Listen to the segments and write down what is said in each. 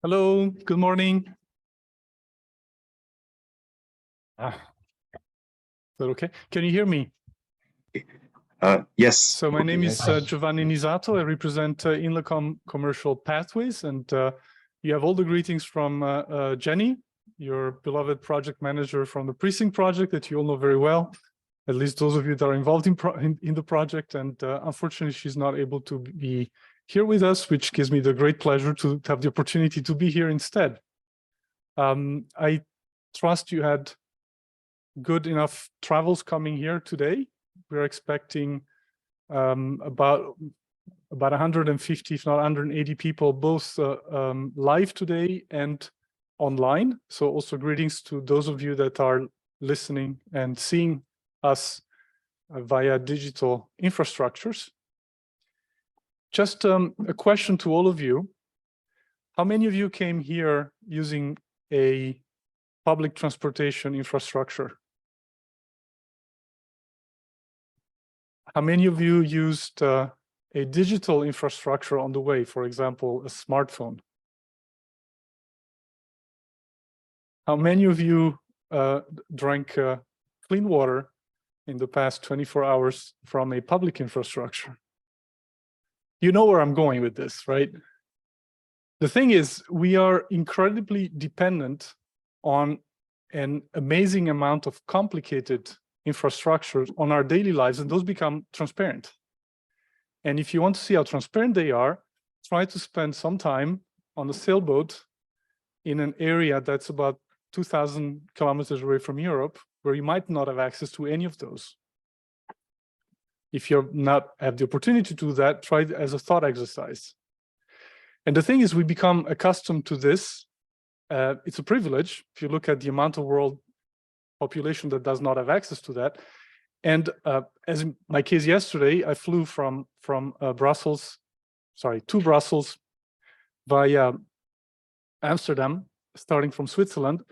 Hello, good morning. Is that okay? Can you hear me? Yes. So my name is Giovanni Nisato. I represent Inlacom Commercial Pathways, and you have all the greetings from Jenny, your beloved project manager from the PRECINCT project that you all know very well, at least those of you that are involved in the project. And unfortunately, she's not able to be here with us, which gives me the great pleasure to have the opportunity to be here instead. I trust you had good enough travels coming here today. We're expecting about 150, if not 180 people, both live today and online. So also greetings to those of you that are listening and seeing us via digital infrastructures. Just a question to all of you. How many of you came here using a public transportation infrastructure? How many of you used a digital infrastructure on the way, for example, a smartphone? How many of you drank clean water in the past 24 hours from a public infrastructure? You know where I'm going with this, right? The thing is, we are incredibly dependent on an amazing amount of complicated infrastructures on our daily lives, and those become transparent. And if you want to see how transparent they are, try to spend some time on a sailboat in an area that's about 2,000 kilometers away from Europe, where you might not have access to any of those. If you're not have the opportunity to do that, try it as a thought exercise. And the thing is, we become accustomed to this. It's a privilege if you look at the amount of world population that does not have access to that. And as in my case yesterday, I flew to Brussels via Amsterdam, starting from Switzerland.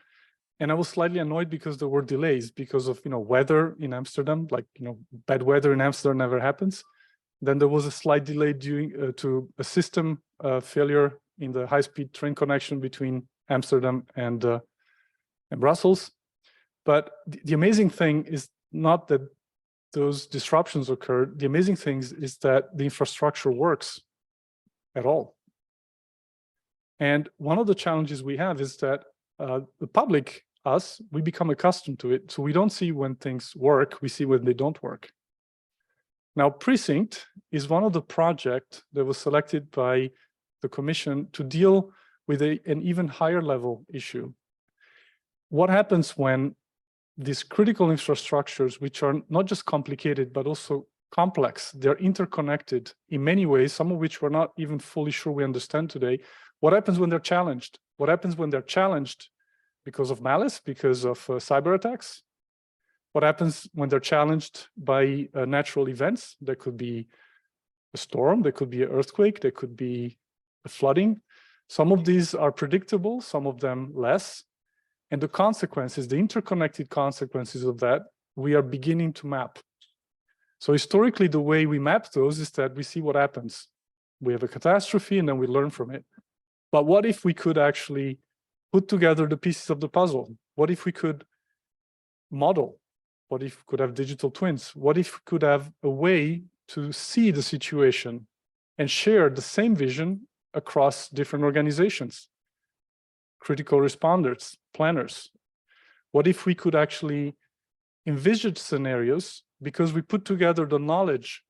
And I was slightly annoyed because there were delays because of weather in Amsterdam. Like bad weather in Amsterdam never happens. Then there was a slight delay due to a system failure in the high-speed train connection between Amsterdam and Brussels. But the amazing thing is not that those disruptions occurred. The amazing thing is that the infrastructure works at all. And one of the challenges we have is that the public, us, we become accustomed to it. So we don't see when things work, we see when they don't work. Now, PRECINCT is one of the projects that was selected by the Commission to deal with an even higher level issue. What happens when these critical infrastructures, which are not just complicated, but also complex, they're interconnected in many ways, some of which we're not even fully sure we understand today. What happens when they're challenged? What happens when they're challenged because of malice, because of cyber attacks? What happens when they're challenged by natural events? There could be a storm, there could be an earthquake, there could be a flooding. Some of these are predictable, some of them less. And the consequences, the interconnected consequences of that, we are beginning to map. So historically, the way we map those is that we see what happens. We have a catastrophe and then we learn from it. But what if we could actually put together the pieces of the puzzle? What if we could model? What if we could have digital twins? What if we could have a way to see the situation and share the same vision across different organizations? Critical responders, planners. What if we could actually envisage scenarios because we put together the knowledge,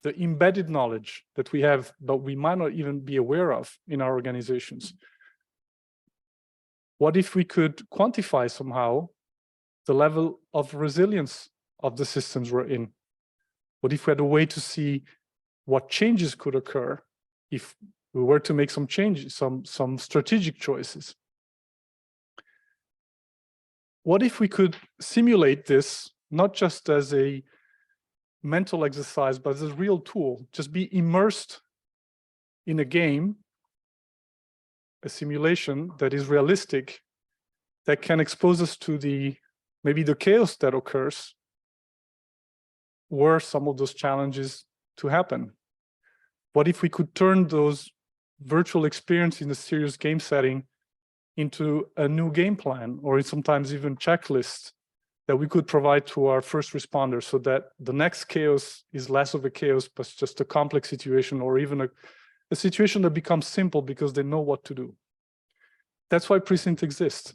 the embedded knowledge that we have, but we might not even be aware of in our organizations? What if we could quantify somehow the level of resilience of the systems we're in? What if we had a way to see what changes could occur if we were to make some changes, some strategic choices? What if we could simulate this, not just as a mental exercise, but as a real tool, just be immersed in a game, a simulation that is realistic, that can expose us to maybe the chaos that occurs were some of those challenges to happen? What if we could turn those virtual experiences in a serious game setting into a new game plan, or sometimes even checklists that we could provide to our first responders, so that the next chaos is less of a chaos, but just a complex situation, or even a situation that becomes simple because they know what to do. That's why Precinct exists.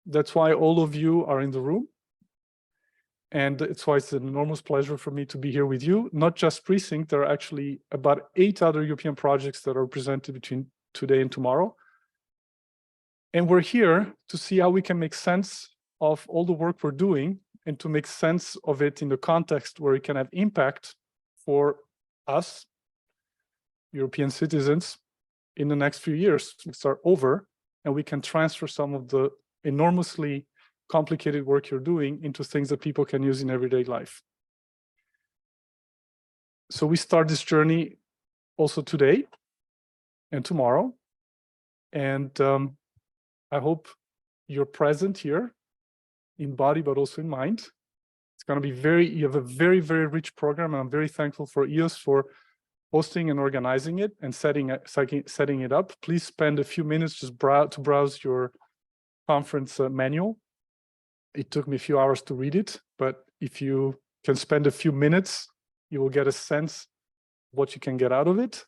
That's why all of you are in the room. And it's why it's an enormous pleasure for me to be here with you. Not just Precinct, there are actually about 8 other European projects that are presented between today and tomorrow. And we're here to see how we can make sense of all the work we're doing and to make sense of it in the context where it can have impact for us, European citizens, in the next few years. It's over, and we can transfer some of the enormously complicated work you're doing into things that people can use in everyday life. So we start this journey also today and tomorrow. And I hope you're present here in body, but also in mind. It's going to be you have a very, very rich program. And I'm very thankful for EOS for hosting and organizing it and setting it up. Please spend a few minutes just to browse your conference manual. It took me a few hours to read it, but if you can spend a few minutes, you will get a sense of what you can get out of it.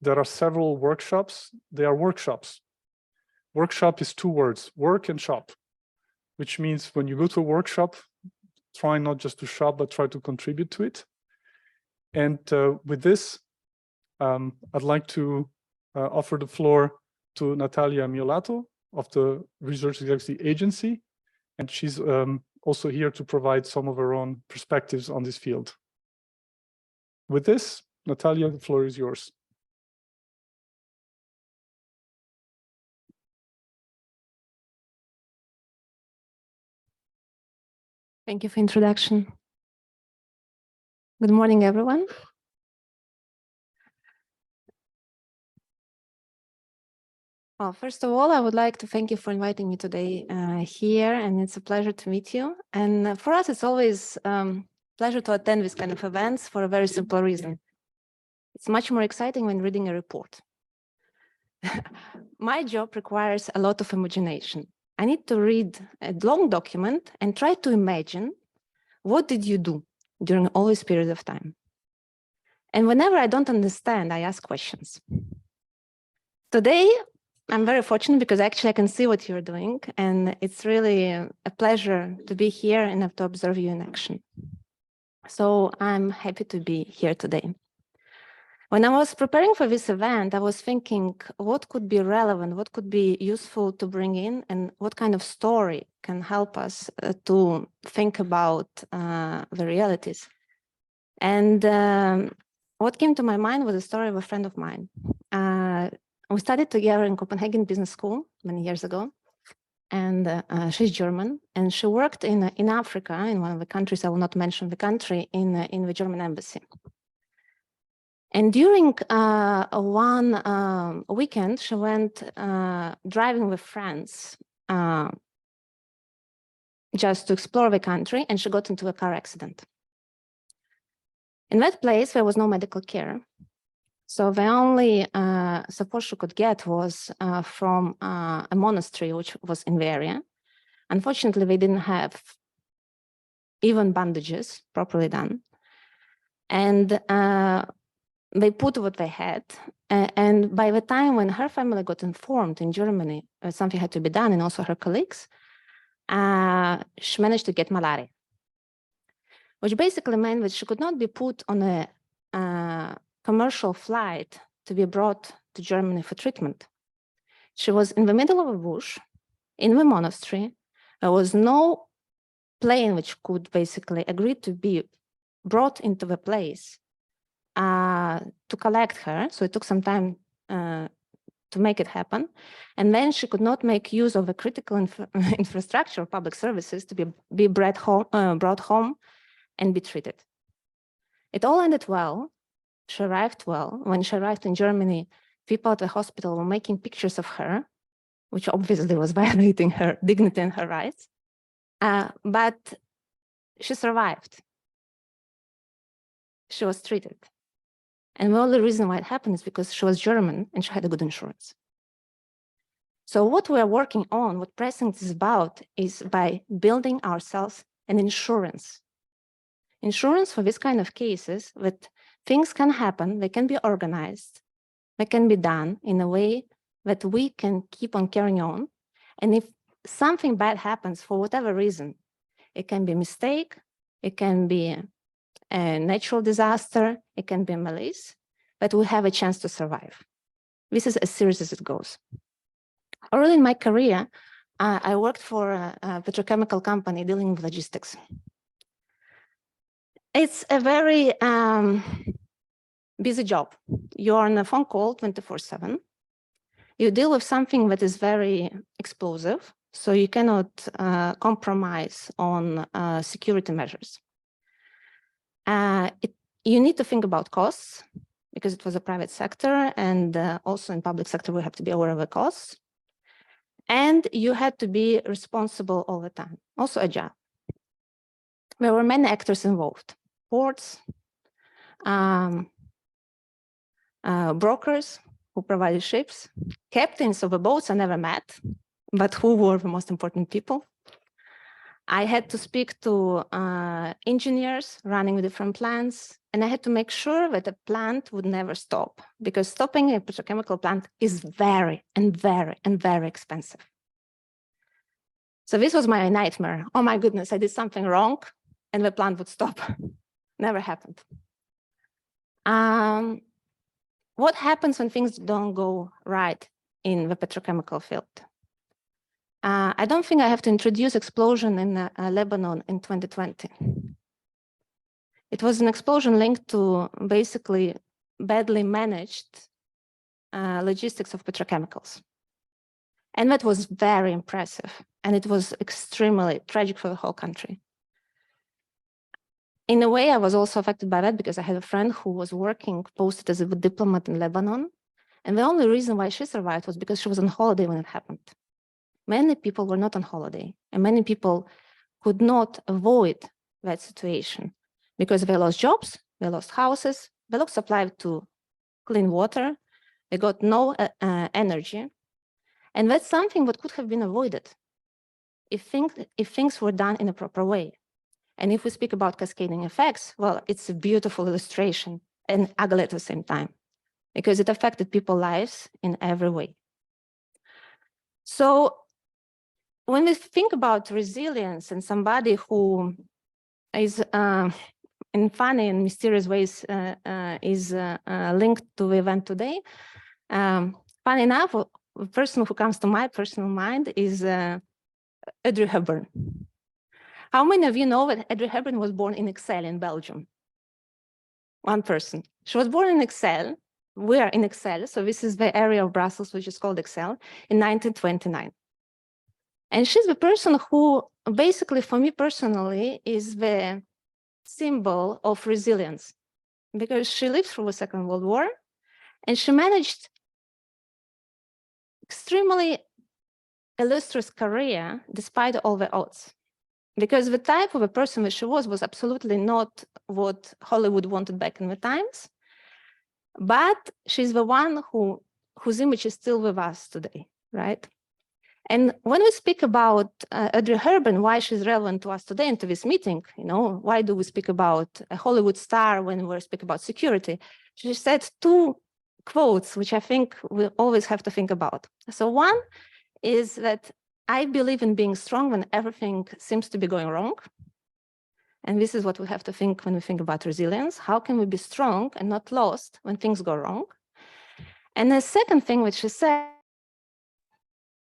There are several workshops. They are workshops. Workshop is 2 words, work and shop, which means when you go to a workshop, try not just to shop, but try to contribute to it. And with this, I'd like to offer the floor to Natalia Miolato of the Research Executive Agency. And she's also here to provide some of her own perspectives on this field. With this, Natalia, the floor is yours. Thank you for the introduction. Good morning, everyone. Well, first of all, I would like to thank you for inviting me today here, and it's a pleasure to meet you. And for us, it's always a pleasure to attend this kind of events for a very simple reason. It's much more exciting when reading a report. My job requires a lot of imagination. I need to read a long document and try to imagine what did you do during all this period of time. And whenever I don't understand, I ask questions. Today, I'm very fortunate because actually I can see what you're doing, and it's really a pleasure to be here and to observe you in action. So I'm happy to be here today. When I was preparing for this event, I was thinking what could be relevant, what could be useful to bring in, and what kind of story can help us to think about the realities. And what came to my mind was a story of a friend of mine. We studied together in Copenhagen Business School many years ago, and she's German, and she worked in Africa, in one of the countries, I will not mention the country, in the German embassy. And during one weekend, she went driving with friends just to explore the country, and she got into a car accident. In that place, there was no medical care. So the only support she could get was from a monastery, which was in the area. Unfortunately, they didn't have even bandages properly done. And they put what they had. And by the time when her family got informed in Germany, something had to be done, and also her colleagues, she managed to get malaria, which basically meant that she could not be put on a commercial flight to be brought to Germany for treatment. She was in the middle of a bush, in the monastery. There was no plane which could basically agree to be brought into the place to collect her. So it took some time to make it happen. And then she could not make use of the critical infrastructure, public services, to be brought home and be treated. It all ended well. She arrived well. When she arrived in Germany, people at the hospital were making pictures of her, which obviously was violating her dignity and her rights. But she survived. She was treated. And the only reason why it happened is because she was German and she had a good insurance. So what we are working on, what PRECINCT is about, is by building ourselves an insurance. Insurance for this kind of cases that things can happen, they can be organized, they can be done in a way that we can keep on carrying on. And if something bad happens for whatever reason, it can be a mistake, it can be a natural disaster, it can be a malaise, but we have a chance to survive. This is as serious as it goes. Early in my career, I worked for a petrochemical company dealing with logistics. It's a very busy job. You're on a phone call 24/7. You deal with something that is very explosive, so you cannot compromise on security measures. You need to think about costs, because it was a private sector, and also in public sector, we have to be aware of the costs. And you had to be responsible all the time, also agile. There were many actors involved: ports, brokers who provided ships, captains of the boats I never met, but who were the most important people. I had to speak to engineers running different plants, and I had to make sure that the plant would never stop, because stopping a petrochemical plant is very expensive. So this was my nightmare. Oh my goodness, I did something wrong and the plant would stop. Never happened. What happens when things don't go right in the petrochemical field? I don't think I have to introduce explosion in Lebanon in 2020. It was an explosion linked to basically badly managed logistics of petrochemicals. And that was very impressive. And it was extremely tragic for the whole country. In a way, I was also affected by that because I had a friend who was working, posted as a diplomat in Lebanon. And the only reason why she survived was because she was on holiday when it happened. Many people were not on holiday, and many people could not avoid that situation because they lost jobs, they lost houses, they lost supply to clean water, they got no energy. And that's something that could have been avoided if things were done in a proper way. And if we speak about cascading effects, well, it's a beautiful illustration and ugly at the same time, because it affected people's lives in every way. So when we think about resilience and somebody who is in funny and mysterious ways is linked to the event today, funny enough, the person who comes to my personal mind is Audrey Hepburn. How many of you know that Audrey Hepburn was born in Ixelles in Belgium? One person. She was born in Ixelles. We are in Ixelles, so this is the area of Brussels which is called Ixelles, in 1929. And she's the person who basically, for me personally, is the symbol of resilience, because she lived through the Second World War and she managed extremely illustrious career despite all the odds. Because the type of a person that she was absolutely not what Hollywood wanted back in the times, but she's the one whose image is still with us today, right? And when we speak about Audrey Hepburn, why she's relevant to us today and to this meeting, you know, why do we speak about a Hollywood star when we speak about security? She said two quotes, which I think we always have to think about. So one is that I believe in being strong when everything seems to be going wrong. And this is what we have to think when we think about resilience. How can we be strong and not lost when things go wrong? And the second thing which she said,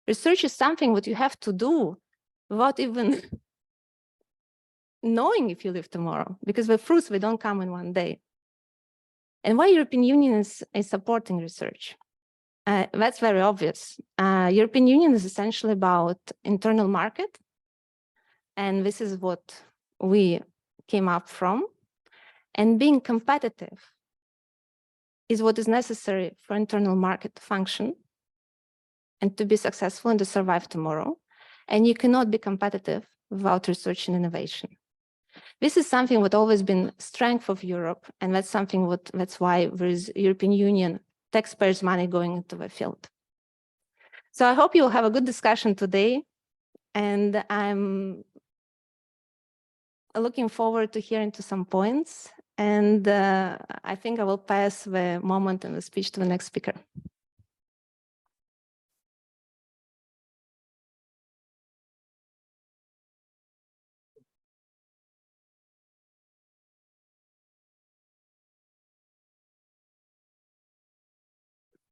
research is something that you have to do without even knowing if you live tomorrow, because the fruits, they don't come in one day. And why European Union is supporting research? That's very obvious. European Union is essentially about internal market. And this is what we came up from. And being competitive is what is necessary for internal market to function and to be successful and to survive tomorrow. And you cannot be competitive without research and innovation. This is something that always been strength of Europe, and that's something that's why there is European Union taxpayers' money going into the field. So I hope you'll have a good discussion today, and I'm looking forward to hearing to some points. And I think I will pass the moment and the speech to the next speaker.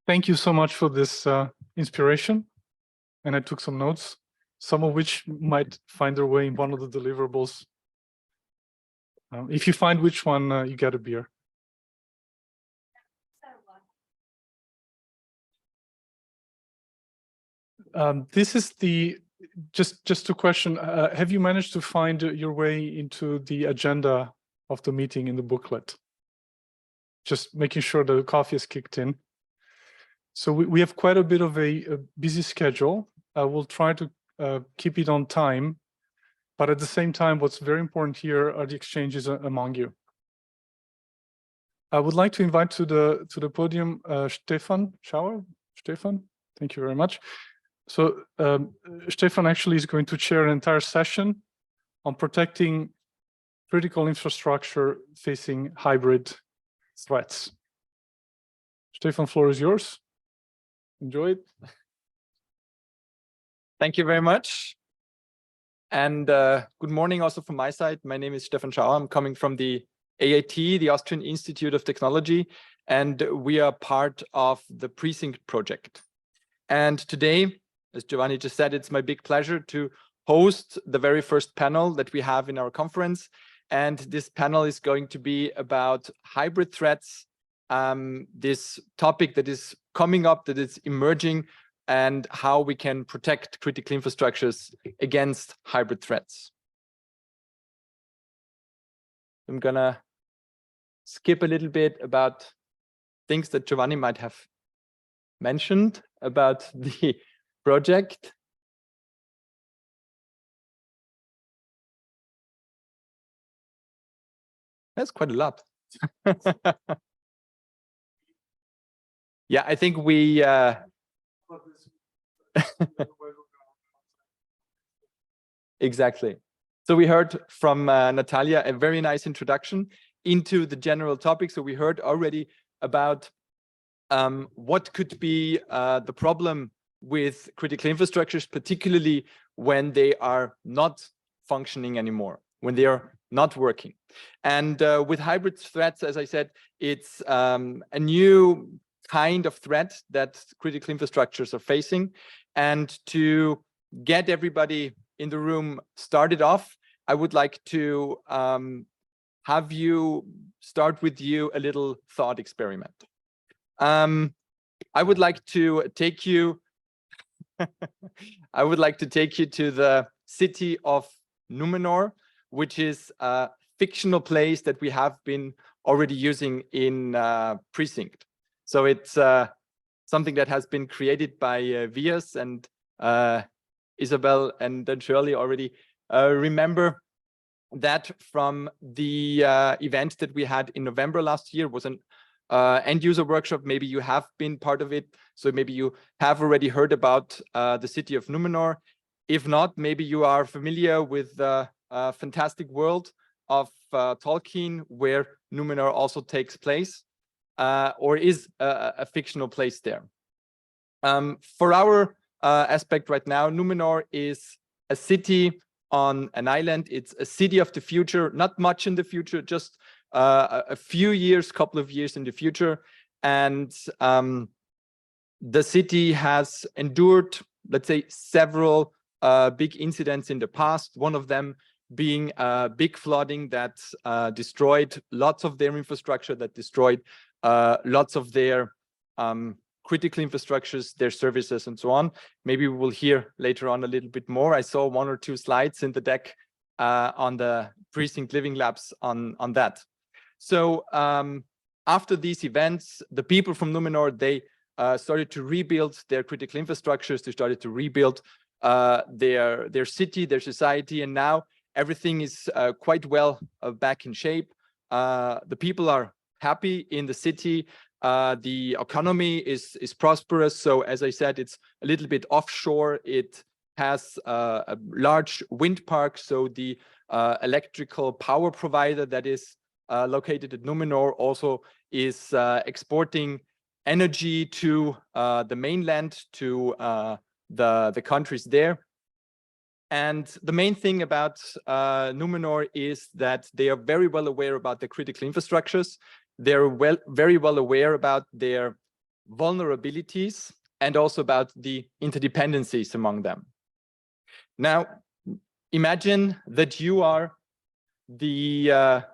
Thank you so much for this inspiration. And I took some notes, some of which might find their way in one of the deliverables. If you find which one, you get a beer. This is the, just a question, have you managed to find your way into the agenda of the meeting in the booklet? Just making sure the coffee is kicked in. So we have quite a bit of a busy schedule. We'll try to keep it on time, but at the same time, what's very important here are the exchanges among you. I would like to invite to the podium Stefan Schauer. Stefan, thank you very much. So Stefan actually is going to chair an entire session on protecting critical infrastructure facing hybrid threats. Stefan, floor is yours. Enjoy it. Thank you very much. And good morning also from my side. My name is Stefan Schauer. I'm coming from the AIT, the Austrian Institute of Technology, and we are part of the PRECINCT project. And today, as Giovanni just said, it's my big pleasure to host the very first panel that we have in our conference. And this panel is going to be about hybrid threats, this topic that is coming up, that is emerging, and how we can protect critical infrastructures against hybrid threats. I'm gonna skip a little bit about things that Giovanni might have mentioned about the project. That's quite a lot. Yeah, I think we exactly. So we heard from Natalia a very nice introduction into the general topic. So we heard already about what could be the problem with critical infrastructures, particularly when they are not functioning anymore, when they are not working. And with hybrid threats, as I said, it's a new kind of threat that critical infrastructures are facing. And to get everybody in the room started off, I would like to have you start with you a little thought experiment. I would like to take you I would like to take you to the city of Numenor, which is a fictional place that we have been already using in PRECINCT. So it's something that has been created by Vias, and Isabel and then Shirley already remember that from the event that we had in November last year. Was an end user workshop. Maybe you have been part of it, so maybe you have already heard about the city of Numenor. If not, maybe you are familiar with the fantastic world of Tolkien, where Numenor also takes place, or is a fictional place there. For our aspect right now, Numenor is a city on an island. It's a city of the future, not much in the future, just a few years, couple of years in the future. And the city has endured, let's say, several big incidents in the past. One of them being big flooding that destroyed lots of their infrastructure, that destroyed lots of their critical infrastructures, their services, and so on. Maybe we will hear later on a little bit more. I saw 1 or 2 slides in the deck on the PRECINCT Living Labs on that. So after these events, the people from Numenor, they started to rebuild their critical infrastructures. They started to rebuild their city, their society, and now everything is quite well back in shape. The people are happy in the city. The economy is prosperous. So as I said, it's a little bit offshore. It has a large wind park. So the electrical power provider that is located at Numenor also is exporting energy to the mainland, to the countries there. And the main thing about Numenor is that they are very well aware about the critical infrastructures. They're very well aware about their vulnerabilities and also about the interdependencies among them. Now, imagine that you are the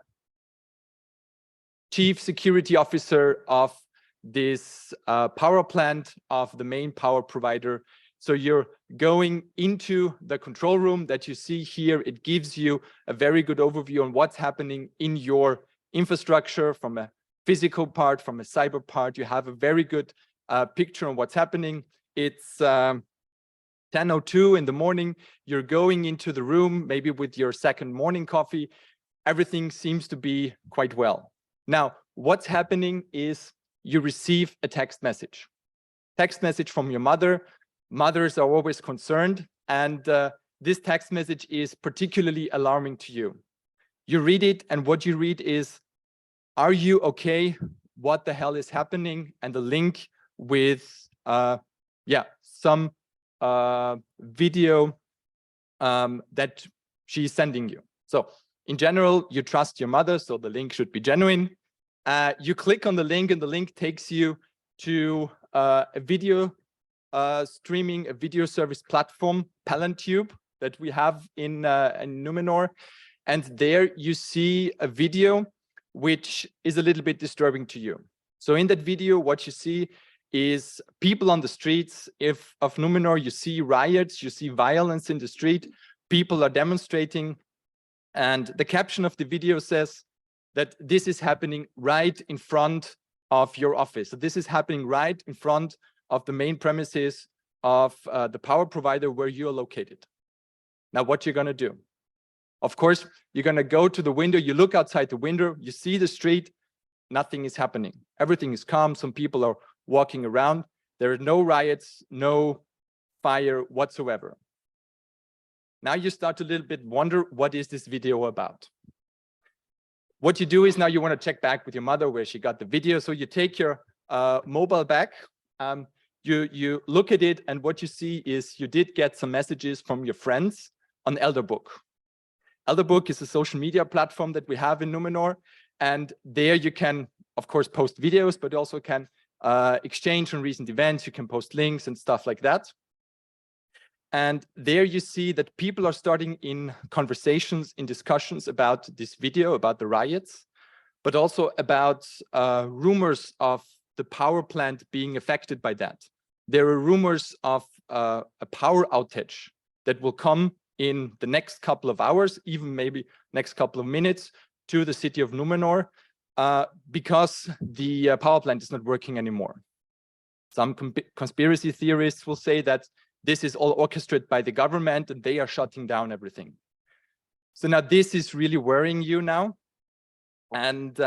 chief security officer of this power plant of the main power provider. So you're going into the control room that you see here. It gives you a very good overview on what's happening in your infrastructure from a physical part, from a cyber part. You have a very good picture on what's happening. It's 10:02 in the morning. You're going into the room, maybe with your second morning coffee. Everything seems to be quite well. Now, what's happening is you receive a text message from your mother. Mothers are always concerned, and this text message is particularly alarming to you. You read it, and what you read is, "Are you okay? What the hell is happening?" And the link with some video that she's sending you. So in general, you trust your mother, so the link should be genuine. You click on the link, and the link takes you to a video streaming, a video service platform, Palantube, that we have in Numenor. And there you see a video which is a little bit disturbing to you. So in that video, what you see is people on the streets of Numenor. You see riots, you see violence in the street, people are demonstrating. And the caption of the video says that this is happening right in front of your office. So this is happening right in front of the main premises of the power provider where you are located. Now, what you're going to do? Of course, you're going to go to the window, you look outside the window, you see the street, nothing is happening. Everything is calm, some people are walking around. There are no riots, no fire whatsoever. Now you start to a little bit wonder, what is this video about? What you do is now you want to check back with your mother where she got the video. So you take your mobile back, you look at it, and what you see is you did get some messages from your friends on Elderbook. Elderbook is a social media platform that we have in Numenor, and there you can, of course, post videos, but also can exchange on recent events. You can post links and stuff like that. And there you see that people are starting in conversations, in discussions about this video, about the riots, but also about rumors of the power plant being affected by that. There are rumors of a power outage that will come in the next couple of hours, even maybe next couple of minutes, to the city of Numenor, because the power plant is not working anymore. Some conspiracy theorists will say that this is all orchestrated by the government and they are shutting down everything. So now this is really worrying you now. And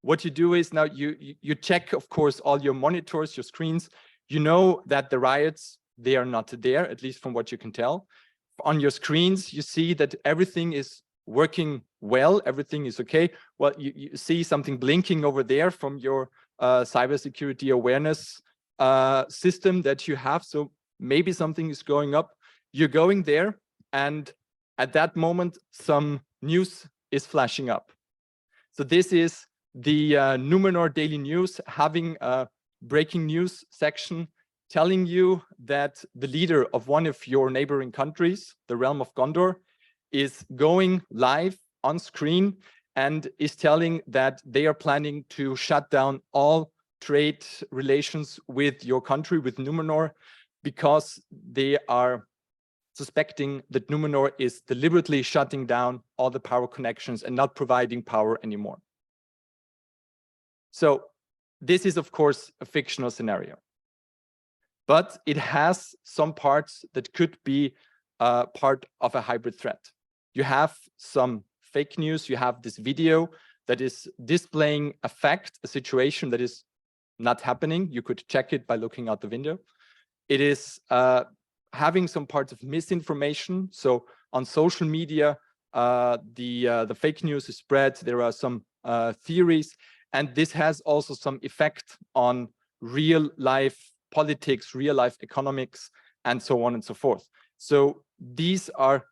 what you do is now you check, of course, all your monitors, your screens. You know that the riots, they are not there, at least from what you can tell. On your screens, you see that everything is working well, everything is okay. Well, you see something blinking over there from your cybersecurity awareness system that you have. So maybe something is going up. You're going there, and at that moment, some news is flashing up. So this is the Numenor Daily News having a breaking news section telling you that the leader of one of your neighboring countries, the realm of Gondor, is going live on screen and is telling that they are planning to shut down all trade relations with your country, with Numenor, because they are suspecting that Numenor is deliberately shutting down all the power connections and not providing power anymore. So this is, of course, a fictional scenario, but it has some parts that could be part of a hybrid threat. You have some fake news, you have this video that is displaying a fact, a situation that is not happening. You could check it by looking out the window. It is having some parts of misinformation. So on social media, the fake news is spread. There are some theories, and this has also some effect on real life politics, real life economics, and so on and so forth. So these are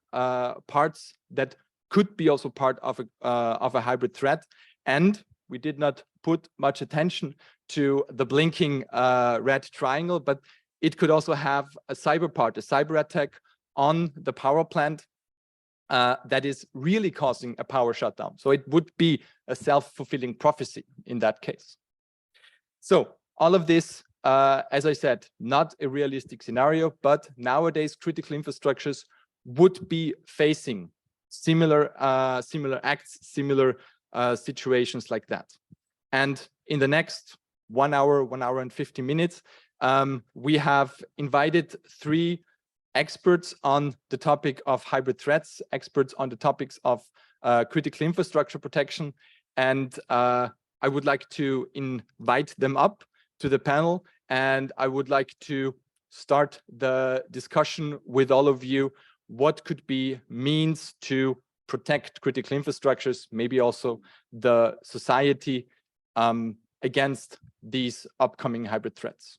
parts that could be also part of a hybrid threat. And we did not put much attention to the blinking red triangle, but it could also have a cyber part, a cyber attack on the power plant that is really causing a power shutdown. So it would be a self-fulfilling prophecy in that case. So all of this, as I said, not a realistic scenario, but nowadays critical infrastructures would be facing similar acts, similar situations like that. And in the next 1 hour, 1 hour and 50 minutes, we have invited 3 experts on the topic of hybrid threats, experts on the topics of critical infrastructure protection. And I would like to invite them up to the panel, and I would like to start the discussion with all of you. What could be means to protect critical infrastructures, maybe also the society against these upcoming hybrid threats?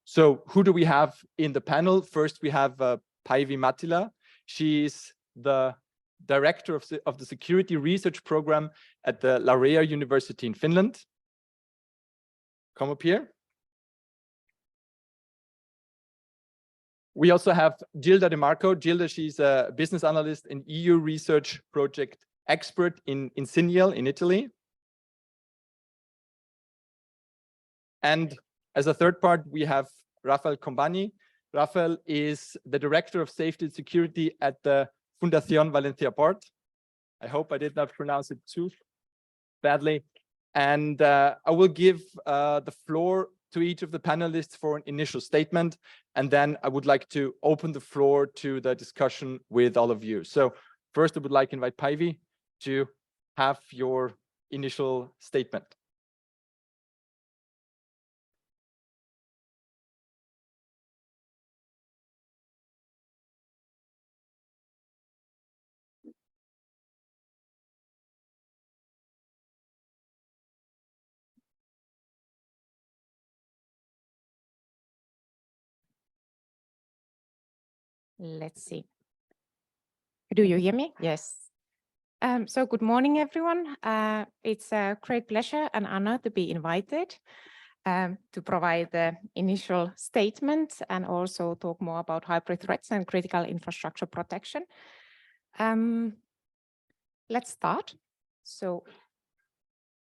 So who do we have in the panel? First, we have Päivi Mattila. She's the director of the Security Research Programme at the Laurea University in Finland. Come up here. We also have Gilda De Marco. Gilda, she's a business analyst and EU research project expert in Siniel in Italy. And as a third part, we have Rafael Combani. Rafael is the director of safety and security at the Fundación Valencia Port. I hope I did not pronounce it too badly. And I will give the floor to each of the panelists for an initial statement. And then I would like to open the floor to the discussion with all of you. So first, I would like to invite Päivi to have your initial statement. Let's see. Do you hear me? Yes. So good morning, everyone. It's a great pleasure and honor to be invited to provide the initial statement and also talk more about hybrid threats and critical infrastructure protection. Let's start. So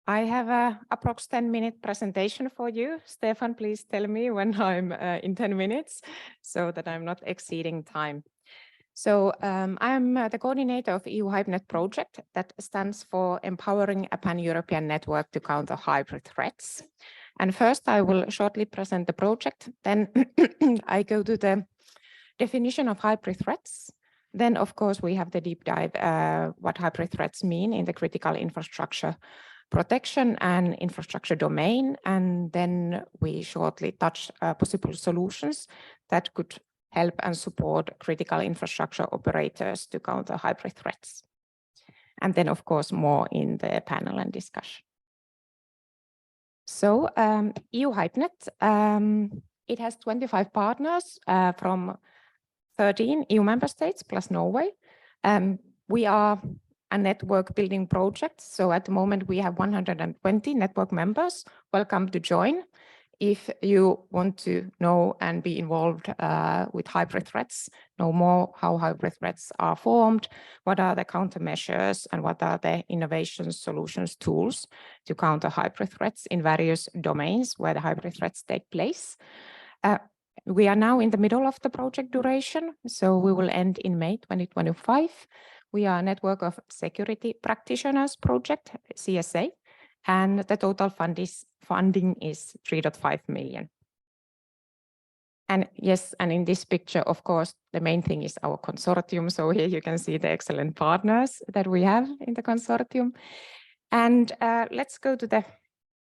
I have a approx 10-minute presentation for you. Stefan, please tell me when I'm in 10 minutes so that I'm not exceeding time. So I'm the coordinator of EU HypeNet project that stands for Empowering a Pan-European Network to Counter Hybrid Threats. And first, I will shortly present the project. Then I go to the definition of hybrid threats. Then, of course, we have the deep dive, what hybrid threats mean in the critical infrastructure protection and infrastructure domain. And then we shortly touch possible solutions that could help and support critical infrastructure operators to counter hybrid threats. And then, of course, more in the panel and discussion. So EU HypeNet, it has 25 partners from 13 EU member states plus Norway. We are a network building project. So at the moment we have 120 network members. Welcome to join. If you want to know and be involved with hybrid threats, know more how hybrid threats are formed, what are the countermeasures, and what are the innovation solutions tools to counter hybrid threats in various domains where the hybrid threats take place. We are now in the middle of the project duration, so we will end in May 2025. We are a network of security practitioners project, CSA, and the total funding is 3.5 million. And yes, and in this picture, of course, the main thing is our consortium. So here you can see the excellent partners that we have in the consortium. And let's go to the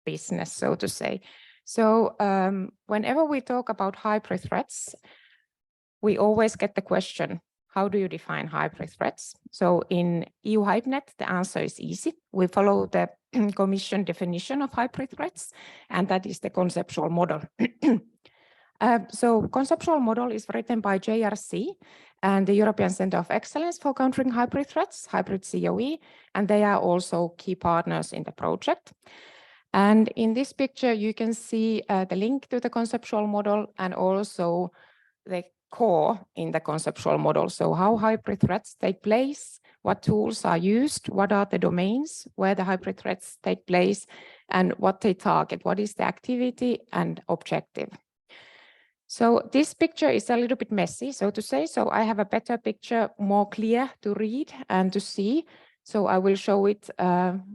business, so to say. So whenever we talk about hybrid threats, we always get the question, how do you define hybrid threats? So in EU HypeNet, the answer is easy. We follow the Commission definition of hybrid threats, and that is the conceptual model. So conceptual model is written by JRC and the European Centre of Excellence for Countering Hybrid Threats, Hybrid COE, and they are also key partners in the project. And in this picture, you can see the link to the conceptual model and also the core in the conceptual model. So how hybrid threats take place, what tools are used, what are the domains where the hybrid threats take place, and what they target, what is the activity and objective. So this picture is a little bit messy, so to say, so I have a better picture, more clear to read and to see. So I will show it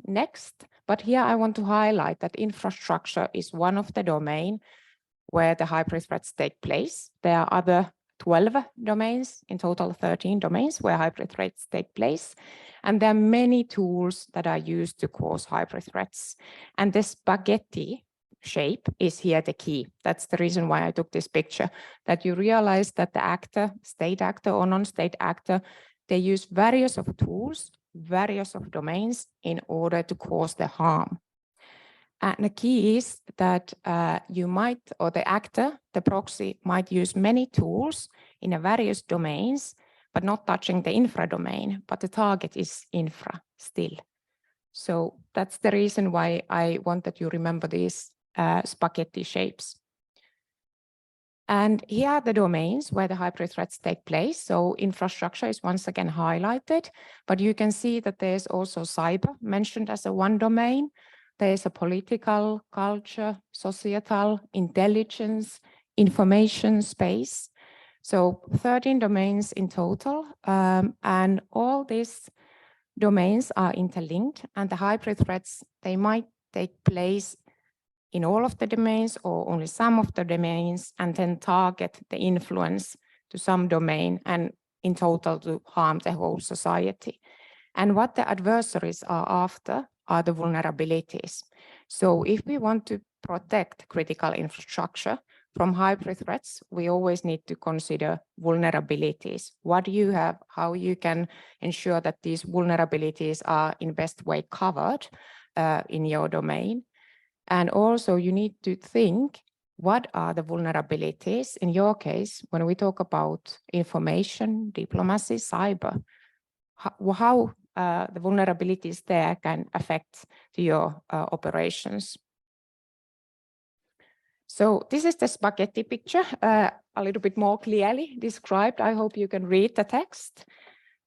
next, but here I want to highlight that infrastructure is one of the domain where the hybrid threats take place. There are other 12 domains, in total 13 domains where hybrid threats take place. And there are many tools that are used to cause hybrid threats. And the spaghetti shape is here the key. That's the reason why I took this picture, that you realize that the actor, state actor or non-state actor, they use various of tools, various of domains in order to cause the harm. And the key is that you might, or the actor, the proxy, might use many tools in a various domains, but not touching the infra domain, but the target is infra still. So that's the reason why I want that you remember these spaghetti shapes. And here are the domains where the hybrid threats take place. So infrastructure is once again highlighted, but you can see that there's also cyber mentioned as a one domain. There's a political, culture, societal, intelligence, information space. So 13 domains in total, and all these domains are interlinked, and the hybrid threats, they might take place in all of the domains or only some of the domains, and then target the influence to some domain and in total to harm the whole society. And what the adversaries are after are the vulnerabilities. So if we want to protect critical infrastructure from hybrid threats, we always need to consider vulnerabilities. What do you have, how you can ensure that these vulnerabilities are in best way covered in your domain. And also you need to think, what are the vulnerabilities in your case when we talk about information, diplomacy, cyber, how the vulnerabilities there can affect your operations. So this is the spaghetti picture, a little bit more clearly described. I hope you can read the text.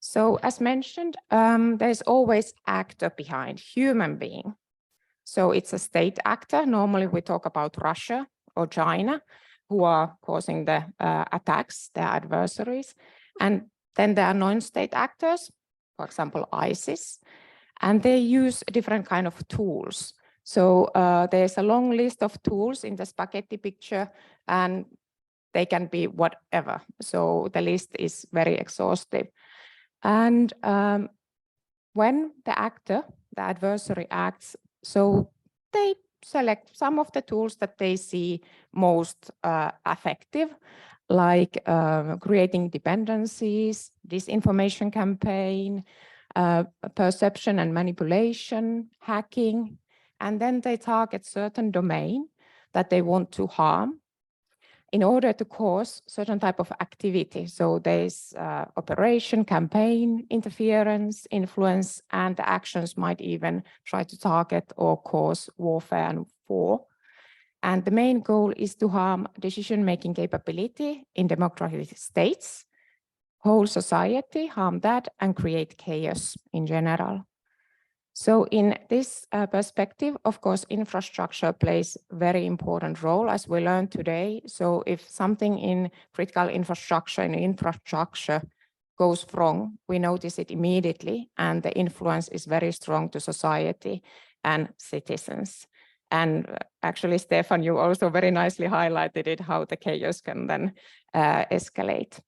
So as mentioned, there's always actor behind, human being. So it's a state actor. Normally we talk about Russia or China, who are causing the attacks, their adversaries. And then there are non-state actors, for example, ISIS, and they use different kind of tools. So there's a long list of tools in the spaghetti picture, and they can be whatever. So the list is very exhaustive. And when the actor, the adversary acts, so they select some of the tools that they see most effective, like creating dependencies, disinformation campaign, perception and manipulation, hacking, and then they target certain domain that they want to harm in order to cause certain type of activity. So there's operation, campaign, interference, influence, and the actions might even try to target or cause warfare and war. And the main goal is to harm decision-making capability in democratic states, whole society, harm that, and create chaos in general. So in this perspective, of course, infrastructure plays a very important role, as we learned today. So if something in critical infrastructure goes wrong, we notice it immediately, and the influence is very strong to society and citizens. And actually, Stefan, you also very nicely highlighted it, how the chaos can then escalate.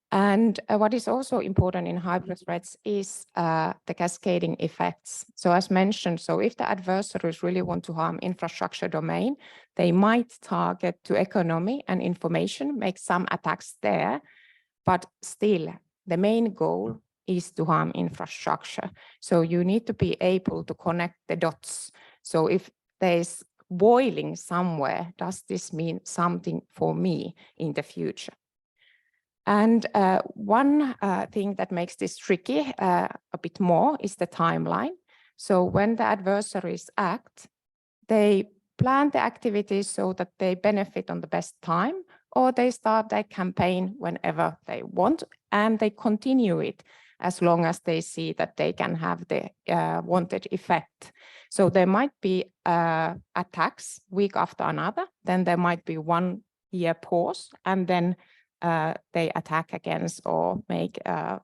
And what is also important in hybrid threats is the cascading effects. So as mentioned, so if the adversaries really want to harm infrastructure domain, they might target to economy and information, make some attacks there, but still the main goal is to harm infrastructure. So you need to be able to connect the dots. So if there's boiling somewhere, does this mean something for me in the future? And one thing that makes this tricky a bit more is the timeline. So when the adversaries act, they plan the activities so that they benefit on the best time, or they start their campaign whenever they want, and they continue it as long as they see that they can have the wanted effect. So there might be attacks week after another, then there might be 1 year pause, and then they attack against or make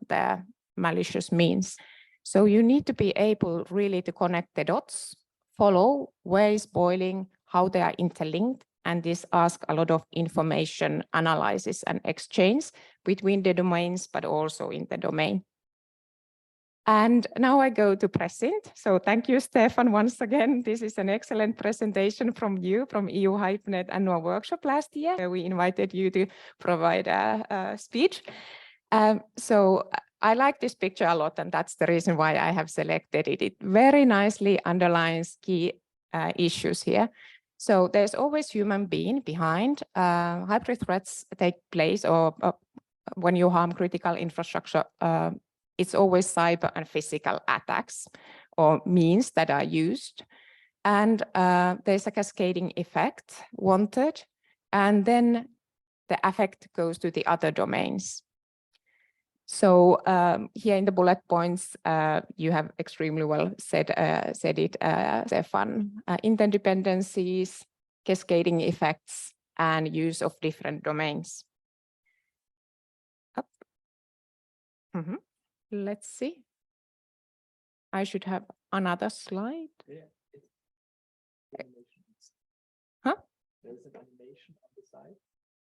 their malicious means. So you need to be able really to connect the dots, follow where is boiling, how they are interlinked, and this asks a lot of information analysis and exchange between the domains, but also in the domain. And now I go to PRECINCT. So thank you, Stefan, once again. This is an excellent presentation from you, from EU HyperNet annual workshop last year. We invited you to provide a speech. So I like this picture a lot, and that's the reason why I have selected it. It very nicely underlines key issues here. So there's always human being behind. Hybrid threats take place, or when you harm critical infrastructure, it's always cyber and physical attacks or means that are used. And there's a cascading effect wanted, and then the effect goes to the other domains. So here in the bullet points, you have extremely well said it, Stefan. Interdependencies, cascading effects, and use of different domains. Up. Mm-hmm. Let's see. I should have another slide. Yeah. Huh? There's an animation on the side.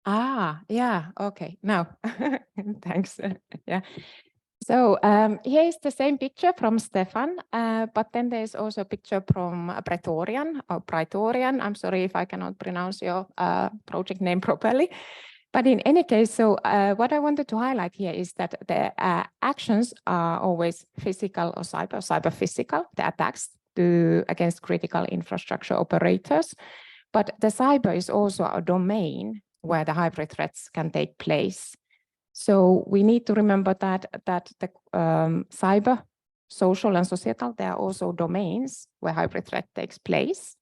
Ah, yeah, okay, now, thanks, yeah. So here is the same picture from Stefan, but then there's also a picture from Praetorian, I'm sorry if I cannot pronounce your project name properly. But in any case, so what I wanted to highlight here is that the actions are always physical or cyber physical, the attacks against critical infrastructure operators. But the cyber is also a domain where the hybrid threats can take place. So we need to remember that the cyber, social and societal, there are also domains where hybrid threat takes place.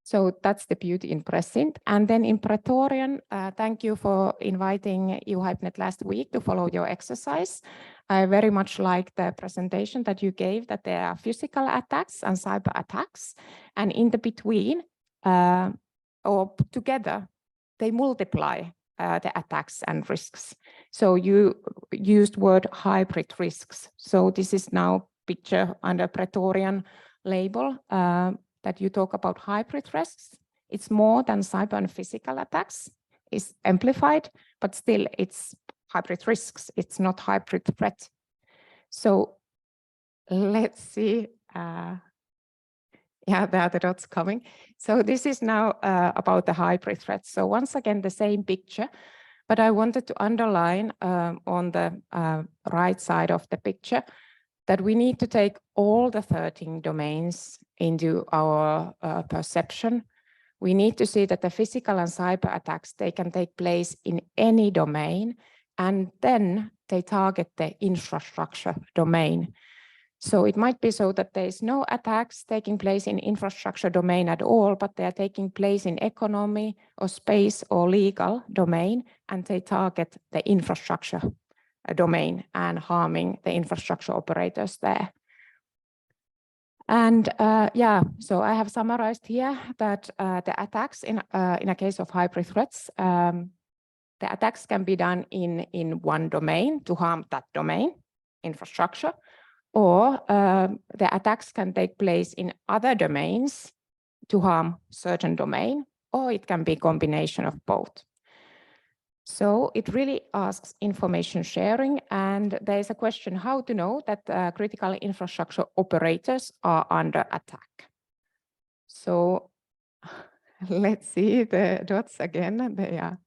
So that's the beauty in PRECINCT. And then in Praetorian, thank you for inviting EU HyperNet last week to follow your exercise. I very much like the presentation that you gave, that there are physical attacks and cyber attacks. And in the between, or together, they multiply the attacks and risks. So you used word hybrid risks. So this is now picture under Praetorian label that you talk about hybrid risks. It's more than cyber and physical attacks. It's amplified, but still it's hybrid risks. It's not hybrid threat. So let's see. Yeah, there are the dots coming. So this is now about the hybrid threats. So once again, the same picture, but I wanted to underline on the right side of the picture that we need to take all the 13 domains into our perception. We need to see that the physical and cyber attacks, they can take place in any domain, and then they target the infrastructure domain. So it might be so that there is no attacks taking place in infrastructure domain at all, but they are taking place in economy or space or legal domain, and they target the infrastructure domain and harming the infrastructure operators there. And yeah, so I have summarized here that the attacks in a case of hybrid threats, the attacks can be done in one domain to harm that domain, infrastructure, or the attacks can take place in other domains to harm certain domain, or it can be a combination of both. So it really asks information sharing, and there is a question how to know that critical infrastructure operators are under attack. So let's see the dots again. They are.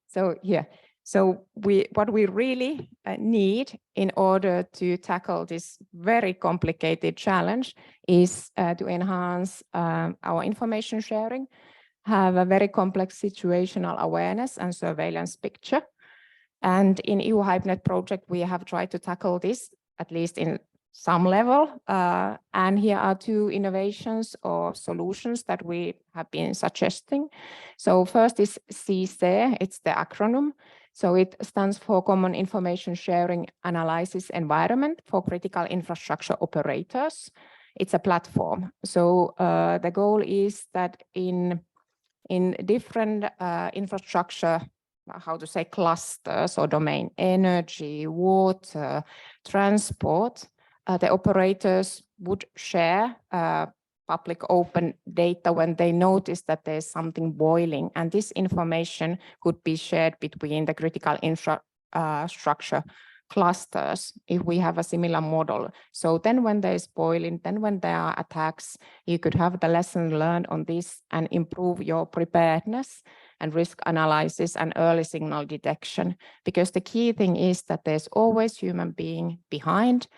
So here, so what we really need in order to tackle this very complicated challenge is to enhance our information sharing, have a very complex situational awareness and surveillance picture. And in EU HypeNet project, we have tried to tackle this, at least in some level. And here are two innovations or solutions that we have been suggesting. So first is CISE, it's the acronym. So it stands for Common Information Sharing Analysis Environment for Critical Infrastructure Operators. It's a platform. So the goal is that in different infrastructure, how to say, clusters or domain, energy, water, transport, the operators would share public open data when they notice that there's something boiling, and this information could be shared between the critical infrastructure clusters if we have a similar model. So then when there is boiling, then when there are attacks, you could have the lesson learned on this and improve your preparedness and risk analysis and early signal detection. Because the key thing is that there's always human being behind,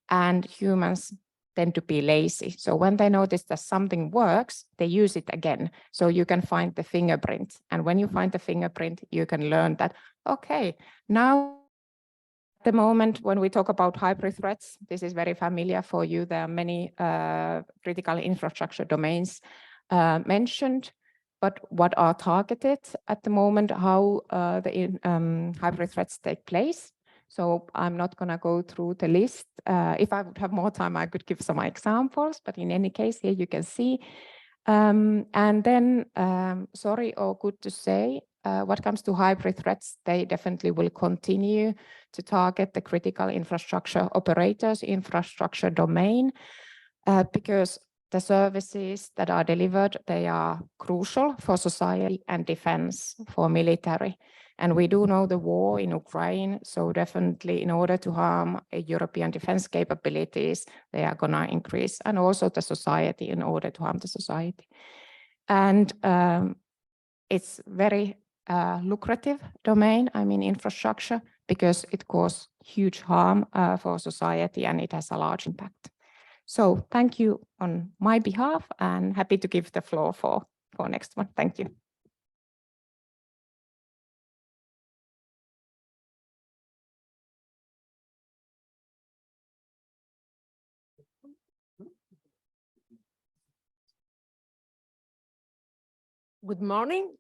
and humans tend to be lazy. So when they notice that something works, they use it again. So you can find the fingerprint. And when you find the fingerprint, you can learn that, okay, now at the moment, when we talk about hybrid threats, this is very familiar for you. There are many critical infrastructure domains mentioned, but what are targeted at the moment, how the hybrid threats take place. So I'm not going to go through the list. If I would have more time, I could give some examples, but in any case, here you can see. And then, sorry or good to say, what comes to hybrid threats, they definitely will continue to target the critical infrastructure operators, infrastructure domain, because the services that are delivered, they are crucial for society and defense for military. And we do know the war in Ukraine, so definitely in order to harm European defense capabilities, they are going to increase, and also the society in order to harm the society. And it's very lucrative domain, I mean infrastructure, because it causes huge harm for society and it has a large impact. So thank you on my behalf, and happy to give the floor for next one. Thank you. Good morning.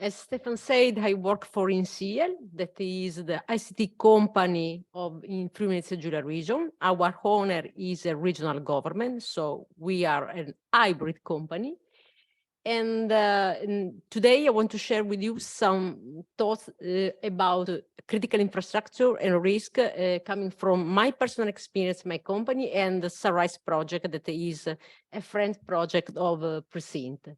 As Stefan said, I work for INCIEL, that is the ICT company in Friuli-Venezia Giulia region. Our owner is a regional government, so we are an hybrid company. And today I want to share with you some thoughts about critical infrastructure and risk coming from my personal experience, my company, and the Sunrise project that is a friend project of PRECINCT.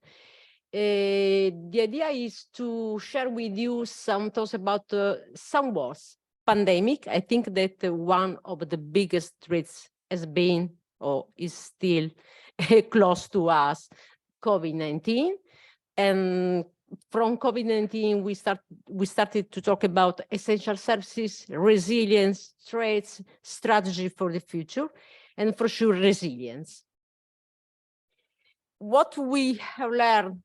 The idea is to share with you some thoughts about some wars. Pandemic, I think that one of the biggest threats has been or is still close to us, COVID-19. And from COVID-19, we started to talk about essential services, resilience, threats, strategy for the future, and for sure, resilience. What we have learned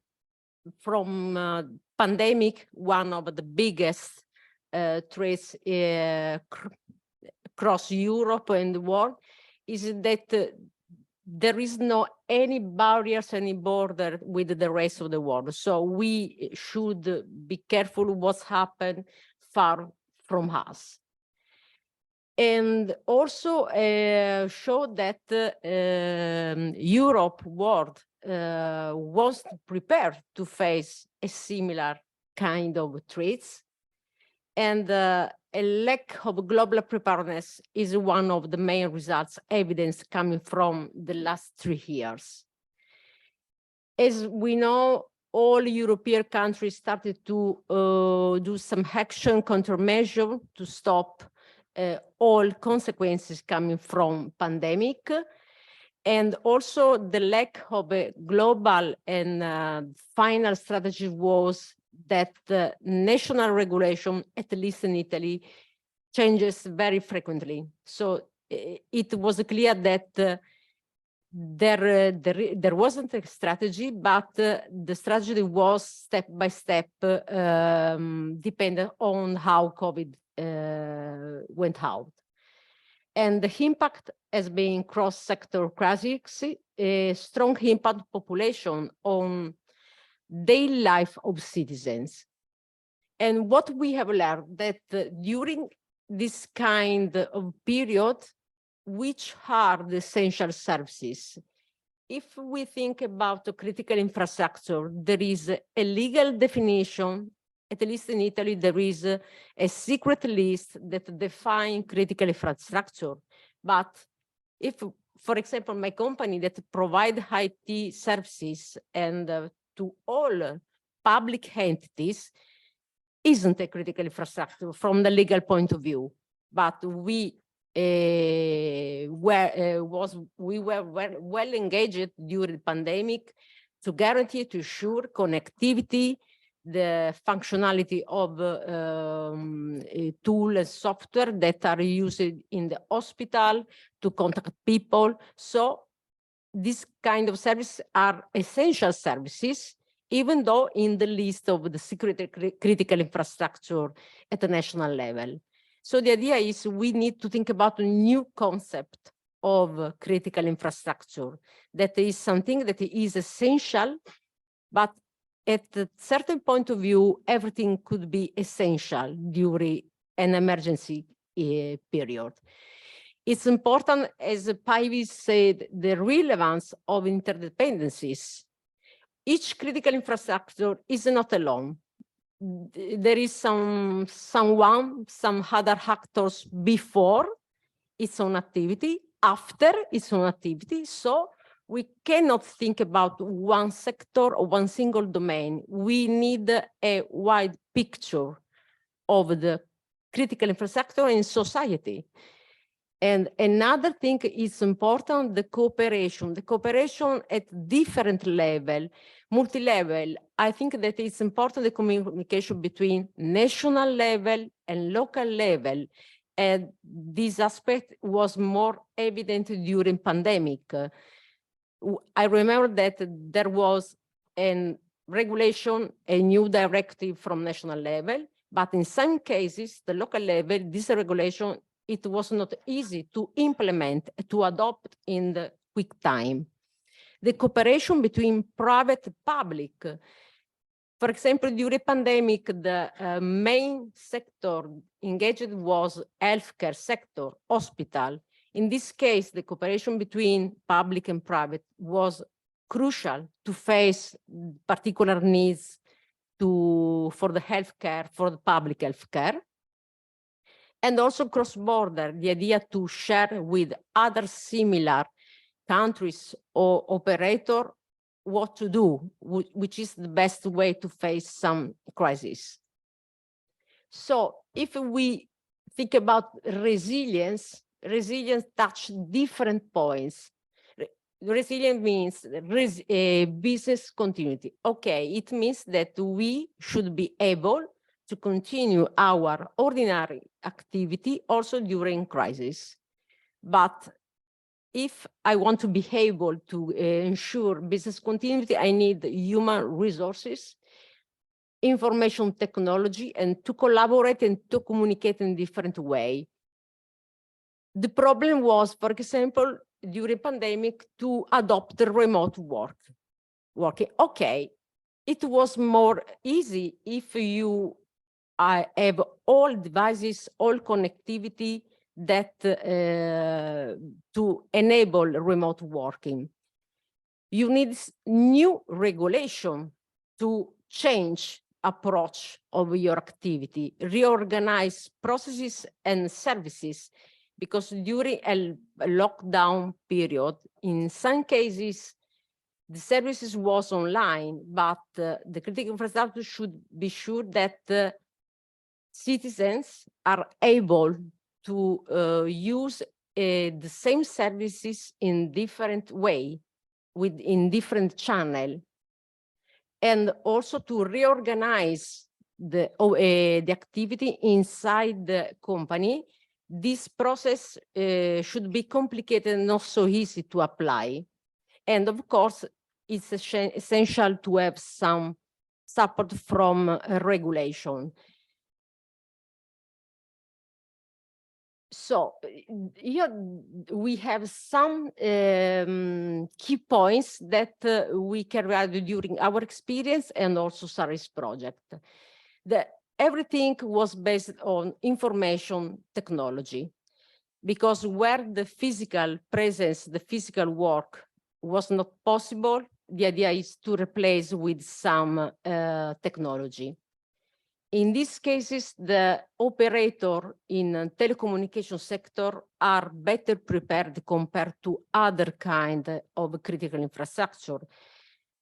from pandemic, one of the biggest threats across Europe and the world, is that there is no any barriers, any border with the rest of the world. So we should be careful what's happened far from us. And also show that Europe world was prepared to face a similar kind of threats. And a lack of global preparedness is one of the main results, evidence coming from the last 3 years. As we know, all European countries started to do some action countermeasure to stop all consequences coming from pandemic. And also the lack of a global and final strategy was that national regulation, at least in Italy, changes very frequently. So it was clear that there wasn't a strategy, but the strategy was step by step, dependent on how COVID went out. And the impact has been cross-sector crisis, a strong impact population on daily life of citizens. And what we have learned that during this kind of period, which are the essential services? If we think about the critical infrastructure, there is a legal definition. At least in Italy, there is a secret list that defines critical infrastructure. But if, for example, my company that provide IT services and to all public entities isn't a critical infrastructure from the legal point of view, but we were well engaged during the pandemic to guarantee, to ensure connectivity, the functionality of tool and software that are used in the hospital to contact people. So these kind of services are essential services, even though in the list of the security critical infrastructure at the national level. So the idea is we need to think about a new concept of critical infrastructure that is something that is essential, but at a certain point of view, everything could be essential during an emergency period. It's important, as Paivi said, the relevance of interdependencies. Each critical infrastructure is not alone. There is some other actors before its own activity, after its own activity. So we cannot think about one sector or one single domain. We need a wide picture of the critical infrastructure in society. And another thing is important, the cooperation at different level, multi-level. I think that it's important, the communication between national level and local level. And this aspect was more evident during pandemic. I remember that there was a regulation, a new directive from national level, but in some cases, the local level, this regulation, it was not easy to implement, to adopt in the quick time. The cooperation between private and public. For example, during pandemic, the main sector engaged was healthcare sector, hospital. In this case, the cooperation between public and private was crucial to face particular needs for the healthcare, for the public healthcare. And also cross-border, the idea to share with other similar countries or operator what to do, which is the best way to face some crisis. So if we think about resilience touch different points. Resilient means business continuity. Okay, it means that we should be able to continue our ordinary activity also during crisis. But if I want to be able to ensure business continuity, I need human resources, information technology, and to collaborate and to communicate in a different way. The problem was, for example, during pandemic, to adopt the remote working. Okay, it was more easy if you have all devices, all connectivity that to enable remote working. You need new regulation to change approach of your activity, reorganize processes and services, because during a lockdown period, in some cases, The services was online, but the critical infrastructure should be sure that citizens are able to use the same services in different way, in different channel, and also to reorganize the activity inside the company. This process should be complicated and not so easy to apply. And of course, it's essential to have some support from regulation. So here we have some key points that we carried out during our experience and also SARIS project. Everything was based on information technology, because where the physical presence, the physical work was not possible, the idea is to replace with some technology. In these cases, the operator in telecommunication sector are better prepared compared to other kind of critical infrastructure.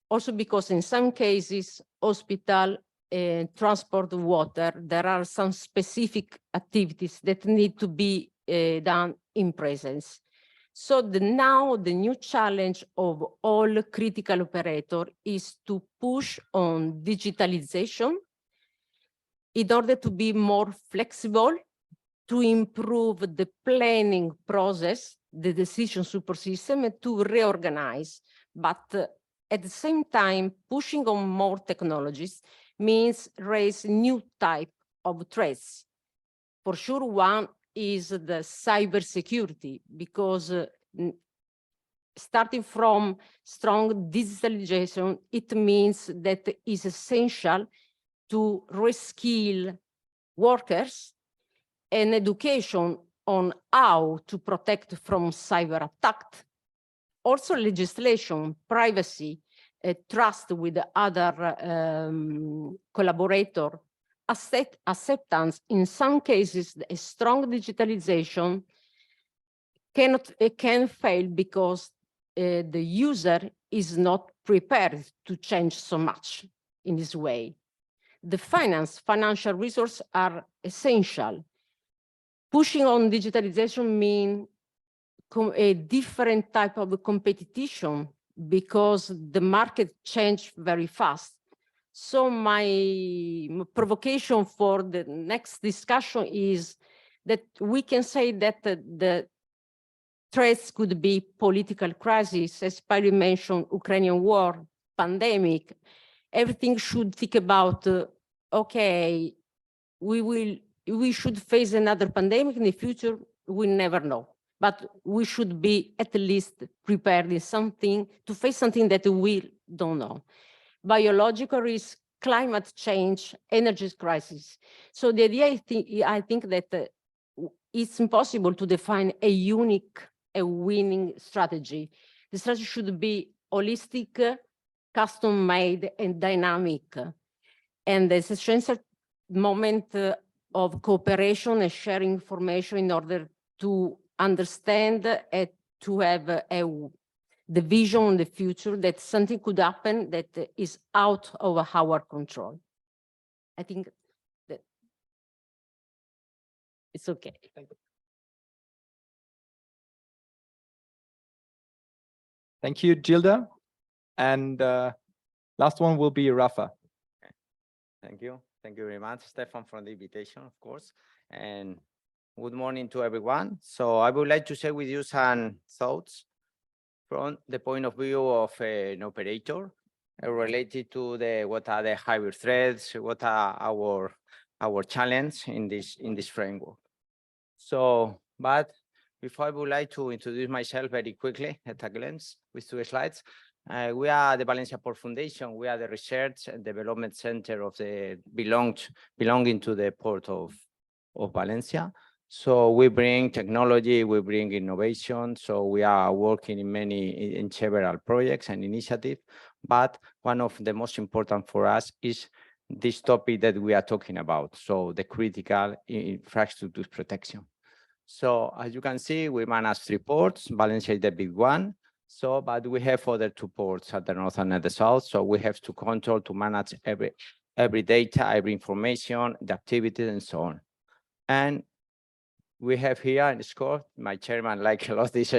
Also because in some cases, hospital, transport, water, there are some specific activities that need to be done in presence. So now the new challenge of all critical operator is to push on digitalization in order to be more flexible, to improve the planning process, the decision support system, and to reorganize. But at the same time, pushing on more technologies means raise new type of threats. For sure, one is the cybersecurity, because starting from strong digitalization, it means that it is essential to reskill workers and education on how to protect from cyber attack. Also legislation, privacy, trust with other collaborator, acceptance. In some cases, a strong digitalization can fail because the user is not prepared to change so much in this way. The financial resources are essential. Pushing on digitalization means a different type of competition, because the market changed very fast. So my provocation for the next discussion is that we can say that the threats could be political crisis, as Paolo mentioned, Ukrainian war, pandemic. Everything should think about, okay, we should face another pandemic in the future, we never know. But we should be at least prepared in something to face something that we don't know. Biological risk, climate change, energy crisis. So the idea, I think that it's impossible to define a unique, a winning strategy. The strategy should be holistic, custom-made, and dynamic. And there's a essential moment of cooperation and sharing information in order to understand and to have the vision on the future that something could happen that is out of our control. I think that it's okay. Thank you. Thank you, Gilda. And last one will be Rafa. Thank you. Thank you very much, Stefan, for the invitation, of course. And good morning to everyone. So I would like to share with you some thoughts from the point of view of an operator related to what are the hybrid threats, what are our challenge in this framework. So, but before I would like to introduce myself very quickly at a glance with 2 slides. We are the Valencia Port Foundation. We are the research and development center of the belonging to the Port of Valencia. So we bring technology, we bring innovation. So we are working in several projects and initiatives. But one of the most important for us is this topic that we are talking about. So the critical infrastructure protection. So as you can see, we manage 3 ports. Valencia is the big one. So, but we have other two ports at the north and at the south. So we have to control, to manage every data, every information, the activities, and so on. And we have here in the score, my chairman likes a lot this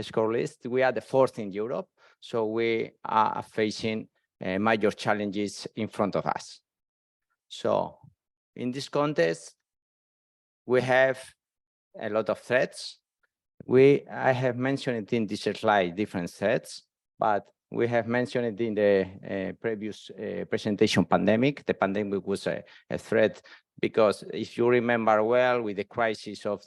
score list. We are the fourth in Europe. So we are facing major challenges in front of us. So in this context, we have a lot of threats. I have mentioned it in this slide, different threats, but we have mentioned it in the previous presentation, pandemic. The pandemic was a threat because if you remember well, with the crisis of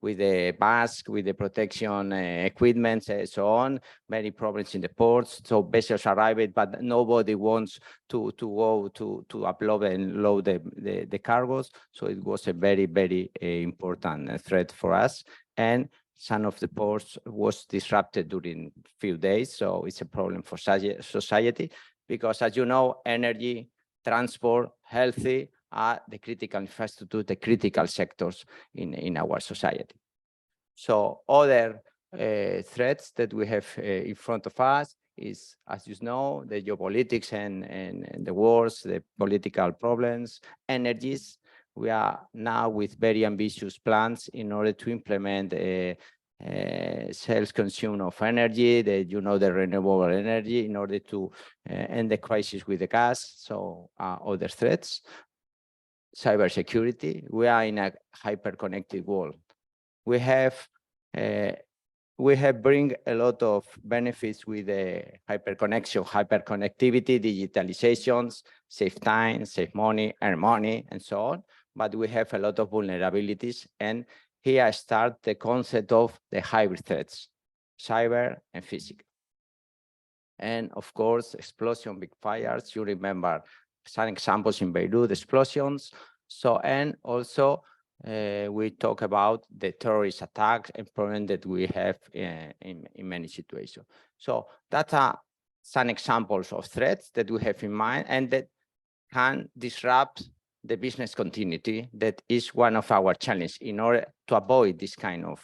with the mask, with the protection equipment, and so on, many problems in the ports. So vessels arrived, but nobody wants to go to upload and load the cargos. So it was a very, very important threat for us. And some of the ports was disrupted during few days. So it's a problem for society because, as you know, energy, transport, healthy are the critical infrastructure, the critical sectors in our society. So other threats that we have in front of us is, as you know, the geopolitics and the wars, the political problems, energies. We are now with very ambitious plans in order to implement self-consume of energy, the renewable energy, in order to end the crisis with the gas. So other threats, cybersecurity. We are in a hyper-connected world. We have bring a lot of benefits with the hyperconnection, hyperconnectivity, digitalizations, save time, save money, earn money, and so on. But we have a lot of vulnerabilities. And here I start the concept of the hybrid threats, cyber and physical. And of course, explosion, big fires. You remember some examples in Beirut, explosions. So, and also we talk about the terrorist attacks and problems that we have in many situations. So that are some examples of threats that we have in mind and that can disrupt the business continuity. That is one of our challenges in order to avoid this kind of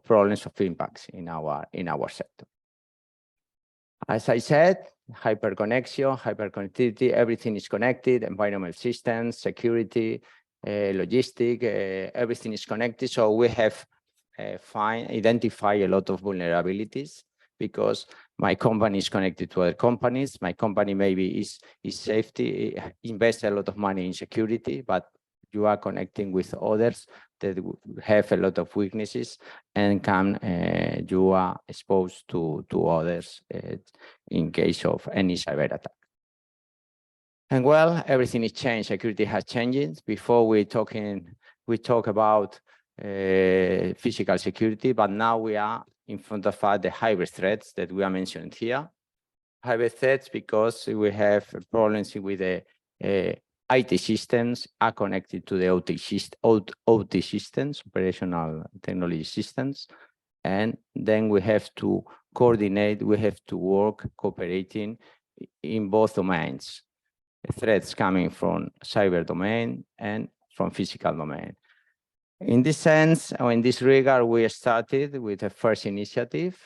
problems, of impacts in our sector. As I said, hyperconnection, hyperconnectivity, everything is connected, environmental systems, security, logistic, everything is connected. So we have identified a lot of vulnerabilities because my company is connected to other companies. My company maybe is safety, invest a lot of money in security, but you are connecting with others that have a lot of weaknesses and you are exposed to others in case of any cyber attack. And well, everything is changed. Security has changed. Before we talk about physical security, but now we are in front of the hybrid threats that we are mentioning here. Hybrid threats because we have problems with the IT systems are connected to the OT systems, operational technology systems. And then we have to coordinate, we have to work cooperating in both domains. Threats coming from cyber domain and from physical domain. In this sense, or in this regard, we started with the first initiative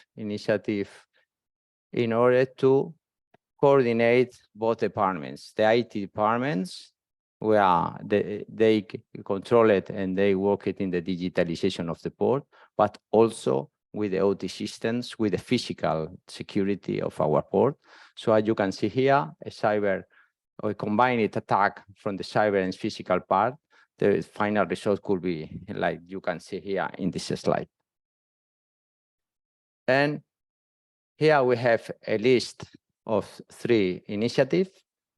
in order to coordinate both departments. The IT departments, where they control it and they work it in the digitalization of the port, but also with the OT systems, with the physical security of our port. So as you can see here, a cyber or a combined attack from the cyber and physical part, the final result could be like you can see here in this slide. And here we have a list of 3 initiatives,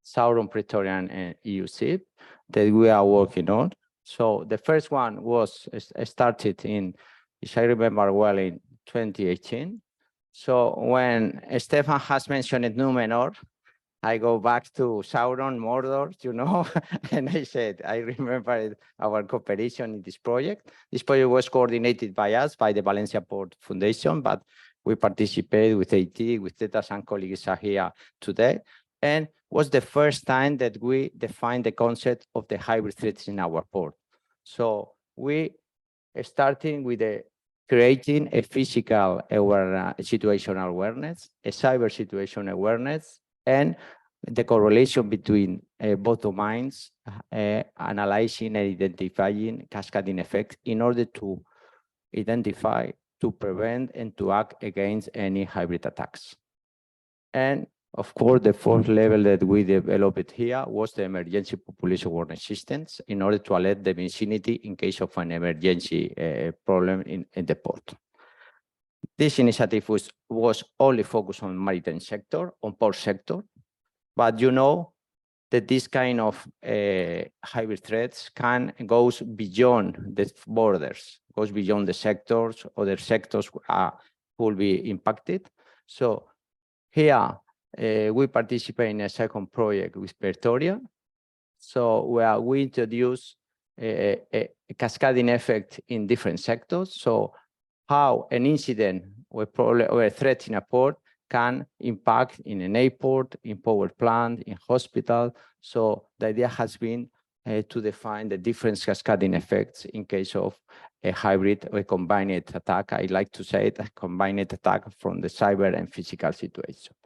Sauron, Praetorian, and EUSIP, that we are working on. So the first one was started in, if I remember well, in 2018. So when Stefan has mentioned Numenor, I go back to Sauron, Mordor, and I said, I remember our cooperation in this project. This project was coordinated by us, by the Valencia Port Foundation, but we participated with AT, with Teta, some colleagues are here today, and was the first time that we defined the concept of the hybrid threats in our port. So we starting with the creating a physical situational awareness, a cyber situation awareness, and the correlation between both domains, analyzing and identifying cascading effects in order to identify, to prevent, and to act against any hybrid attacks. And of course, the fourth level that we developed here was the emergency population awareness systems in order to alert the vicinity in case of an emergency problem in the port. This initiative was only focused on maritime sector, on port sector, but you know that this kind of hybrid threats goes beyond the borders, goes beyond the sectors. Other sectors will be impacted. So here we participate in a second project with Pretoria. So where we introduce a cascading effect in different sectors. So how an incident or a threat in a port can impact in an airport, in power plant, in hospital. So the idea has been to define the different cascading effects in case of a hybrid or a combined attack. I like to say it, a combined attack from the cyber and physical situation.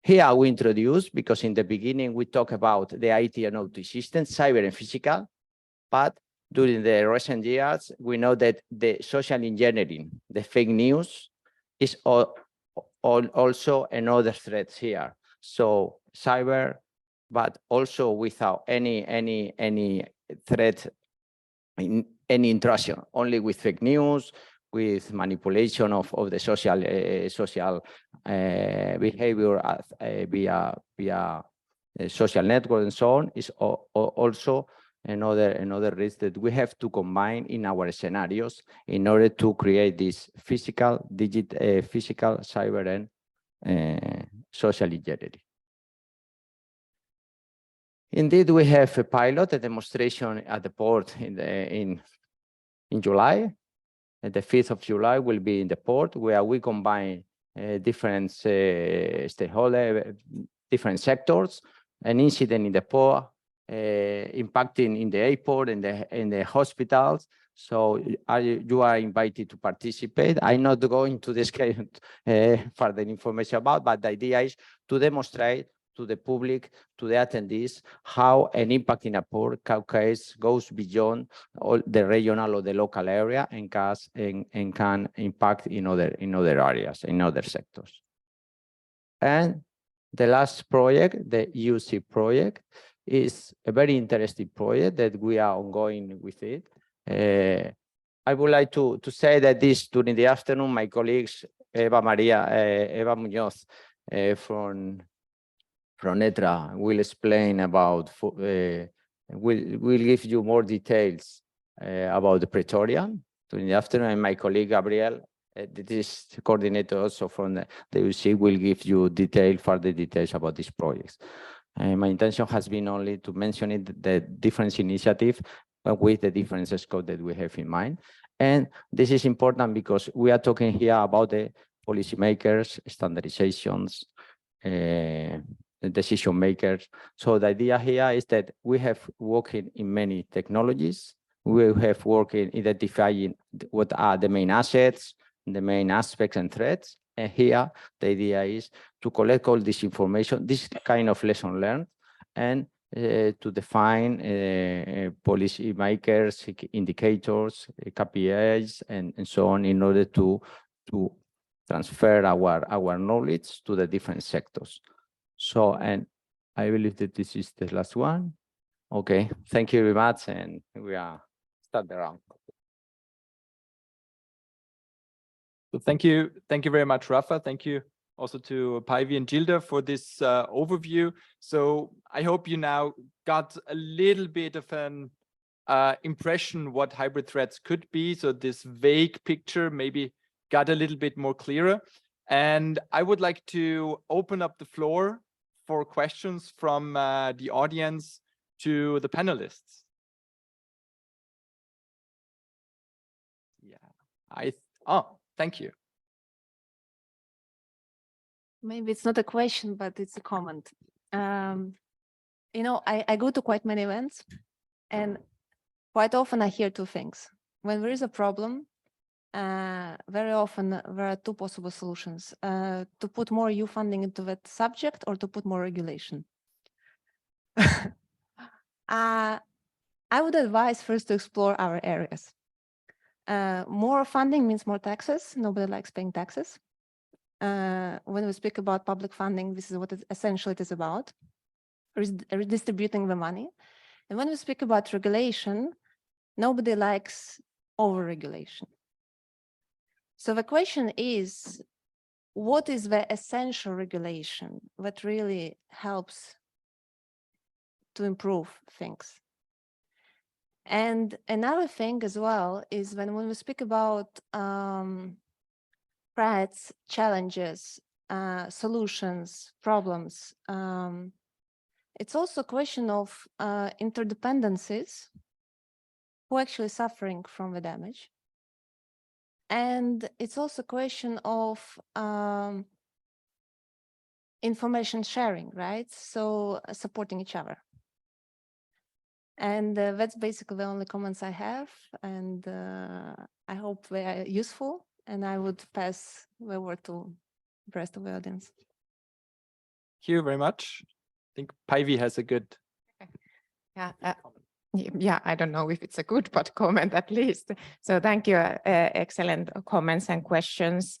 Here we introduce, because in the beginning we talk about the IT and OT systems, cyber and physical, but during the recent years, we know that the social engineering, the fake news, is also another threat here. So cyber, but also without any threat, any intrusion, only with fake news, with manipulation of the social behavior via social network and so on, is also another risk that we have to combine in our scenarios in order to create this physical, physical, cyber, and social engineering. Indeed, we have a pilot, a demonstration at the port in July. The 5th of July will be in the port, where we combine different stakeholders, different sectors, an incident in the port, impacting in the airport and in the hospitals. So you are invited to participate. I'm not going to describe further information about, but the idea is to demonstrate to the public, to the attendees, how an impact in a port case goes beyond all the regional or the local area and can impact in other areas, in other sectors. And the last project, the UC project, is a very interesting project that we are ongoing with it. I would like to say that during the afternoon, my colleagues, Eva Muñoz from ETRA will explain about, will give you more details about the Pretoria during the afternoon, and my colleague Gabriel, this coordinator also from the UC, will give you further details about these projects. My intention has been only to mention the different initiative with the different scope that we have in mind. And this is important because we are talking here about the policymakers, standardizations, decision makers. So the idea here is that we have working in many technologies. We have worked in identifying what are the main assets, the main aspects and threats. And here the idea is to collect all this information, this kind of lesson learned, and to define policy makers, indicators, KPIs, and so on, in order to transfer our knowledge to the different sectors. So, and I believe that this is the last one. Okay, thank you very much, and we are start the round. So thank you very much, Rafa. Thank you also to Päivi and Gilda for this overview. So I hope you now got a little bit of an impression what hybrid threats could be. So this vague picture maybe got a little bit more clearer. And I would like to open up the floor for questions from the audience to the panelists. Yeah, thank you. Maybe it's not a question, but it's a comment. You know, I go to quite many events, and quite often I hear two things. When there is a problem, very often there are two possible solutions, to put more EU funding into that subject or to put more regulation. I would advise first to explore our areas. More funding means more taxes. Nobody likes paying taxes. When we speak about public funding, this is what essentially it is about, redistributing the money. And when we speak about regulation, nobody likes over-regulation. So the question is, what is the essential regulation that really helps to improve things? And another thing as well is when we speak about threats, challenges, solutions, problems, it's also a question of interdependencies, who actually suffering from the damage. And it's also a question of information sharing, right? So supporting each other. And that's basically the only comments I have. And I hope they are useful. And I would pass the word to the rest of the audience. Thank you very much. I think Päivi has a good Yeah, comment. yeah, I don't know if it's a good, but comment at least. So thank you, excellent comments and questions.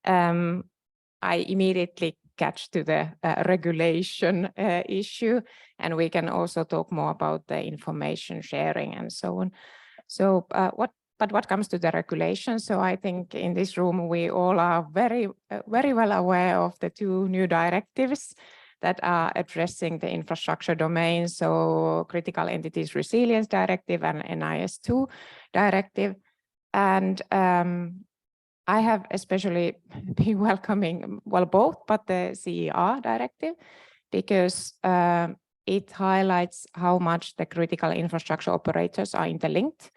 I immediately catch to the regulation issue, and we can also talk more about the information sharing and so on. So what comes to the regulation? So I think in this room, we all are very well aware of the two new directives that are addressing the infrastructure domain. So Critical Entities Resilience Directive and NIS2 Directive. And I have especially been welcoming, well, both, but the CER Directive, because it highlights how much the critical infrastructure operators are interlinked.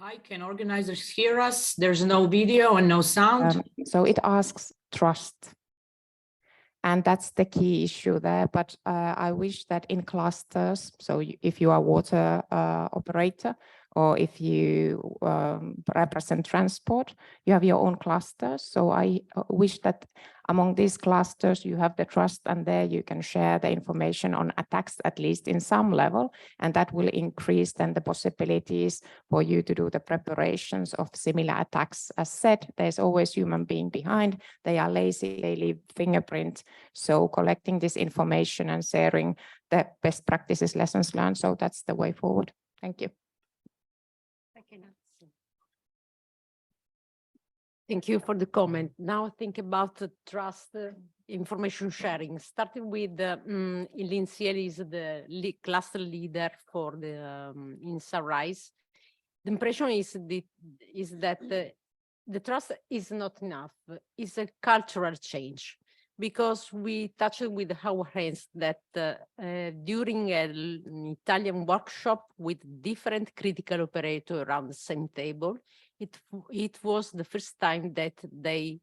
Hi, can organizers hear us? There's no video and no sound. So it asks trust. And that's the key issue there. But I wish that in clusters, so if you are water operator, or if you represent transport, you have your own clusters. So I wish that among these clusters, you have the trust, and there you can share the information on attacks, at least in some level, and that will increase then the possibilities for you to do the preparations of similar attacks. As said, there's always human being behind. They are lazy, they leave fingerprint. So collecting this information and sharing the best practices, lessons learned. So that's the way forward. Thank you. Thank you for the comment. Now think about trust information sharing. Starting with Lynn Ciel is the cluster leader for the in Sunrise. The impression is that the trust is not enough. It's a cultural change, because we touched with our hands that during an Italian workshop with different critical operators around the same table, it was the first time that they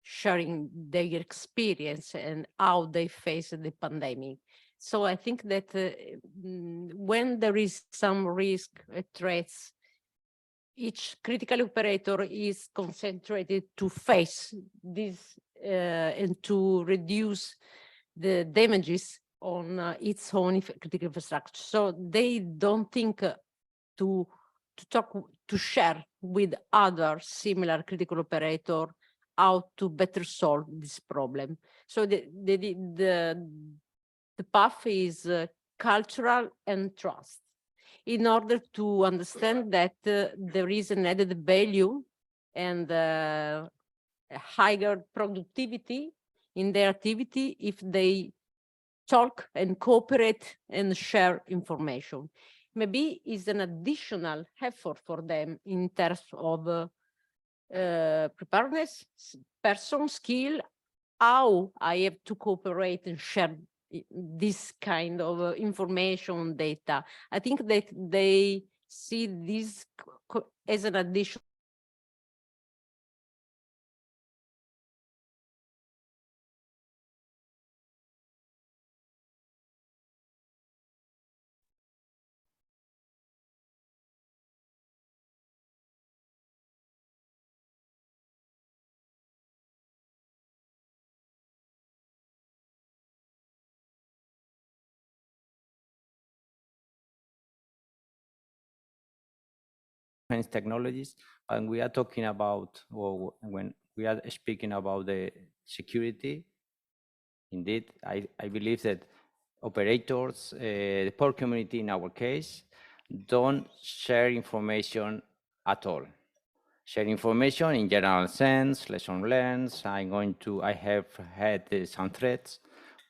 sharing their experience and how they faced the pandemic. So I think that when there is some risk, threats, each critical operator is concentrated to face this and to reduce the damages on its own critical infrastructure. So they don't think to share with other similar critical operator how to better solve this problem. So the path is cultural and trust, in order to understand that there is an added value and a higher productivity in their activity if they talk and cooperate and share information. Maybe it's an additional effort for them in terms of preparedness, person skill, how I have to cooperate and share this kind of information, data. I think that they see this as an addition. Technologies, and we are talking about, or when we are speaking about the security, indeed, I believe that operators, the poor community in our case, don't share information at all. Share information in general sense, lesson learned, I have had some threats,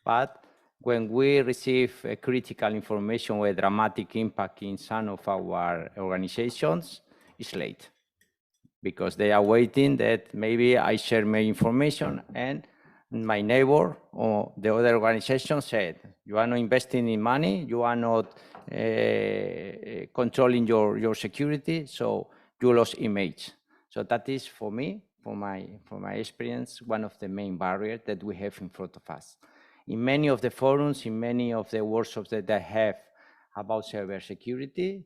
but when we receive critical information with dramatic impact in some of our organizations, it's late, because they are waiting that maybe I share my information and my neighbor or the other organization said, you are not investing in money, you are not controlling your security, so you lost image. So that is, for me, from my experience, one of the main barriers that we have in front of us. In many of the forums, in many of the workshops that I have about cybersecurity,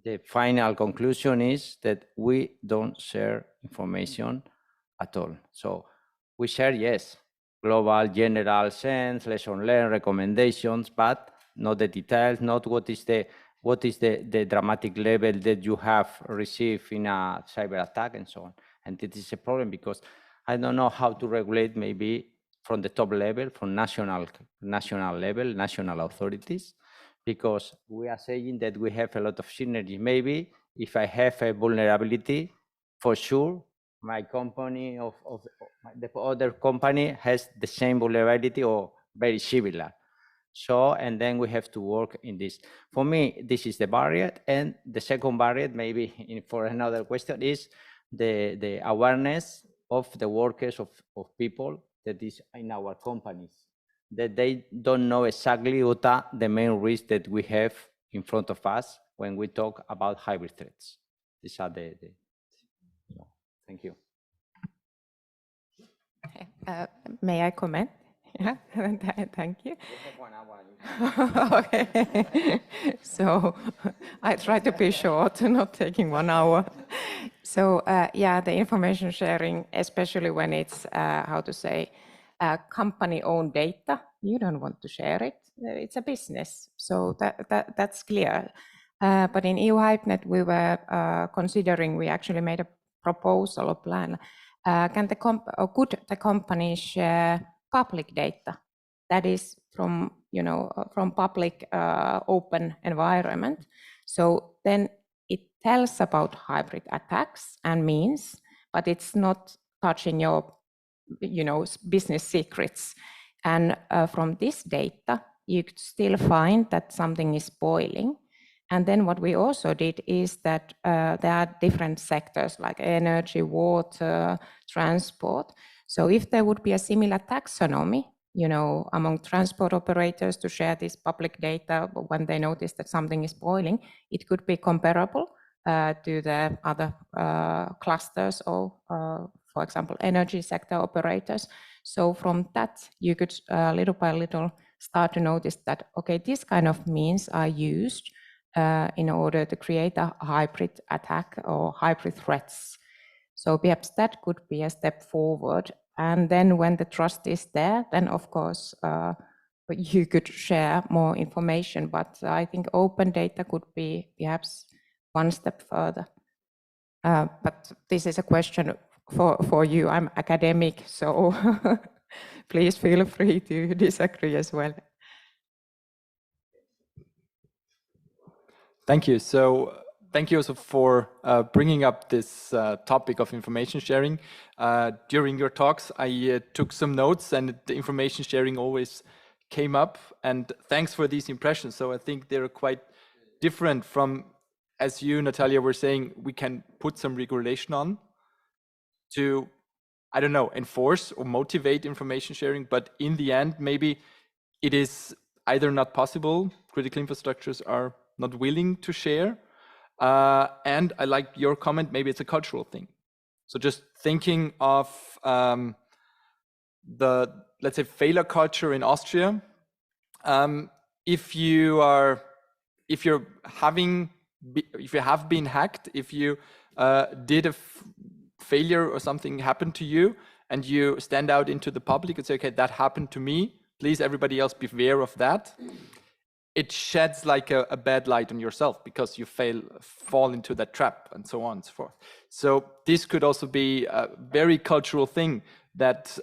the final conclusion is that we don't share information at all. So we share, yes, global general sense, lesson learned, recommendations, but not the details, not what is the dramatic level that you have received in a cyber attack and so on. And it is a problem because I don't know how to regulate, maybe from the top level, from national level, national authorities, because we are saying that we have a lot of synergy. Maybe if I have a vulnerability, for sure, my company the other company has the same vulnerability or very similar. So, and then we have to work in this. For me, this is the barrier. And the second barrier, maybe for another question, is the awareness of the workers, of people that is in our companies, that they don't know exactly what are the main risks that we have in front of us when we talk about hybrid threats. These are thank you. May I comment? Yeah, thank you. Okay, so I try to be short, not taking 1 hour. So yeah, the information sharing, especially when it's, how to say, company-owned data, you don't want to share it. It's a business, so that's clear. But in EU HypeNet, we were considering, we actually made a proposal or plan. Could the company share public data that is from, from public open environment? So then it tells about hybrid attacks and means, but it's not touching your, business secrets. And from this data, you could still find that something is boiling. And then what we also did is that there are different sectors like energy, water, transport. So if there would be a similar taxonomy, among transport operators to share this public data when they notice that something is boiling, it could be comparable to the other clusters or, for example, energy sector operators. So from that, you could little by little start to notice that, okay, this kind of means are used in order to create a hybrid attack or hybrid threats. So perhaps that could be a step forward. And then when the trust is there, then of course, you could share more information. But I think open data could be perhaps one step further. But this is a question for you. I'm academic, so please feel free to disagree as well. Thank you. So thank you also for bringing up this topic of information sharing. During your talks, I took some notes, and the information sharing always came up. And thanks for these impressions. So I think they're quite different from, as you, Natalia, were saying, we can put some regulation on to, I don't know, enforce or motivate information sharing. But in the end, maybe it is either not possible, critical infrastructures are not willing to share. And I like your comment, maybe it's a cultural thing. So just thinking of the, let's say, failure culture in Austria. If you have been hacked, if you did a failure or something happened to you, and you stand out into the public and say, okay, that happened to me, please everybody else be aware of that. It sheds like a bad light on yourself because you fall into that trap and so on and so forth. So this could also be a very cultural thing that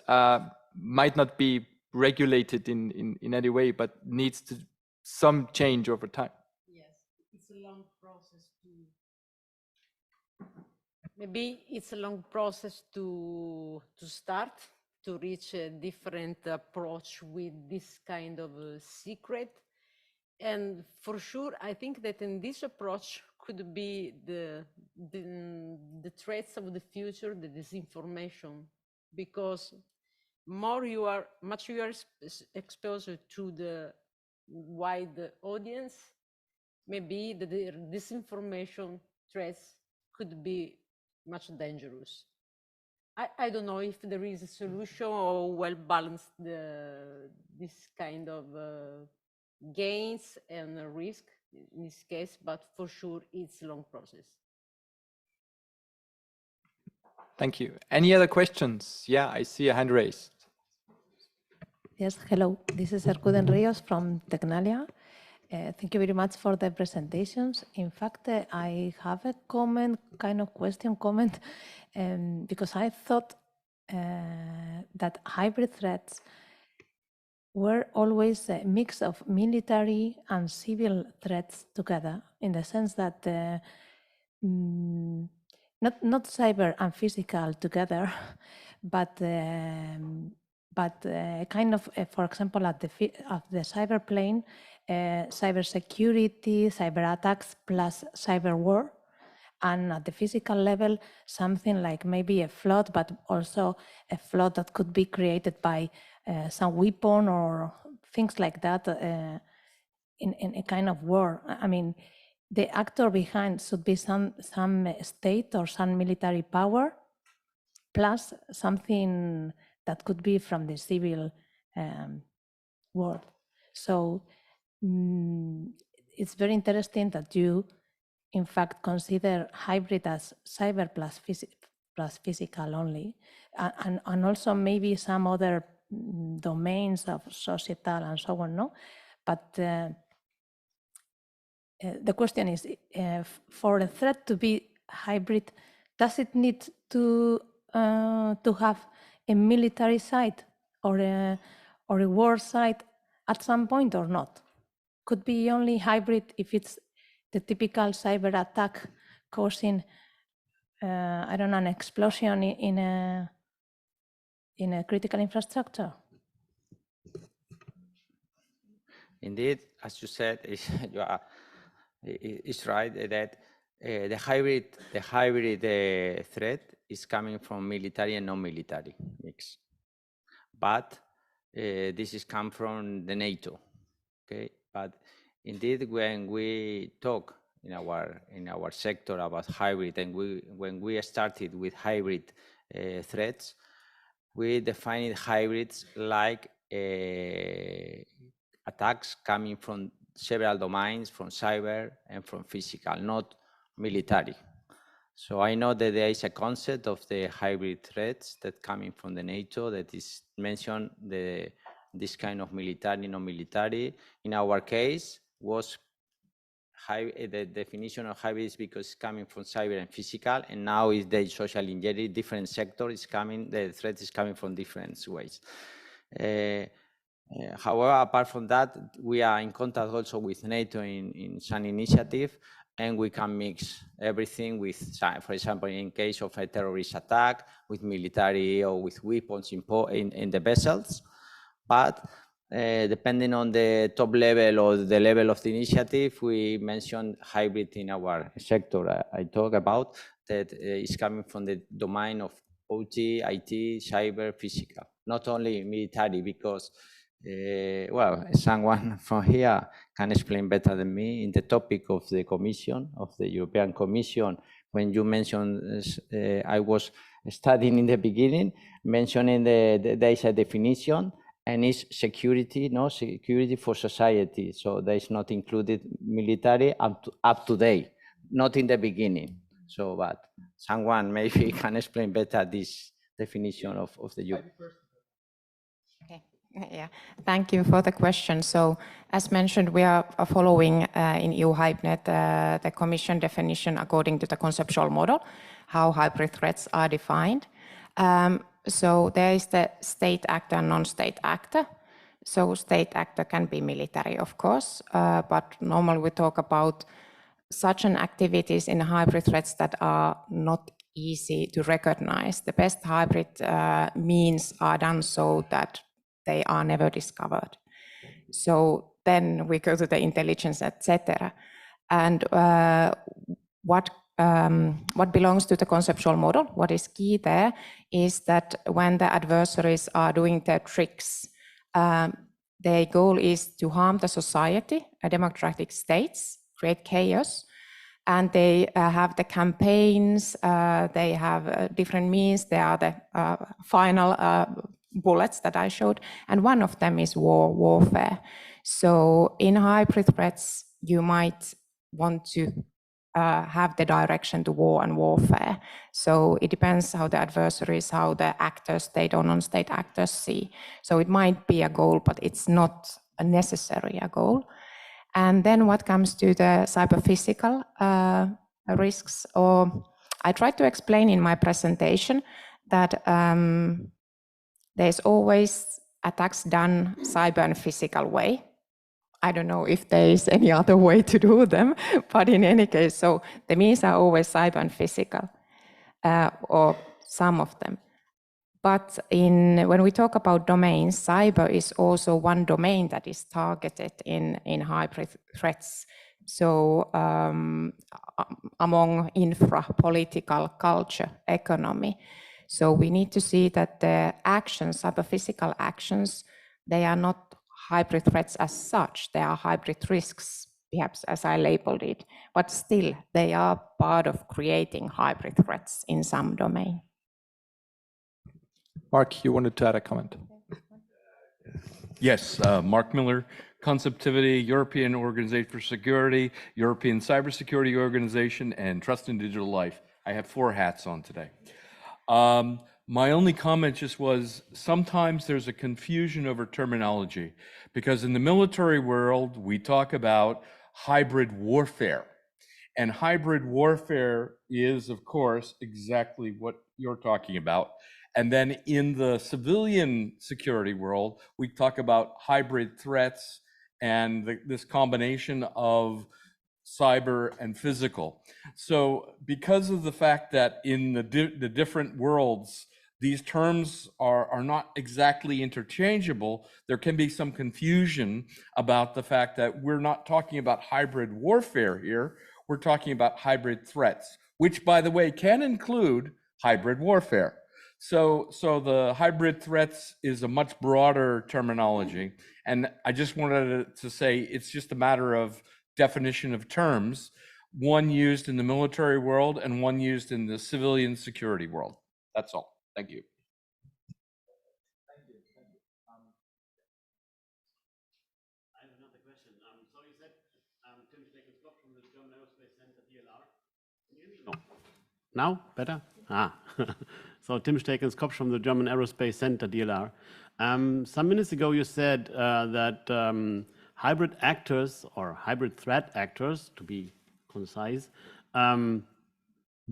might not be regulated in any way, but needs to some change over time. Yes, it's a long process maybe it's a long process to start, to reach a different approach with this kind of secret. And for sure, I think that in this approach could be the threats of the future, the disinformation, because much you are exposed to the wide audience, maybe the disinformation threats could be much dangerous. I don't know if there is a solution or well balanced this kind of gains and risk in this case, but for sure it's a long process. Thank you. Any other questions? Yeah, I see a hand raised. Yes, hello. This is Ercuden Rios from Tecnalia. Thank you very much for the presentations. In fact, I have a question, because I thought that hybrid threats were always a mix of military and civil threats together, in the sense that not cyber and physical together, but for example, at the cyber plane, cyber security, cyber attacks plus cyber war. And at the physical level, something like maybe a flood, but also a flood that could be created by some weapon or things like that in a kind of war. I mean, the actor behind should be some state or some military power, plus something that could be from the civil world. So it's very interesting that you, in fact, consider hybrid as cyber plus physical only, and also maybe some other domains of societal and so on, no? But the question is, for a threat to be hybrid, does it need to have a military side or a war side at some point or not? Could be only hybrid if it's the typical cyber attack causing I don't know, an explosion in a critical infrastructure? Indeed, as you said, it's right that the hybrid threat is coming from military and non-military mix, but this is come from the NATO. Okay, but indeed, when we talk in our sector about hybrid, and when we started with hybrid threats, we defined hybrids like attacks coming from several domains, from cyber and from physical, not military. So I know that there is a concept of the hybrid threats that coming from the NATO that is mentioned this kind of military, non-military. In our case, was the definition of hybrid is because it's coming from cyber and physical, and now is the social engineering, different sectors coming, the threat is coming from different ways. However, apart from that, we are in contact also with NATO in some initiative, and we can mix everything with, for example, in case of a terrorist attack, with military or with weapons in the vessels. But depending on the top level or the level of the initiative, we mentioned hybrid in our sector. I talk about that is coming from the domain of OT, IT, cyber, physical, not only military, because well, someone from here can explain better than me in the topic of the Commission, of the European Commission. When you mentioned, I was studying in the beginning, mentioning there is a definition, and it's security, no security for society. So there is not included military up to date, not in the beginning. So, but someone maybe can explain better this definition of the EU. Okay. Yeah, thank you for the question. So as mentioned, we are following in EU HypeNet the Commission definition according to the conceptual model, how hybrid threats are defined. So there is the state actor and non-state actor. So state actor can be military, of course, but normally we talk about such an activities in hybrid threats that are not easy to recognize. The best hybrid means are done so that they are never discovered. So then we go to the intelligence, etc. And what belongs to the conceptual model, what is key there, is that when the adversaries are doing their tricks, their goal is to harm the society, democratic states, create chaos, and they have the campaigns, they have different means, they are the final bullets that I showed, and one of them is warfare. So in hybrid threats, you might want to have the direction to war and warfare. So it depends how the adversaries, how the actors, state or non-state actors see. So it might be a goal, but it's not necessarily a goal. And then what comes to the cyber-physical risks, or I tried to explain in my presentation that there's always attacks done cyber and physical way. I don't know if there is any other way to do them, but in any case, so the means are always cyber and physical, or some of them. But when we talk about domains, cyber is also one domain that is targeted in hybrid threats. So among infra, political, culture, economy. So we need to see that the actions, cyber-physical actions, they are not hybrid threats as such. They are hybrid risks, perhaps as I labeled it, but still they are part of creating hybrid threats in some domain. Mark, you wanted to add a comment? Yes, Mark Miller, Conceptivity, European Organization for Security, European Cybersecurity Organization, and Trust in Digital Life. I have 4 hats on today. My only comment just was sometimes there's a confusion over terminology, because in the military world, we talk about hybrid warfare. And hybrid warfare is, of course, exactly what you're talking about. And then in the civilian security world, we talk about hybrid threats and this combination of cyber, and physical. So because of the fact that in the different worlds, these terms are not exactly interchangeable, there can be some confusion about the fact that we're not talking about hybrid warfare here, we're talking about hybrid threats, which, by the way, can include hybrid warfare. So the hybrid threats is a much broader terminology. And I just wanted to say it's just a matter of definition of terms, one used in the military world and one used in the civilian security world. That's all. Thank you. I have another question. So you said Tim Steckens-Kopf from the German Aerospace Center, DLR. Can you hear me? No. Now better? So Tim Steckens-Kopf from the German Aerospace Center, DLR. Some minutes ago you said that hybrid actors or hybrid threat actors, to be concise,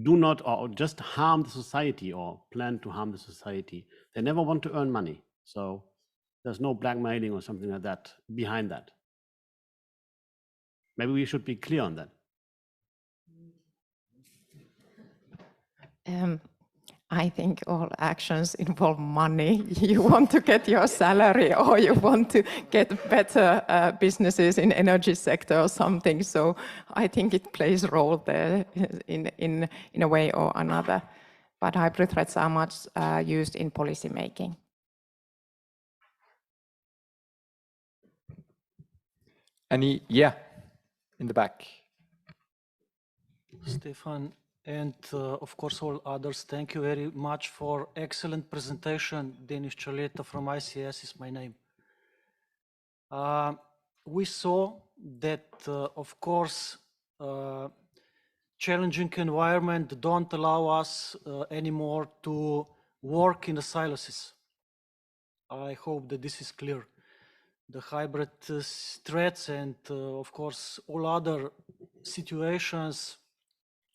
do not or just harm the society or plan to harm the society. They never want to earn money. So there's no blackmailing or something like that behind that. Maybe we should be clear on that. I think all actions involve money. You want to get your salary or you want to get better businesses in energy sector or something. So I think it plays a role there in a way or another. But hybrid threats are much used in policy making. Yeah, in the back. Stefan, and of course all others, thank you very much for excellent presentation. Denis Choleta from ICS is my name. We saw that, of course, challenging environment don't allow us anymore to work in the silos. I hope that this is clear. The hybrid threats and, of course, all other situations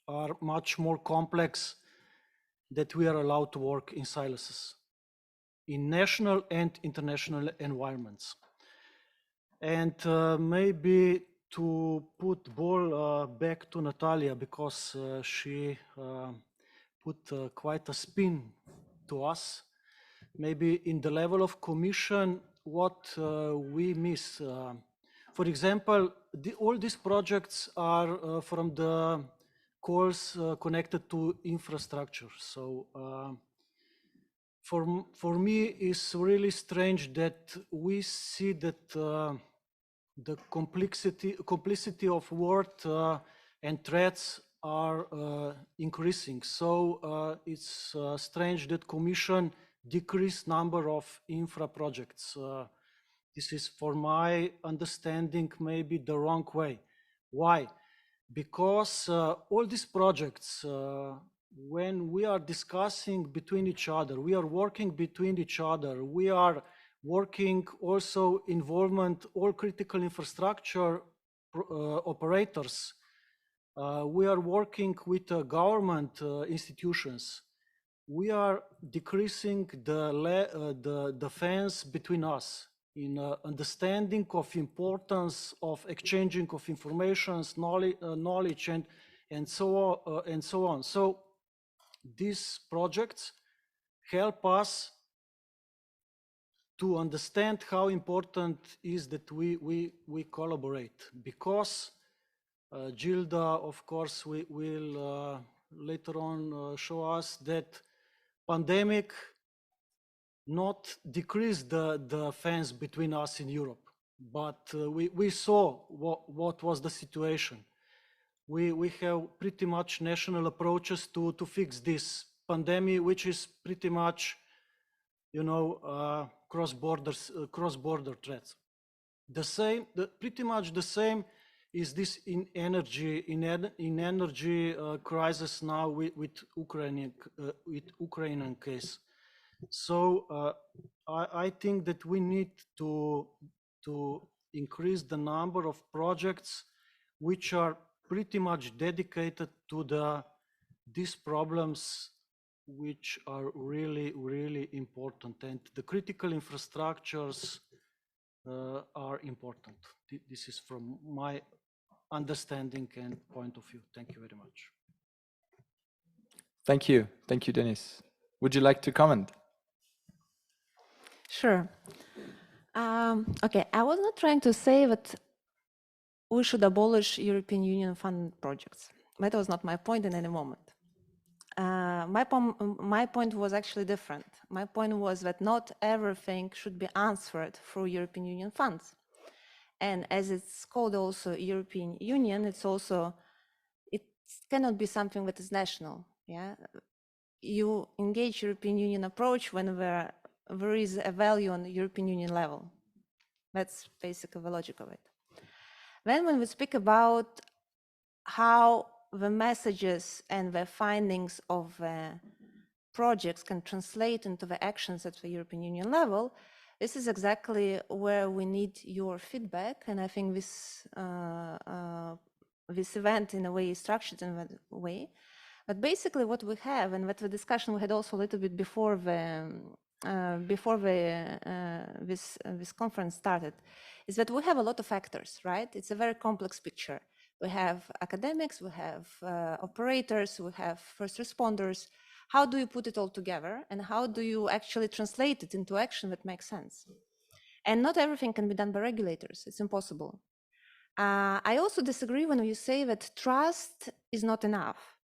are much more complex that we are allowed to work in silos in national and international environments. And maybe to put ball back to Natalia, because she put quite a spin to us. Maybe in the level of Commission, what we miss. For example, all these projects are from the calls connected to infrastructure. So for me, it's really strange that we see that the complexity of word and threats are increasing. So it's strange that Commission decreased number of infra projects. This is, for my understanding, maybe the wrong way. Why? Because all these projects, when we are discussing between each other, we are working between each other, we are working also involvement, all critical infrastructure operators. We are working with government institutions. We are decreasing the fence between us in understanding of importance of exchanging of information, knowledge, and so on. So these projects help us to understand how important is that we collaborate, because Gilda, of course, will later on show us that pandemic not decrease the fence between us in Europe, but we saw what was the situation. We have pretty much national approaches to fix this pandemic, which is pretty much, you know, cross-border threats. The same, pretty much the same is this in energy crisis now with Ukrainian case. So I think that we need to increase the number of projects which are pretty much dedicated to these problems, which are really important, and the critical infrastructures are important. This is from my understanding and point of view. Thank you very much. Thank you. Thank you, Denis. Would you like to comment? Sure. Okay, I was not trying to say that we should abolish European Union funded projects. That was not my point in any moment. My point was actually different. My point was that not everything should be answered through European Union funds. And as it's called also European Union, it cannot be something that is national. Yeah, you engage European Union approach when there is a value on the European Union level. That's basically the logic of it. Then when we speak about how the messages and the findings of projects can translate into the actions at the European Union level, this is exactly where we need your feedback. And I think this event in a way is structured in that way. But basically what we have, and what the discussion we had also a little bit before this conference started, is that we have a lot of actors, right? It's a very complex picture. We have academics, we have operators, we have first responders. How do you put it all together? And how do you actually translate it into action that makes sense? And not everything can be done by regulators. It's impossible. I also disagree when you say that trust is not enough.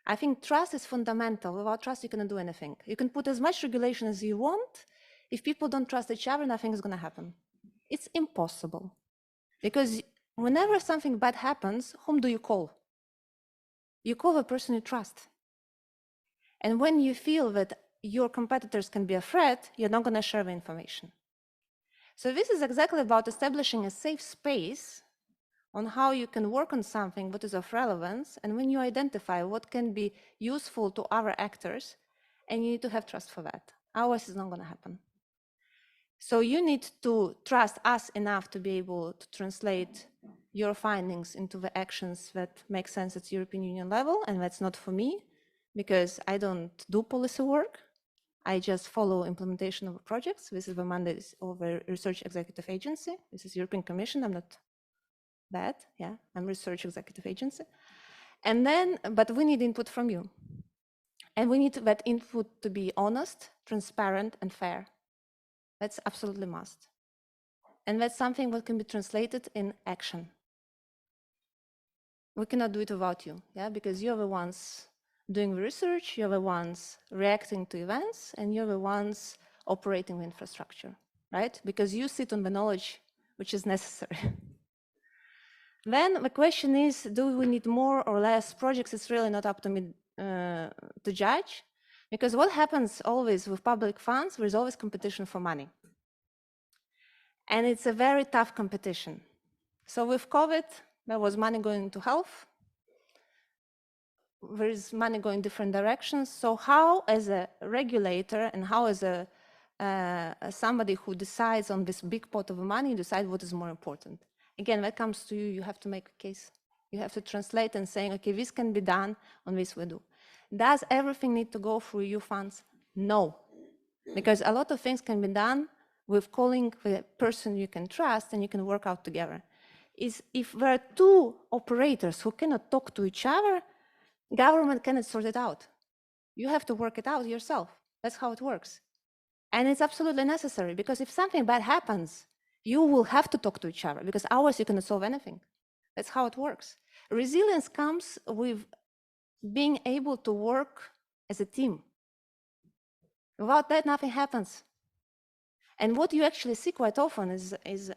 I think trust is fundamental. Without trust, you cannot do anything. You can put as much regulation as you want. If people don't trust each other, nothing is going to happen. It's impossible. Because whenever something bad happens, whom do you call? You call the person you trust. And when you feel that your competitors can be a threat, you're not going to share the information. So this is exactly about establishing a safe space on how you can work on something that is of relevance, and when you identify what can be useful to other actors, and you need to have trust for that. Otherwise, it's not going to happen. So you need to trust us enough to be able to translate your findings into the actions that make sense at European Union level, and that's not for me, because I don't do policy work. I just follow implementation of projects. This is the mandate of a research executive agency. This is European Commission. I'm not that, yeah, I'm research executive agency. And then, but we need input from you. And we need that input to be honest, transparent, and fair. That's absolutely must. And that's something that can be translated in action. We cannot do it without you, yeah, because you're the ones doing the research, you're the ones reacting to events, and you're the ones operating the infrastructure, right? Because you sit on the knowledge which is necessary. Then the question is, do we need more or less projects? It's really not up to me to judge, because what happens always with public funds, there is always competition for money. And it's a very tough competition. So with COVID, there was money going into health. There is money going different directions. So how, as a regulator, and how as somebody who decides on this big pot of money, decide what is more important? Again, when it comes to you, you have to make a case. You have to translate and saying, okay, this can be done, on this we do. Does everything need to go through EU funds? No, because a lot of things can be done with calling the person you can trust, and you can work out together. If there are two operators who cannot talk to each other, government cannot sort it out. You have to work it out yourself. That's how it works. And it's absolutely necessary, because if something bad happens, you will have to talk to each other, because otherwise you cannot solve anything. That's how it works. Resilience comes with being able to work as a team. Without that, nothing happens. And what you actually see quite often is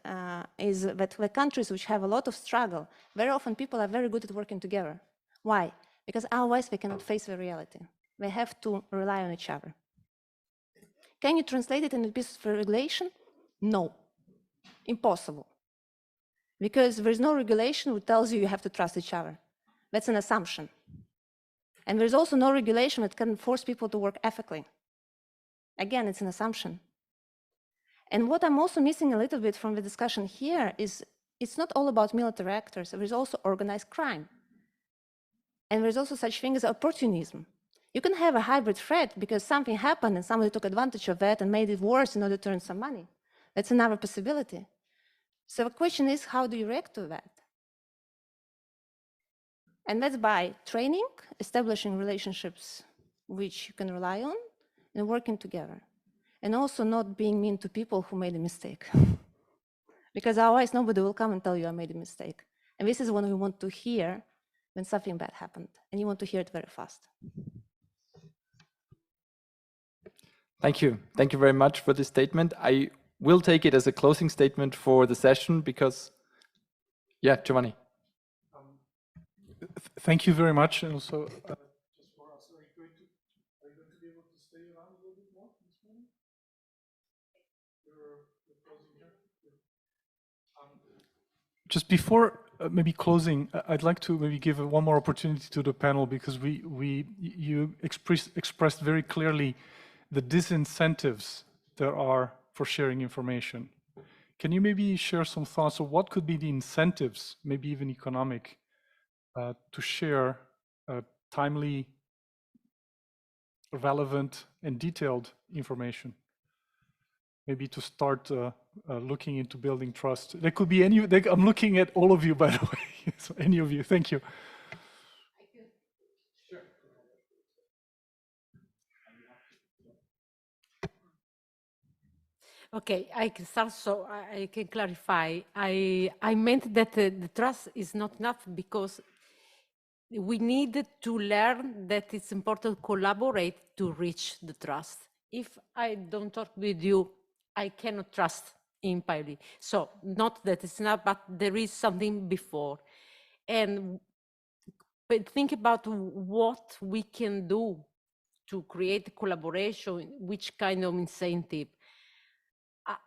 that the countries which have a lot of struggle, very often people are very good at working together. Why? Because otherwise they cannot face the reality. They have to rely on each other. Can you translate it into a piece of regulation? No. Impossible. Because there's no regulation which tells you have to trust each other. That's an assumption. And there's also no regulation that can force people to work ethically. Again, it's an assumption. And what I'm also missing a little bit from the discussion here is it's not all about military actors. There's also organized crime. And there's also such thing as opportunism. You can have a hybrid threat because something happened and somebody took advantage of that and made it worse in order to earn some money. That's another possibility. So the question is, how do you react to that? And that's by training, establishing relationships which you can rely on, and working together. And also not being mean to people who made a mistake. Because otherwise nobody will come and tell you I made a mistake. And this is what we want to hear when something bad happened. And you want to hear it very fast. Thank you. Thank you very much for this statement. I will take it as a closing statement for the session because, yeah, Giovanni. Thank you very much. And also, just for us, are you going to be able to stay around a little bit more this morning? You're closing here. Just before maybe closing, I'd like to maybe give one more opportunity to the panel because you expressed very clearly the disincentives there are for sharing information. Can you maybe share some thoughts of what could be the incentives, maybe even economic, to share timely, relevant, and detailed information? Maybe to start looking into building trust. There could be any, I'm looking at all of you, by the way, so any of you, thank you. Okay, I can start so I can clarify. I meant that the trust is not enough because we need to learn that it's important to collaborate to reach the trust. If I don't talk with you, I cannot trust in Paoli. So not that it's not, but there is something before. And but think about what we can do to create collaboration, which kind of incentive.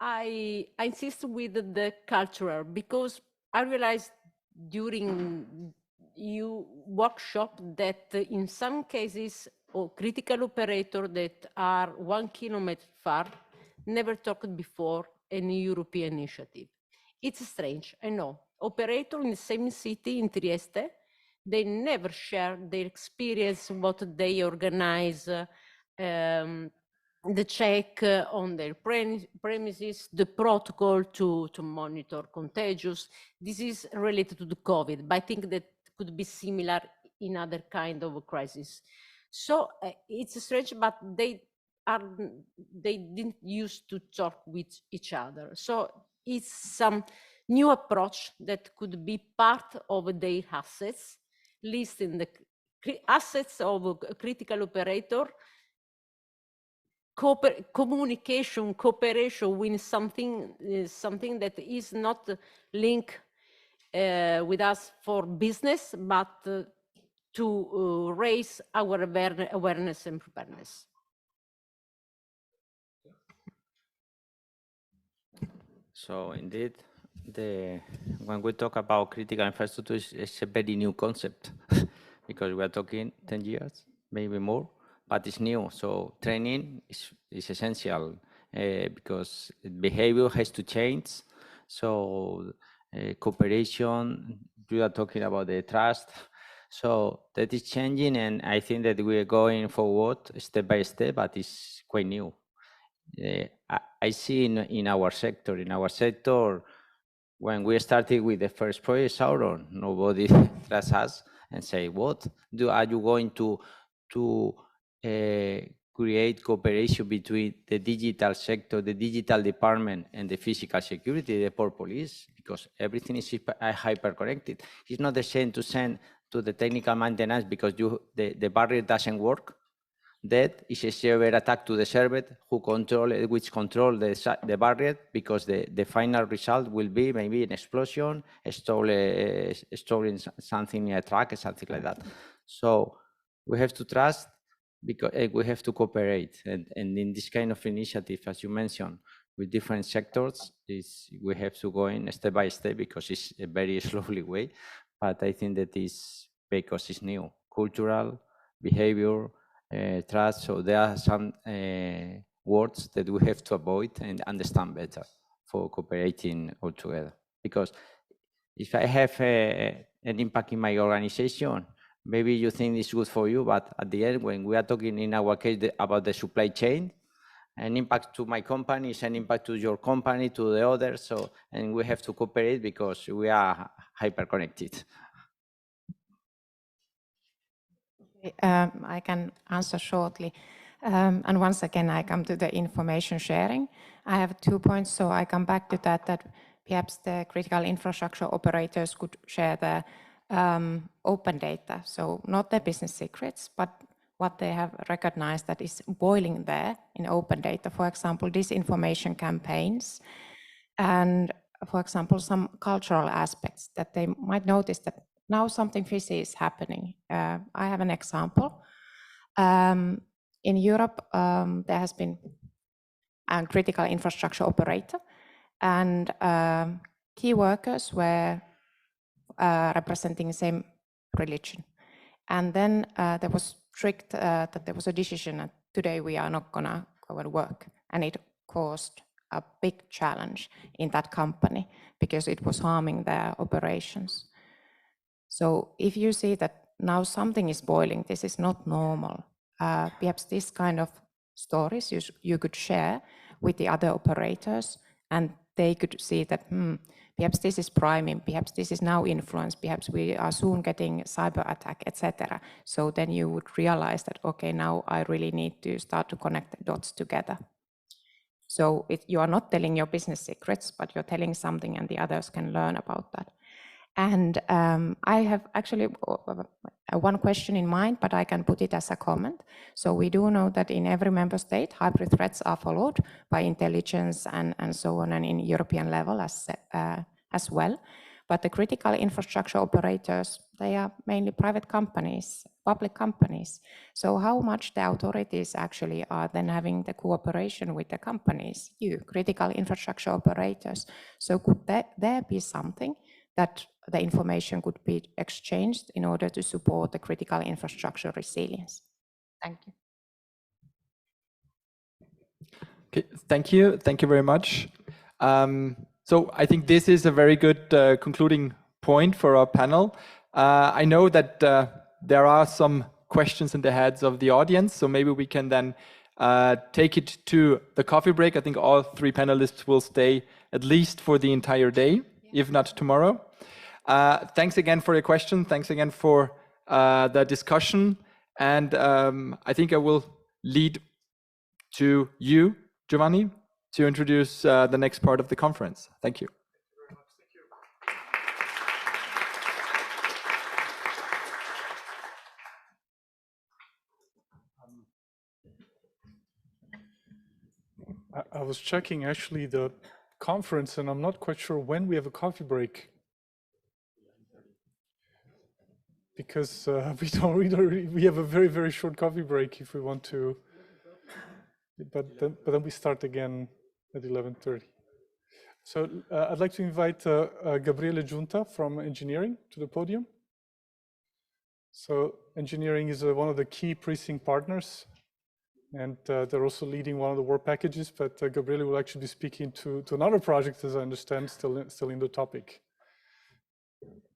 I insist with the cultural because I realized during you workshop that in some cases critical operators that are 1 kilometer far never talked before any European initiative. It's strange, I know. Operator in the same city in Trieste, they never share their experience, what they organize, the check on their premises, the protocol to monitor contagious. This is related to the COVID, but I think that could be similar in other kind of crisis. So it's strange, but they didn't used to talk with each other. So it's some new approach that could be part of their assets, listing the assets of a critical operator, communication, cooperation with something that is not linked with us for business, but to raise our awareness and preparedness. So indeed, when we talk about critical infrastructure, it's a very new concept because we are talking 10 years, maybe more, but it's new. So training is essential because behavior has to change. So cooperation, you are talking about the trust. So that is changing, and I think that we are going forward step by step, but it's quite new. I see in our sector, when we started with the first project, Sauron, nobody trusts us and say, what are you going to create cooperation between the digital sector, the digital department, and the physical security, the port police, because everything is hyper connected. It's not the same to send to the technical maintenance because the barrier doesn't work. That is a server attack to the server which control the barrier, because the final result will be maybe an explosion, storing something in a truck, something like that. So we have to trust, because we have to cooperate, and in this kind of initiative, as you mentioned, with different sectors, we have to go in step by step because it's a very slowly way. But I think that is because it's new, cultural behavior. Trust. So there are some words that we have to avoid and understand better for cooperating all together. Because if I have an impact in my organization, maybe you think it's good for you, but at the end, when we are talking in our case about the supply chain, an impact to my company is an impact to your company, to the others. So, and we have to cooperate because we are hyper connected. I can answer shortly. And once again, I come to the information sharing. I have 2 points, so I come back to that perhaps the critical infrastructure operators could share the open data. So not the business secrets, but what they have recognized that is boiling there in open data. For example, disinformation campaigns and, for example, some cultural aspects that they might notice that now something fishy is happening. I have an example. In Europe, there has been a critical infrastructure operator, and key workers were representing the same religion. And then there was strict that there was a decision that today we are not gonna go and work, and it caused a big challenge in that company because it was harming their operations. So if you see that now something is boiling, this is not normal. Perhaps this kind of stories you could share with the other operators, and they could see that perhaps this is priming, perhaps this is now influence, perhaps we are soon getting cyber attack, etc. So then you would realize that, okay, now I really need to start to connect the dots together. So you are not telling your business secrets, but you're telling something and the others can learn about that. And I have actually one question in mind, but I can put it as a comment. So we do know that in every member state, hybrid threats are followed by intelligence and so on, and in European level as well. But the critical infrastructure operators, they are mainly private companies, public companies. So how much the authorities actually are then having the cooperation with the companies, critical infrastructure operators. So could there be something that the information could be exchanged in order to support the critical infrastructure resilience? Thank you. Okay, thank you. Thank you very much. So I think this is a very good concluding point for our panel. I know that there are some questions in the heads of the audience, so maybe we can then take it to the coffee break. I think all three panelists will stay at least for the entire day, if not tomorrow. Thanks again for your question. Thanks again for the discussion. And I think I will lead to you, Giovanni, to introduce the next part of the conference. Thank you. I was checking actually the conference, and I'm not quite sure when we have a coffee break. Because we have a very, very short coffee break if we want to, but then we start again at 11:30. So I'd like to invite Gabriele Giunta from engineering to the podium. So engineering is one of the key PRECINCT partners, and they're also leading one of the work packages, but Gabriele will actually be speaking to another project, as I understand, still in the topic.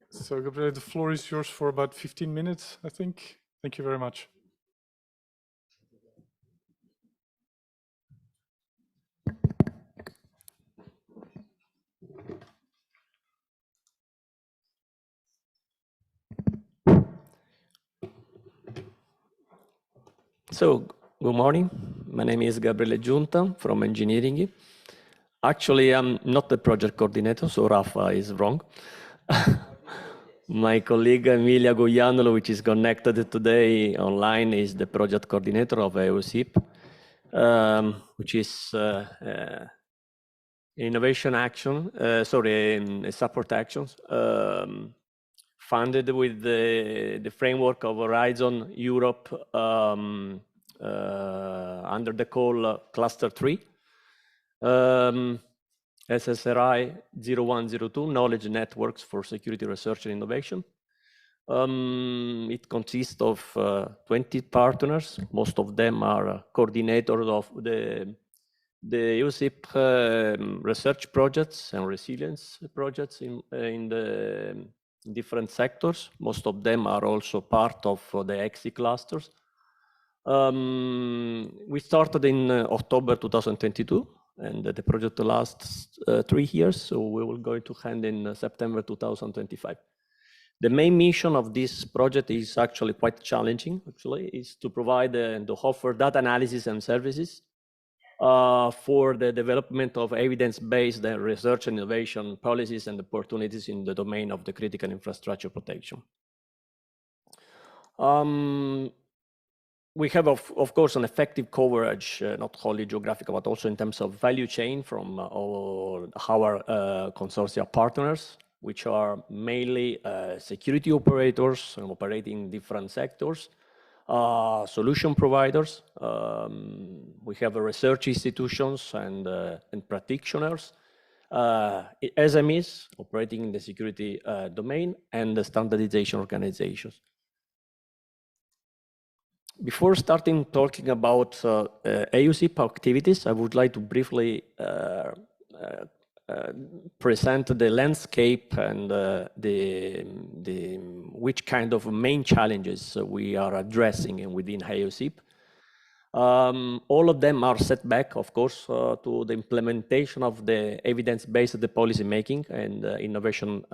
So Gabriele, the floor is yours for about 15 minutes, I think. Thank you very much. So, good morning. My name is Gabriele Giunta from engineering. Actually, I'm not the project coordinator, so Rafa is wrong. My colleague Emilia Goianolo, which is connected today online, is the project coordinator of EUSIP, which is innovation action, support actions, funded with the framework of Horizon Europe under the call Cluster 3. SSRI 0102, Knowledge Networks for Security Research and Innovation. It consists of 20 partners. Most of them are coordinators of the EUSIP research projects and resilience projects in the different sectors. Most of them are also part of the EXI clusters. We started in October 2022. And the project lasts 3 years, so we will go to hand in September 2025. The main mission of this project is actually quite challenging, is to provide and to offer data analysis and services for the development of evidence-based research and innovation policies and opportunities in the domain of the critical infrastructure protection. We have, of course, an effective coverage, not only geographical, but also in terms of value chain from our consortia partners, which are mainly security operators operating in different sectors, solution providers. We have research institutions and practitioners, SMEs operating in the security domain, and the standardization organizations. Before starting talking about AUSIP activities, I would like to briefly present the landscape and which kind of main challenges we are addressing within AUSIP. All of them are set back, of course, to the implementation of the evidence-based policy making and innovation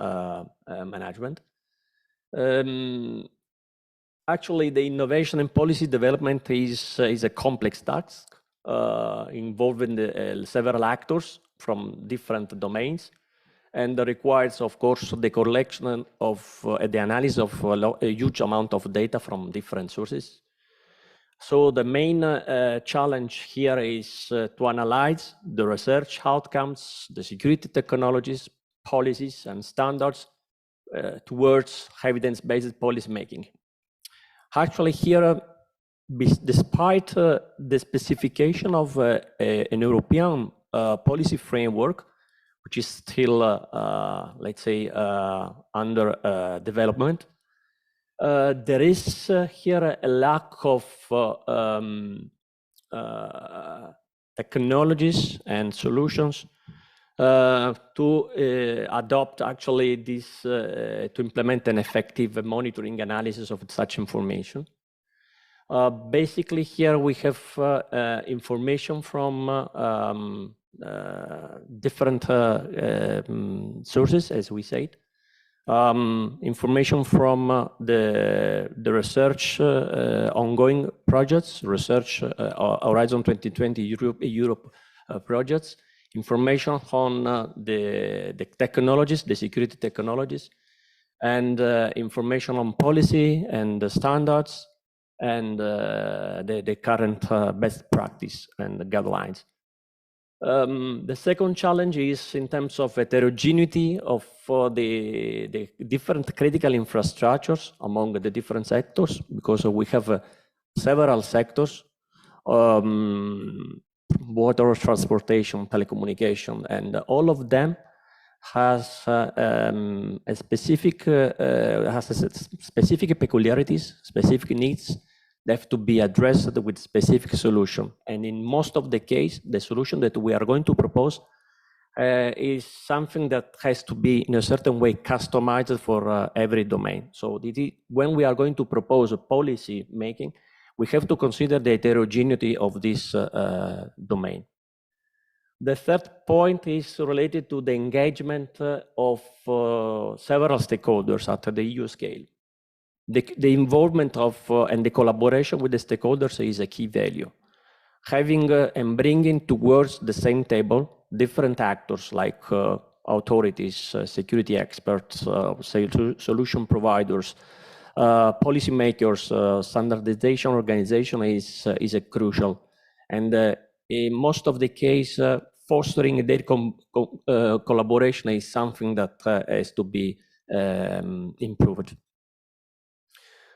management. Actually, the innovation and policy development is a complex task involving several actors from different domains, and requires, of course, the collection of the analysis of a huge amount of data from different sources. So the main challenge here is to analyze the research outcomes, the security technologies, policies, and standards towards evidence-based policy making. Actually, here, despite the specification of an European policy framework, which is still, let's say, under development, there is here a lack of technologies and solutions to adopt actually this, to implement an effective monitoring analysis of such information. Basically, here we have information from different sources, as we said. Information from the research ongoing projects, research Horizon 2020 Europe projects, information on the technologies, the security technologies, and information on policy and the standards and the current best practice and the guidelines. The second challenge is in terms of heterogeneity of the different critical infrastructures among the different sectors, because we have several sectors, water, transportation, telecommunication, and all of them has specific peculiarities, specific needs that have to be addressed with specific solution. And in most of the case, the solution that we are going to propose is something that has to be in a certain way customized for every domain. So when we are going to propose a policy making, we have to consider the heterogeneity of this domain. The third point is related to the engagement of several stakeholders at the EU scale. The involvement of and the collaboration with the stakeholders is a key value. Having and bringing towards the same table different actors like authorities, security experts, solution providers, policymakers, standardization organization is a crucial. And in most of the case, fostering their collaboration is something that has to be improved.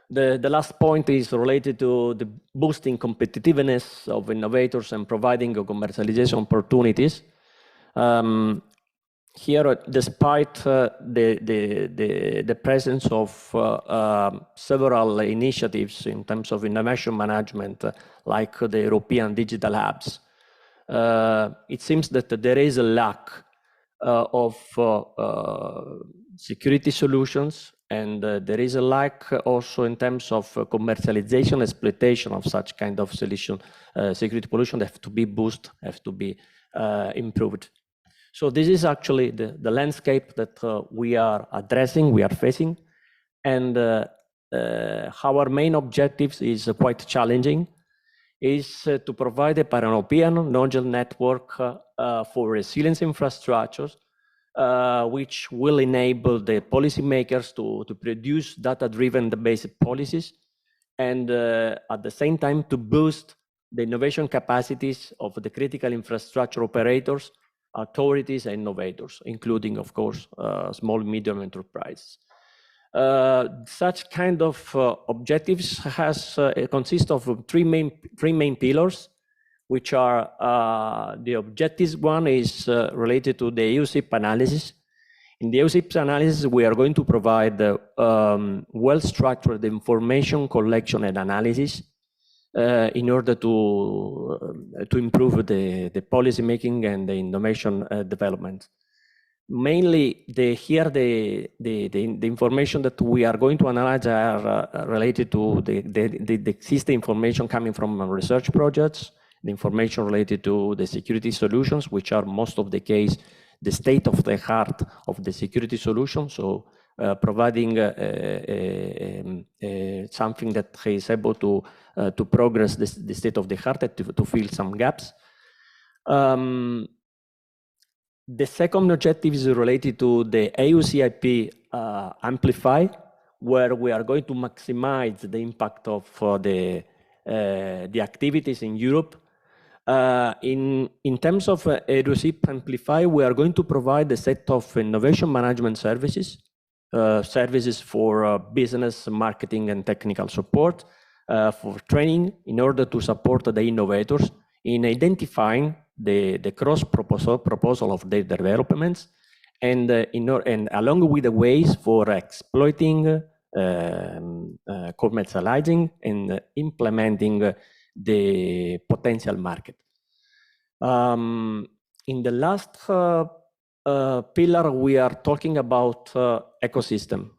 The last point is related to the boosting competitiveness of innovators and providing commercialization opportunities. Here, despite the presence of several initiatives in terms of innovation management, like the European Digital Hubs, it seems that there is a lack of security solutions, and there is a lack also in terms of commercialization, exploitation of such kind of solution, security pollution that have to be boosted, have to be improved. So this is actually the landscape that we are addressing, we are facing. And our main objectives is quite challenging, is to provide a pan-European knowledge network for resilience infrastructures, which will enable the policymakers to produce data-driven basic policies, and at the same time to boost the innovation capacities of the critical infrastructure operators, authorities, and innovators, including, of course, small and medium enterprises. Such kind of objectives consist of three main pillars, which are the objectives. One is related to the EUSIP analysis. In the EUSIP analysis, we are going to provide well-structured information collection and analysis in order to improve the policy making and the innovation development. Mainly, the information that we are going to analyze are related to the existing information coming from research projects, the information related to the security solutions, which are most of the case the state of the art of the security solution. So providing something that is able to progress the state of the art to fill some gaps. The second objective is related to the EUCIP Amplify, where we are going to maximize the impact of the activities in Europe. In terms of EUCIP Amplify, we are going to provide a set of innovation management services, services for business, marketing, and technical support, for training in order to support the innovators in identifying the cross proposal of their developments, and along with the ways for exploiting, commercializing, and implementing the potential market. In the last pillar, we are talking about ecosystem.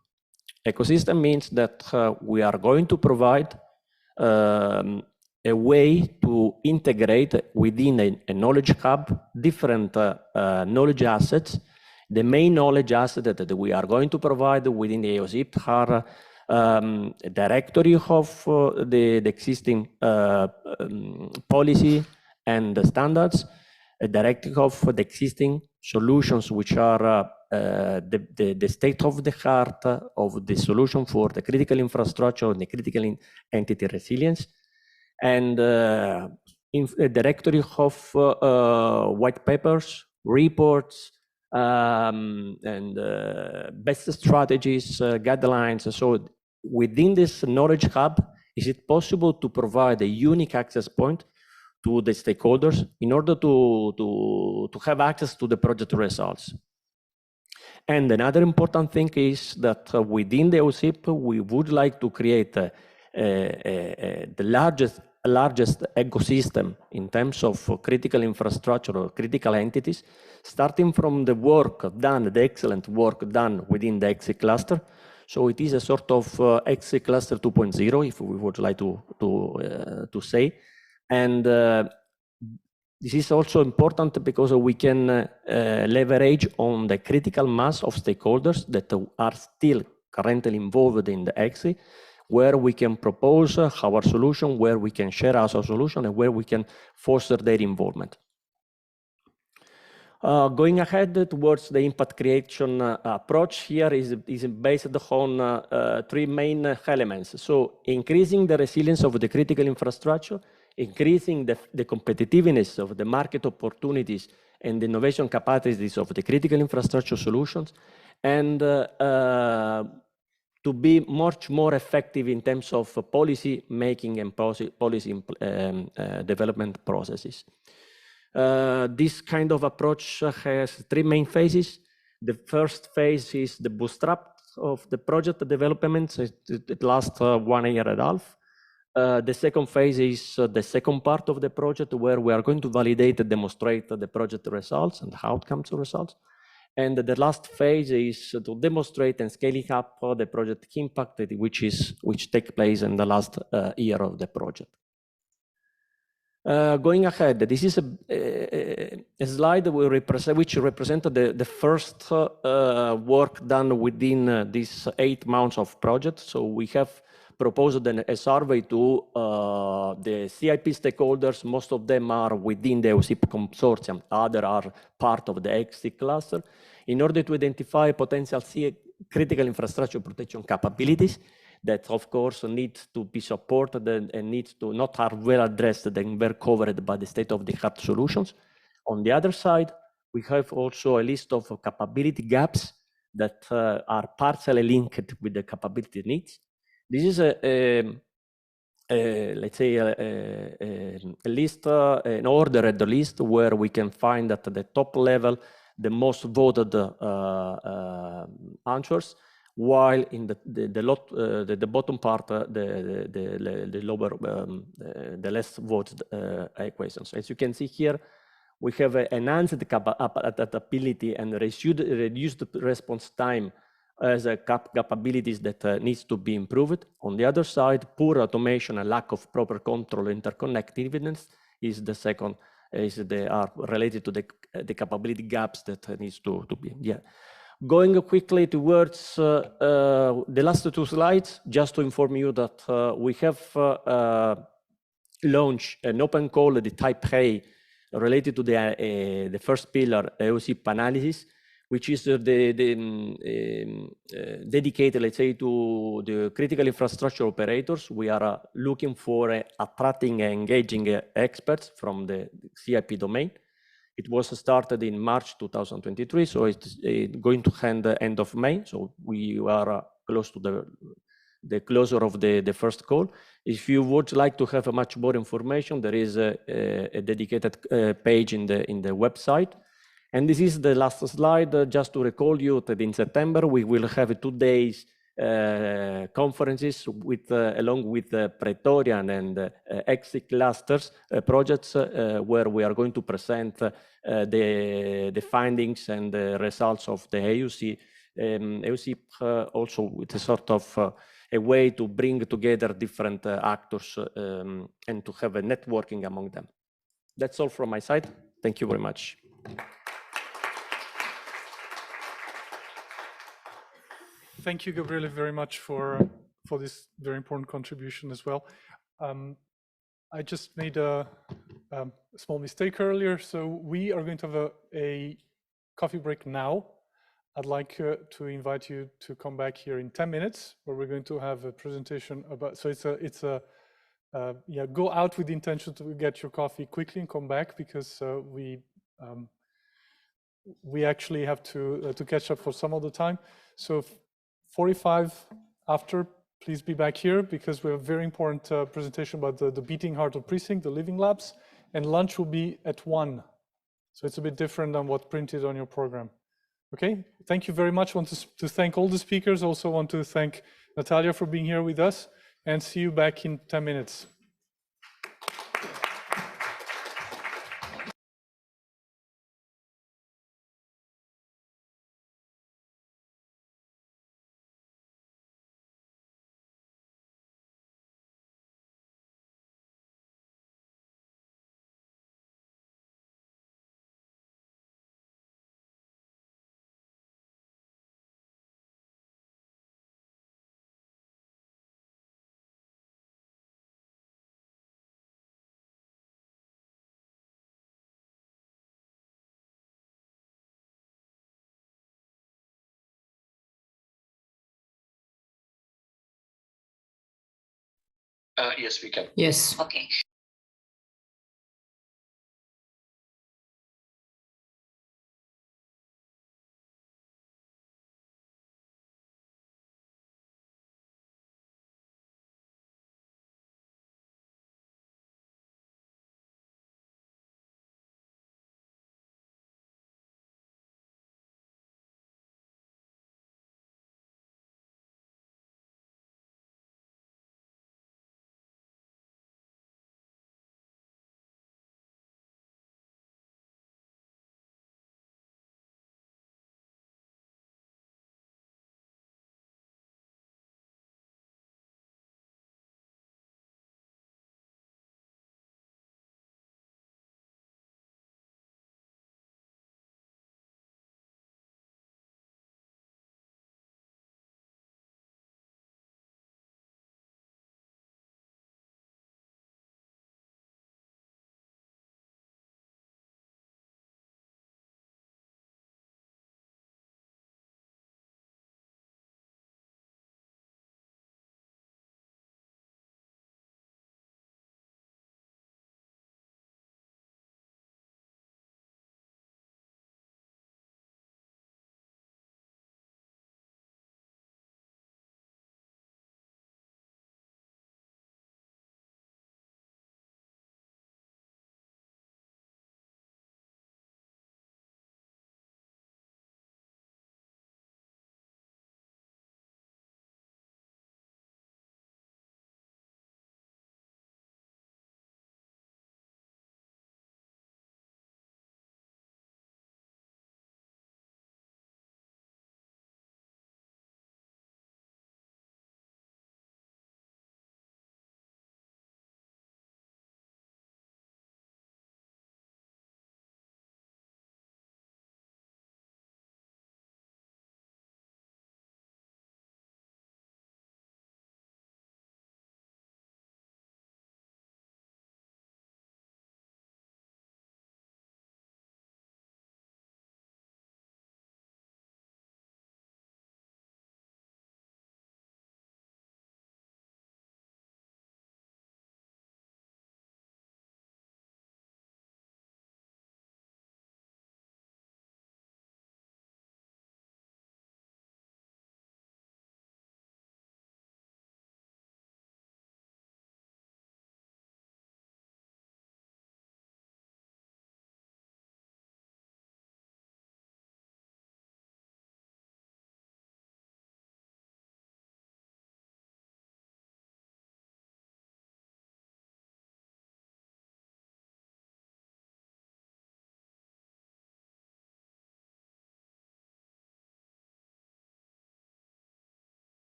Ecosystem means that we are going to provide a way to integrate within a knowledge hub different knowledge assets. The main knowledge asset that we are going to provide within the EUSIP are a directory of the existing policy and the standards, a directory of the existing solutions, which are the state of the art of the solution for the critical infrastructure and the critical entity resilience, and a directory of white papers, reports, and best strategies, guidelines. So within this knowledge hub, is it possible to provide a unique access point to the stakeholders in order to have access to the project results? And another important thing is that within the EUSIP, we would like to create the largest ecosystem in terms of critical infrastructure or critical entities, starting from the work done, the excellent work done within the EXI cluster. So it is a sort of EXI cluster 2.0, if we would like to say. And this is also important because we can leverage on the critical mass of stakeholders that are still currently involved in the EXI, where we can propose our solution, where we can share our solution, and where we can foster their involvement. Going ahead towards the impact creation approach here is based on three main elements. So increasing the resilience of the critical infrastructure, increasing the competitiveness of the market opportunities and the innovation capacities of the critical infrastructure solutions, and to be much more effective in terms of policy making and policy development processes. This kind of approach has three main phases. The first phase is the bootstrap of the project development. It lasts 1 year and a half. The second phase is the second part of the project, where we are going to validate and demonstrate the project results and outcomes of results. And the last phase is to demonstrate and scaling up the project impact, which takes place in the last year of the project. Going ahead, this is a slide which represented the first work done within these 8 months of project. So we have proposed a survey to the CIP stakeholders. Most of them are within the EUSIP consortium, others are part of the EXIC cluster, in order to identify potential critical infrastructure protection capabilities that of course need to be supported and need to not are well addressed and well covered by the state-of-the-art solutions. On the other side, we have also a list of capability gaps that are partially linked with the capability needs. This is let's say a list, an ordered list where we can find at the top level the most voted answers, while in the bottom part, the lower, the less voted equations. As you can see here, we have enhanced adaptability and reduced response time as capabilities that needs to be improved. On the other side, poor automation and lack of proper control interconnectiveness is the second, are related to the capability gaps that needs to be. Yeah. Going quickly towards the last 2 slides, just to inform you that we have launched an open call, the type A, related to the first pillar, EUSIP analysis, which is dedicated, let's say, to the critical infrastructure operators. We are looking for attracting and engaging experts from the CIP domain. It was started in March 2023, so it's going to end of May. So we are close to the closure of the first call. If you would like to have much more information, there is a dedicated page in the website. And this is the last slide, just to recall you that in September, we will have 2 days conferences with, along with Praetorian and EXIC clusters projects, where we are going to present the findings and the results of the EUSIP, also with a sort of a way to bring together different actors and to have a networking among them. That's all from my side. Thank you very much. Thank you, Gabriele, very much for this very important contribution as well. I just made a small mistake earlier. So we are going to have a coffee break now. I'd like to invite you to come back here in 10 minutes, where we're going to have a presentation about, so yeah, go out with the intention to get your coffee quickly and come back, because we actually have to catch up for some of the time. So 45 after, please be back here, because we have a very important presentation about the beating heart of Precinct, the living labs, and lunch will be at 1. So it's a bit different than what's printed on your program. Okay, thank you very much. I want to thank all the speakers. Also want to thank Natalia for being here with us, and see you back in 10 minutes. Yes, we can. Yes. Okay.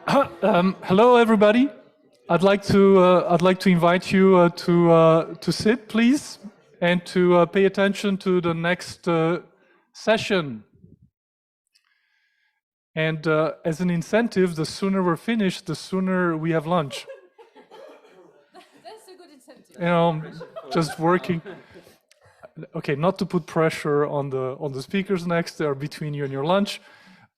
Hello, everybody. I'd like to invite you to sit, please, and to pay attention to the next session. And as an incentive, the sooner we're finished, the sooner we have lunch. That's a good incentive. You know, just working. Okay, not to put pressure on the speakers next, they are between you and your lunch,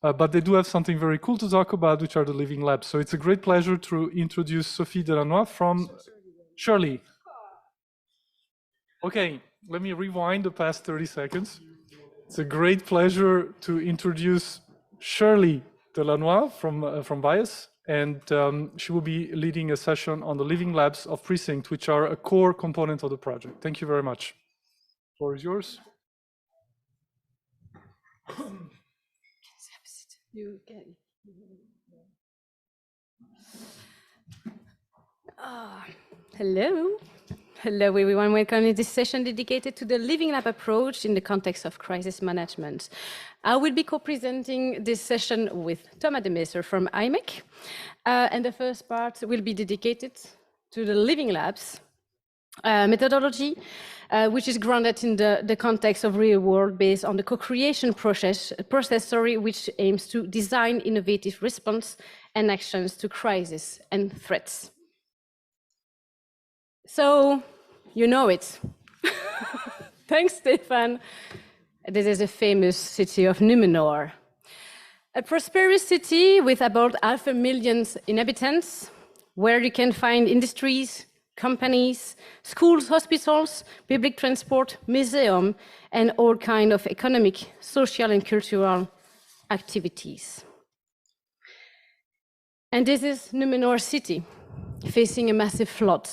but they do have something very cool to talk about, which are the living labs. So it's a great pleasure to introduce Sophie Delannoy from Shirley. Okay, let me rewind the past 30 seconds. It's a great pleasure to introduce Shirley Delannoy from Bias, and she will be leading a session on the living labs of PRECINCT, which are a core component of the project. Thank you very much. The floor is yours. You can. Hello. Hello, everyone. Welcome to this session dedicated to the Living Lab approach in the context of crisis management. I will be co-presenting this session with Thomas de Messer from IMEC. And the first part will be dedicated to the Living Labs methodology, which is grounded in the context of real world based on the co-creation process, which aims to design innovative response and actions to crisis and threats. So, you know it. Thanks, Stefan. This is a famous city of Numenor. A prosperous city with about 500,000 inhabitants, where you can find industries, companies, schools, hospitals, public transport, museum, and all kinds of economic, social, and cultural activities. And this is Numenor city, facing a massive flood.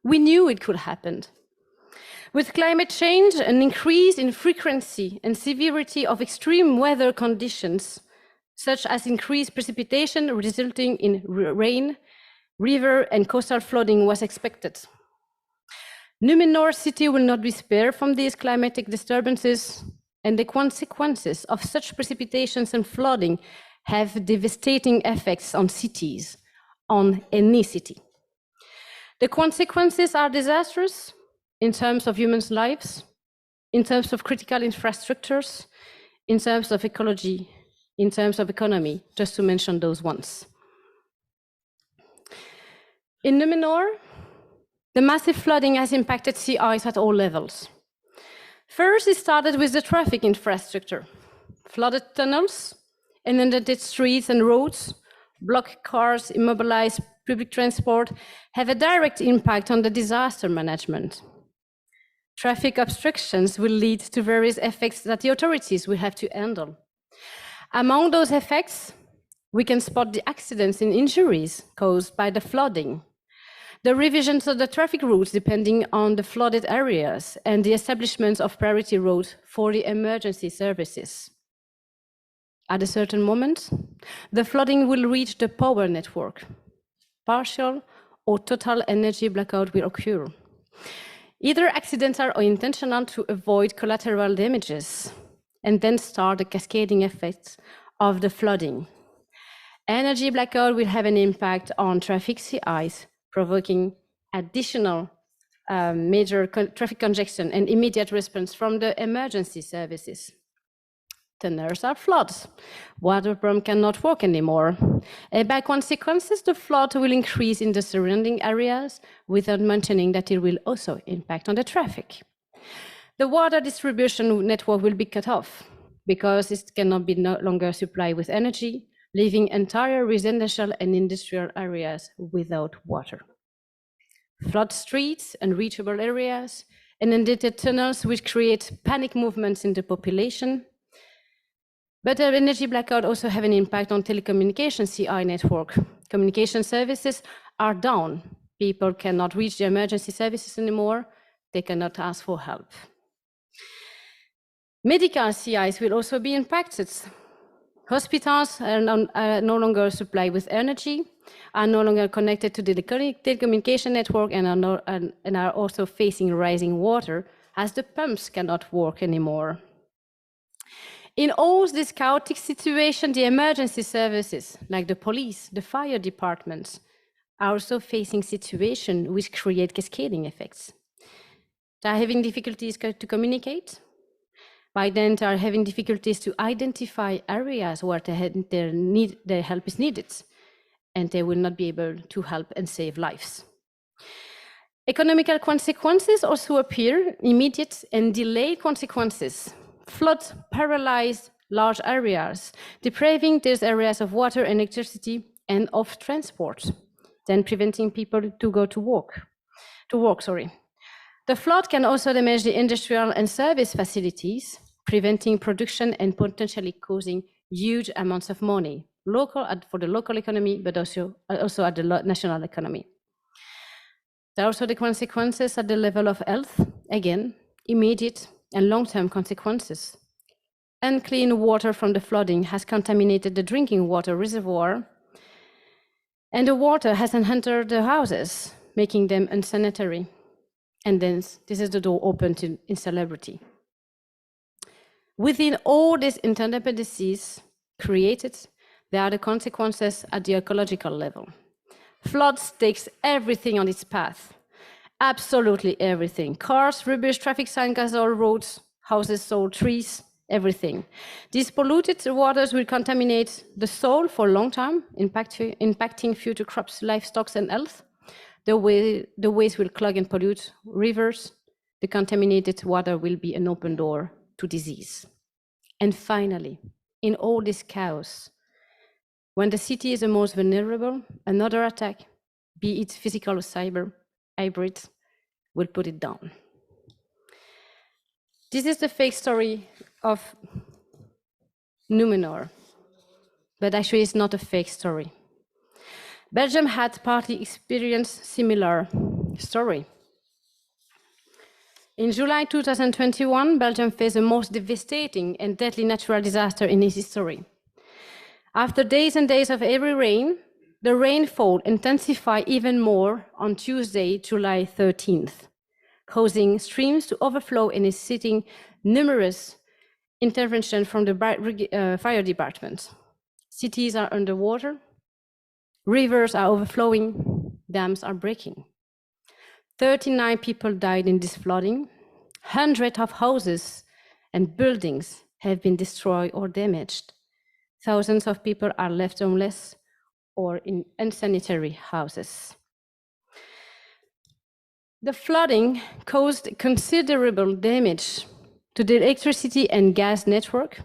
We knew it could happen. With climate change, an increase in frequency and severity of extreme weather conditions, such as increased precipitation resulting in rain, river and coastal flooding was expected. Numenor city will not be spared from these climatic disturbances, and the consequences of such precipitations and flooding have devastating effects on cities, on any city. The consequences are disastrous in terms of humans' lives, in terms of critical infrastructures, in terms of ecology, in terms of economy, just to mention those ones. In Numenor, the massive flooding has impacted sea ice at all levels. First, it started with the traffic infrastructure. Flooded tunnels, inundated streets and roads, blocked cars, immobilized public transport have a direct impact on the disaster management. Traffic obstructions will lead to various effects that the authorities will have to handle. Among those effects, we can spot the accidents and injuries caused by the flooding, the revisions of the traffic routes depending on the flooded areas, and the establishment of priority roads for the emergency services. At a certain moment, the flooding will reach the power network. Partial or total energy blackout will occur, either accidental or intentional, to avoid collateral damages, and then start the cascading effects of the flooding. Energy blackout will have an impact on traffic sea ice, provoking additional major traffic congestion and immediate response from the emergency services. Tunnels are floods. Water pump cannot work anymore. And by consequences, the flood will increase in the surrounding areas, without mentioning that it will also impact on the traffic. The water distribution network will be cut off because it cannot be no longer supplied with energy, leaving entire residential and industrial areas without water. Flood streets, unreachable areas, and inundated tunnels which create panic movements in the population. But the energy blackout also have an impact on telecommunication CI network. Communication services are down. People cannot reach the emergency services anymore. They cannot ask for help. Medical CIs will also be impacted. Hospitals are no longer supplied with energy, are no longer connected to the telecommunication network, and are also facing rising water as the pumps cannot work anymore. In all this chaotic situation, the emergency services, like the police, the fire departments, are also facing situations which create cascading effects. They are having difficulties to communicate. By then, they are having difficulties to identify areas where their help is needed, and they will not be able to help and save lives. Economical consequences also appear, immediate and delayed consequences. Floods paralyze large areas, depriving these areas of water and electricity and of transport, then preventing people to go to work. The flood can also damage the industrial and service facilities, preventing production and potentially causing huge amounts of money, for the local economy, but also at the national economy. There are also the consequences at the level of health, again, immediate and long-term consequences. Unclean water from the flooding has contaminated the drinking water reservoir, and the water hasn't entered the houses, making them unsanitary. And then this is the door open to insalubrity. Within all these interdependencies created, there are the consequences at the ecological level. Floods takes everything on its path, absolutely everything. Cars, rubbish, traffic signs, gas oil, roads, houses, soil, trees, everything. These polluted waters will contaminate the soil for a long time, impacting future crops, livestock, and health. The waste will clog and pollute rivers. The contaminated water will be an open door to disease. And finally, in all this chaos, when the city is the most vulnerable, another attack, be it physical or cyber, hybrid, will put it down. This is the fake story of Numenor, but actually it's not a fake story. Belgium had partly experienced similar story. In July 2021, Belgium faced the most devastating and deadly natural disaster in its history. After days and days of heavy rain, the rainfall intensified even more on Tuesday, July 13th, causing streams to overflow and eliciting numerous interventions from the fire department. Cities are underwater, rivers are overflowing, dams are breaking. 39 people died in this flooding. Hundreds of houses and buildings have been destroyed or damaged. Thousands of people are left homeless or in unsanitary houses. The flooding caused considerable damage to the electricity and gas network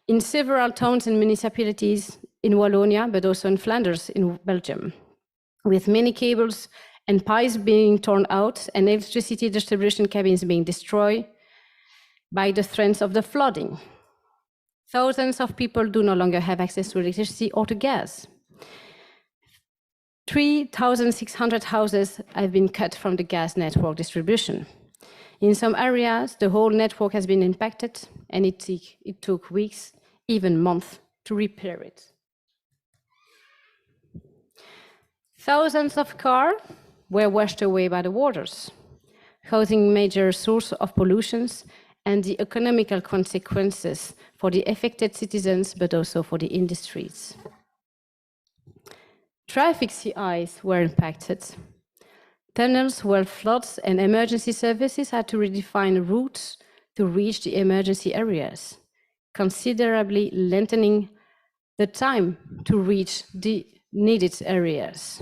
in several towns and municipalities in Wallonia, but also in Flanders in Belgium, with many cables and pipes being torn out and electricity distribution cabins being destroyed by the threats of the flooding. Thousands of people do no longer have access to electricity or to gas. 3,600 houses have been cut from the gas network distribution. In some areas, the whole network has been impacted, and it took weeks, even months, to repair it. Thousands of cars were washed away by the waters, causing major source of pollutions and the economical consequences for the affected citizens, but also for the industries. Traffic CIs were impacted. Tunnels where floods and emergency services had to redefine routes to reach the emergency areas, considerably lengthening the time to reach the needed areas.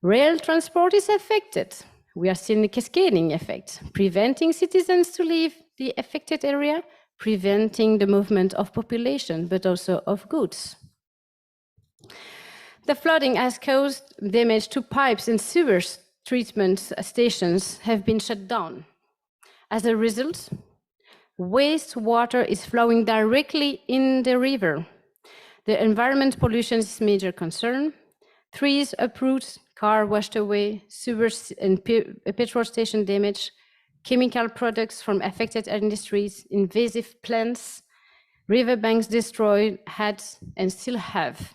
Rail transport is affected. We are seeing a cascading effect, preventing citizens to leave the affected area, preventing the movement of population, but also of goods. The flooding has caused damage to pipes and sewers. Treatment stations have been shut down. As a result, wastewater is flowing directly in the river. The environment pollution is a major concern. Trees uprooted, cars washed away, sewers and petrol station damage, chemical products from affected industries, invasive plants, riverbanks destroyed had and still have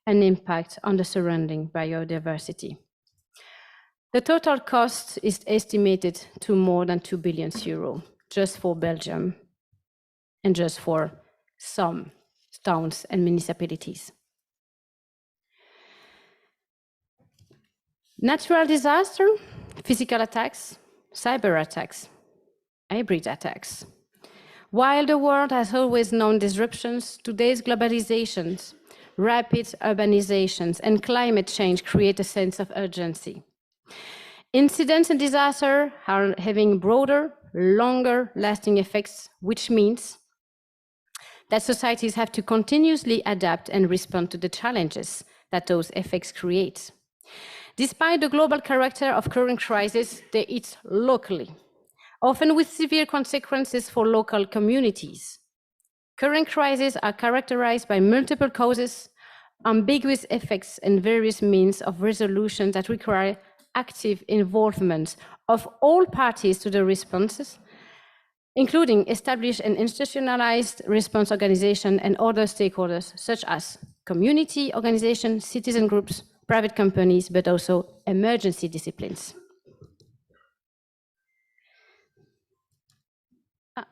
an impact on the surrounding biodiversity. The total cost is estimated to more than €2 billion just for Belgium. and just for some towns and municipalities. Natural disaster, physical attacks, cyber attacks, hybrid attacks. While the world has always known disruptions, today's globalizations, rapid urbanizations, and climate change create a sense of urgency. Incidents and disasters are having broader, longer lasting effects, which means that societies have to continuously adapt and respond to the challenges that those effects create. Despite the global character of current crisis, they hit locally, often with severe consequences for local communities. Current crises are characterized by multiple causes, ambiguous effects, and various means of resolution that require active involvement of all parties to the responses, including established and institutionalized response organizations and other stakeholders, such as community organizations, citizen groups, private companies, but also emergency disciplines.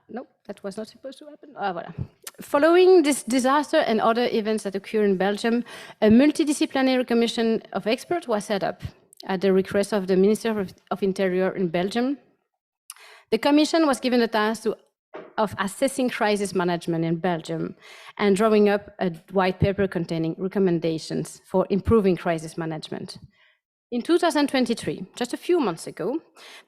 No, that was not supposed to happen. Voilà. Following this disaster and other events that occur in Belgium, a multidisciplinary commission of experts was set up at the request of the Minister of Interior in Belgium. The commission was given the task of assessing crisis management in Belgium and drawing up a white paper containing recommendations for improving crisis management. In 2023, just a few months ago,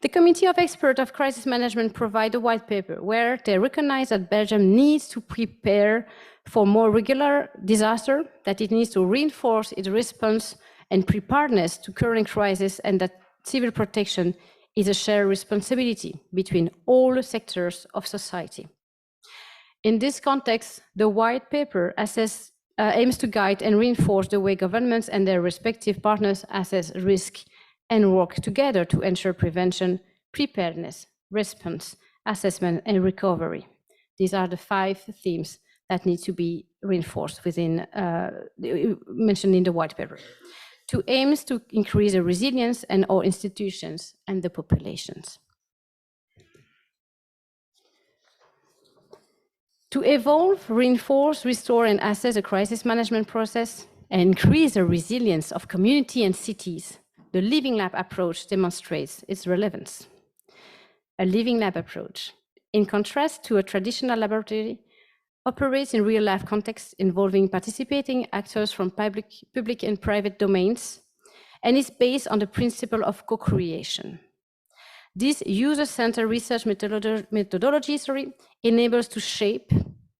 the Committee of Experts of Crisis Management provided a white paper where they recognize that Belgium needs to prepare for more regular disaster, that it needs to reinforce its response and preparedness to current crisis, and that civil protection is a shared responsibility between all sectors of society. In this context, the white paper aims to guide and reinforce the way governments and their respective partners assess risk and work together to ensure prevention, preparedness, response, assessment, and recovery. These are the 5 themes that need to be reinforced within, mentioned in the white paper, to aims to increase the resilience in all institutions and the populations. To evolve, reinforce, restore, and assess the crisis management process and increase the resilience of community and cities, the Living Lab approach demonstrates its relevance. A Living Lab approach, in contrast to a traditional laboratory, operates in real-life contexts involving participating actors from public and private domains, and is based on the principle of co-creation. This user-centered research methodology enables to shape,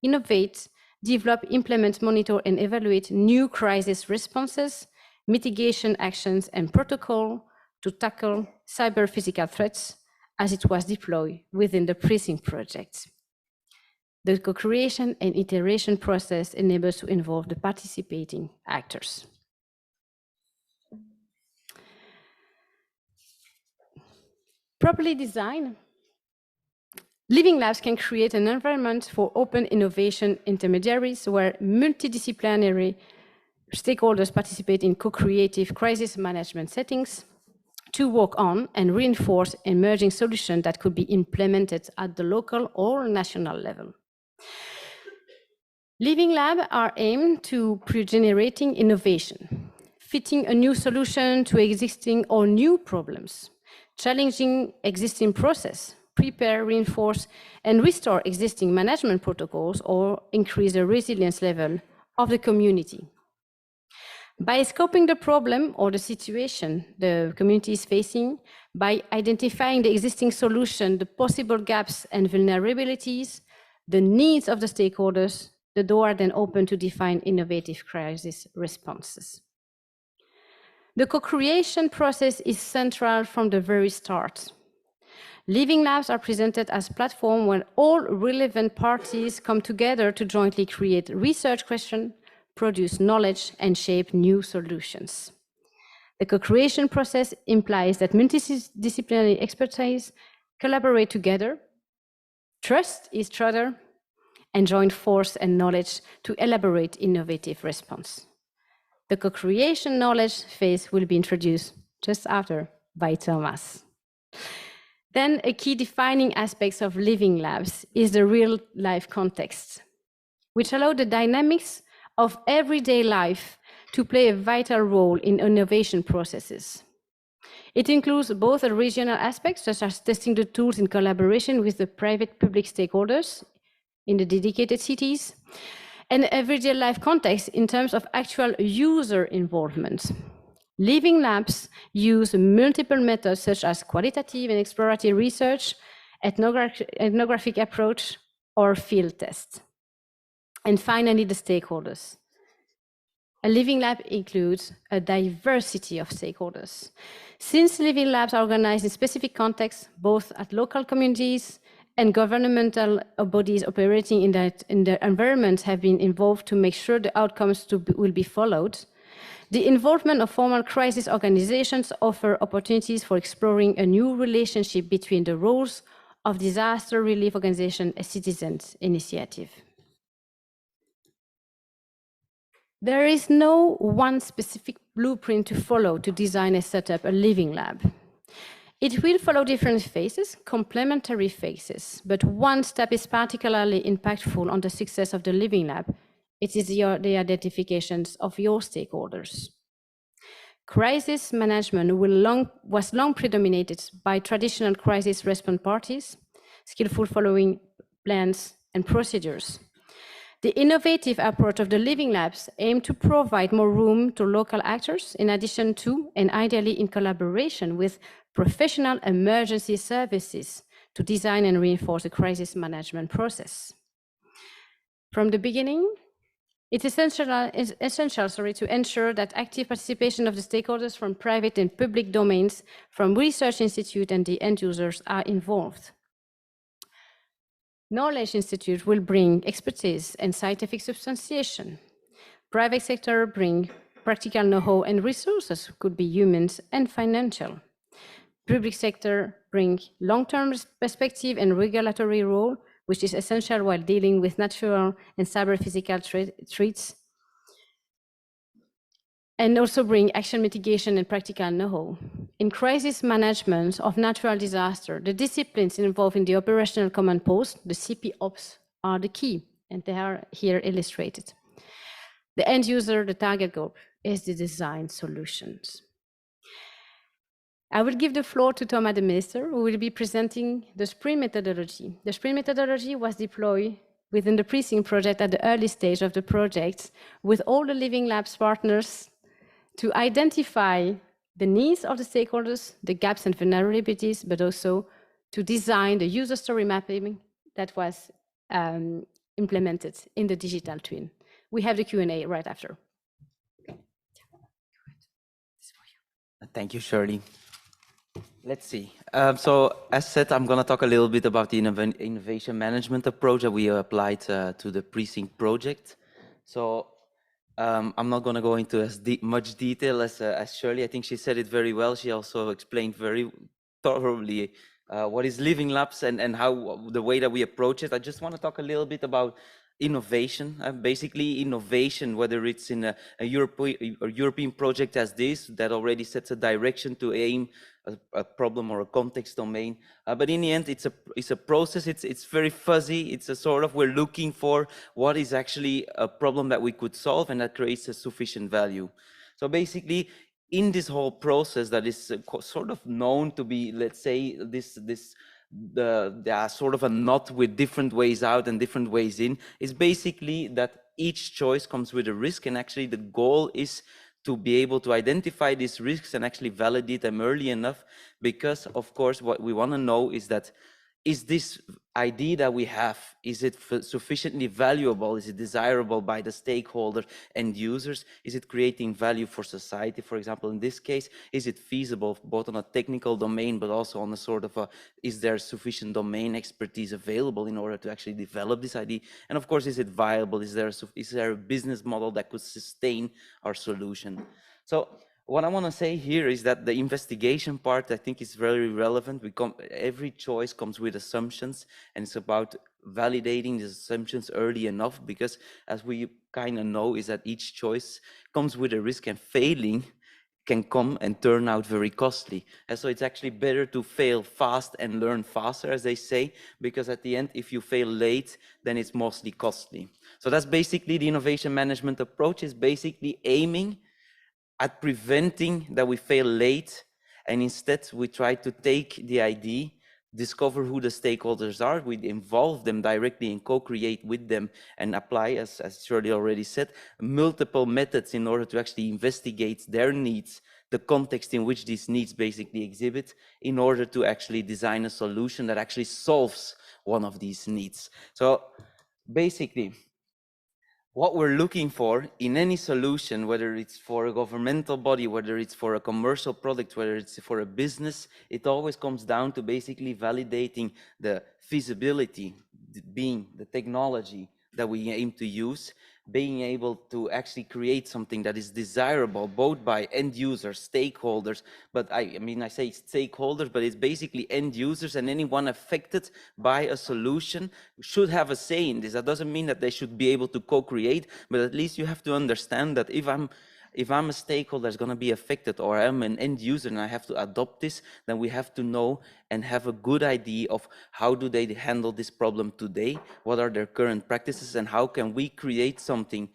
innovate, develop, implement, monitor, and evaluate new crisis responses, mitigation actions, and protocol to tackle cyber-physical threats as it was deployed within the PRECINCT project. The co-creation and iteration process enables to involve the participating actors. Properly designed, Living Labs can create an environment for open innovation intermediaries where multidisciplinary stakeholders participate in co-creative crisis management settings to work on and reinforce emerging solutions that could be implemented at the local or national level. Living Labs are aimed to generating innovation, fitting a new solution to existing or new problems, challenging existing process, prepare, reinforce, and restore existing management protocols, or increase the resilience level of the community. By scoping the problem or the situation the community is facing, by identifying the existing solution, the possible gaps and vulnerabilities, the needs of the stakeholders, the door then open to define innovative crisis responses. The co-creation process is central from the very start. Living Labs are presented as a platform where all relevant parties come together to jointly create research questions, produce knowledge, and shape new solutions. The co-creation process implies that multidisciplinary expertise collaborate together, trust each other, and join force and knowledge to elaborate innovative response. The co-creation knowledge phase will be introduced just after by Thomas. Then a key defining aspect of living labs is the real life context, which allow the dynamics of everyday life to play a vital role in innovation processes. It includes both a regional aspect, such as testing the tools in collaboration with the private public stakeholders in the dedicated cities, and everyday life context in terms of actual user involvement. Living labs use multiple methods such as qualitative and exploratory research, ethnographic approach, or field tests. And finally, the stakeholders. A living lab includes a diversity of stakeholders. Since living labs are organized in specific contexts, both at local communities and governmental bodies operating in the environment have been involved to make sure the outcomes will be followed, the involvement of formal crisis organizations offer opportunities for exploring a new relationship between the roles of disaster relief organization and citizens initiative. There is no one specific blueprint to follow to design and set up a living lab. It will follow different phases, complementary phases, but one step is particularly impactful on the success of the living lab. It is the identifications of your stakeholders. Crisis management was long predominated by traditional crisis response parties, skillful following plans and procedures. The innovative approach of the living labs aim to provide more room to local actors, in addition to, and ideally in collaboration with professional emergency services, to design and reinforce a crisis management process. From the beginning, it's essential to ensure that active participation of the stakeholders from private and public domains, from research institute and the end users are involved. Knowledge Institute will bring expertise and scientific substantiation. Private sector bring practical know-how and resources, could be humans and financial. Public sector bring long-term perspective and regulatory role, which is essential while dealing with natural and cyber-physical threats, and also bring action mitigation and practical know-how. In crisis management of natural disaster, the disciplines involved in the operational command post, the CPOps, are the key, and they are here illustrated. The end user, the target group, is the design solutions. I will give the floor to Thomas de Meester, who will be presenting the SPRINT methodology. The SPRINT methodology was deployed within the PRECINCT project at the early stage of the project with all the Living Labs partners to identify the needs of the stakeholders, the gaps and vulnerabilities, but also to design the user story mapping that was implemented in the digital twin. We have the Q&A right after. Thank you, Shirley. Let's see. So as said, I'm going to talk a little bit about the innovation management approach that we applied to the PRECINCT project. So I'm not going to go into as much detail as Shirley. I think she said it very well. She also explained very thoroughly what is Living Labs and how the way that we approach it. I just want to talk a little bit about innovation. Basically, innovation, whether it's in a European project as this, that already sets a direction to aim a problem or a context domain. But in the end, it's a process. It's very fuzzy. It's a sort of, we're looking for what is actually a problem that we could solve and that creates a sufficient value. So basically, in this whole process that is sort of known to be, let's say, there are sort of a knot with different ways out and different ways in, is basically that each choice comes with a risk, and actually the goal is to be able to identify these risks and actually validate them early enough, because of course what we want to know is that, is this idea that we have, is it sufficiently valuable? Is it desirable by the stakeholder and users? Is it creating value for society? For example, in this case, is it feasible both on a technical domain, but also on a sort of a, is there sufficient domain expertise available in order to actually develop this idea? And of course, is it viable? Is there a business model that could sustain our solution? So what I want to say here is that the investigation part, I think, is very relevant. Every choice comes with assumptions, and it's about validating these assumptions early enough, because as we kind of know is that each choice comes with a risk, and failing can come and turn out very costly. And so it's actually better to fail fast and learn faster, as they say, because at the end, if you fail late, then it's mostly costly. So that's basically the innovation management approach, is basically aiming at preventing that we fail late, and instead we try to take the idea, discover who the stakeholders are, we involve them directly and co-create with them and apply, as Shirley already said, multiple methods in order to actually investigate their needs, the context in which these needs basically exhibit, in order to actually design a solution that actually solves one of these needs. So basically, what we're looking for in any solution, whether it's for a governmental body, whether it's for a commercial product, whether it's for a business, it always comes down to basically validating the feasibility, being the technology that we aim to use, being able to actually create something that is desirable both by end users, stakeholders, but I mean, I say stakeholders, but it's basically end users, and anyone affected by a solution should have a say in this. That doesn't mean that they should be able to co-create, but at least you have to understand that if I'm a stakeholder that's going to be affected, or I'm an end user and I have to adopt this, then we have to know and have a good idea of how do they handle this problem today, what are their current practices, and how can we create something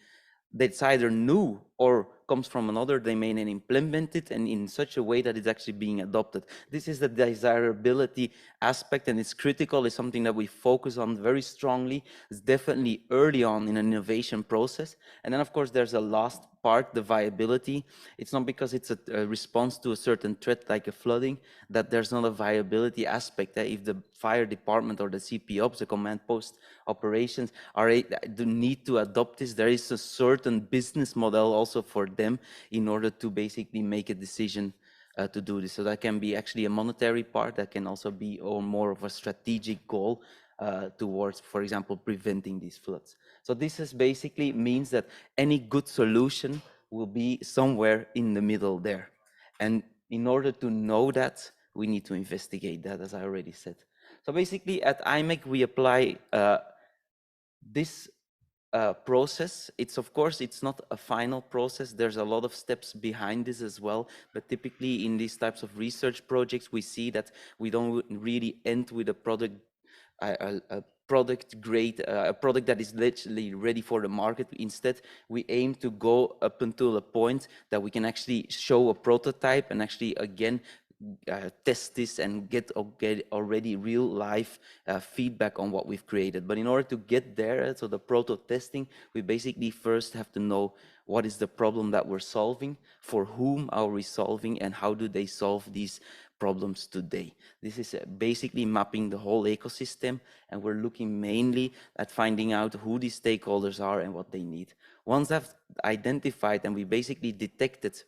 that's either new or comes from another domain and implement it, and in such a way that it's actually being adopted. This is the desirability aspect, and it's critical. It's something that we focus on very strongly. It's definitely early on in an innovation process. And then, of course, there's a last part, the viability. It's not because it's a response to a certain threat like a flooding that there's not a viability aspect. If the fire department or the CPOps, the command post operations, do need to adopt this, there is a certain business model also for them in order to basically make a decision to do this. So that can be actually a monetary part, that can also be more of a strategic goal towards, for example, preventing these floods. So this is basically means that any good solution will be somewhere in the middle there. And in order to know that, we need to investigate that, as I already said. So basically at IMEC, we apply this process. It's, of course, it's not a final process. There's a lot of steps behind this as well. But typically in these types of research projects, we see that we don't really end with a product, a product grade, a product that is literally ready for the market. Instead, we aim to go up until a point that we can actually show a prototype and actually, again, test this and get already real life feedback on what we've created. But in order to get there, so the proto testing, we basically first have to know what is the problem that we're solving, for whom are we solving, and how do they solve these problems today. This is basically mapping the whole ecosystem, and we're looking mainly at finding out who these stakeholders are and what they need. Once I've identified and we basically detected,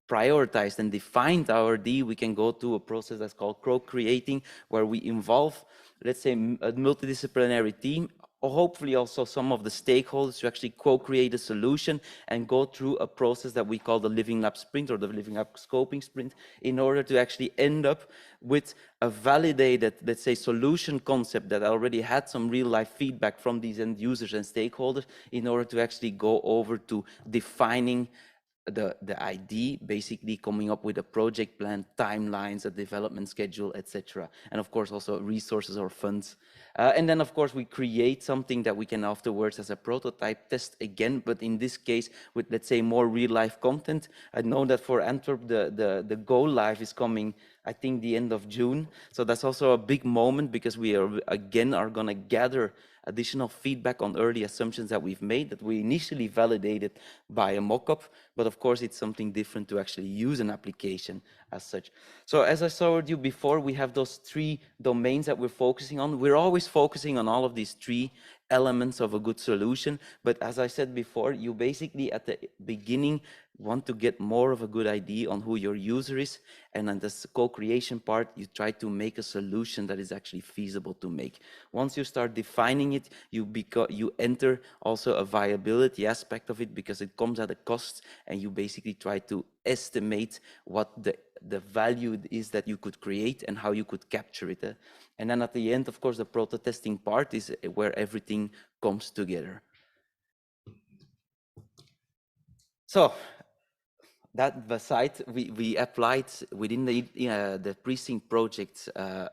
prioritized and defined our D, we can go to a process that's called co-creating, where we involve, let's say, a multidisciplinary team, or hopefully also some of the stakeholders to actually co-create a solution and go through a process that we call the Living Lab Sprint or the Living Lab Scoping Sprint, in order to actually end up with a validated, let's say, solution concept that already had some real life feedback from these end users and stakeholders, in order to actually go over to defining the ID, basically coming up with a project plan, timelines, a development schedule, etc. And of course also resources or funds. And then of course we create something that we can afterwards as a prototype test again, but in this case with, let's say, more real life content. I know that for Antwerp the go live is coming, I think, the end of June. So that's also a big moment, because we are going to gather additional feedback on early assumptions that we've made, that we initially validated by a mock-up, but of course it's something different to actually use an application as such. So as I showed you before, we have those 3 domains that we're focusing on. We're always focusing on all of these 3 elements of a good solution, but as I said before, you basically at the beginning want to get more of a good idea on who your user is, and on this co-creation part, you try to make a solution that is actually feasible to make. Once you start defining it, you enter also a viability aspect of it, because it comes at a cost, and you basically try to estimate what the value is that you could create and how you could capture it. And then at the end, of course, the proto testing part is where everything comes together. So that beside, we applied within the Precinct project the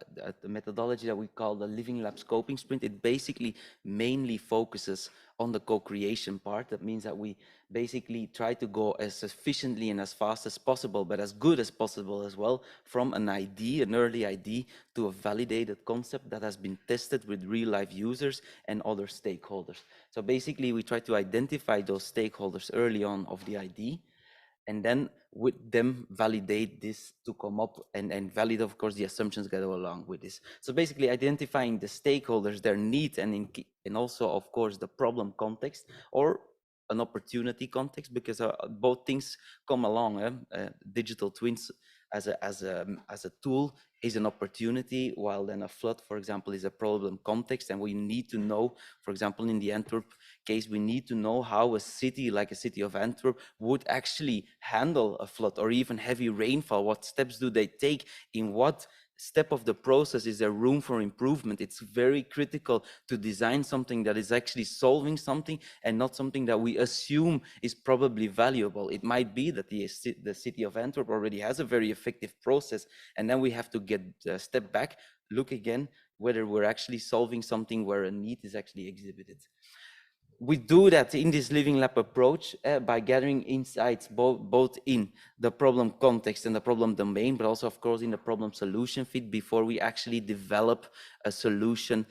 methodology that we call the Living Lab Scoping Sprint. It basically mainly focuses on the co-creation part. That means that we basically try to go as efficiently and as fast as possible, but as good as possible as well, from an idea, an early idea, to a validated concept that has been tested with real-life users and other stakeholders. So basically, we try to identify those stakeholders early on of the idea, and then with them validate this to come up and validate, of course, the assumptions that go along with this. So basically identifying the stakeholders, their needs, and also, of course, the problem context or an opportunity context, because both things come along. Digital twins as a tool is an opportunity, while then a flood, for example, is a problem context. And we need to know, for example, in the Antwerp case, we need to know how a city like a city of Antwerp would actually handle a flood or even heavy rainfall. What steps do they take? In what step of the process is there room for improvement? It's very critical to design something that is actually solving something and not something that we assume is probably valuable. It might be that the city of Antwerp already has a very effective process, and then we have to get a step back, look again, whether we're actually solving something where a need is actually exhibited. We do that in this Living Lab approach by gathering insights both in the problem context and the problem domain, but also, of course, in the problem solution fit before we actually develop a solution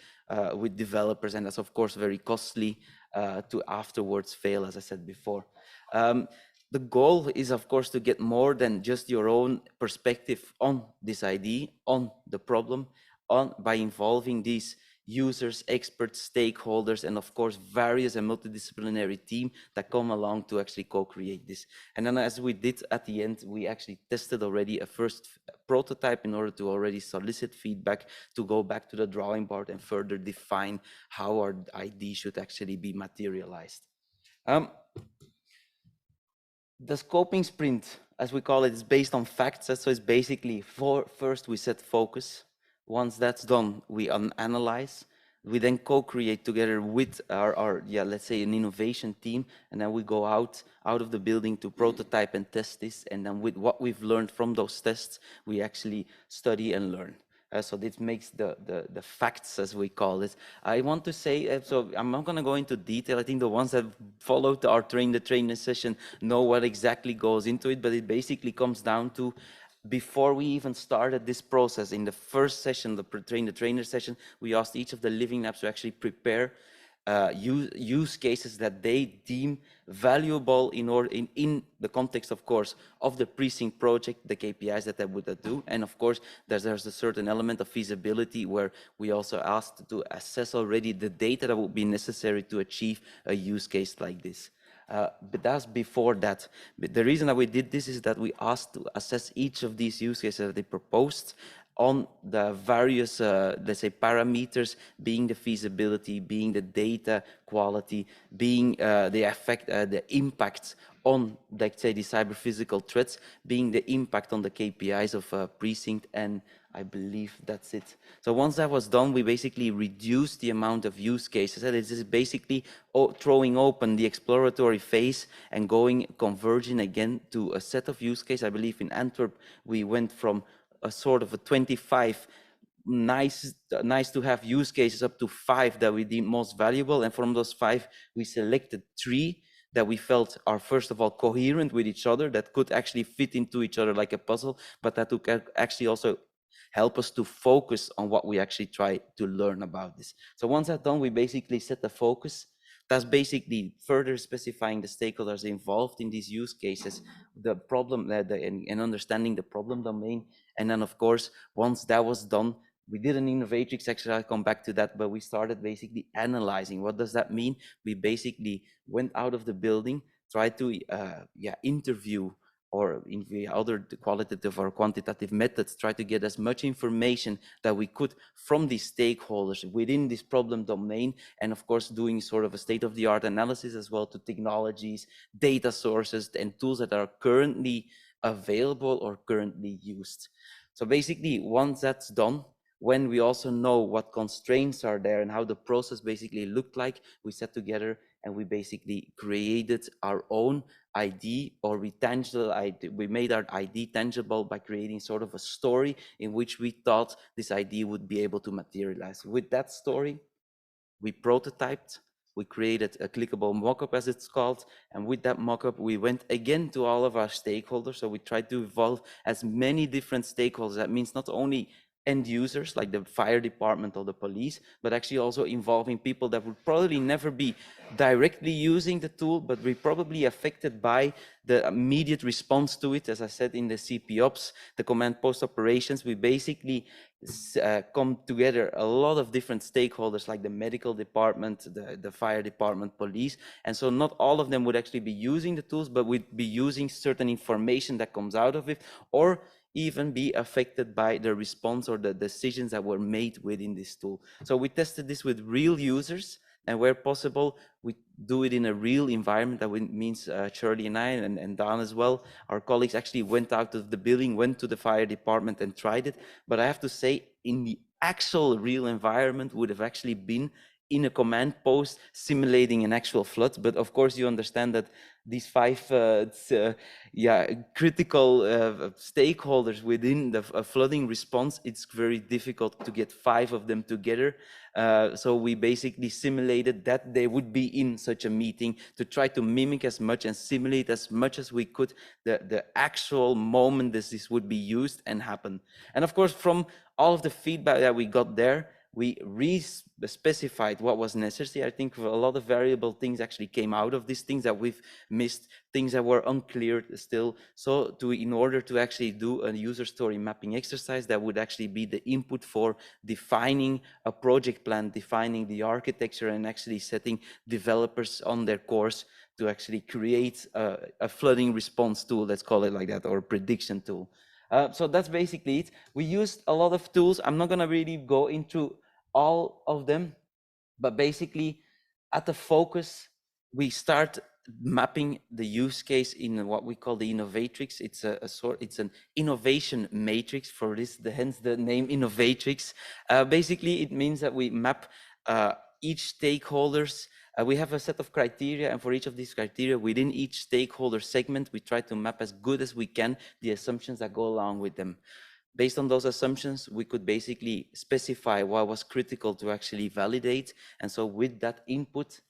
with developers. And that's, of course, very costly to afterwards fail, as I said before. The goal is, of course, to get more than just your own perspective on this idea, on the problem, by involving these users, experts, stakeholders, and of course, various and multidisciplinary team that come along to actually co-create this. And then, as we did at the end, we actually tested already a first prototype in order to already solicit feedback, to go back to the drawing board and further define how our idea should actually be materialized. The scoping sprint, as we call it, is based on facts. So it's basically first we set focus. Once that's done, we analyze. We then co-create together with our let's say an innovation team, and then we go out of the building to prototype and test this. And then with what we've learned from those tests, we actually study and learn. So this makes the facts, as we call it. I want to say, so I'm not going to go into detail. I think the ones that followed our train the trainer session know what exactly goes into it, but it basically comes down to, before we even started this process, in the first session, the train the trainer session, we asked each of the Living Labs to actually prepare use cases that they deem valuable in the context, of course, of the Precinct project, the KPIs that they would do. And of course, there's a certain element of feasibility where we also asked to assess already the data that would be necessary to achieve a use case like this. But that's before that. But the reason that we did this is that we asked to assess each of these use cases that they proposed on the various, let's say, parameters, being the feasibility, being the data quality, being the effect, the impact on, let's say, the cyber-physical threats, being the impact on the KPIs of Precinct, and I believe that's it. So once that was done, we basically reduced the amount of use cases. And this is basically throwing open the exploratory phase and converging again to a set of use cases. I believe in Antwerp, we went from a sort of a 25 nice to have use cases up to 5 that we deemed most valuable. And from those 5, we selected 3 that we felt are, first of all, coherent with each other, that could actually fit into each other like a puzzle, but that could actually also help us to focus on what we actually try to learn about this. So once that's done, we basically set the focus. That's basically further specifying the stakeholders involved in these use cases, the problem, and understanding the problem domain. And then, of course, once that was done, we did an innovatrix exercise. I'll come back to that, but we started basically analyzing. What does that mean? We basically went out of the building, tried to interview, or in the other qualitative or quantitative methods, try to get as much information that we could from these stakeholders within this problem domain, and of course doing sort of a state-of-the-art analysis as well to technologies, data sources, and tools that are currently available or currently used. So basically, once that's done, when we also know what constraints are there and how the process basically looked like, we sat together and we basically created our own ID, or we made our ID tangible by creating sort of a story in which we thought this ID would be able to materialize. With that story, we prototyped, we created a clickable mockup, as it's called, and with that mockup, we went again to all of our stakeholders. So we tried to involve as many different stakeholders. That means not only end users like the fire department or the police, but actually also involving people that would probably never be directly using the tool, but be probably affected by the immediate response to it. As I said, in the CPOps, the command post operations, we basically come together a lot of different stakeholders like the medical department, the fire department, police. And so not all of them would actually be using the tools, but would be using certain information that comes out of it, or even be affected by the response or the decisions that were made within this tool. So we tested this with real users, and where possible, we do it in a real environment. That means Shirley and I and Dan as well, our colleagues actually went out of the building, went to the fire department and tried it. But I have to say, in the actual real environment would have actually been in a command post simulating an actual flood. But of course, you understand that these 5 critical stakeholders within the flooding response, it's very difficult to get 5 of them together. So we basically simulated that they would be in such a meeting to try to mimic as much and simulate as much as we could the actual moment this would be used and happen. And of course, from all of the feedback that we got there, we re-specified what was necessary. I think a lot of variable things actually came out of these things that we've missed, things that were unclear still. So in order to actually do a user story mapping exercise, that would actually be the input for defining a project plan, defining the architecture, and actually setting developers on their course to actually create a flooding response tool, let's call it like that, or a prediction tool. So that's basically it. We used a lot of tools. I'm not going to really go into all of them, but basically at the focus, we start mapping the use case in what we call the Innovatrix. It's an innovation matrix, for this, hence the name Innovatrix. Basically, it means that we map each stakeholders. We have a set of criteria, and for each of these criteria within each stakeholder segment, we try to map as good as we can the assumptions that go along with them. Based on those assumptions, we could basically specify what was critical to actually validate. And so with that input,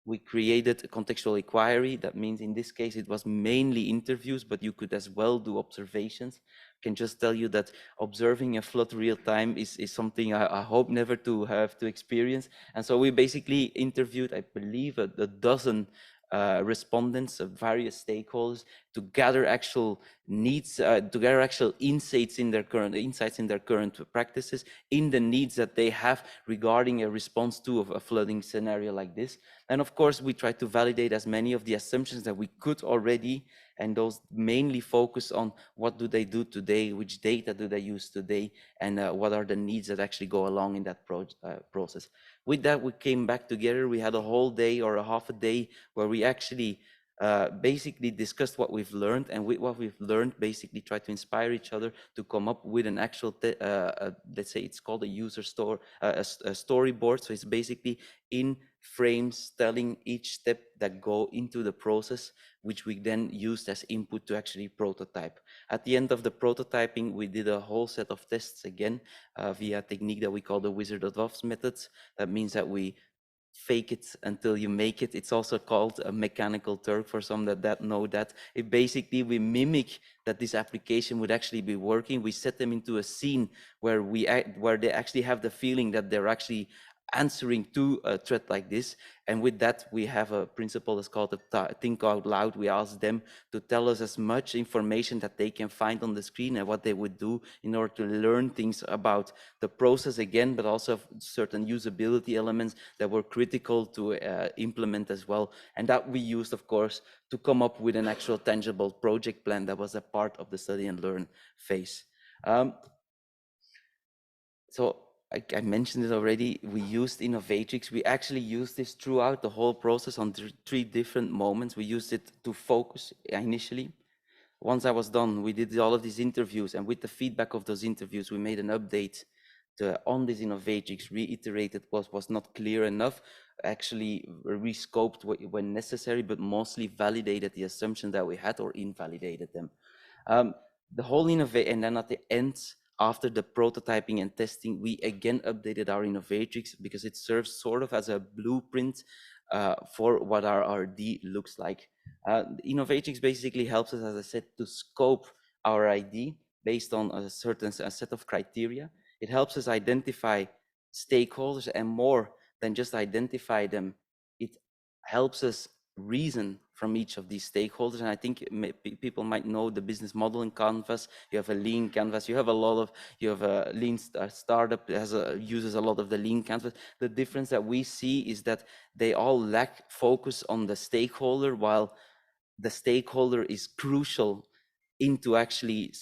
we created a contextual inquiry. That means in this case, it was mainly interviews, but you could as well do observations. I can just tell you that observing a flood real time is something I hope never to have to experience. And so we basically interviewed, I believe, a dozen respondents of various stakeholders to gather actual needs, to gather actual insights in their current practices, in the needs that they have regarding a response to a flooding scenario like this. And of course, we try to validate as many of the assumptions that we could already, and those mainly focus on what do they do today, which data do they use today, and what are the needs that actually go along in that process. With that, we came back together. We had a whole day or a half a day where we actually basically discussed what we've learned, and with what we've learned, basically try to inspire each other to come up with an actual, let's say it's called a user store, a storyboard. So it's basically in frames telling each step that go into the process, which we then used as input to actually prototype. At the end of the prototyping, we did a whole set of tests again via a technique that we call the Wizard of Oz methods. That means that we fake it until you make it. It's also called a mechanical Turk for some that know that. It basically, we mimic that this application would actually be working. We set them into a scene where they actually have the feeling that they're actually answering to a threat like this. And with that, we have a principle that's called think out loud. We ask them to tell us as much information that they can find on the screen and what they would do in order to learn things about the process again, but also certain usability elements that were critical to implement as well. And that we used, of course, to come up with an actual tangible project plan that was a part of the study and learn phase. So I mentioned it already, we used Innovatrix. We actually used this throughout the whole process on 3 different moments. We used it to focus initially. Once I was done, we did all of these interviews, and with the feedback of those interviews, we made an update on this innovatrix, reiterated was not clear enough, actually rescoped when necessary, but mostly validated the assumptions that we had or invalidated them. The whole and then at the end, after the prototyping and testing, we again updated our innovatrix because it serves sort of as a blueprint for what our RD looks like. The innovatrix basically helps us, as I said, to scope our ID based on a certain set of criteria. It helps us identify stakeholders, and more than just identify them, it helps us reason from each of these stakeholders. And I think people might know the business model in Canvas. You have a lean Canvas. You have a lean startup that uses a lot of the lean Canvas. The difference that we see is that they all lack focus on the stakeholder, while the stakeholder is crucial into actually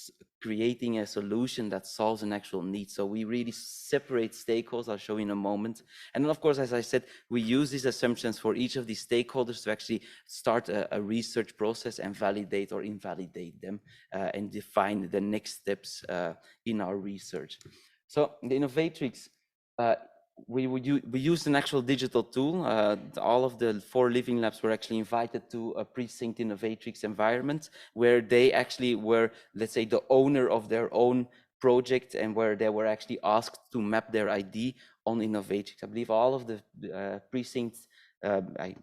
creating a solution that solves an actual need. So we really separate stakeholders. I'll show you in a moment. And then, of course, as I said, we use these assumptions for each of these stakeholders to actually start a research process and validate or invalidate them and define the next steps in our research. So the innovatrix, we used an actual digital tool. All of the 4 living labs were actually invited to a PRECINCT Innovatrix environment where they actually were, let's say, the owner of their own project, and where they were actually asked to map their ID on Innovatrix. I believe all of the PRECINCT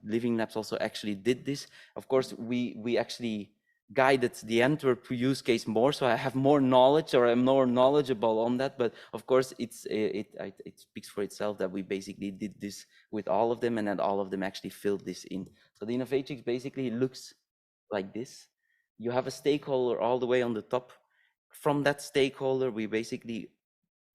living labs also actually did this. Of course, we actually guided the Antwerp use case more, so I have more knowledge, or I'm more knowledgeable on that. But of course, it speaks for itself that we basically did this with all of them, and then all of them actually filled this in. So the Innovatrix basically looks like this. You have a stakeholder all the way on the top. From that stakeholder, we basically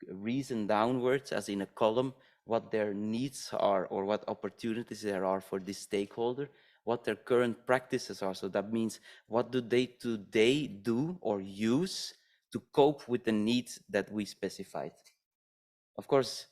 reason downwards, as in a column, what their needs are or what opportunities there are for this stakeholder, what their current practices are. So that means, what do they today do or use to cope with the needs that we specified? Of course,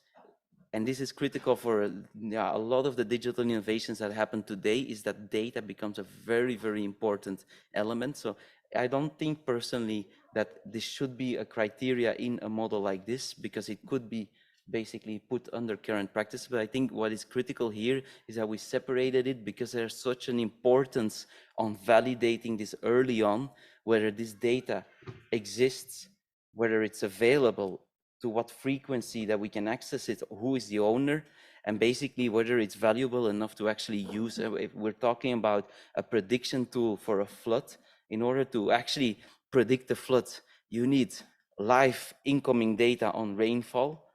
and this is critical for a lot of the digital innovations that happen today, is that data becomes a very, very important element. So I don't think personally that this should be a criteria in a model like this, because it could be basically put under current practice. But I think what is critical here is that we separated it, because there's such an importance on validating this early on, whether this data exists, whether it's available, to what frequency that we can access it, who is the owner, and basically whether it's valuable enough to actually use. If we're talking about a prediction tool for a flood, in order to actually predict the flood, you need live incoming data on rainfall.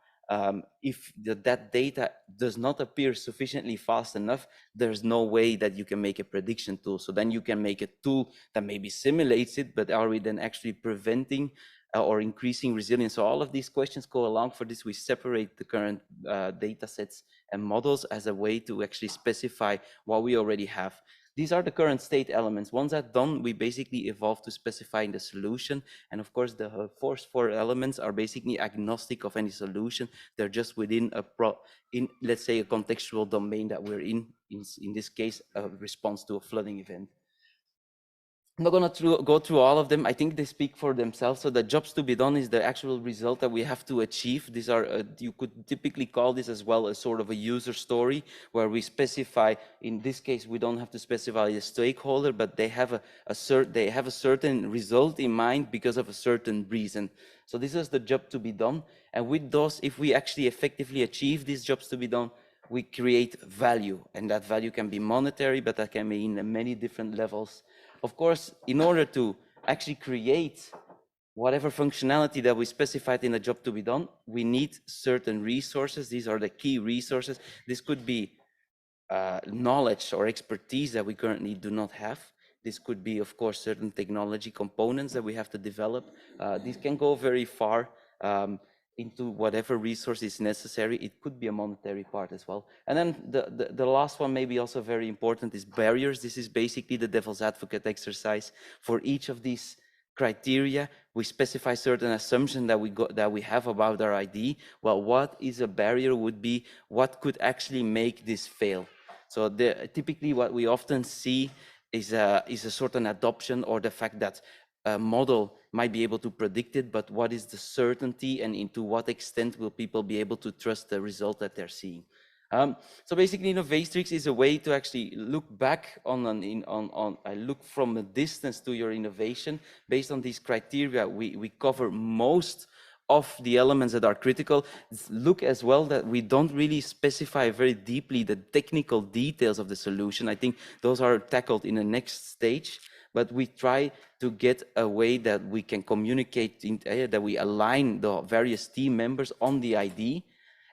If that data does not appear sufficiently fast enough, there's no way that you can make a prediction tool. So then you can make a tool that maybe simulates it, but are we then actually preventing or increasing resilience? So all of these questions go along. For this, we separate the current data sets and models as a way to actually specify what we already have. These are the current state elements. Once that's done, we basically evolve to specifying the solution. And of course, the first 4 elements are basically agnostic of any solution. They're just within let's say, a contextual domain that we're in this case, a response to a flooding event. I'm not going to go through all of them. I think they speak for themselves. So the jobs to be done is the actual result that we have to achieve. These are, you could typically call this as well a sort of a user story, where we specify, in this case, we don't have to specify the stakeholder, but they have a certain result in mind because of a certain reason. So this is the job to be done. And with those, if we actually effectively achieve these jobs to be done, we create value. And that value can be monetary, but that can be in many different levels. Of course, in order to actually create whatever functionality that we specified in the job to be done, we need certain resources. These are the key resources. This could be knowledge or expertise that we currently do not have. This could be, of course, certain technology components that we have to develop. These can go very far into whatever resource is necessary. It could be a monetary part as well. And then the last one, maybe also very important, is barriers. This is basically the devil's advocate exercise. For each of these criteria, we specify certain assumptions that we have about our ID. Well, what is a barrier would be what could actually make this fail. So typically what we often see is a certain adoption, or the fact that a model might be able to predict it, but what is the certainty and into what extent will people be able to trust the result that they're seeing? So basically, Innovatrix is a way to actually look back look from a distance to your innovation. Based on these criteria, we cover most of the elements that are critical. Look as well that we don't really specify very deeply the technical details of the solution. I think those are tackled in the next stage, but we try to get a way that we can communicate, that we align the various team members on the idea.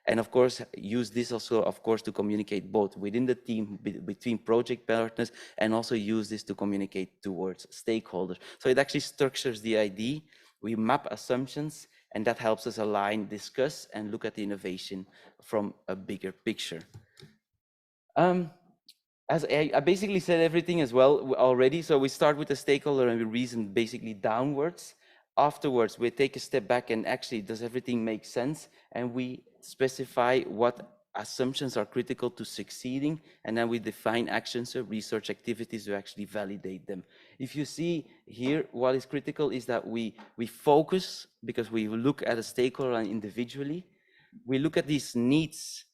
And of course, use this also, of course, to communicate both within the team, between project partners, and also use this to communicate towards stakeholders. So it actually structures the idea. We map assumptions, and that helps us align, discuss, and look at the innovation from a bigger picture. As I basically said everything as well already. So we start with the stakeholder and we reason basically downwards. Afterwards, we take a step back and actually, does everything make sense? And we specify what assumptions are critical to succeeding, and then we define actions or research activities to actually validate them. If you see here, what is critical is that we focus, because we look at a stakeholder individually. We look at these needs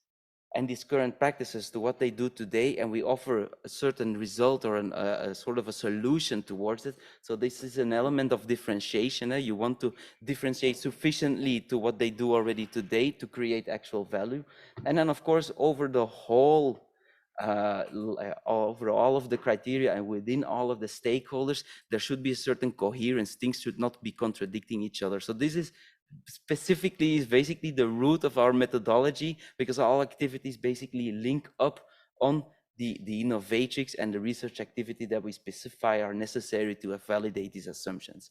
and these current practices to what they do today, and we offer a certain result or a sort of a solution towards it. So this is an element of differentiation. You want to differentiate sufficiently to what they do already today to create actual value. And then of course, over the whole, over all of the criteria and within all of the stakeholders, there should be a certain coherence. Things should not be contradicting each other. So this is specifically is basically the root of our methodology, because all activities basically link up on the Innovatrix and the research activity that we specify are necessary to validate these assumptions.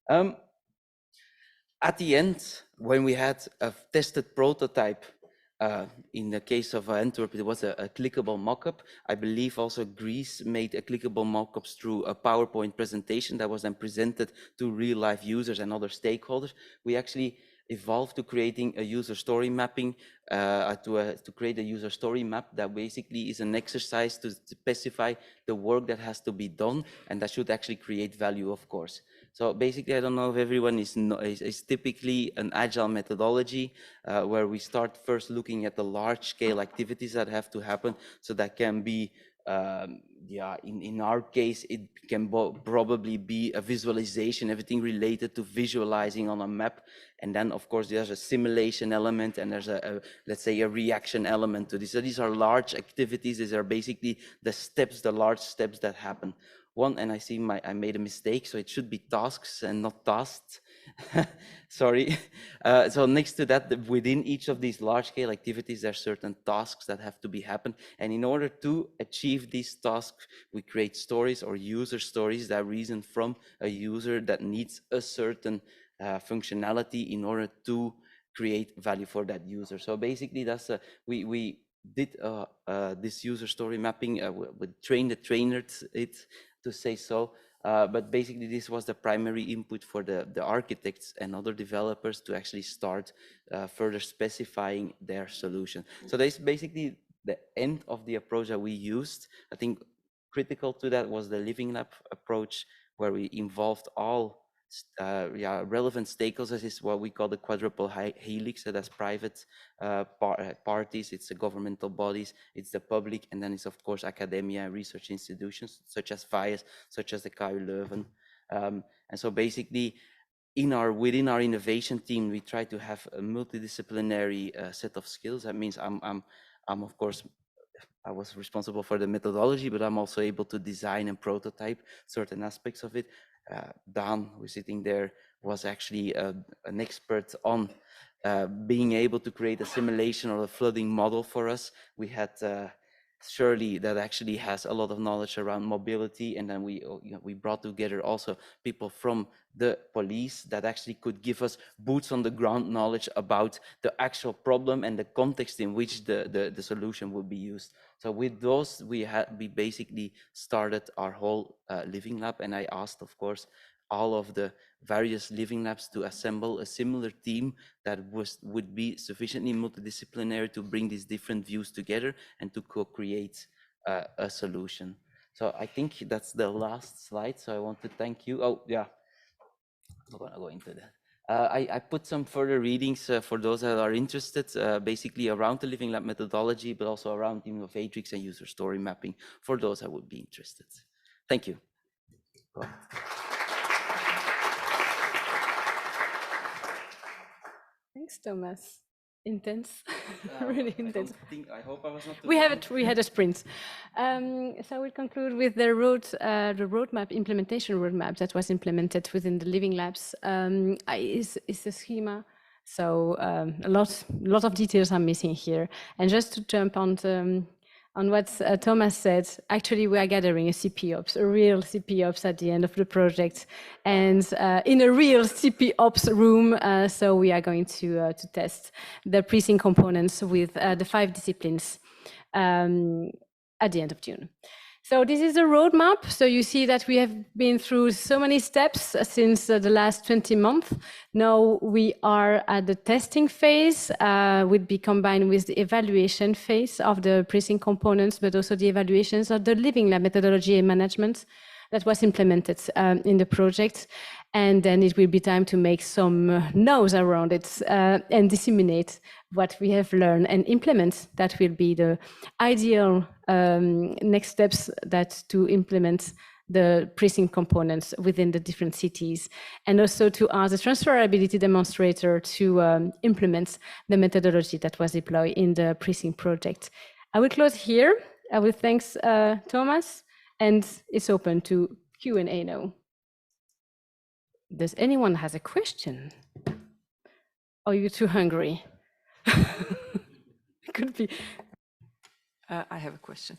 At the end, when we had a tested prototype, in the case of Antwerp, it was a clickable mockup. I believe also Greece made a clickable mockups through a PowerPoint presentation that was then presented to real life users and other stakeholders. We actually evolved to creating a user story mapping, to create a user story map that basically is an exercise to specify the work that has to be done, and that should actually create value, of course. So basically, I don't know if everyone is typically an agile methodology, where we start first looking at the large scale activities that have to happen. So that can be, in our case, it can probably be a visualization, everything related to visualizing on a map. And then of course, there's a simulation element, and there's let's say a reaction element to this. So these are large activities. These are basically the steps, the large steps that happen. One, and I see I made a mistake, so it should be tasks and not tasks. Sorry. So next to that, within each of these large-scale activities, there are certain tasks that have to be happen. And in order to achieve these tasks, we create stories or user stories that reason from a user that needs a certain functionality in order to create value for that user. So basically, that's we did this user story mapping. We trained the trainer to say so, but basically this was the primary input for the architects and other developers to actually start further specifying their solution. So that's basically the end of the approach that we used. I think critical to that was the Living Lab approach, where we involved all relevant stakeholders. This is what we call the quadruple helix. So that's private parties, it's the governmental bodies, it's the public, and then it's of course academia and research institutions such as VIAS, such as the KU Leuven. And so basically, within our innovation team, we try to have a multidisciplinary set of skills. That means I'm of course, I was responsible for the methodology, but I'm also able to design and prototype certain aspects of it. Dan, who's sitting there, was actually an expert on being able to create a simulation or a flooding model for us. We had Shirley that actually has a lot of knowledge around mobility, and then we brought together also people from the police that actually could give us boots on the ground knowledge about the actual problem and the context in which the solution would be used. So with those, we basically started our whole Living Lab, and I asked, of course, all of the various Living Labs to assemble a similar team that would be sufficiently multidisciplinary to bring these different views together and to co-create a solution. So I think that's the last slide. So I want to thank you. Oh, yeah. not gonna go into that. I put some further readings for those that are interested, basically around the Living Lab methodology, but also around Innovatrix and user story mapping for those that would be interested. Thank you. Go ahead. Thanks, Thomas. Intense, really intense. I hope I was not. We had a sprint. So we'll conclude with the roadmap, implementation roadmap that was implemented within the Living Labs. Is the schema. So a lot of details are missing here. And just to jump on what Thomas said, actually we are gathering a CP Ops, a real CP Ops at the end of the project, and in a real CP Ops room. So we are going to test the PRECINCT components with the 5 disciplines at the end of June. So this is a roadmap. So you see that we have been through so many steps since the last 20 months. Now we are at the testing phase, would be combined with the evaluation phase of the PRECINCT components, but also the evaluations of the Living Lab methodology and management that was implemented in the project. And then it will be time to make some notes around it and disseminate what we have learned and implement. That will be the ideal next steps that to implement the PRECINCT components within the different cities, and also to ask the transferability demonstrator to implement the methodology that was deployed in the PRECINCT project. I will close here. I will thank Thomas, and it's open to Q&A now. Does anyone has a question? Are you too hungry? Could be. I have a question.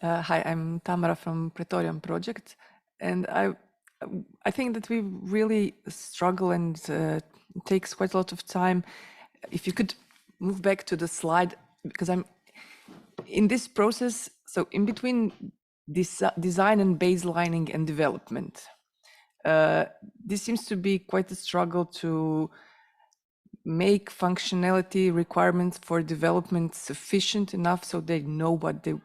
Hi, I'm Tamara from Praetorian Project, and I think that we really struggle, and it takes quite a lot of time. If you could move back to the slide, because I'm in this process, so in between this design and baselining and development, this seems to be quite a struggle to make functionality requirements for development sufficient enough so they know what they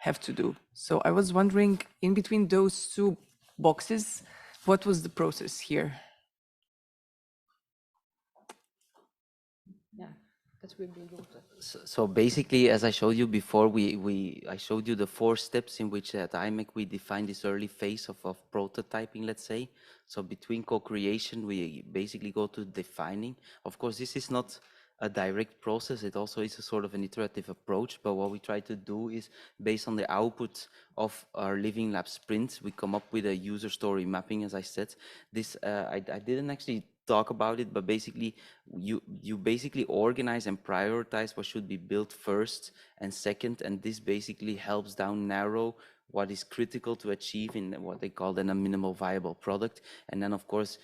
have to do. So I was wondering, in between those two boxes, what was the process here? Yeah, that will be good. So basically, as I showed you before, I showed you the 4 steps in which at IMEC we define this early phase of prototyping, let's say. So between co-creation, we basically go to defining. Of course, this is not a direct process. It also is a sort of an iterative approach. But what we try to do is, based on the output of our Living Lab sprint, we come up with a user story mapping, as I said. This I didn't actually talk about it, but basically you basically organize and prioritize what should be built first and second, and this basically helps down narrow what is critical to achieve in what they call then a minimal viable product. And then of course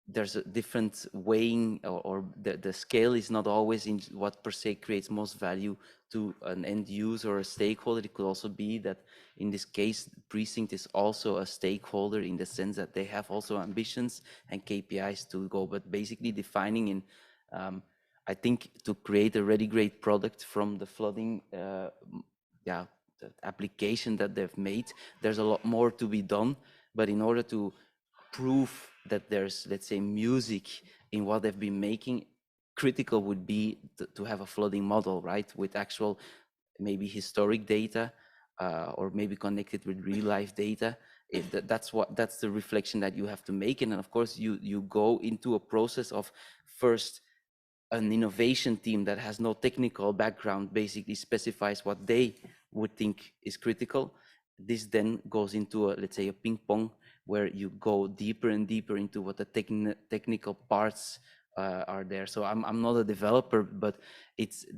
there's a different weighing, or the scale is not always in what per se creates most value to an end user or a stakeholder. It could also be that in this case, PRECINCT is also a stakeholder in the sense that they have also ambitions and KPIs to go, but basically defining in, I think to create a ready grade product from the flooding, the application that they've made, there's a lot more to be done, but in order to prove that there's, let's say, music in what they've been making, critical would be to have a flooding model, right, with actual maybe historic data, or maybe connected with real life data. That's the reflection that you have to make. And then of course you go into a process of first an innovation team that has no technical background basically specifies what they would think is critical. This then goes into a, let's say, a ping pong, where you go deeper and deeper into what the technical parts are there. So I'm not a developer, but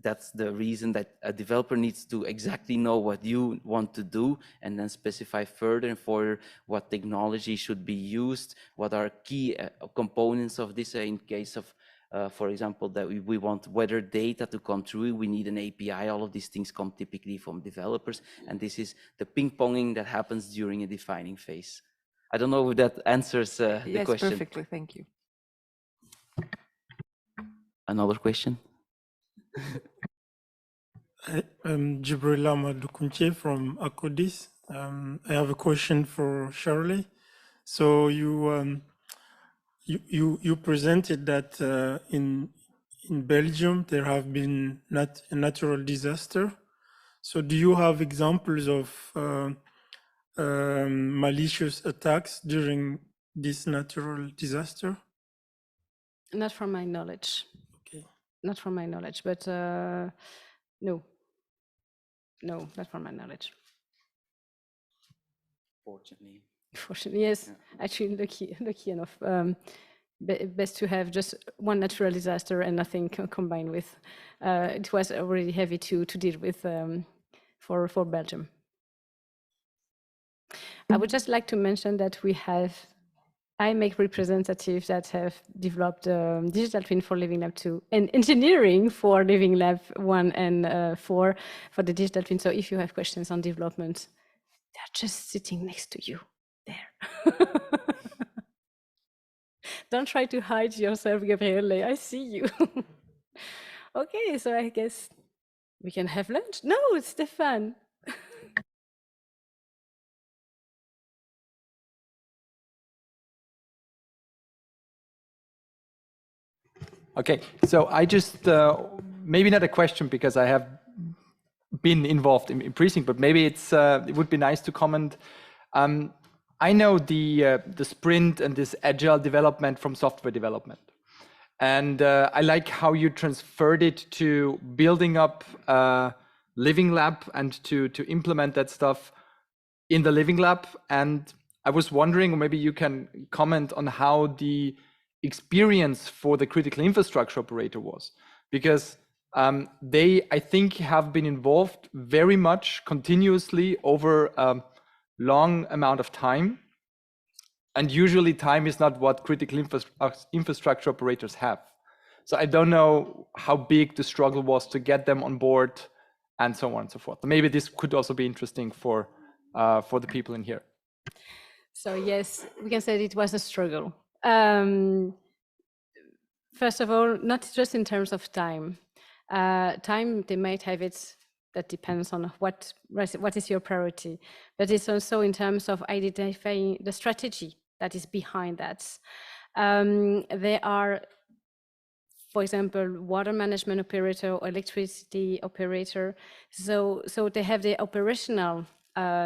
that's the reason that a developer needs to exactly know what you want to do, and then specify further and further what technology should be used, what are key components of this. In case of, for example, that we want weather data to come through, we need an API. All of these things come typically from developers, and this is the ping-ponging that happens during a defining phase. I don't know if that answers the question. Yes, perfectly, thank you. Another question? I'm Jibril Ahmad from Akkodis. I have a question for Shirley. So you you presented that in Belgium there have been a natural disaster. So do you have examples of malicious attacks during this natural disaster? Not from my knowledge. Okay. Not from my knowledge, but no, not from my knowledge. Fortunately. Fortunately, yes. Yeah. Actually, lucky enough. Best to have just one natural disaster and nothing combined with. It was already heavy to deal with for Belgium. I would just like to mention that we have IMEC representatives that have developed digital twin for Living Lab 2 and engineering for Living Lab 1 and 4 for the digital twin. So if you have questions on development, they're just sitting next to you there. Don't try to hide yourself, Gabriele. I see you. Okay, so I guess we can have lunch. No, it's Stefan. Okay, so I just, maybe not a question because I have been involved in PRECINCT, but maybe it would be nice to comment. I know the sprint and this agile development from software development. And I like how you transferred it to building up Living Lab and to implement that stuff in the Living Lab. And I was wondering, or maybe you can comment on how the experience for the critical infrastructure operator was, because they, I think, have been involved very much continuously over a long amount of time. And usually time is not what critical infrastructure operators have. So I don't know how big the struggle was to get them on board and so on and so forth. Maybe this could also be interesting for the people in here. So yes, we can say it was a struggle. First of all, not just in terms of time. Time, they might have it, that depends on what is your priority. But it's also in terms of identifying the strategy that is behind that. There are, for example, water management operator or electricity operator. So they have the operational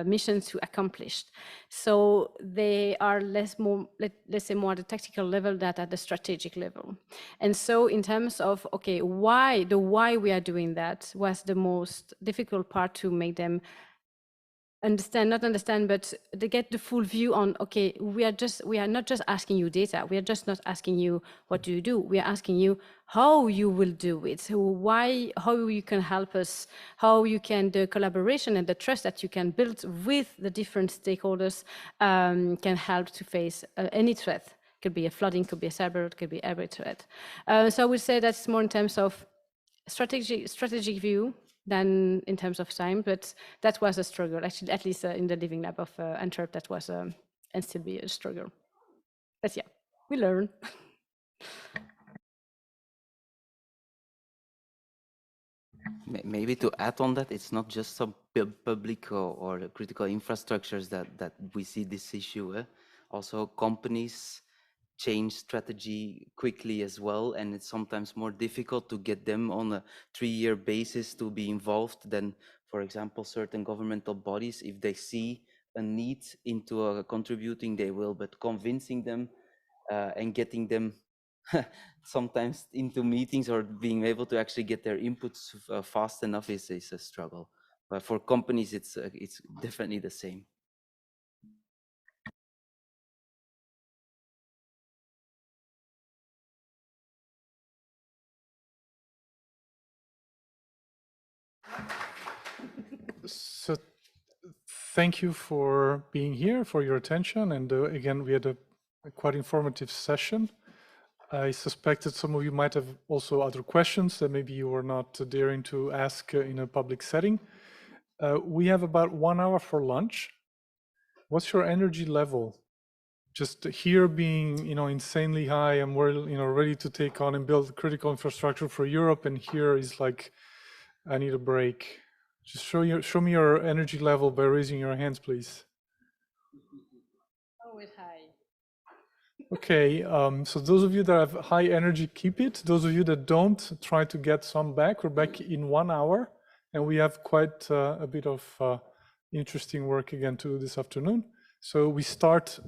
missions to accomplish. So they are let's say more at the tactical level than at the strategic level. And so in terms of, okay, why we are doing that was the most difficult part to make them not understand, but to get the full view on, okay, we are not just asking you data. We are just not asking you what do you do. We are asking you how you will do it. So how you can help us, how you can, the collaboration and the trust that you can build with the different stakeholders can help to face any threat. It could be a flooding, could be a cyber, it could be every threat. So I would say that's more in terms of strategic view than in terms of time, but that was a struggle, actually, at least in the Living Lab of Antwerp, that was and still be a struggle. But yeah, we learn. Maybe to add on that, it's not just some public or critical infrastructures that we see this issue. Also, companies change strategy quickly as well, and it's sometimes more difficult to get them on a 3-year basis to be involved than, for example, certain governmental bodies. If they see a need into contributing, they will, but convincing them and getting them sometimes into meetings or being able to actually get their inputs fast enough is a struggle. But for companies, it's definitely the same. So thank you for being here, for your attention. And again, we had a quite informative session. I suspect that some of you might have also other questions that maybe you were not daring to ask in a public setting. We have about 1 hour for lunch. What's your energy level? Just here being, insanely high, and we're, ready to take on and build critical infrastructure for Europe. And here is like, I need a break. Just show me your energy level by raising your hands, please. Oh, it's high. Okay, so those of you that have high energy, keep it. Those of you that don't, try to get some back. We're back in 1 hour, and we have quite a bit of interesting work again to do this afternoon. So we start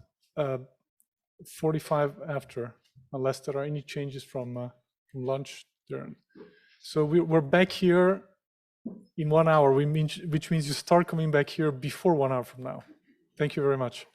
45 after, unless there are any changes from lunch during. So we're back here in 1 hour, which means you start coming back here before 1 hour from now. Thank you very much.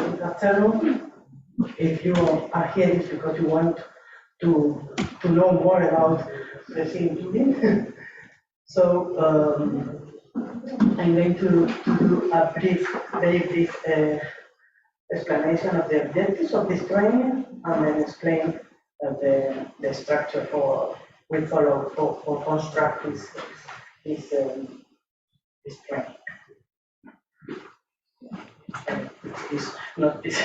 Good afternoon. If you are here, it's because you want to know more about the thing. So I'm going to do a very brief explanation of the objectives of this training, and then explain the structure we follow for construct this training. It's not this.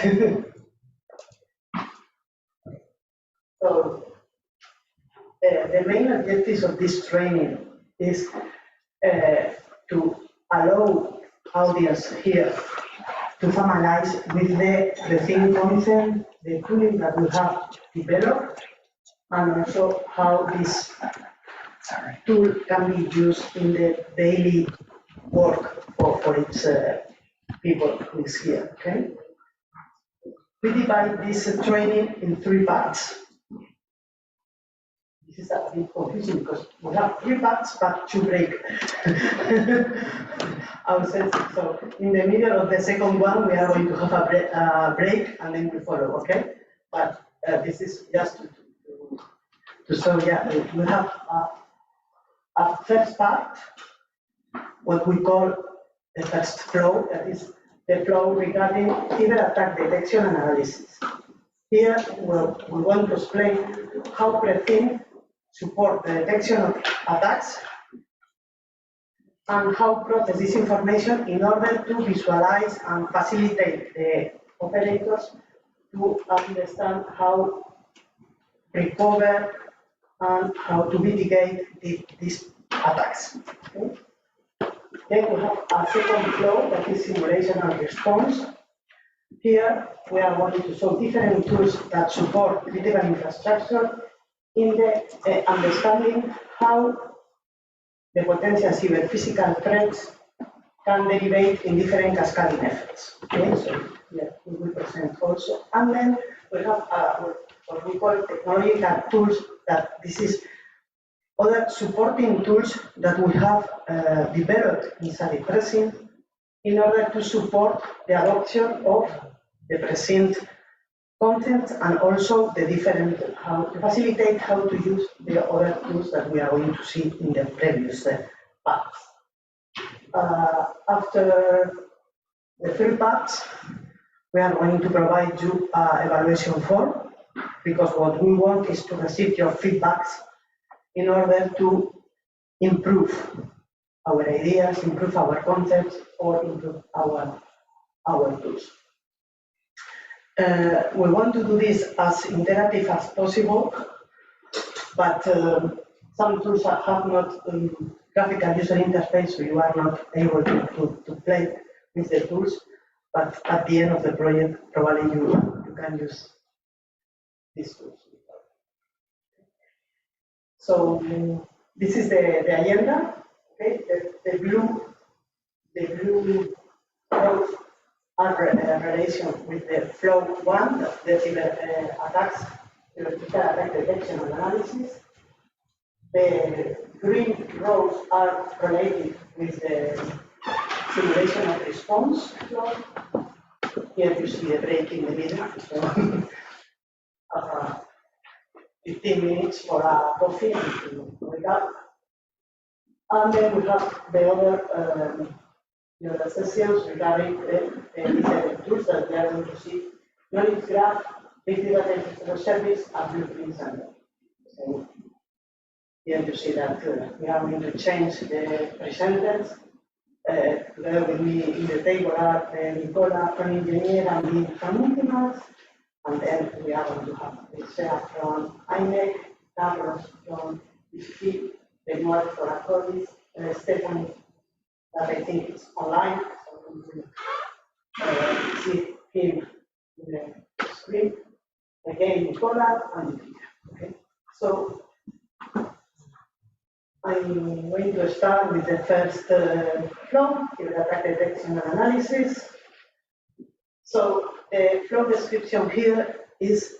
So the main objectives of this training is to allow audience here to familiarize with the theme concept, the tooling that we have developed, and also how this tool can be used in the daily work for its people who is here. Okay. We divide this training in 3 parts. This is a bit confusing because we have 3 parts, but 2 break. So in the middle of the second one, we are going to have a break, and then we follow. Okay, but this is just to show. Yeah, we have a first part, what we call the first flow, that is the flow regarding cyber attack detection and analysis. Here, we want to explain how PRECINCT support the detection of attacks and how process this information in order to visualize and facilitate the operators to understand how recover and how to mitigate these attacks. Okay? Then we have a second flow, that is simulation and response. Here we are going to show different tools that support critical infrastructure in the understanding how the potential cyber physical threats can derivate in different cascading effects. Okay, so yeah, we will present also. And then we have what we call technological tools, that this is other supporting tools that we have developed inside PRECINCT in order to support the adoption of the PRECINCT content and also the different, how to facilitate how to use the other tools that we are going to see in the previous parts. After the three parts, we are going to provide you an evaluation form, because what we want is to receive your feedbacks in order to improve our ideas, improve our concepts, or improve our tools. We want to do this as interactive as possible, but some tools have not graphical user interface, so you are not able to play with the tools, but at the end of the project, probably you can use these tools. So this is the agenda. Okay, the blue rows are in relation with the flow one, the cyber attacks, theoretical attack detection and analysis. The green rows are related with the simulation and response flow. Here you see the break in the middle. So 15 minutes for a coffee and to wake up. And then we have the other sessions regarding the tools that we are going to see: knowledge graph, big data infrastructure service, and blueprint center. So here you see that we are going to change the presenters. Together with me in the table are Nicola from Engineer and me from Ultimas. And then we are going to have Licea from INEC, Carlos from ISP, Benoit for Acordis, Stephanie, that I think is online, so we will see him in the screen. Again, Nicola and Peter. Okay, so I'm going to start with the first flow, cyber attack detection and analysis. So the flow description here is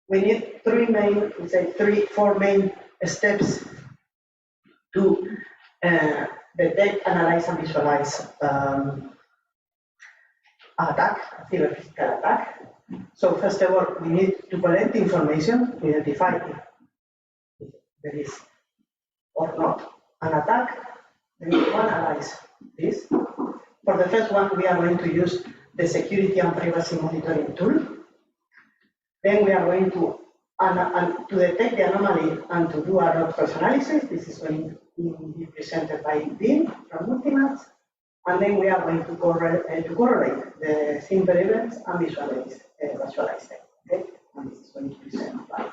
we need four main steps to detect, analyze, and visualize attack, cyber physical attack. So first of all, we need to collect information to identify if there is or not an attack. We need to analyze this. For the first one, we are going to use the security and privacy monitoring tool. Then we are going to detect the anomaly and to do a root cause analysis. This is going to be presented by Dean from Ultimas. And then we are going to correlate the simple events and visualize them. Okay? And this is going to be presented by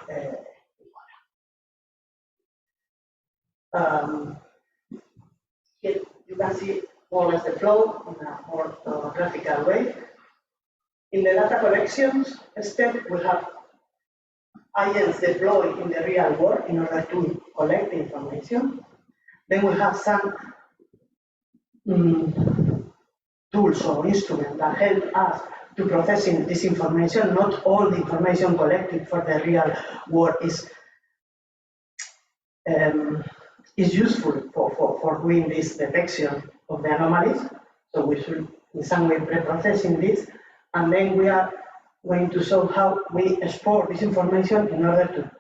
here you can see more or less the flow in a more graphical way. In the data collections step, we have agents deployed in the real world in order to collect the information. Then we have some tools or instruments that help us to processing this information. Not all the information collected for the real world is useful for doing this detection of the anomalies. So we should in some way pre-processing this. And then we are going to show how we export this information in order to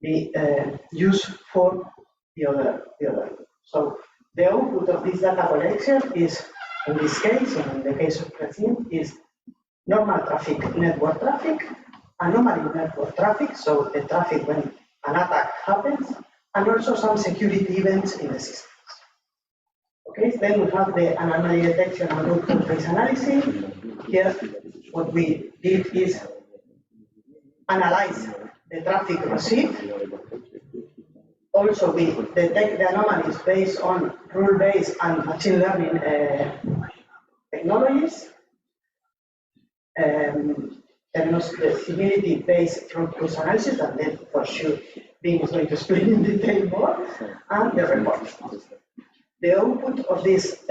be used for the other. So the output of this data collection is, in this case, and in the case of PRECINCT, is normal traffic, network traffic, anomaly network traffic, so the traffic when an attack happens, and also some security events in the system. Okay, then we have the anomaly detection and root cause trace analysis. Here, what we did is analyze the traffic received. Also, we detect the anomalies based on rule-based and machine learning technologies. Tenemos the civility-based root cause analysis, that then for sure Bing is going to explain in detail more, and the report. The output of this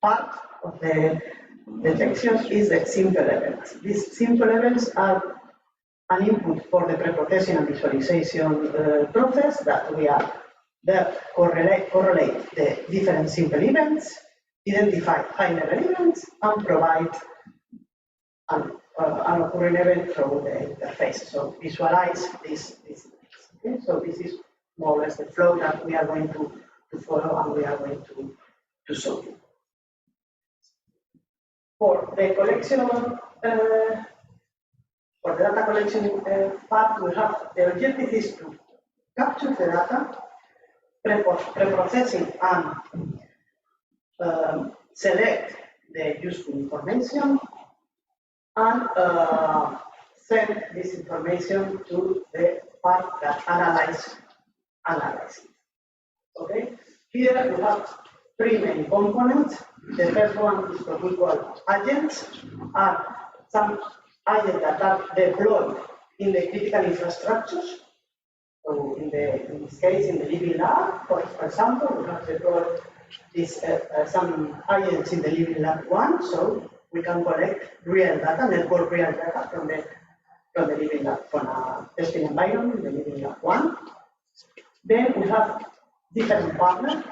part of the detection is the simple events. These simple events are an input for the pre-processing and visualization process that we are there correlate the different simple events, identify high-level events, and provide an occurring event through the interface. So visualize this. Okay? So this is more or less the flow that we are going to follow and we are going to show you. For the collection, for the data collection part, we have the objective is to capture the data, pre-processing and select the useful information, and send this information to the part that analyzes. Okay, here we have three main components. The first one is what we call agents, are some agents that are deployed in the critical infrastructures. So in this case, in the living lab, for example, we have deployed this, some agents in the living lab 1, so we can collect real data, network real data from the living lab, from a testing environment, the living lab 1. Then we have different partners,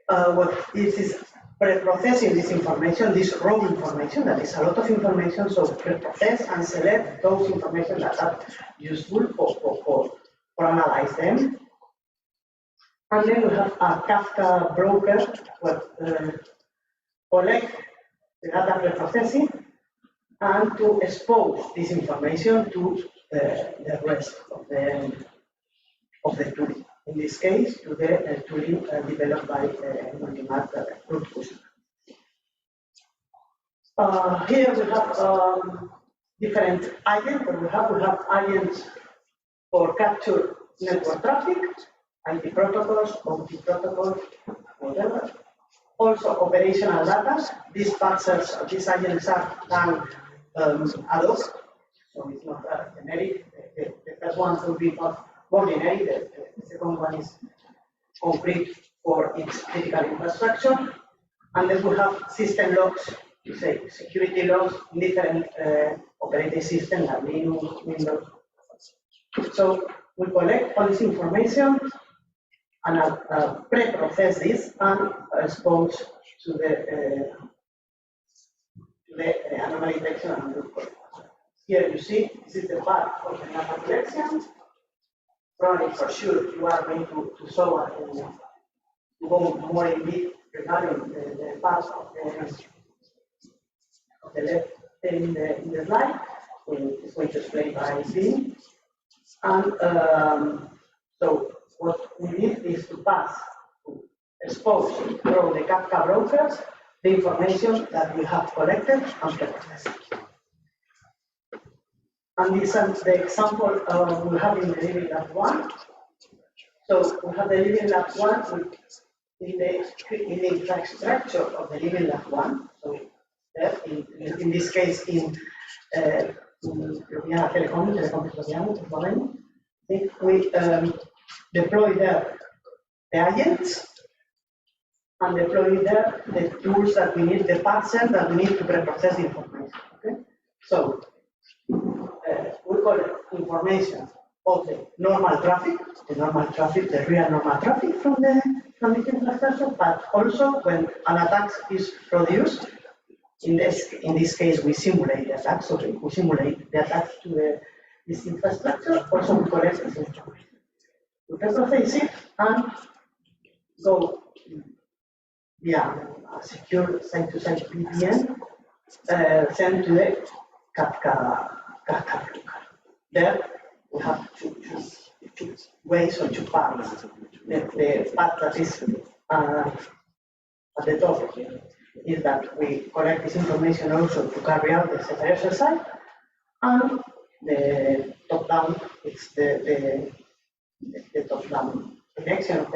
what is pre-processing this information, this raw information, that is a lot of information, so pre-process and select those information that are useful for analyze them. And then we have a Kafka broker that collect the data pre-processing and to expose this information to the rest of the tooling. In this case, to the tooling developed by Multimat Root Cause. Here we have different agents. We have agents for capture network traffic, IP protocols, OT protocols, whatever. Also operational data. These parsers, these agents are done ad hoc, so it's not generic. The first one will be more generic. The second one is concrete for its critical infrastructure. And then we have system logs, say security logs, different operating systems like Linux, Windows. So we collect all this information and pre-process this and expose to the anomaly detection and root cause. Here you see, this is the part of the data collection. Probably for sure you are going to show to go more in depth regarding the parts of the left in the slide. It's going to explain by Bing. And so what we need is to pass, to expose through the Kafka brokers the information that we have collected and pre-processed. And this is the example we have in the Living Lab 1. So we have the Living Lab 1 in the infrastructure of the Living Lab 1. So in this case, in Telecom Floriano, we deploy there the agents and deploy there the tools that we need, the parsers that we need to pre-process the information. Okay? So we collect information of the normal traffic, the real normal traffic from the infrastructure, but also when an attack is produced, in this case we simulate the attack, so we simulate the attack to this infrastructure, also we collect this information. We interface it and go via a secure site-to-site VPN sent to the Kafka broker. There we have two ways or two paths. The path that is at the top is that we collect this information also to carry out the security exercise, and the top-down is the top-down direction of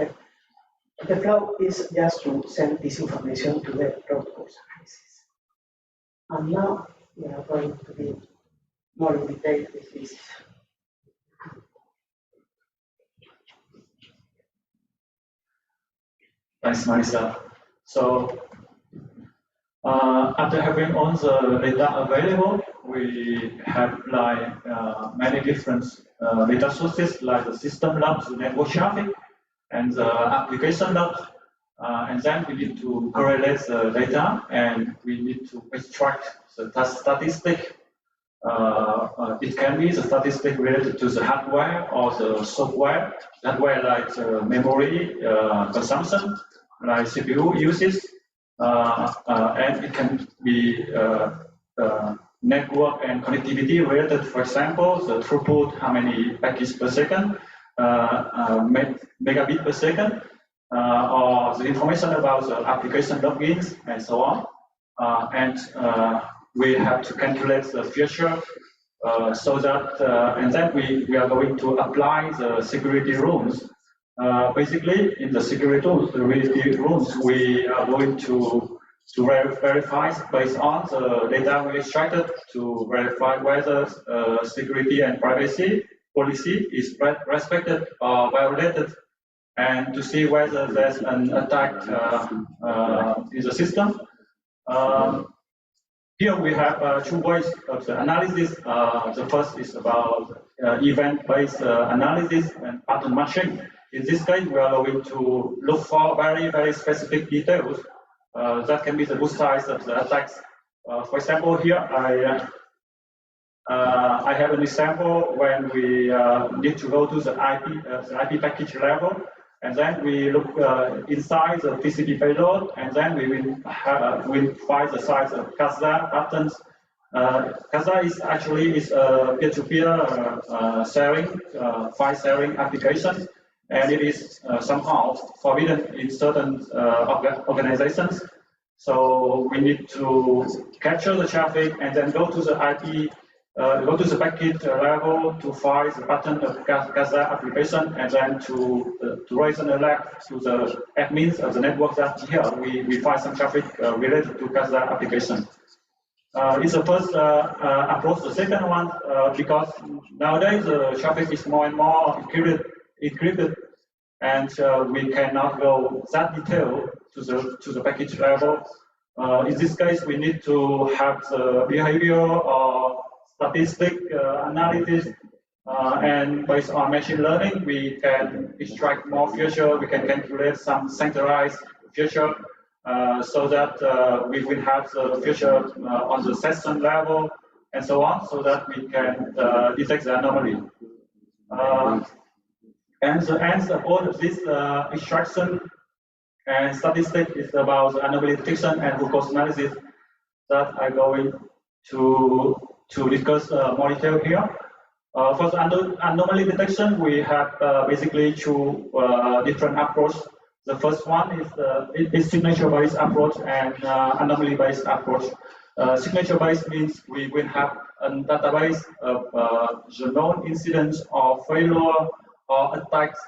the flow is just to send this information to the protocols analysis. And now we are going to be more in detail with this. Thanks, Marisa. So after having all the data available, we have like many different data sources like the system logs, the network traffic, and the application logs. And then we need to correlate the data, and we need to extract the statistic. It can be the statistic related to the hardware or the software. Hardware like memory consumption, like CPU uses, and it can be network and connectivity related. For example, the throughput, how many packets per second, megabit per second, or the information about the application logins and so on. And we have to calculate the future so that, and then we are going to apply the security rules. Basically, in the security rules, we are going to verify based on the data we extracted to verify whether security and privacy policy is respected or violated, and to see whether there's an attack in the system. Here we have two ways of the analysis. The first is about event-based analysis and pattern matching. In this case, we are going to look for very specific details. That can be the boot size of the attacks. For example, here I have an example when we need to go to the IP package level, and then we look inside the TCP payload, and then we will find the size of CASA patterns. CASA is actually a peer-to-peer sharing, file sharing application, and it is somehow forbidden in certain organizations. So we need to capture the traffic and then go to the IP, go to the packet level to find the pattern of CASA application, and then to raise an alert to the admins of the network that here we find some traffic related to CASA application. It's the first approach. The second one, because nowadays the traffic is more and more encrypted, and we cannot go that detailed to the package level. In this case, we need to have the behavior or statistic analysis, and based on machine learning, we can extract more feature. We can calculate some centralized feature, so that we will have the feature on the session level and so on, so that we can detect the anomaly. And the end of all of this extraction and statistic is about the anomaly detection and root cause analysis that I'm going to discuss more detail here. For the anomaly detection, we have basically two different approaches. The first one is signature-based approach and anomaly-based approach. Signature-based means we will have a database of the known incidents or failure or attacks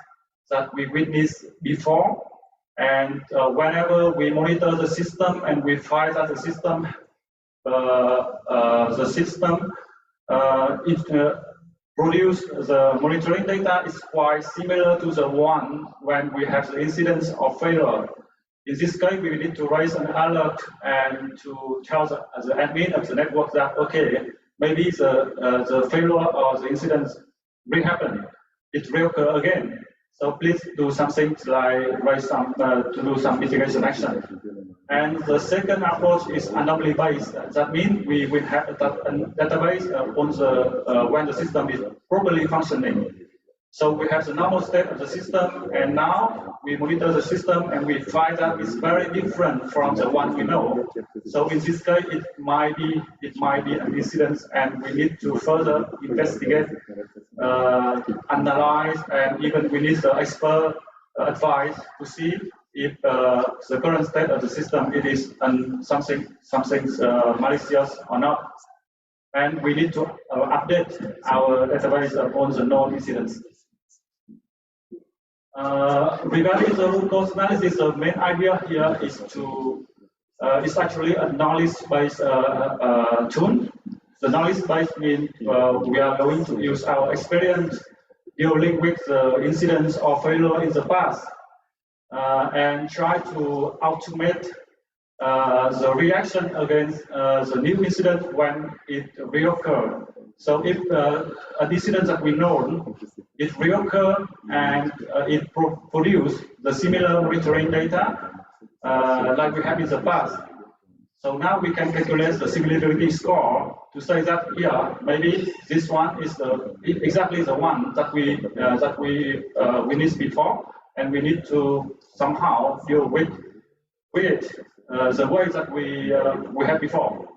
that we witnessed before, and whenever we monitor the system and we find that the system produce the monitoring data is quite similar to the one when we have the incidents of failure. In this case, we need to raise an alert and to tell the admin of the network that, okay, maybe the failure or the incidents will happen. It will occur again. So please do something like write some to do some mitigation action. And the second approach is anomaly based. That means we will have a database on the when the system is properly functioning. So we have the normal state of the system, and now we monitor the system, and we find that it's very different from the one we know. So in this case, it might be an incident, and we need to further investigate, analyze, and even we need the expert advice to see if the current state of the system it is something malicious or not. And we need to update our database on the known incidents. Regarding the root cause analysis, the main idea here is to it's actually a knowledge-based tool. The knowledge-based means we are going to use our experience dealing with the incidents or failure in the past and try to automate the reaction against the new incident when it reoccurs. So if an incident that we know, it reoccurs and it produces the similar monitoring data like we have in the past. So now we can calculate the similarity score to say that, yeah, maybe this one is exactly the one that we witnessed before, and we need to somehow deal with the way that we had before.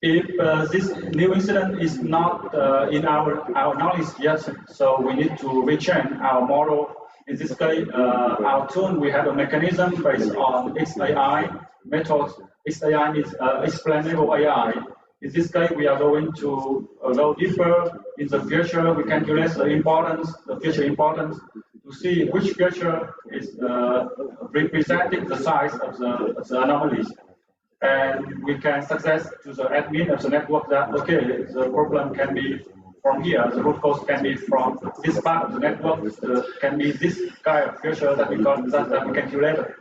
If this new incident is not in our knowledge yet, so we need to retrain our model. In this case, our tool, we have a mechanism based on XAI methods. XAI means explainable AI. In this case, we are going to go deeper in the future. We calculate the future importance, to see which feature is representing the size of the anomalies. And we can suggest to the admin of the network that, okay, the problem can be from here, the root cause can be from this part of the network, can be this kind of feature that we calculated.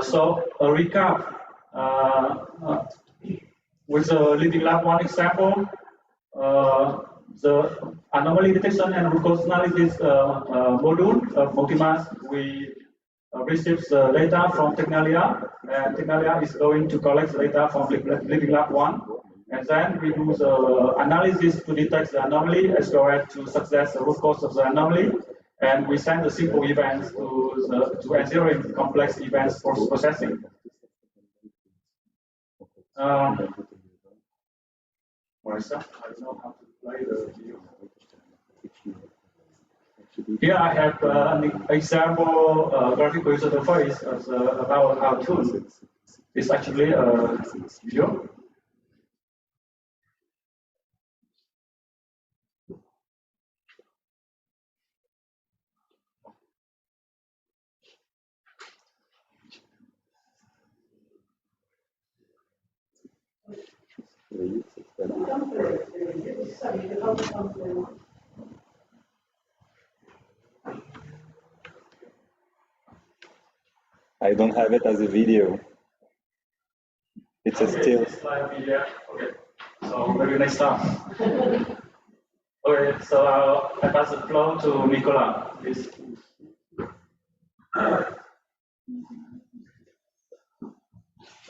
So a recap with the Living Lab 1 example, the anomaly detection and root cause analysis module of Multimass, we receive the data from Technalia, and Technalia is going to collect the data from Living Lab 1. And then we do the analysis to detect the anomaly as well as to suggest the root cause of the anomaly. And we send the simple events to engineering complex events for processing. Marissa, I don't know how to play the video. Here I have an example graphical user interface about our tool. It's actually a video. I don't have it as a video. It's a still. Okay, so maybe next time. Okay, so I pass the floor to Nicolas, please.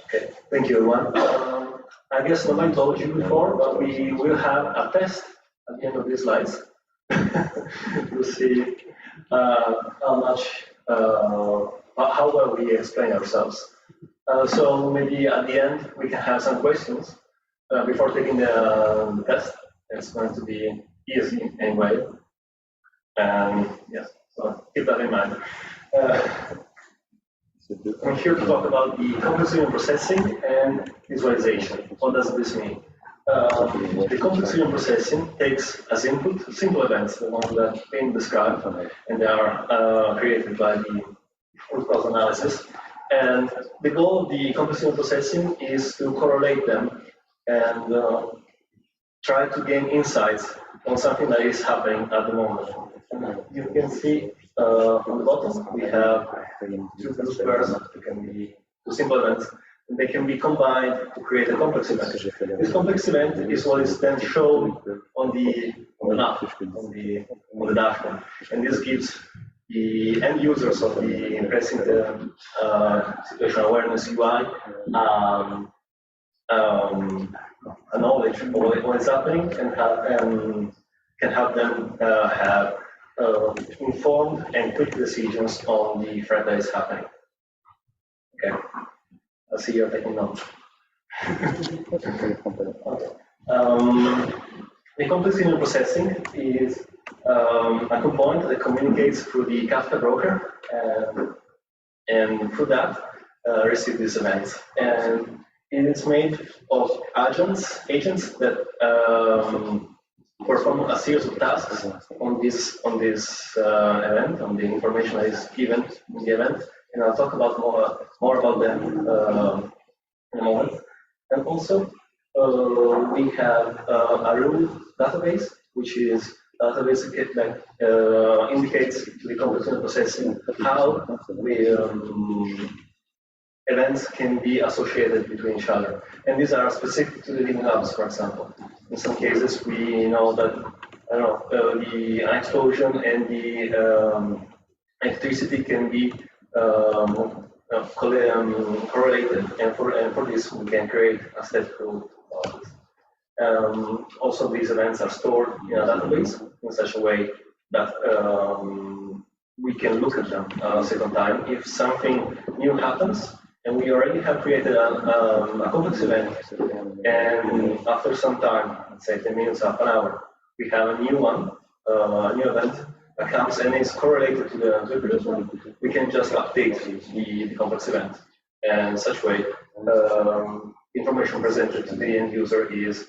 Okay, thank you, everyone. I guess nobody told you before, but we will have a test at the end of these slides. We'll see how well we explain ourselves. So maybe at the end we can have some questions before taking the test. It's going to be easy anyway. And yes, so keep that in mind. I'm here to talk about the complex stream processing and visualization. What does this mean? The complex stream processing takes as input simple events, the ones that Payne described, and they are created by the root cause analysis. And the goal of the complex stream processing is to correlate them and try to gain insights on something that is happening at the moment. And you can see on the bottom we have two blue squares that can be two simple events they can be combined to create a complex event. This complex event is what is then shown on the map, on the dashboard, and this gives the end users of the PRECINCT situational awareness UI a knowledge of what is happening and can help them have informed and quick decisions on the threat that is happening. Okay, I see you're taking notes. The complex signal processing is a component that communicates through the Kafka broker, and through that receive these events. And it is made of agents that perform a series of tasks on this event, on the information that is given in the event. And I'll talk about more about them in a moment. And also, we have a rule database, which is a database that indicates to the complex signal processing how events can be associated between each other. And these are specific to the living hubs, for example. In some cases, we know that an explosion and the electricity can be correlated, and for this we can create a static rule. Also, these events are stored in a database in such a way that we can look at them a second time. If something new happens, and we already have created a complex event, and after some time, let's say 10 minutes, half an hour, we have a new one, a new event that comes and is correlated to the previous one, we can just update the complex event. And in such way, information presented to the end user is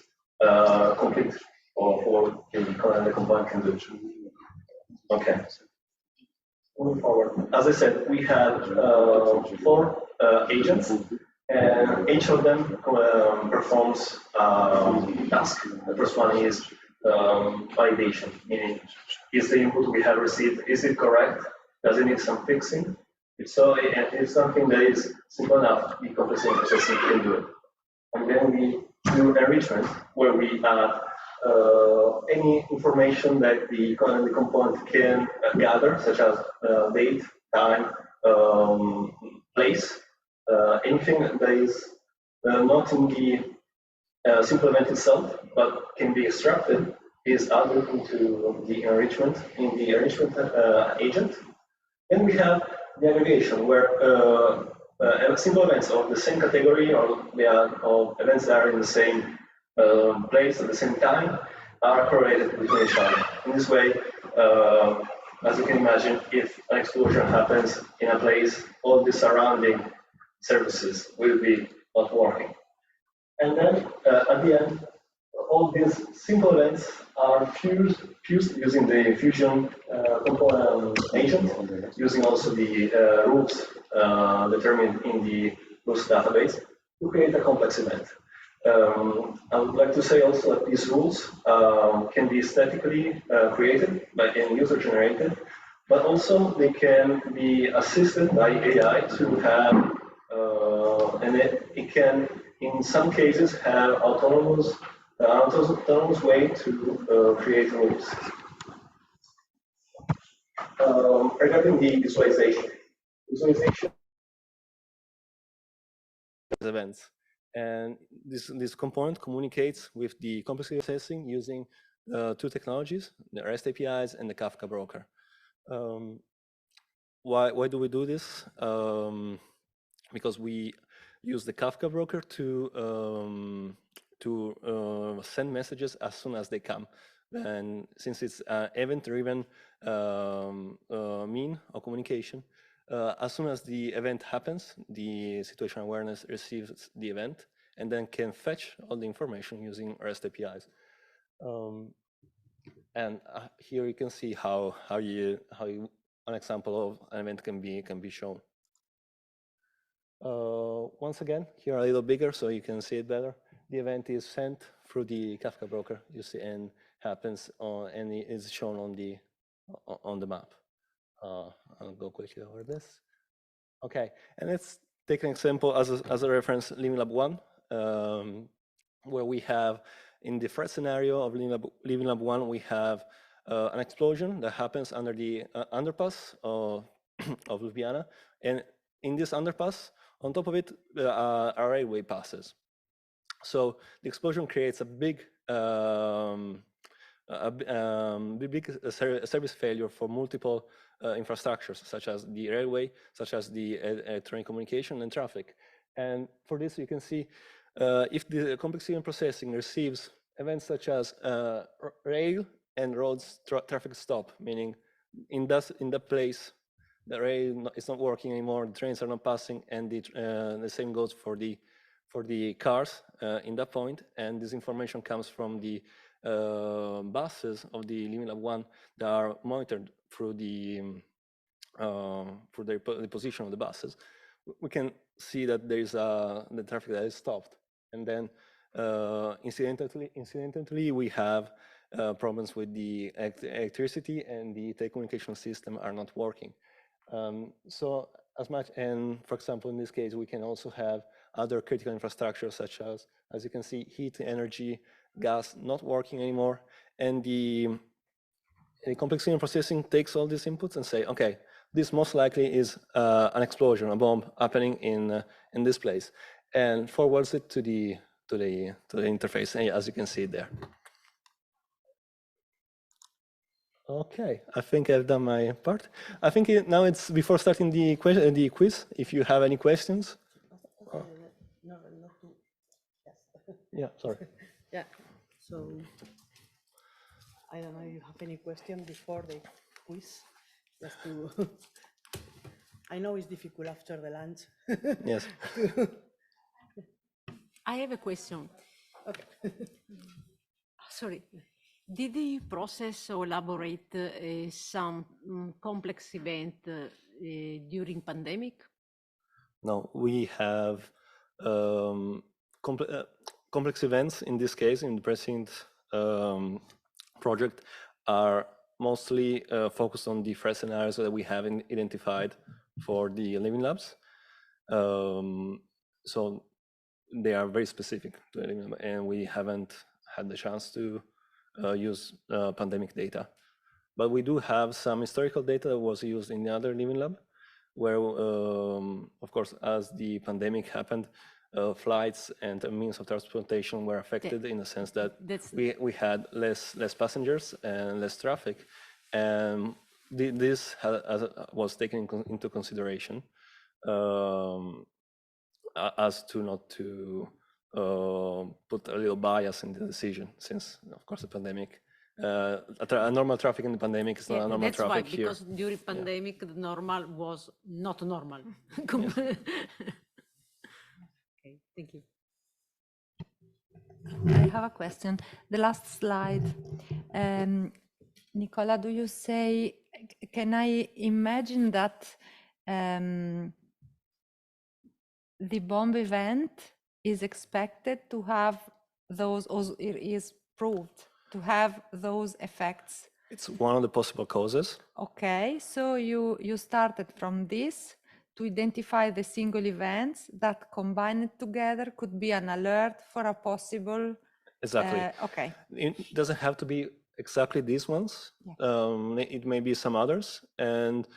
complete for the component can do. Okay. Moving forward, as I said, we have 4 agents, and each of them performs a task. The first one is validation, meaning is the input we have received, is it correct? Does it need some fixing? If so, and if something that is simple enough, the complex signal processing can do it. And then we do enrichment, where we add any information that the component can gather, such as date, time, place, anything that is not in the simple event itself, but can be extracted, is added into the enrichment in the enrichment agent. Then we have the aggregation, where simple events of the same category or events that are in the same place at the same time are correlated between each other. In this way, as you can imagine, if an explosion happens in a place, all the surrounding services will be not working. And then at the end, all these simple events are fused using the fusion component agent, using also the rules determined in the rules database to create a complex event. I would like to say also that these rules can be statically created by any user generated, but also they can be assisted by AI to have, and it can, in some cases, have autonomous way to create rules. Regarding the visualization events. And this component communicates with the complex processing using 2 technologies, the REST APIs and the Kafka broker. Why do we do this? Because we use the Kafka broker to send messages as soon as they come. And since it's event-driven mean of communication, as soon as the event happens, the situational awareness receives the event and then can fetch all the information using REST APIs. And here you can see how an example of an event can be shown. Once again, here a little bigger so you can see it better. The event is sent through the Kafka broker, you see, and happens and it is shown on the map. I'll go quickly over this. Okay, and take an example as a reference, Living Lab 1, where we have, in the first scenario of Living Lab 1, we have an explosion that happens under the underpass of Ljubljana. And in this underpass, on top of it, a railway passes. So the explosion creates a big service failure for multiple infrastructures, such as the railway, such as the electronic communication and traffic. And for this, you can see if the complex event processing receives events such as rail and roads traffic stop, meaning in that place, the rail is not working anymore, the trains are not passing, and the same goes for the cars in that point. And this information comes from the buses of the Living Lab 1 that are monitored through the position of the buses. We can see that there is the traffic that is stopped, and then incidentally we have problems with the electricity, and the telecommunication system are not working. So as much, and for example, in this case, we can also have other critical infrastructures such as you can see, heat, energy, gas not working anymore, and the complex event processing takes all these inputs and say, okay, this most likely is an explosion, a bomb happening in this place, and forwards it to the interface, as you can see there. Okay, I think I've done my part. I think now it's before starting the quiz. If you have any questions. No, not to. Yes. Yeah, sorry. Yeah. So I don't know if you have any question before the quiz. Just to. I know it's difficult after the lunch. Yes. I have a question. Okay. Sorry. Did you process or elaborate some complex event during pandemic? No, we have complex events. In this case, in the PRECINCT project, are mostly focused on the first scenarios that we have identified for the Living Labs. So they are very specific to the Living Lab, and we haven't had the chance to use pandemic data. But we do have some historical data that was used in the other Living Lab, where, of course, as the pandemic happened, flights and means of transportation were affected in the sense that we had less passengers and less traffic. And this was taken into consideration as to not to put a little bias in the decision, since, of course, the pandemic, a normal traffic in the pandemic is not a normal traffic here. That's why, because during pandemic, the normal was not normal. Okay, thank you. I have a question. The last slide, Nicola, do you say, can I imagine that the bomb event is expected to have those, or it is proved to have those effects? It's one of the possible causes. Okay, so you started from this to identify the single events that combined together could be an alert for a possible. Exactly. Okay. It doesn't have to be exactly these ones. Yeah. It may be some others, and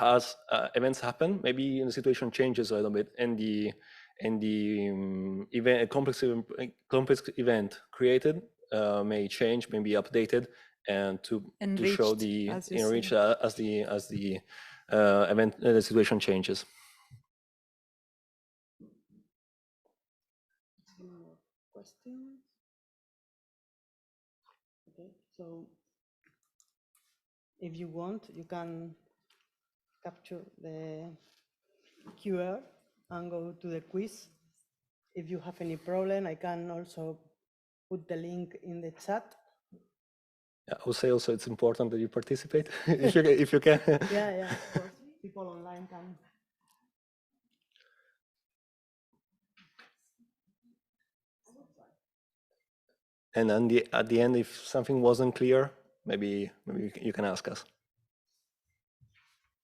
as events happen, maybe the situation changes a little bit, and the event, complex event created may change, may be updated, and to show the enriched as the event, the situation changes. Questions? Okay, so if you want, you can capture the QR and go to the quiz. If you have any problem, I can also put the link in the chat. Yeah, I would say also it's important that you participate if you can. Yeah, of course. People online can. And then at the end, if something wasn't clear, maybe you can ask us.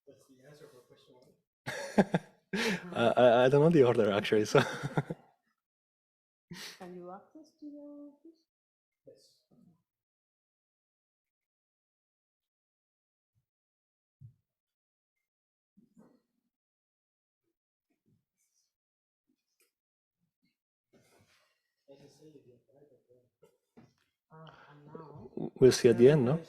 That's the answer for question 1. I don't know the order actually, so. Can you access to the office? Yes. And now We'll see at the end, no?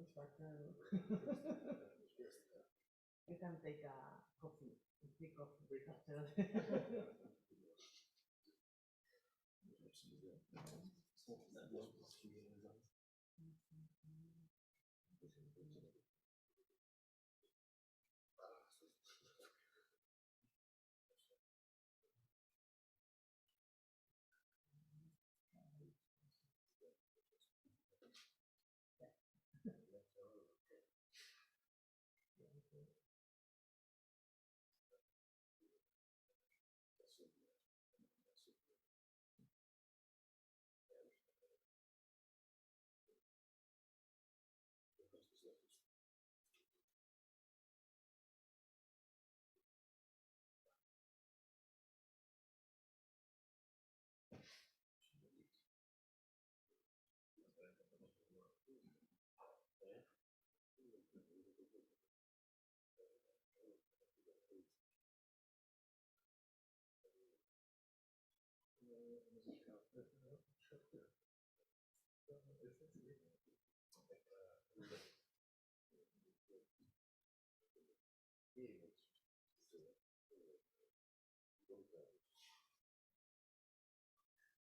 results. You can take a coffee, a tea coffee after.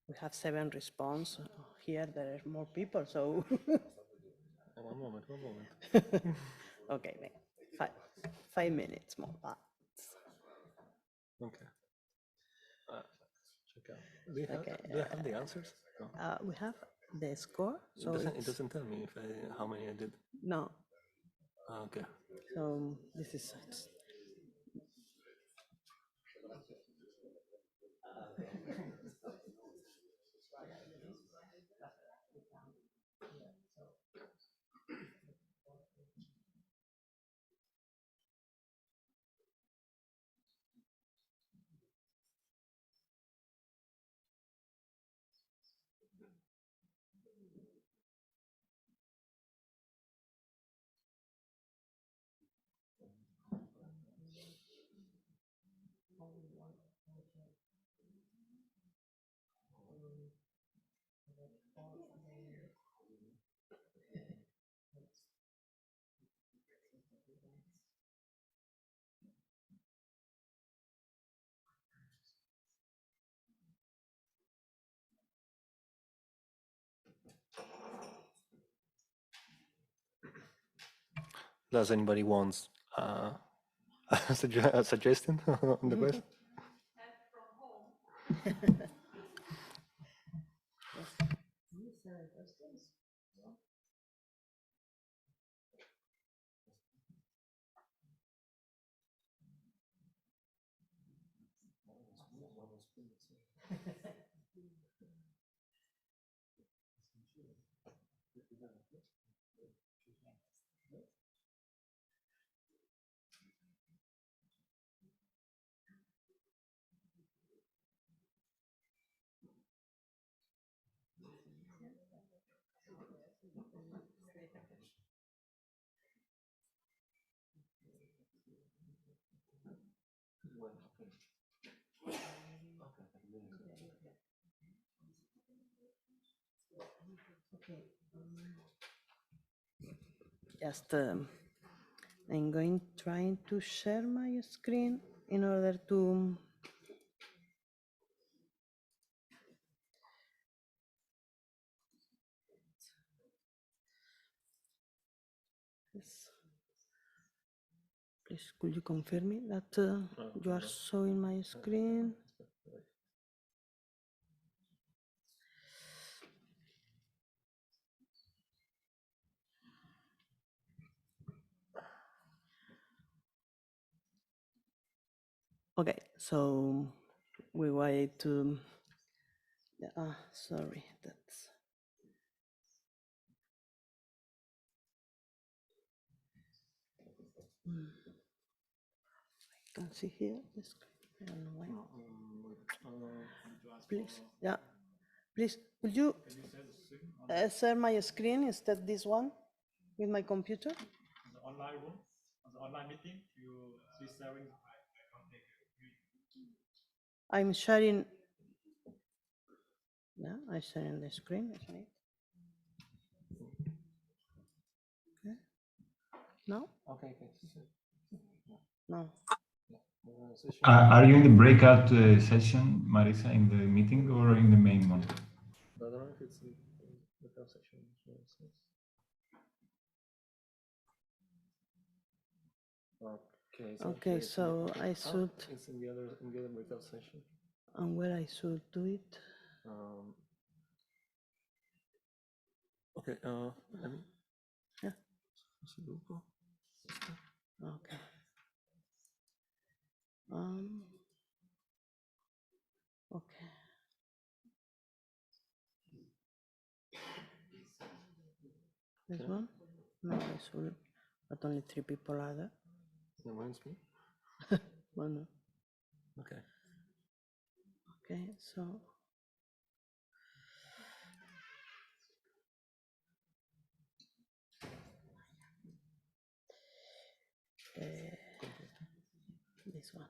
We have 7 response. Here there are more people, so. One moment. Okay, 5 minutes more. Okay. Check out. Do you have the answers? No. We have the score. So It doesn't tell me if how many I did. No. Okay. So this is. Does anybody wants a suggestion on the question? just I'm trying to share my screen in order to yes. Please, could you confirm me that you are showing my screen? Okay, so we wait to. Sorry, that's. I can see here the screen. I don't know why. Please, yeah. Please, could you share my screen instead this one with my computer? The online room, the online meeting, you see sharing. I'm sharing. Yeah, I'm sharing the screen, isn't it? Okay. No? Okay. No. Are you in the breakout session, Marisa, in the meeting or in the main one? I don't know if it's in the section. Okay, so I should. It's in the other breakout session. And where I should do it? Okay. Let me. Yeah. Okay. Okay. This one? No, I should. But only 3 people are there. Reminds me. Well, no. Okay. Okay, so. This one.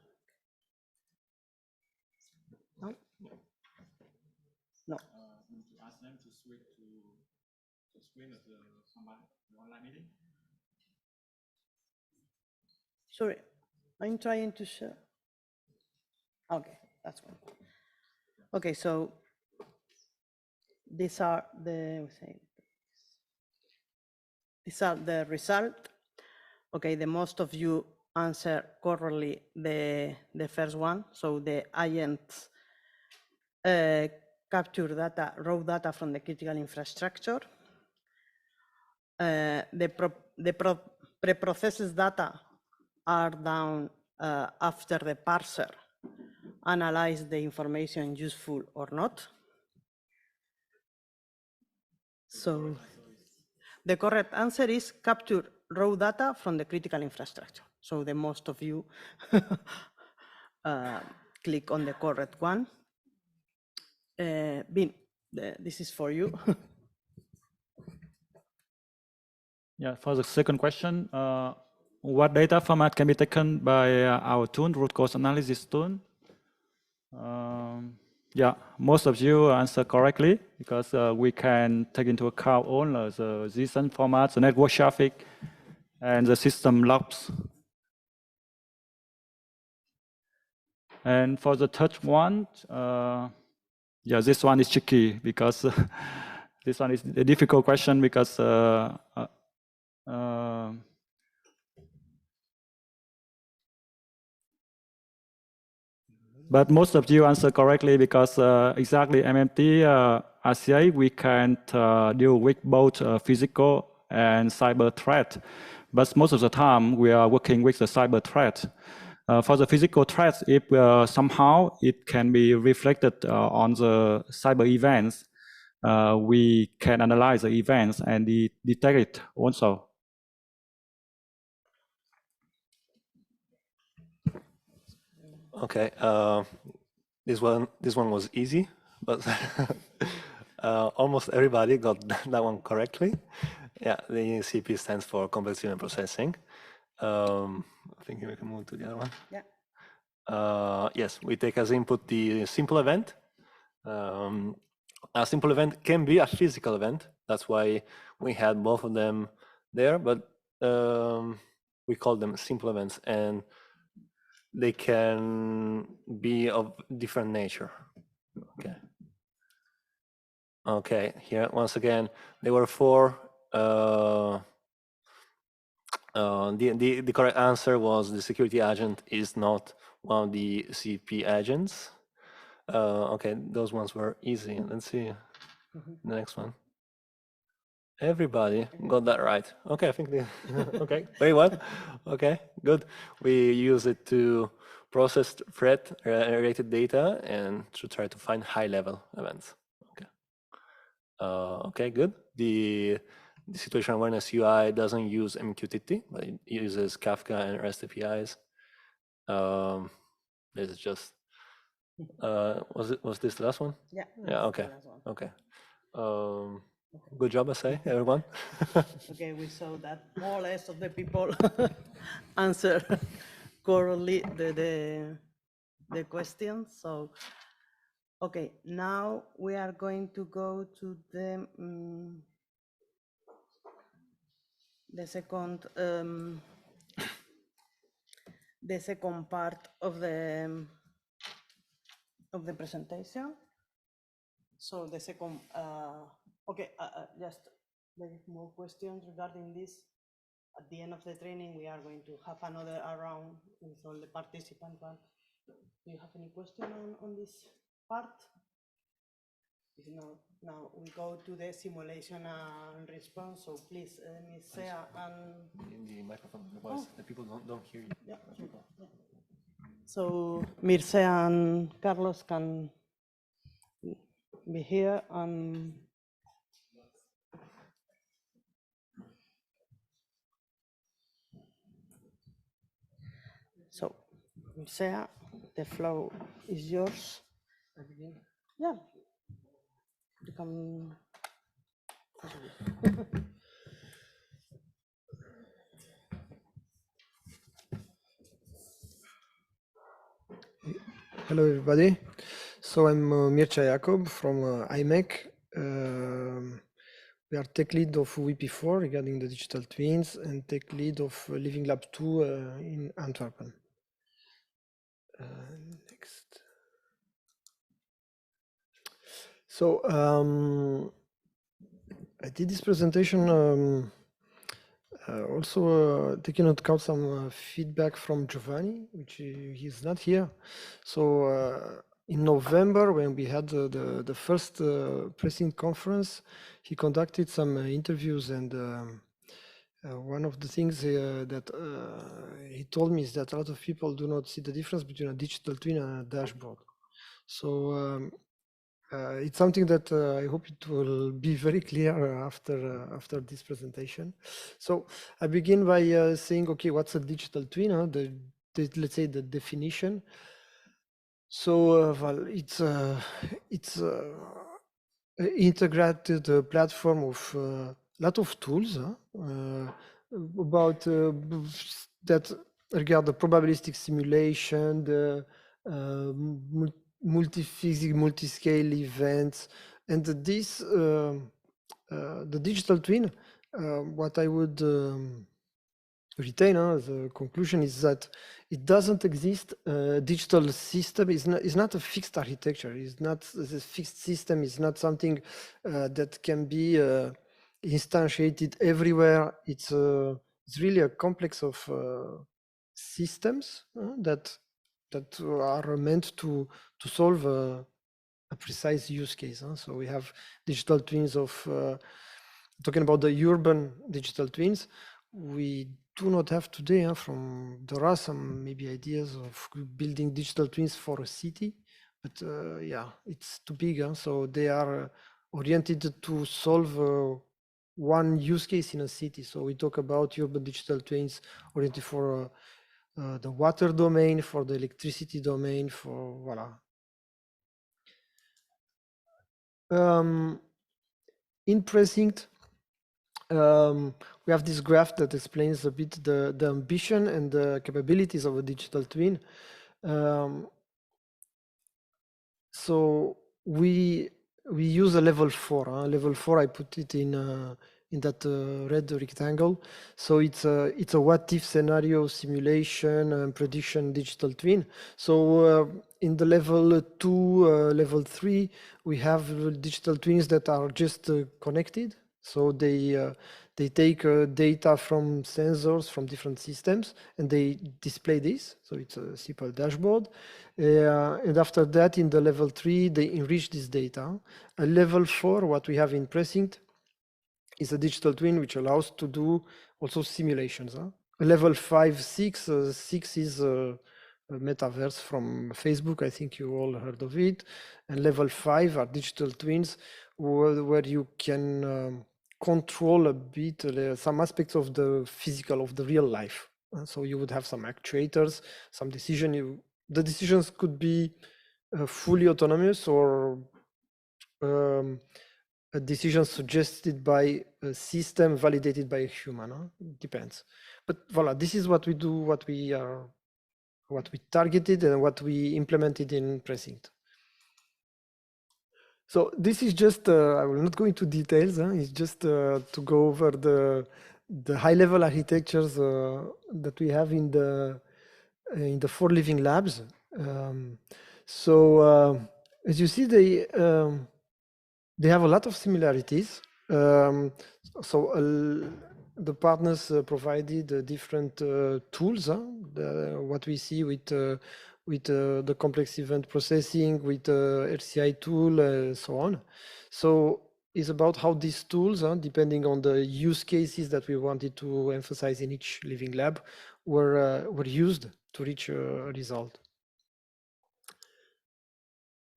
No? No. To ask them to switch to screen of the online meeting. Sorry, I'm trying to share. Okay, that's one. Okay, so these are the result. Okay, the most of you answer correctly the first one. So the agents capture data, raw data from the critical infrastructure. The pre-processed data are done after the parser analyze the information useful or not. So the correct answer is capture raw data from the critical infrastructure. So the most of you click on the correct one. Bin, this is for you. Yeah, for the second question, what data format can be taken by our tool, root cause analysis tool? Yeah, most of you answer correctly because we can take into account all the JSON formats, the network traffic, and the system logs. And for the third one, yeah, this one is tricky because this one is a difficult question because but most of you answer correctly because exactly MMT RCA, we can deal with both physical and cyber threat. But most of the time, we are working with the cyber threat. For the physical threats, if somehow it can be reflected on the cyber events, we can analyze the events and detect it also. Okay, this one was easy, but almost everybody got that one correctly. Yeah, the CP stands for complex event processing. I think we can move to the other one. Yeah. Yes, we take as input the simple event. A simple event can be a physical event. That's why we had both of them there, but we call them simple events, and they can be of different nature. Okay. Okay, here once again, there were 4. The correct answer was the security agent is not one of the CP agents. Okay, those ones were easy. Let's see the next one. Everybody got that right. Okay, I think okay, very well. Okay, good. We use it to process threat-related data and to try to find high-level events. Okay. Okay, good. The situation awareness UI doesn't use MQTT, but it uses Kafka and REST APIs. This is just. Was this the last one? Yeah. Yeah. Okay. Okay. Good job, I say, everyone. Okay, we saw that more or less of the people answer correctly the questions. So, okay, now we are going to go to the second part of the presentation. So the second, okay, just there is more questions regarding this. At the end of the training, we are going to have another round with all the participants. But do you have any question on this part? If not, now we go to the simulation and response. So please, Ms. Sea and in the microphone, otherwise the people don't hear you. Yeah. So Mircea and Carlos can be here and so Mircea, the floor is yours. Yeah, you can. Hello, everybody. So I'm Mircea Jacob from IMEC. We are tech lead of WIP4 regarding the digital twins and tech lead of Living Lab 2 in Antwerp. Next. So I did this presentation also taking into account some feedback from Giovanni, which he's not here. So in November, when we had the first PRECINCT conference, he conducted some interviews, and one of the things that he told me is that a lot of people do not see the difference between a digital twin and a dashboard. So it's something that I hope it will be very clear after this presentation. So I begin by saying, okay, what's a digital twin? Let's say the definition. So well, it's integrated platform of a lot of tools about that regard the probabilistic simulation, the multi-physics, multi-scale events, and this the digital twin. What I would retain as a conclusion is that it doesn't exist. Digital system is not a fixed architecture. It's not a fixed system. It's not something that can be instantiated everywhere. It's really a complex of systems that are meant to solve a precise use case. So we have digital twins of talking about the urban digital twins. We do not have today. There are some maybe ideas of building digital twins for a city, but yeah, it's too big. So they are oriented to solve one use case in a city. So we talk about urban digital twins oriented for the water domain, for the electricity domain, for voila. In PRECINCT, we have this graph that explains a bit the ambition and the capabilities of a digital twin. So we use a level 4. Level 4, I put it in in that red rectangle. So it's a what if scenario simulation and prediction digital twin. So in the level 2, level 3, we have digital twins that are just connected. So they take data from sensors from different systems and they display this. So it's a simple dashboard. And after that, in the level 3, they enrich this data. A level 4, what we have in PRECINCT, is a digital twin which allows to do also simulations. A level 5, 6, 6 is a metaverse from Facebook. I think you all heard of it. And level 5 are digital twins where you can control a bit some aspects of the physical, of the real life. So you would have some actuators, some decision. The decisions could be fully autonomous or a decision suggested by a system validated by a human. It depends. But voila, this is what we do, what we targeted and what we implemented in PRECINCT. So this is just, I will not go into details, it's just to go over the high-level architectures that we have in the 4 living labs. As you see, they have a lot of similarities. The partners provided different tools, what we see with the complex event processing, with the RCI tool, so on. So it's about how these tools, depending on the use cases that we wanted to emphasize in each living lab, were used to reach a result.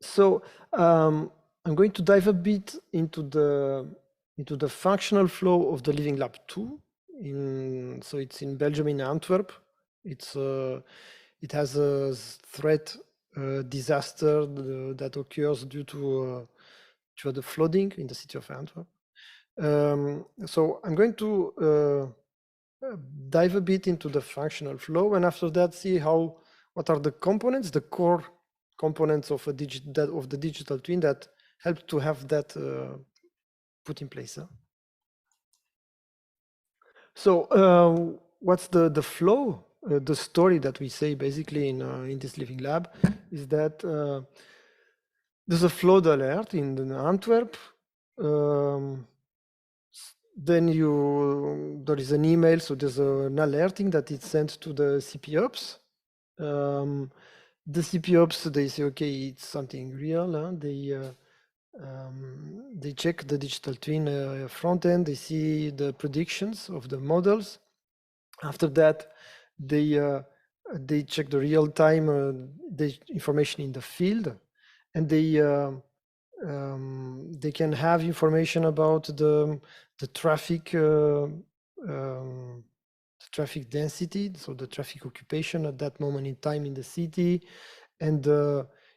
So I'm going to dive a bit into the functional flow of the Living Lab 2. So it's in Belgium, in Antwerp. It has a threat disaster that occurs due to the flooding in the city of Antwerp. So I'm going to dive a bit into the functional flow, and after that, see what are the components, the core components of the digital twin that help to have that put in place. So what's the flow? The story that we say basically in this living lab is that there's a flood alert in Antwerp. Then there is an email, so there's an alerting that is sent to the CPOps. The CPOps, they say, okay, it's something real. They check the digital twin front end. They see the predictions of the models. After that, they check the real time the information in the field, and they can have information about the traffic traffic density, so the traffic occupation at that moment in time in the city, and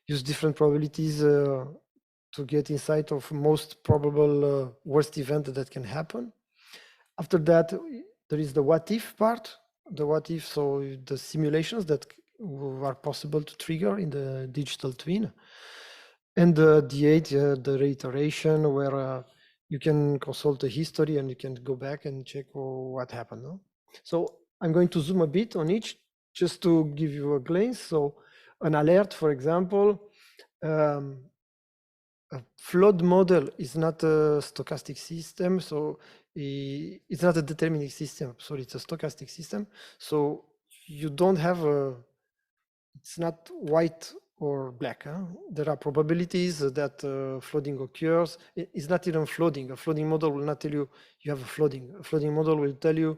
use different probabilities to get insight of most probable worst event that can happen. After that, there is the what if part. The what if, so the simulations that are possible to trigger in the digital twin. And the reiteration, where you can consult the history and you can go back and check what happened. No? So I'm going to zoom a bit on each just to give you a glance. So an alert, for example, a flood model is not a stochastic system, so it's not a deterministic system. So it's a stochastic system. So you don't have it's not white or black. There are probabilities that flooding occurs. It's not even flooding. A flooding model will not tell you you have a flooding. A flooding model will tell you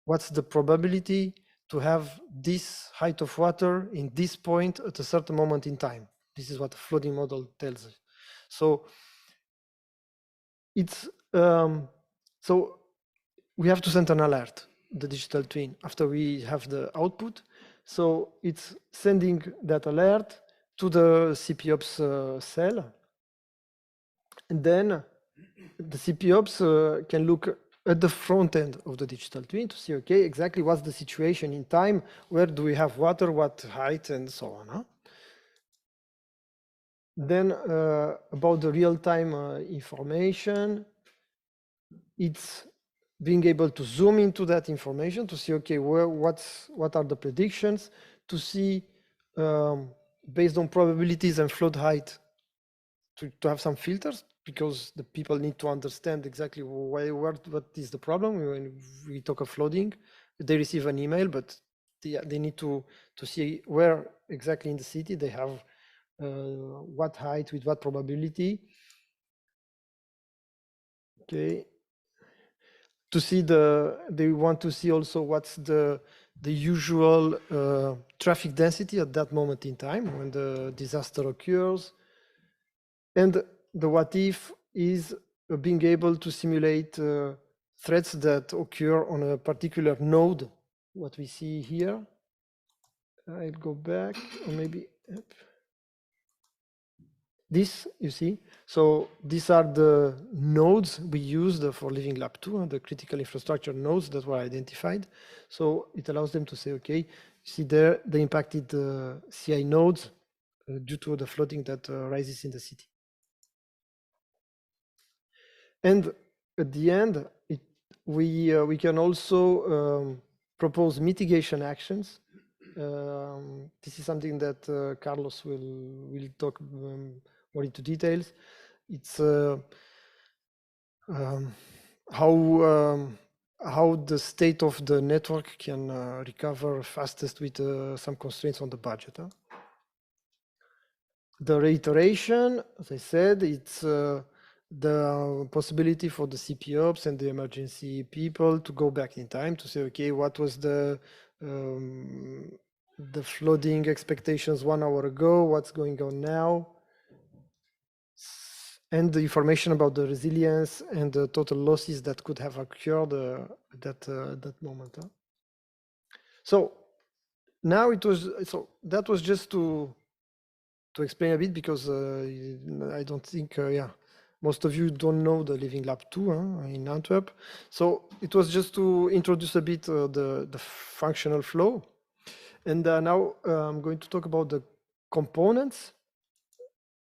what's the probability to have this height of water in this point at a certain moment in time. This is what a flooding model tells us. So it's so we have to send an alert, the digital twin, after we have the output. So it's sending that alert to the CPOps cell. And then the CPOps can look at the front end of the digital twin to see, okay, exactly what's the situation in time, where do we have water, what height, and so on. Then about the real-time information, it's being able to zoom into that information to see, okay, what are the predictions, to see based on probabilities and flood height, to have some filters, because the people need to understand exactly what is the problem. When we talk of flooding, they receive an email, but they need to see where exactly in the city they have what height with what probability. Okay. To see they want to see also what's the usual traffic density at that moment in time when the disaster occurs. And the what if is being able to simulate threats that occur on a particular node, what we see here. I'll go back, or maybe this, you see. So these are the nodes we used for Living Lab 2, the critical infrastructure nodes that were identified. So it allows them to say, okay, you see there, the impacted CI nodes due to the flooding that rises in the city. And at the end, we can also propose mitigation actions. This is something that Carlos will talk more into details. It's how the state of the network can recover fastest with some constraints on the budget. The reiteration, as I said, it's the possibility for the CPOps and the emergency people to go back in time to say, okay, what was the flooding expectations 1 hour ago, what's going on now, and the information about the resilience and the total losses that could have occurred at that moment. So now that was just to explain a bit, because I don't think, most of you don't know the Living Lab 2 in Antwerp. So it was just to introduce a bit the functional flow. And now I'm going to talk about the components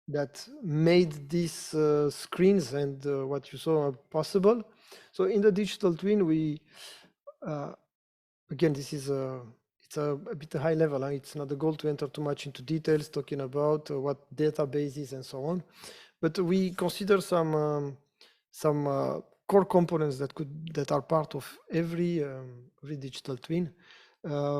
that made these screens and what you saw possible. So in the digital twin, we, again, this is it's a bit high level. It's not the goal to enter too much into details, talking about what databases and so on. But we consider some core components that are part of every digital twin.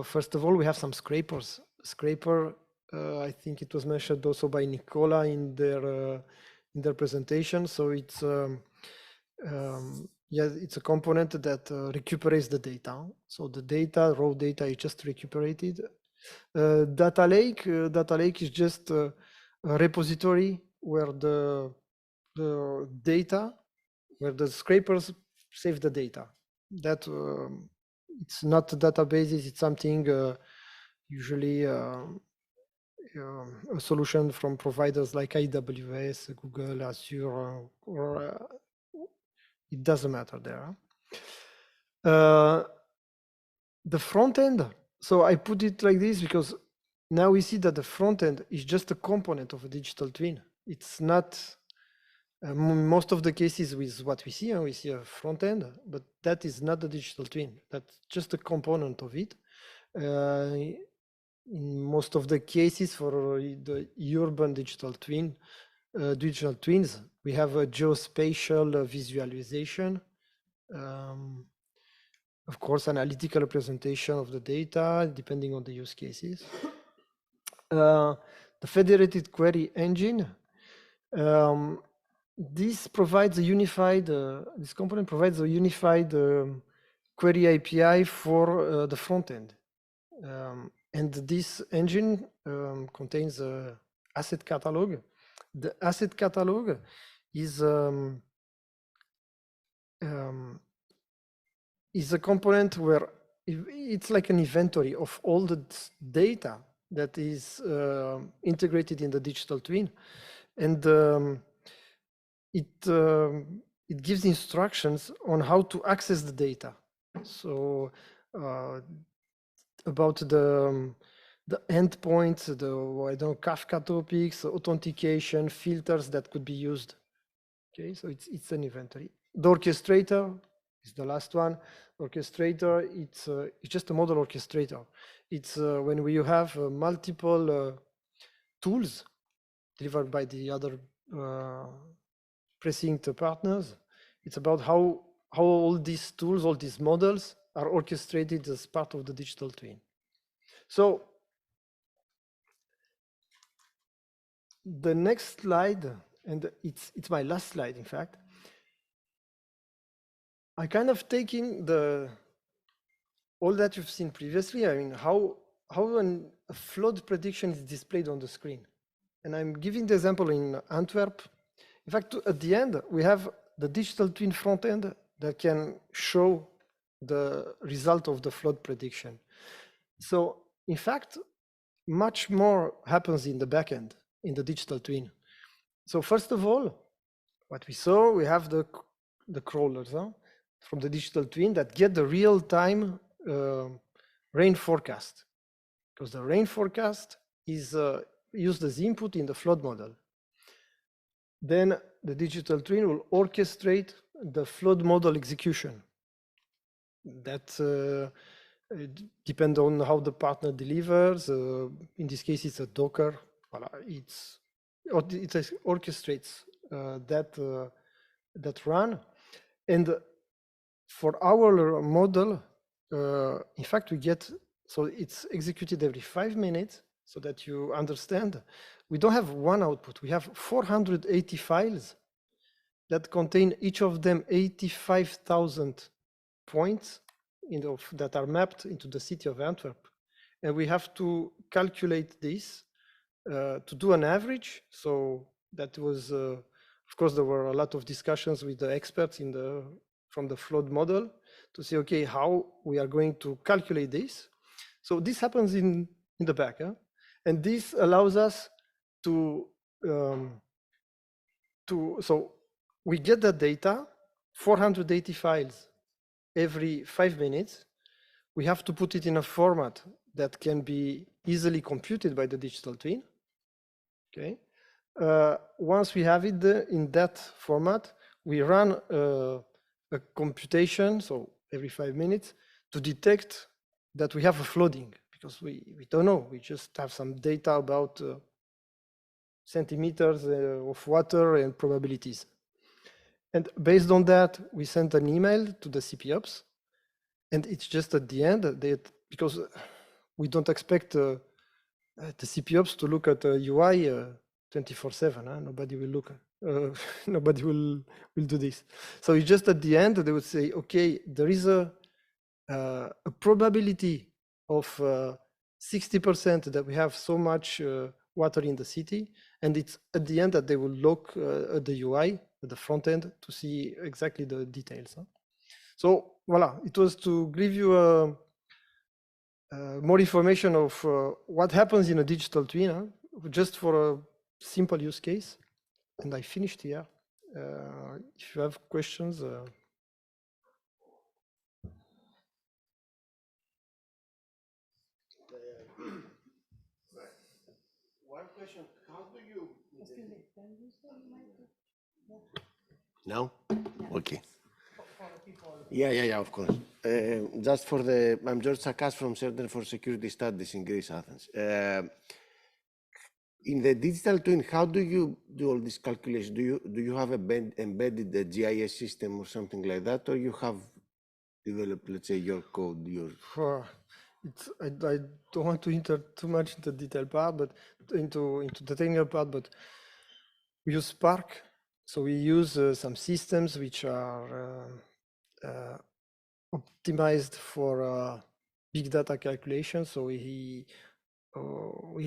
First of all, we have some scrapers. Scraper, I think it was mentioned also by Nicola in their presentation. So it's it's a component that recuperates the data. So the data, raw data, is just recuperated. Data lake is just a repository where the data, where the scrapers save the data. That it's not databases, it's something usually a solution from providers like AWS, Google, Azure, or it doesn't matter there. The front end, so I put it like this because now we see that the front end is just a component of a digital twin. It's not most of the cases with what we see a front end, but that is not the digital twin. That's just a component of it. In most of the cases for the urban digital twins, we have a geospatial visualization. Of course, analytical representation of the data, depending on the use cases. The federated query engine. This provides a unified, this component provides a unified query API for the front end. And this engine contains an asset catalog. The asset catalog is a component where it's like an inventory of all the data that is integrated in the digital twin. And it gives instructions on how to access the data. So about the endpoints, the Kafka topics, authentication, filters that could be used. Okay, so it's an inventory. the orchestrator is the last one. Orchestrator, it's just a model orchestrator. It's when you have multiple tools delivered by the other PRECINCT partners. It's about how all these tools, all these models are orchestrated as part of the digital twin. So the next slide, and it's my last slide, in fact. I kind of taking all that you've seen previously. I mean, how a flood prediction is displayed on the screen. And I'm giving the example in Antwerp. In fact, at the end, we have the digital twin front end that can show the result of the flood prediction. So in fact, much more happens in the backend, in the digital twin. So first of all, what we saw, we have the crawlers from the digital twin that get the real-time rain forecast, because the rain forecast is used as input in the flood model. Then the digital twin will orchestrate the flood model execution. That depends on how the partner delivers. In this case, it's a Docker. Voilà, it orchestrates that run. And for our model, in fact, we get, so it's executed every 5 minutes, so that you understand. We don't have one output. We have 480 files that contain each of them 85,000 points that are mapped into the city of Antwerp. And we have to calculate this to do an average. So that was, of course, there were a lot of discussions with the experts from the flood model to say, okay, how we are going to calculate this. So this happens in the back. And this allows us to so we get the data, 480 files every 5 minutes. We have to put it in a format that can be easily computed by the digital twin. Okay. Once we have it in that format, we run a computation, so every 5 minutes, to detect that we have a flooding, because we don't know. We just have some data about centimeters of water and probabilities. And based on that, we sent an email to the CPOps. And it's just at the end, because we don't expect the CPOps to look at the UI 24/7. Nobody will look. Nobody will do this. So it's just at the end, they would say, okay, there is a probability of 60% that we have so much water in the city. And it's at the end that they will look at the UI, at the front end, to see exactly the details. So voila, it was to give you more information of what happens in a digital twin, just for a simple use case. And I finished here. If you have questions. One question, how do you... No? Okay. Yeah, of course. Just for I'm George Sakas from Center for Security Studies in Greece, Athens. In the digital twin, how do you do all this calculation? Do you have embedded a GIS system or something like that, or you have developed, let's say, your code? I don't want to enter too much into the detail part, but into the technical part. But we use Spark, so we use some systems which are optimized for big data calculation. So we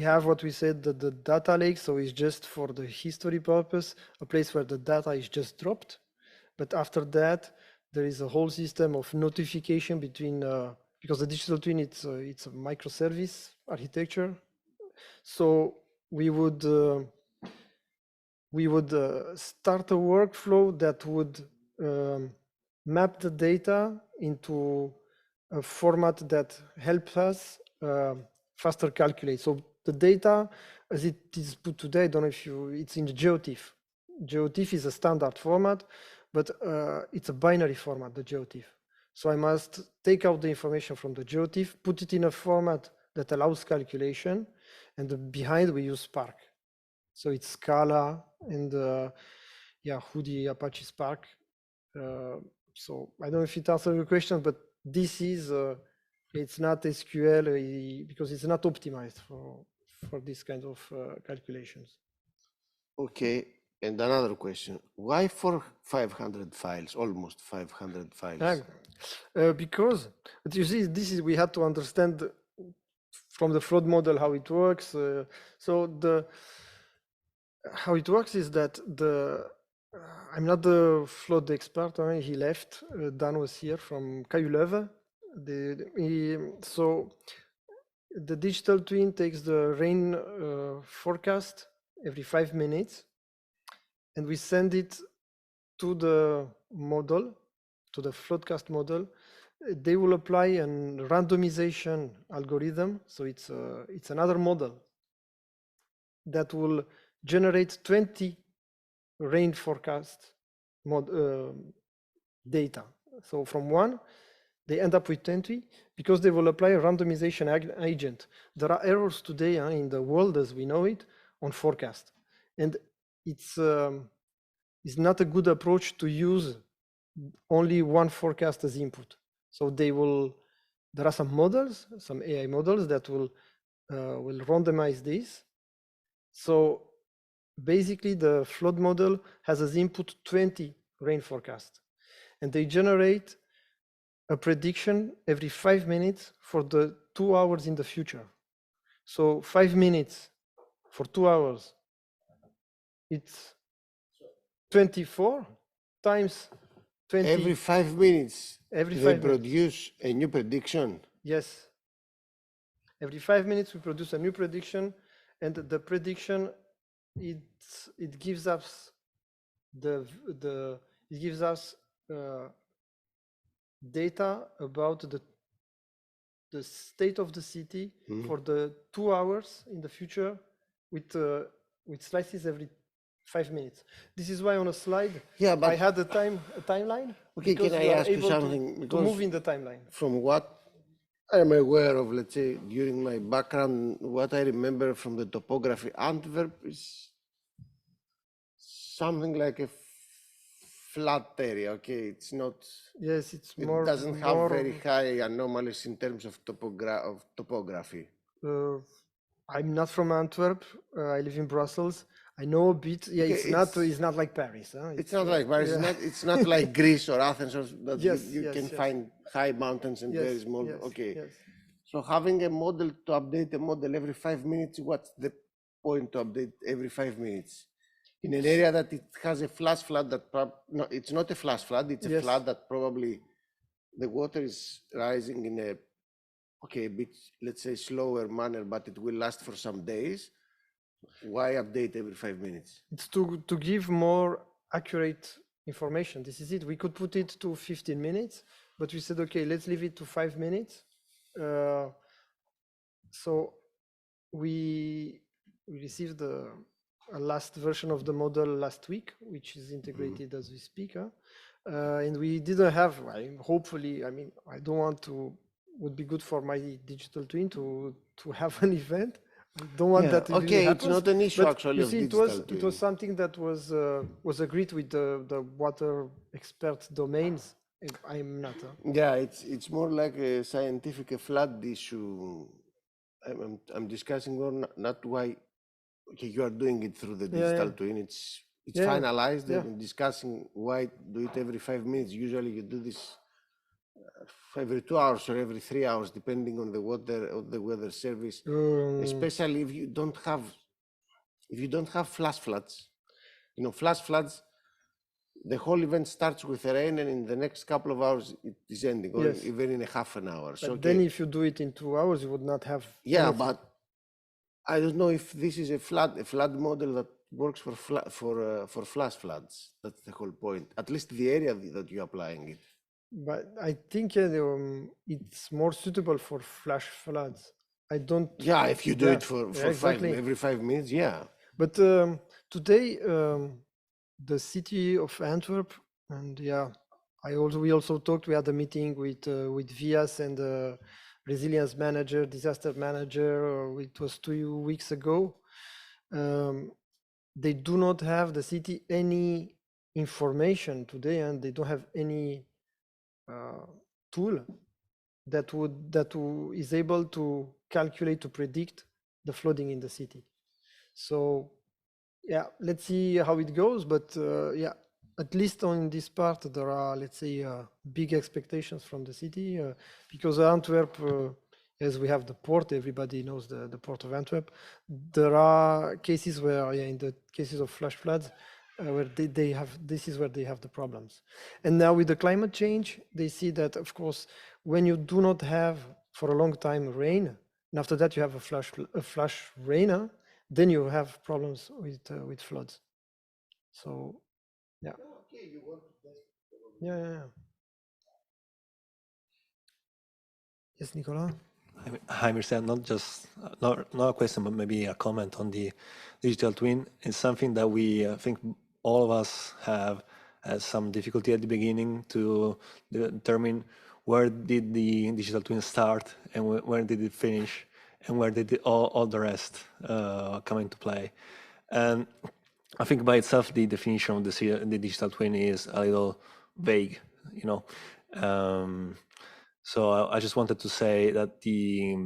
have what we said, the data lake. So it's just for the history purpose, a place where the data is just dropped. But after that, there is a whole system of notification between, because the digital twin, it's a microservice architecture. So we would start a workflow that would map the data into a format that helps us faster calculate. So the data, as it is put today, I don't know if it's in GeoTIFF. GeoTIFF is a standard format, but it's a binary format, the GeoTIFF. So I must take out the information from the GeoTIFF, put it in a format that allows calculation, and behind we use Spark. So it's Scala and yeah, Hudi Apache Spark. So I don't know if it answers your question, but this is it's not SQL because it's not optimized for this kind of calculations. Okay, and another question: why for 500 files, almost 500 files? Because you see, this is we had to understand from the flood model how it works. So how it works is that I'm not the flood expert. He left. Dan was here from KU Leuven. So the digital twin takes the rain forecast every 5 minutes, and we send it to the model, to the floodcast model. They will apply a randomization algorithm. So it's another model that will generate 20 rain forecast data. So from one, they end up with 20 because they will apply a randomization agent. There are errors today in the world as we know it on forecast. And it's not a good approach to use only one forecast as input. So there are some models, some AI models that will randomize this. So basically the flood model has as input 20 rain forecast, and they generate a prediction every 5 minutes for the 2 hours in the future. So 5 minutes for 2 hours, it's 24 times 20. Every 5 minutes, every they 5 produce a new prediction. Yes. Every 5 minutes we produce a new prediction, and the prediction it gives us data about the state of the city for the 2 hours in the future with slices every 5 minutes. This is why on a slide I had a timeline. Okay, can I ask you something? To move in the timeline. From what I'm aware of, let's say, during my background, what I remember from the topography, Antwerp is something like a flat area. Okay, it's not. Yes, it doesn't have very high anomalies in terms of topography. I'm not from Antwerp. I live in Brussels. I know a bit. Yeah, okay, it's not like Paris. Huh? It's not like Paris. Yeah. It's not like Greece or Athens, or that you can yes. find high mountains and very small. Yes, okay. Yes. So having a model to update a model every 5 minutes, what's the point to update every 5 minutes? In an area that it has a flash flood that no, it's not a flash flood, it's a flood that probably the water is rising in a bit, let's say, slower manner, but it will last for some days. Why update every 5 minutes? It's to give more accurate information. This is it. We could put it to 15 minutes, but we said, okay, let's leave it to 5 minutes. So we received a last version of the model last week, which is integrated as we speak. And we didn't have, hopefully, I don't want to, would be good for my digital twin to have an event. I don't want that to okay, really it's not an issue actually. You see, it was something that was agreed with the water expert domains. I'm not. Yeah, it's more like a scientific flood issue. I'm discussing more not why. Okay, you are doing it through the digital twin. It's finalized. I'm discussing why do it every 5 minutes. Usually you do this every 2 hours or every 3 hours, depending on the weather service. Especially if you don't have flash floods. You know, flash floods. The whole event starts with a rain, and in the next couple of hours it is ending, or even in a half an hour. But so then, if you do it in 2 hours, you would not have. Yeah, anything. but I don't know if this is a flood model that works for flash floods. That's the whole point. At least the area that you're applying it. But I think it's more suitable for flash floods. I don't. Yeah, if you do it for exactly. every 5 minutes, yeah. But today, the city of Antwerp And yeah, we also talked. We had a meeting with VIAS and resilience manager, disaster manager. It was 2 weeks ago. They do not have the city any information today, and they don't have any tool that is able to calculate, to predict the flooding in the city. So yeah, let's see how it goes. But yeah, at least on this part, there are, let's say, big expectations from the city because Antwerp, as we have the port, everybody knows the port of Antwerp. There are cases where, yeah, in the cases of flash floods, where they have, this is where they have the problems. And now with the climate change, they see that, of course, when you do not have for a long time rain, and after that you have a flash rain, then you have problems with floods. So, yeah. Yeah. Yes, Nicolas? Hi, Mircea. Not a question, but maybe a comment on the digital twin. It's something that we think all of us have some difficulty at the beginning to determine where did the digital twin start and where did it finish and where did all the rest come into play. And I think by itself, the definition of the digital twin is a little vague, you know. So I just wanted to say that the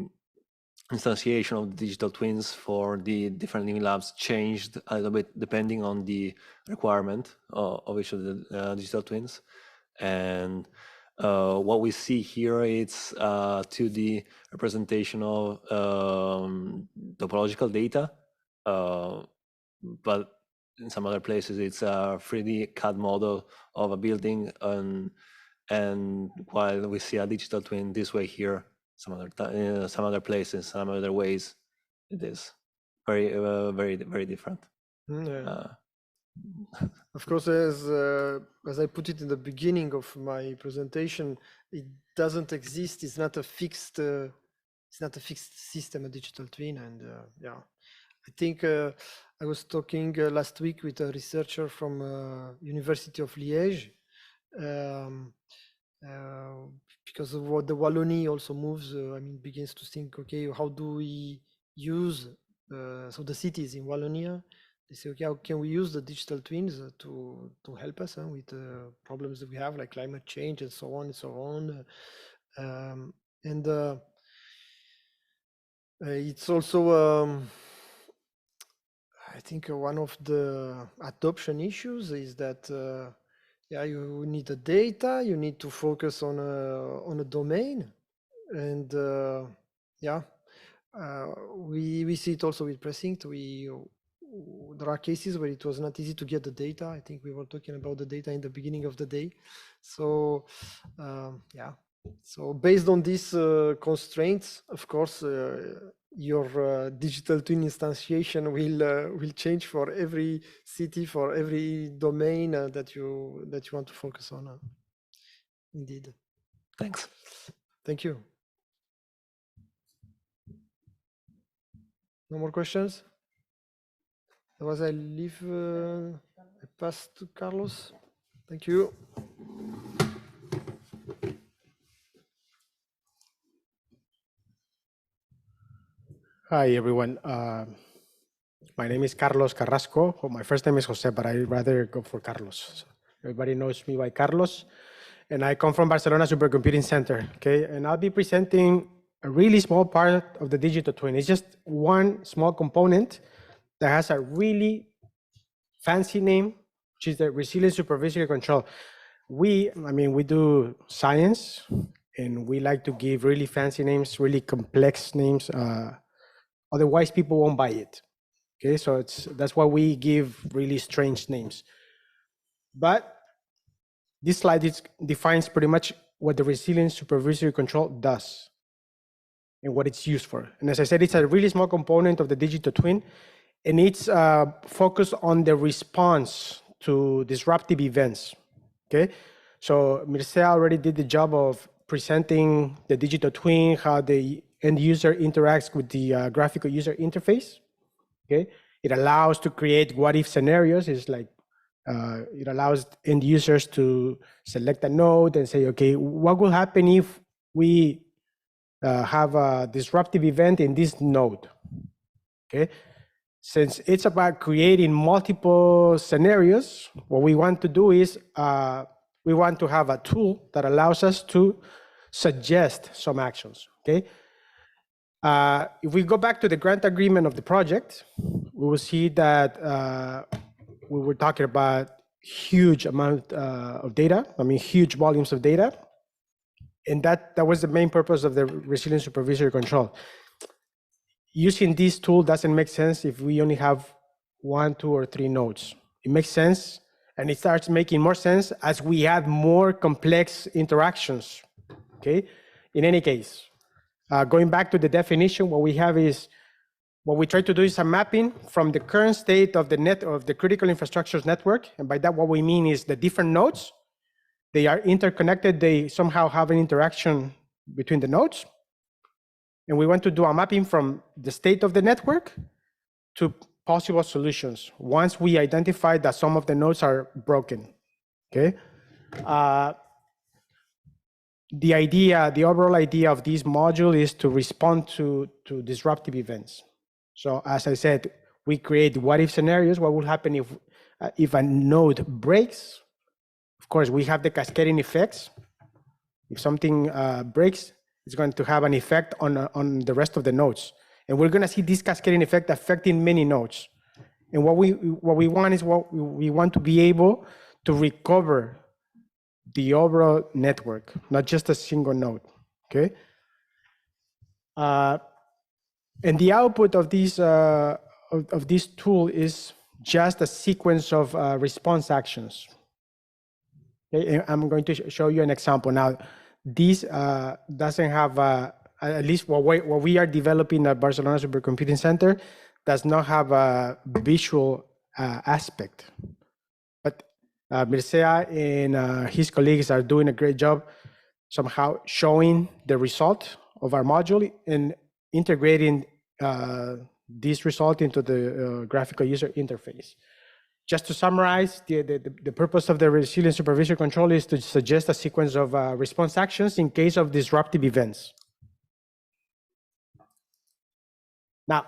instantiation of the digital twins for the different living labs changed a little bit depending on the requirement of each of the digital twins. And what we see here is 2D representation of topological data, but in some other places it's a 3D CAD model of a building, and while we see a digital twin this way here, some other places, some other ways, it is very different. Of course, as I put it in the beginning of my presentation, it doesn't exist. It's not a fixed system, a digital twin, and yeah, I think I was talking last week with a researcher from University of Liège. Because of what the Wallonie also moves, begins to think, okay, how do we use, so the cities in Wallonia, they say, okay, how can we use the digital twins to help us with the problems that we have, like climate change and so on and so on. It's also, I think one of the adoption issues is that yeah, you need the data, you need to focus on a domain, and yeah, we see it also with PRECINCT. There are cases where it was not easy to get the data. I think we were talking about the data in the beginning of the day. So yeah, so based on these constraints, of course, your digital twin instantiation will change for every city, for every domain that you want to focus on. Indeed. Thanks. Thank you. No more questions? Otherwise, I pass to Carlos. Thank you. Hi, everyone. My name is Carlos Carrasco. Oh, my first name is Jose, but I'd rather go for Carlos. So everybody knows me by Carlos. And I come from Barcelona Supercomputing Center, okay? And I'll be presenting a really small part of the digital twin. It's just one small component that has a really fancy name, which is the Resilient Supervisory Control. We do science, and we like to give really fancy names, really complex names. Otherwise, people won't buy it. Okay, so that's why we give really strange names. But this slide defines pretty much what the Resilient Supervisory Control does and what it's used for. And as I said, it's a really small component of the digital twin, and it's focused on the response to disruptive events. Okay, so Mircea already did the job of presenting the digital twin, how the end user interacts with the graphical user interface. Okay, it allows to create what if scenarios. It's like It allows end users to select a node and say, okay, what will happen if we have a disruptive event in this node? Okay, since it's about creating multiple scenarios, what we want to do is we want to have a tool that allows us to suggest some actions. Okay, if we go back to the grant agreement of the project, we will see that we were talking about huge amount of data. I mean, huge volumes of data. And that was the main purpose of the resilient supervisory control. Using this tool doesn't make sense if we only have 1, 2, or 3 nodes. It makes sense, and it starts making more sense as we add more complex interactions, okay? In any case, going back to the definition, what we try to do is a mapping from the current state of the critical infrastructures network. And by that, what we mean is the different nodes, they are interconnected. They somehow have an interaction between the nodes. And we want to do a mapping from the state of the network to possible solutions once we identify that some of the nodes are broken, okay? The overall idea of this module is to respond to disruptive events. So as I said, we create what-if scenarios. What will happen if a node breaks? Of course, we have the cascading effects. If something breaks, it's going to have an effect on the rest of the nodes. And we're going to see this cascading effect affecting many nodes. And what we want to be able to recover the overall network, not just a single node, okay? And the output of this tool is just a sequence of response actions. Okay, I'm going to show you an example. Now, this doesn't have, at least what we are developing at Barcelona Supercomputing Center does not have a visual aspect. But Mircea and his colleagues are doing a great job somehow showing the result of our module and integrating this result into the graphical user interface. Just to summarize, the purpose of the resilient supervisory control is to suggest a sequence of response actions in case of disruptive events. Now,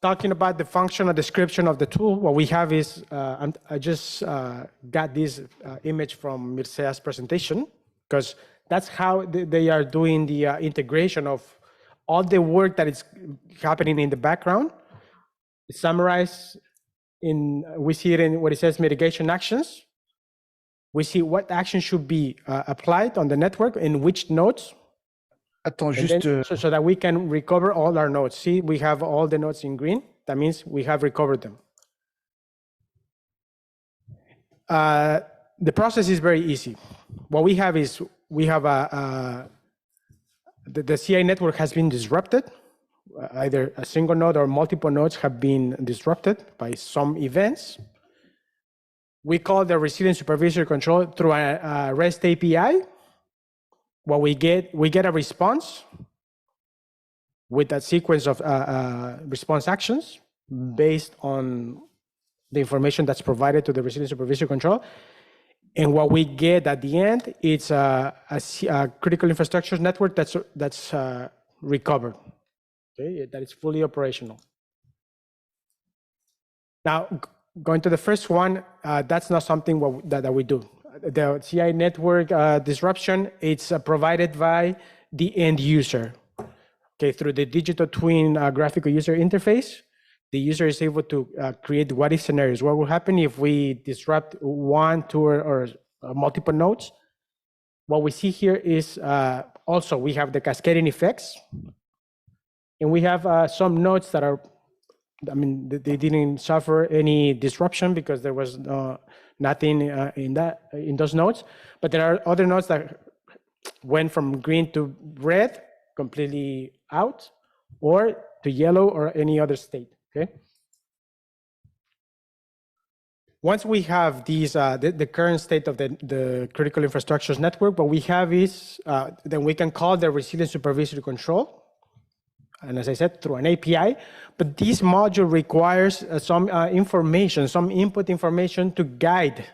talking about the functional description of the tool, what we have is, I just got this image from Mircea's presentation, because that's how they are doing the integration of all the work that is happening in the background. It's summarized we see it in what it says mitigation actions. We see what action should be applied on the network in which nodes. So that we can recover all our nodes. See, we have all the nodes in green. That means we have recovered them. The process is very easy. What we have is, we have the CI network has been disrupted. Either a single node or multiple nodes have been disrupted by some events. We call the resilient supervisory control through a REST API. What we get a response with a sequence of response actions based on the information that's provided to the resilient supervisory control. And what we get at the end, it's a critical infrastructure network that's recovered. Okay, that is fully operational. Now, going to the first one, that's not something that we do. The CI network disruption, it's provided by the end user. Okay, through the digital twin graphical user interface, the user is able to create what-if scenarios. What will happen if we disrupt 1, 2, or multiple nodes? What we see here is also we have the cascading effects. And we have some nodes that are, I mean, they didn't suffer any disruption because there was nothing in those nodes. But there are other nodes that went from green to red, completely out, or to yellow or any other state. Okay. Once we have these, the current state of the critical infrastructures network, what we have is, then we can call the resilient supervisory control. and as I said, through an API. But this module requires some information, some input information to guide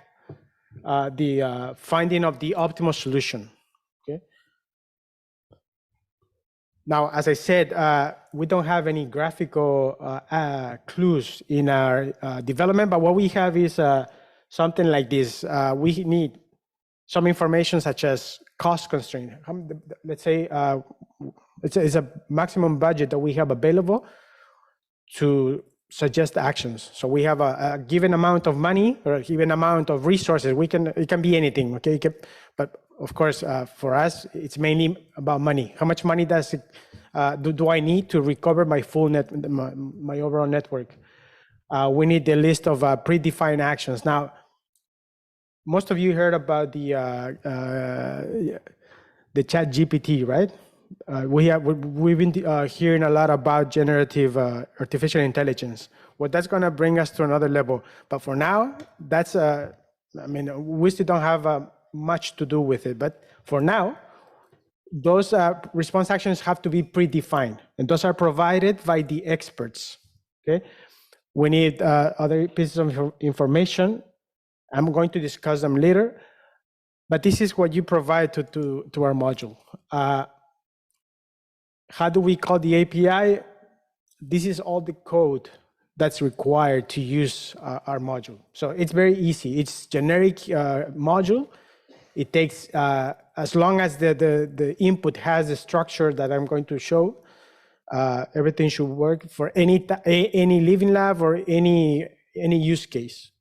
the finding of the optimal solution. Okay. Now, as I said, we don't have any graphical clues in our development, but what we have is something like this. We need some information such as cost constraint. Let's say it's a maximum budget that we have available to suggest actions. So we have a given amount of money or a given amount of resources. It can be anything, okay? But of course, for us, it's mainly about money. How much money does do I need to recover my full my overall network? We need the list of predefined actions. Now, most of you heard about the Chat GPT, right? We've been hearing a lot about generative artificial intelligence. Well, that's going to bring us to another level. But for now, that's I mean, we still don't have much to do with it. But for now, those response actions have to be predefined, and those are provided by the experts. Okay, we need other pieces of information. I'm going to discuss them later, but this is what you provide to our module. How do we call the API? This is all the code that's required to use our module. So it's very easy. It's generic module. It takes, as long as the input has the structure that I'm going to show, everything should work for any living lab or any use case.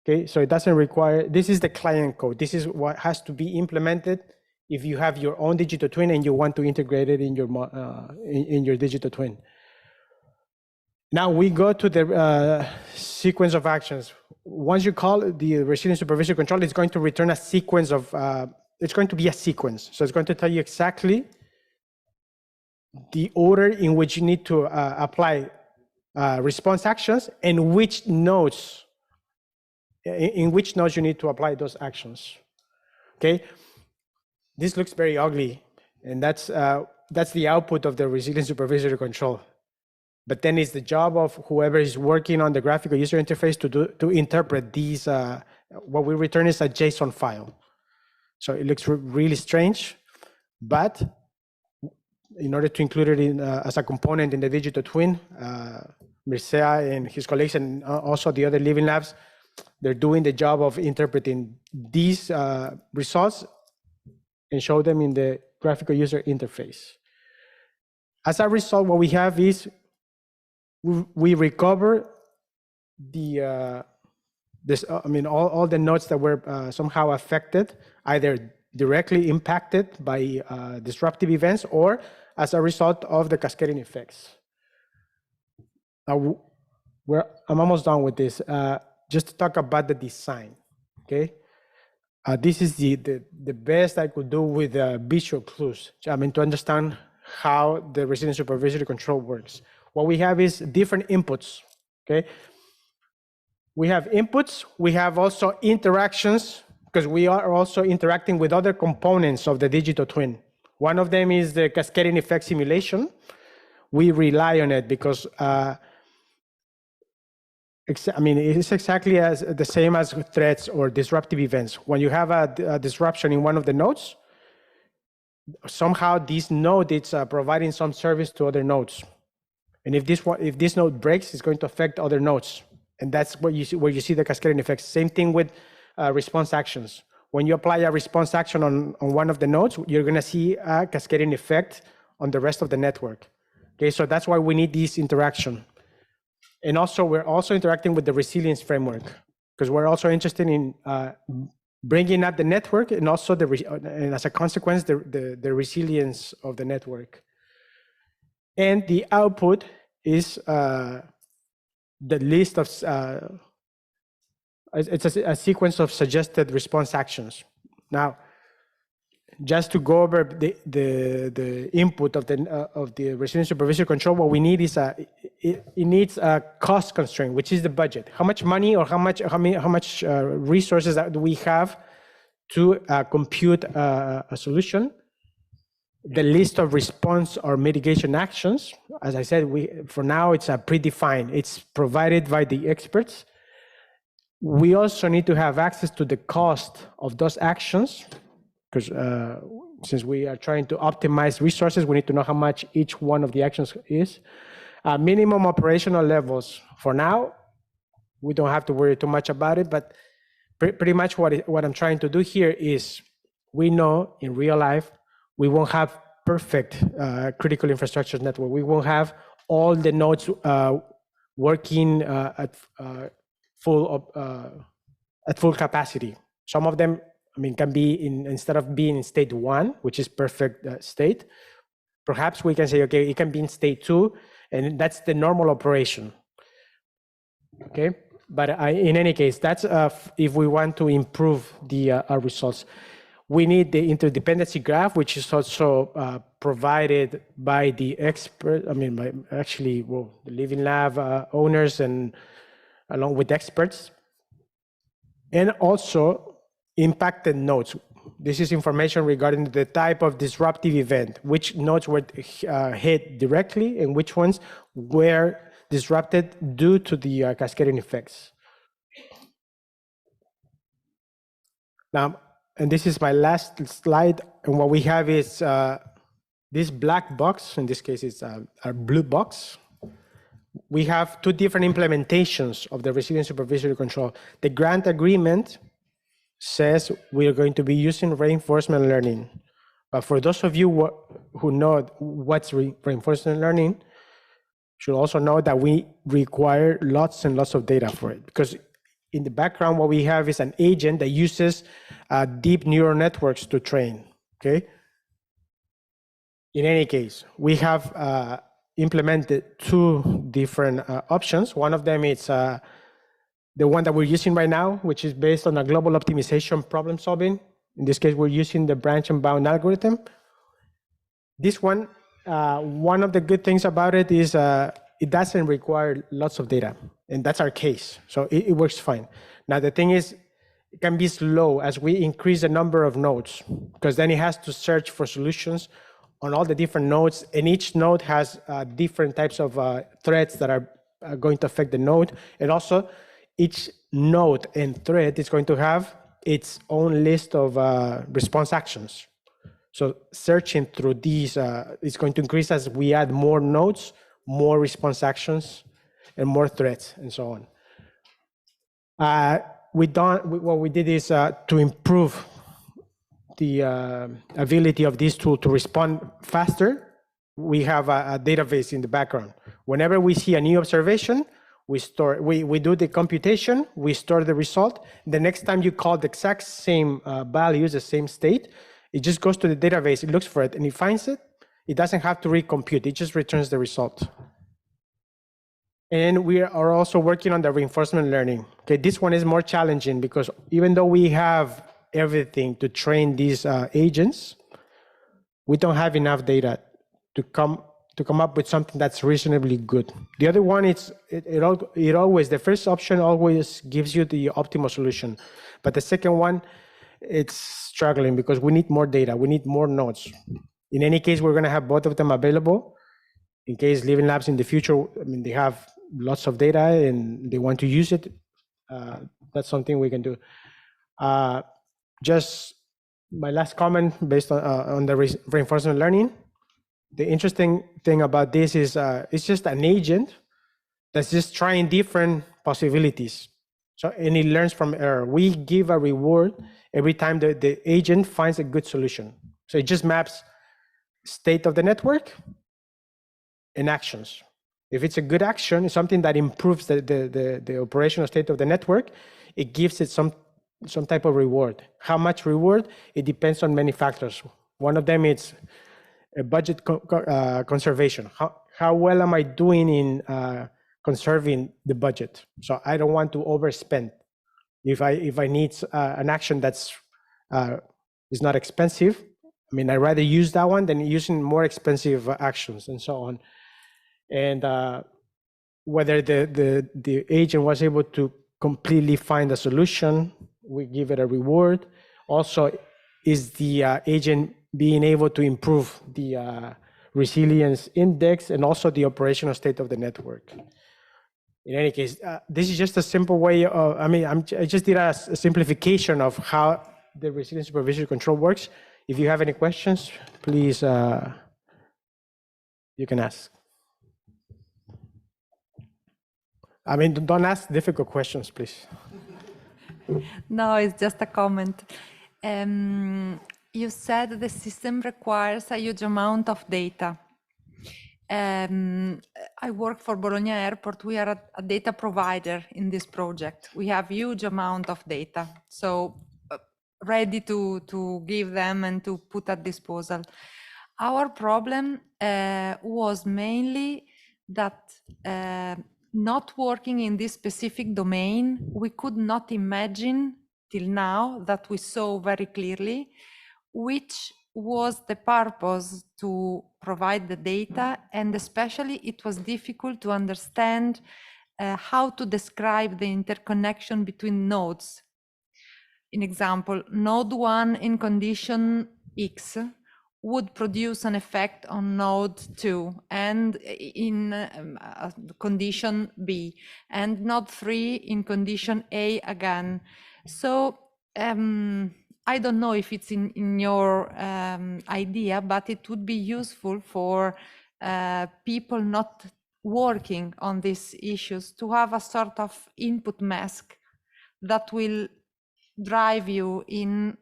Okay, so it doesn't require, this is the client code. This is what has to be implemented if you have your own digital twin and you want to integrate it in your digital twin. Now we go to the sequence of actions. Once you call the resilience supervisory control, it's going to return a sequence of, it's going to be a sequence. So it's going to tell you exactly the order in which you need to apply response actions and which nodes, in which nodes you need to apply those actions. Okay, this looks very ugly, and that's the output of the resilience supervisory control. But then it's the job of whoever is working on the graphical user interface to interpret these. What we return is a JSON file. So it looks really strange, but in order to include it in as a component in the digital twin, Mircea and his colleagues and also the other living labs, they're doing the job of interpreting these results and show them in the graphical user interface. As a result, what we have is we recover the all the nodes that were somehow affected, either directly impacted by disruptive events or as a result of the cascading effects. Now, I'm almost done with this. Just to talk about the design, okay? This is the best I could do with visual clues. I mean, to understand how the resilience supervisory control works. What we have is different inputs, okay? We have inputs, we have also interactions, because we are also interacting with other components of the digital twin. One of them is the cascading effect simulation. We rely on it because I mean, it's exactly as the same as threats or disruptive events. When you have a disruption in one of the nodes, somehow this node is providing some service to other nodes. And if this node breaks, it's going to affect other nodes. And that's what you see, where you see the cascading effects. Same thing with response actions. When you apply a response action on one of the nodes, you're going to see a cascading effect on the rest of the network. Okay, so that's why we need this interaction. And also, we're also interacting with the resilience framework because we're also interested in bringing up the network and also and as a consequence, the resilience of the network. And the output is the list of, it's a sequence of suggested response actions. Now, just to go over the input of the resilience supervisory control, what we need is it needs a cost constraint, which is the budget. How much money or how much resources that do we have to compute a solution? the list of response or mitigation actions. As I said, for now it's predefined. It's provided by the experts. We also need to have access to the cost of those actions, because since we are trying to optimize resources, we need to know how much each one of the actions is. Minimum operational levels. For now, we don't have to worry too much about it, but pretty much what I'm trying to do here is, we know in real life, we won't have perfect critical infrastructure network. We won't have all the nodes working at full capacity. Some of them, I mean, can be instead of being in state 1, which is perfect state, perhaps we can say, okay, it can be in state 2, and that's the normal operation. Okay, but in any case, that's if we want to improve our results. We need the interdependency graph, which is also provided by the expert. I mean, by actually, well, the Living Lab owners and along with experts, and also impacted nodes. This is information regarding the type of disruptive event, which nodes were hit directly and which ones were disrupted due to the cascading effects. Now, and this is my last slide, and what we have is this black box. In this case, it's a blue box. We have 2 different implementations of the resilient supervisory control. The grant agreement says we are going to be using reinforcement learning. But for those of you who know what's reinforcement learning, should also know that we require lots and lots of data for it, because in the background, what we have is an agent that uses deep neural networks to train, okay? In any case, we have implemented 2 different options. One of them is the one that we're using right now, which is based on a global optimization problem solving. In this case, we're using the branch and bound algorithm. This one, one of the good things about it is it doesn't require lots of data, and that's our case. So it works fine. Now, the thing is, it can be slow as we increase the number of nodes, because then it has to search for solutions on all the different nodes, and each node has different types of threats that are going to affect the node. And also, each node and thread is going to have its own list of response actions. So searching through these is going to increase as we add more nodes, more response actions, and more threats, and so on. What we did is to improve the ability of this tool to respond faster. We have a database in the background. Whenever we see a new observation, we do the computation, we store the result. The next time you call the exact same values, the same state, it just goes to the database, it looks for it, and it finds it. It doesn't have to recompute, it just returns the result. And we are also working on the reinforcement learning. Okay, this one is more challenging because even though we have everything to train these agents, we don't have enough data to come up with something that's reasonably good. The other one is the first option always gives you the optimal solution, but the second one, it's struggling because we need more data, we need more nodes. In any case, we're going to have both of them available in case Living Labs in the future, I mean, they have lots of data and they want to use it. That's something we can do. Just my last comment based on the reinforcement learning. The interesting thing about this is it's just an agent that's just trying different possibilities. So, and it learns from error. We give a reward every time the agent finds a good solution. So it just maps state of the network and actions. If it's a good action, it's something that improves the operational state of the network, it gives it some type of reward. How much reward? It depends on many factors. One of them is a budget conservation. How well am I doing in conserving the budget? So I don't want to overspend. If I need an action that's is not expensive, I mean, I'd rather use that one than using more expensive actions and so on. And whether the agent was able to completely find a solution, we give it a reward. Also, is the agent being able to improve the resilience index and also the operational state of the network. In any case, this is just a simple way of, I just did a simplification of how the resilience supervisory control works. If you have any questions, please, you can ask. Don't ask difficult questions, please. No, it's just a comment. You said the system requires a huge amount of data. I work for Bologna Airport. We are a data provider in this project. We have huge amount of data, so ready to give them and to put at disposal. Our problem was mainly that not working in this specific domain, we could not imagine till now that we saw very clearly which was the purpose to provide the data, and especially it was difficult to understand how to describe the interconnection between nodes. In example, node 1 in condition X would produce an effect on node 2 and in condition B, and node 3 in condition A again. So I don't know if it's in your idea, but it would be useful for people not working on these issues to have a sort of input mask that will drive you in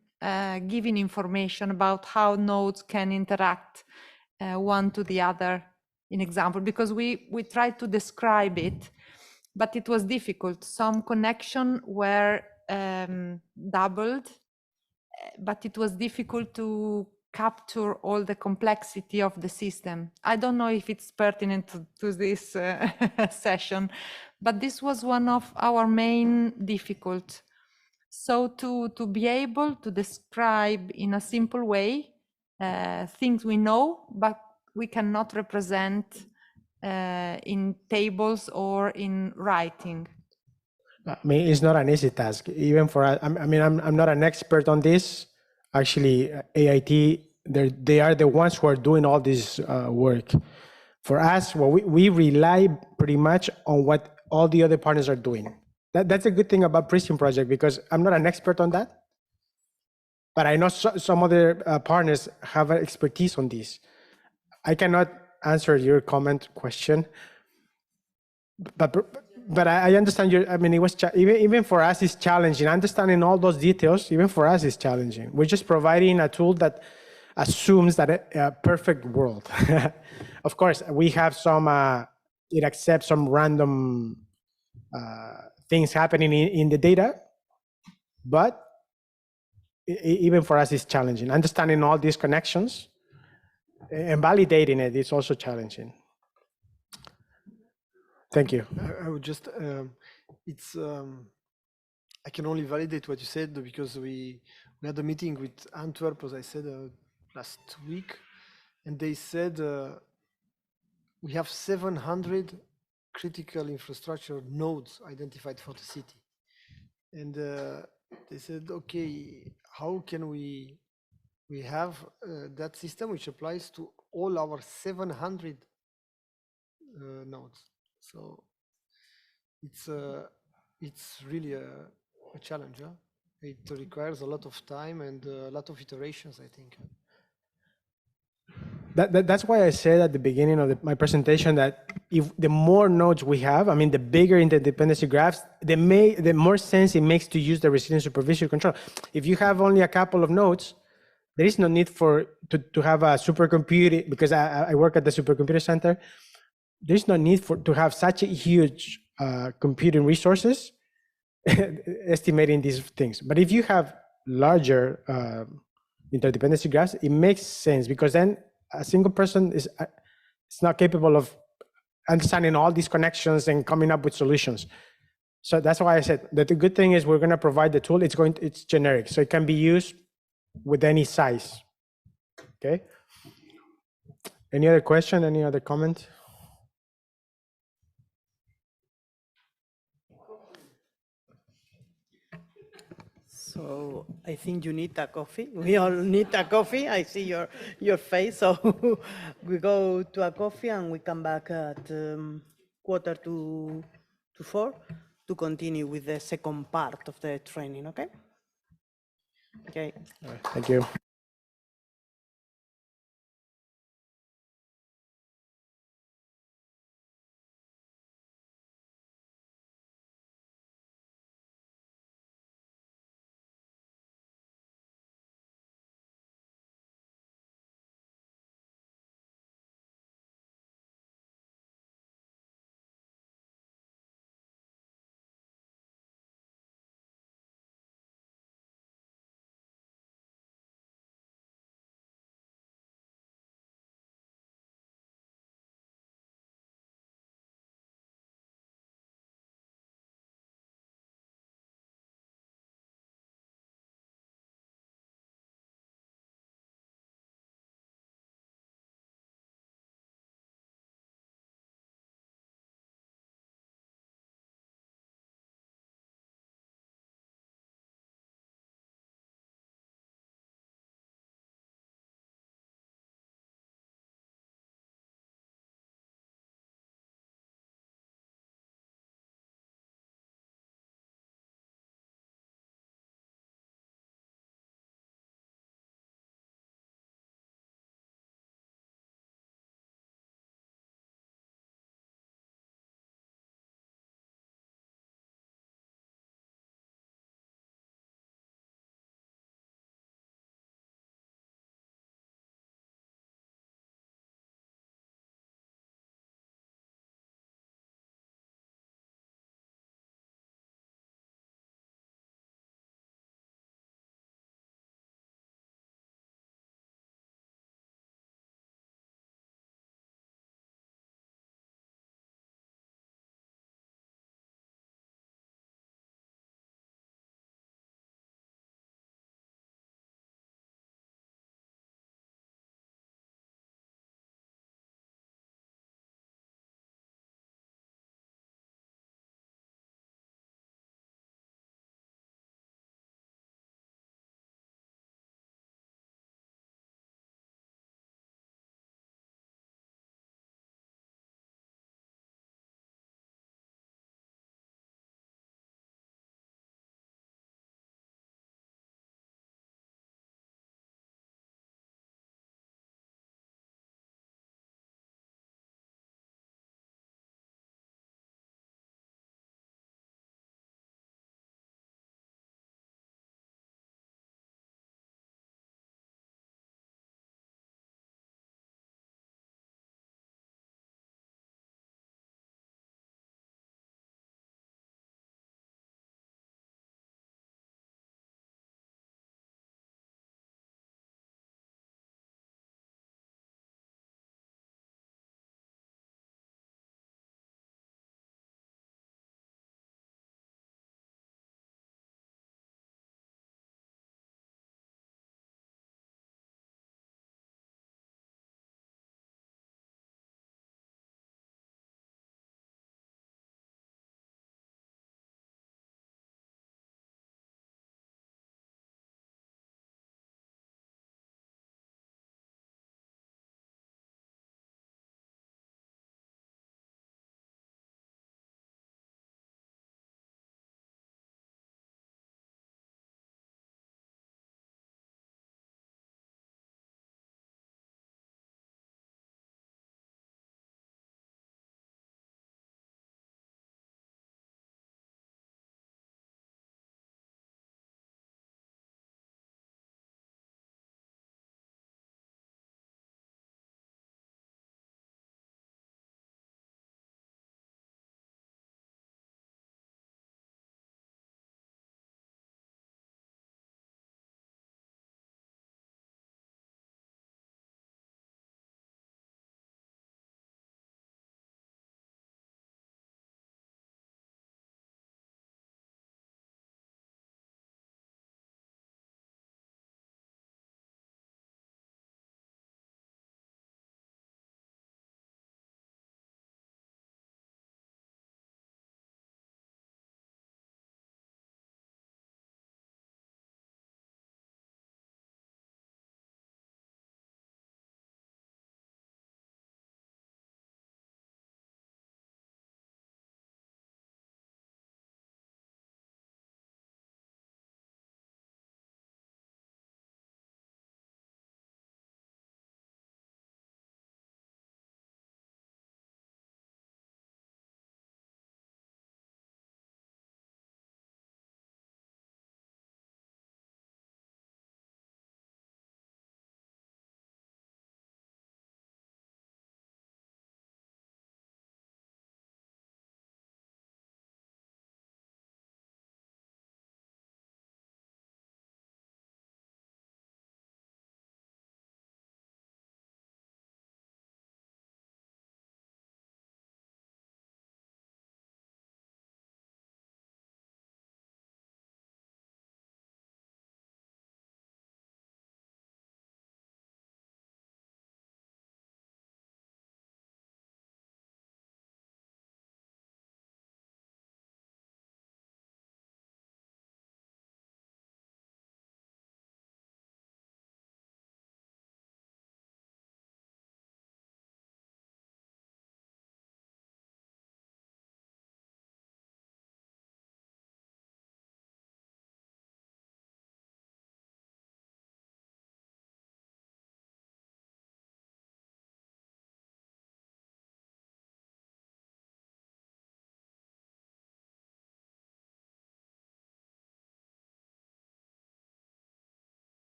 giving information about how nodes can interact one to the other, in example, because we tried to describe it, but it was difficult. Some connection were doubled, but it was difficult to capture all the complexity of the system. I don't know if it's pertinent to this session, but this was one of our main difficulties. So to be able to describe in a simple way things we know, but we cannot represent in tables or in writing. It's not an easy task, even for us. I'm not an expert on this. Actually, AIT, they are the ones who are doing all this work. For us, well, we rely pretty much on what all the other partners are doing. That's a good thing about PRECINCT project, because I'm not an expert on that, but I know some other partners have expertise on this. I cannot answer your question, but I understand your. It was even for us it's challenging. Understanding all those details, even for us, is challenging. We're just providing a tool that assumes that a perfect world. Of course, we have some. It accepts some random things happening in the data, but even for us, it's challenging. Understanding all these connections and validating it is also challenging. Thank you. I would just, I can only validate what you said, because we had a meeting with Antwerp, as I said, last week, and they said we have 700 critical infrastructure nodes identified for the city. And they said, okay, how can we have that system which applies to all our 700 nodes? So it's really a challenge. Huh? It requires a lot of time and a lot of iterations, I think. That's why I said at the beginning of my presentation that if the more nodes we have, the bigger interdependency graphs, the more sense it makes to use the resilience supervisory control. If you have only a couple of nodes, there is no need to have a supercomputer, because I work at the supercomputer center. There's no need to have such a huge computing resources estimating these things. But if you have larger interdependency graphs, it makes sense, because then a single person is not capable of understanding all these connections and coming up with solutions. So that's why I said that the good thing is we're going to provide the tool. It's generic, so it can be used with any size. Okay. Any other question? Any other comment? So I think you need a coffee. We all need a coffee. I see your face. So we go to a coffee and we come back at 3:45 to continue with the second part of the training. Okay. Okay. Thank you.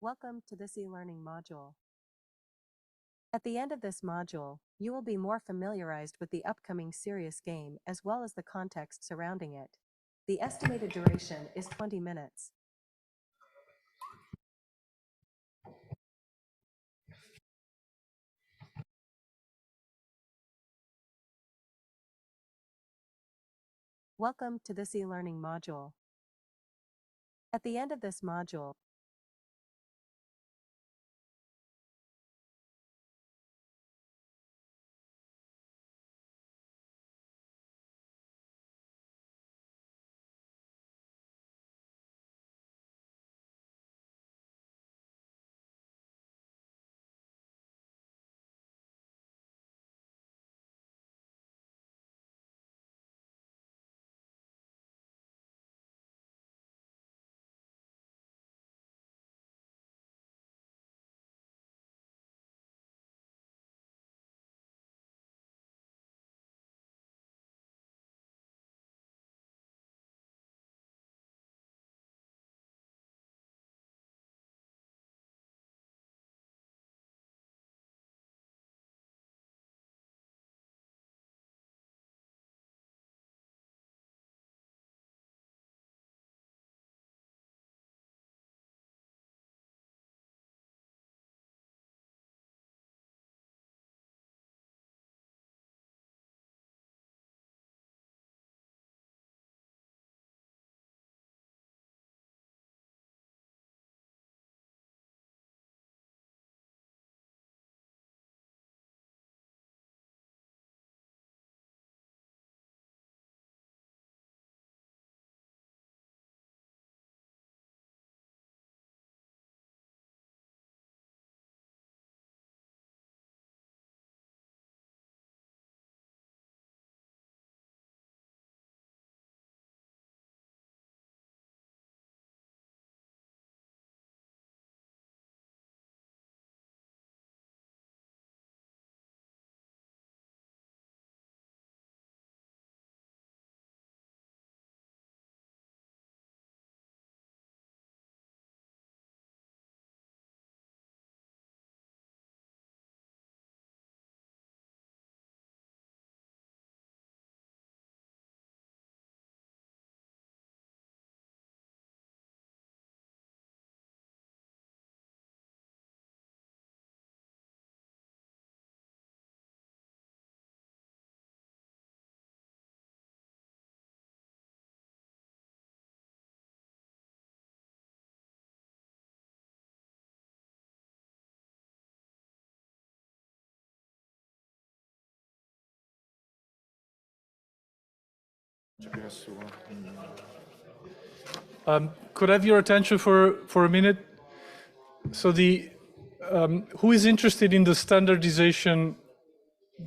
Welcome to this e-learning module. At the end of this module, you will be more familiarized with the upcoming serious game as well as the context surrounding it. The estimated duration is 20 minutes. Welcome to this e-learning module. At the end of this module, Could I have your attention for a minute? So who is interested in the standardization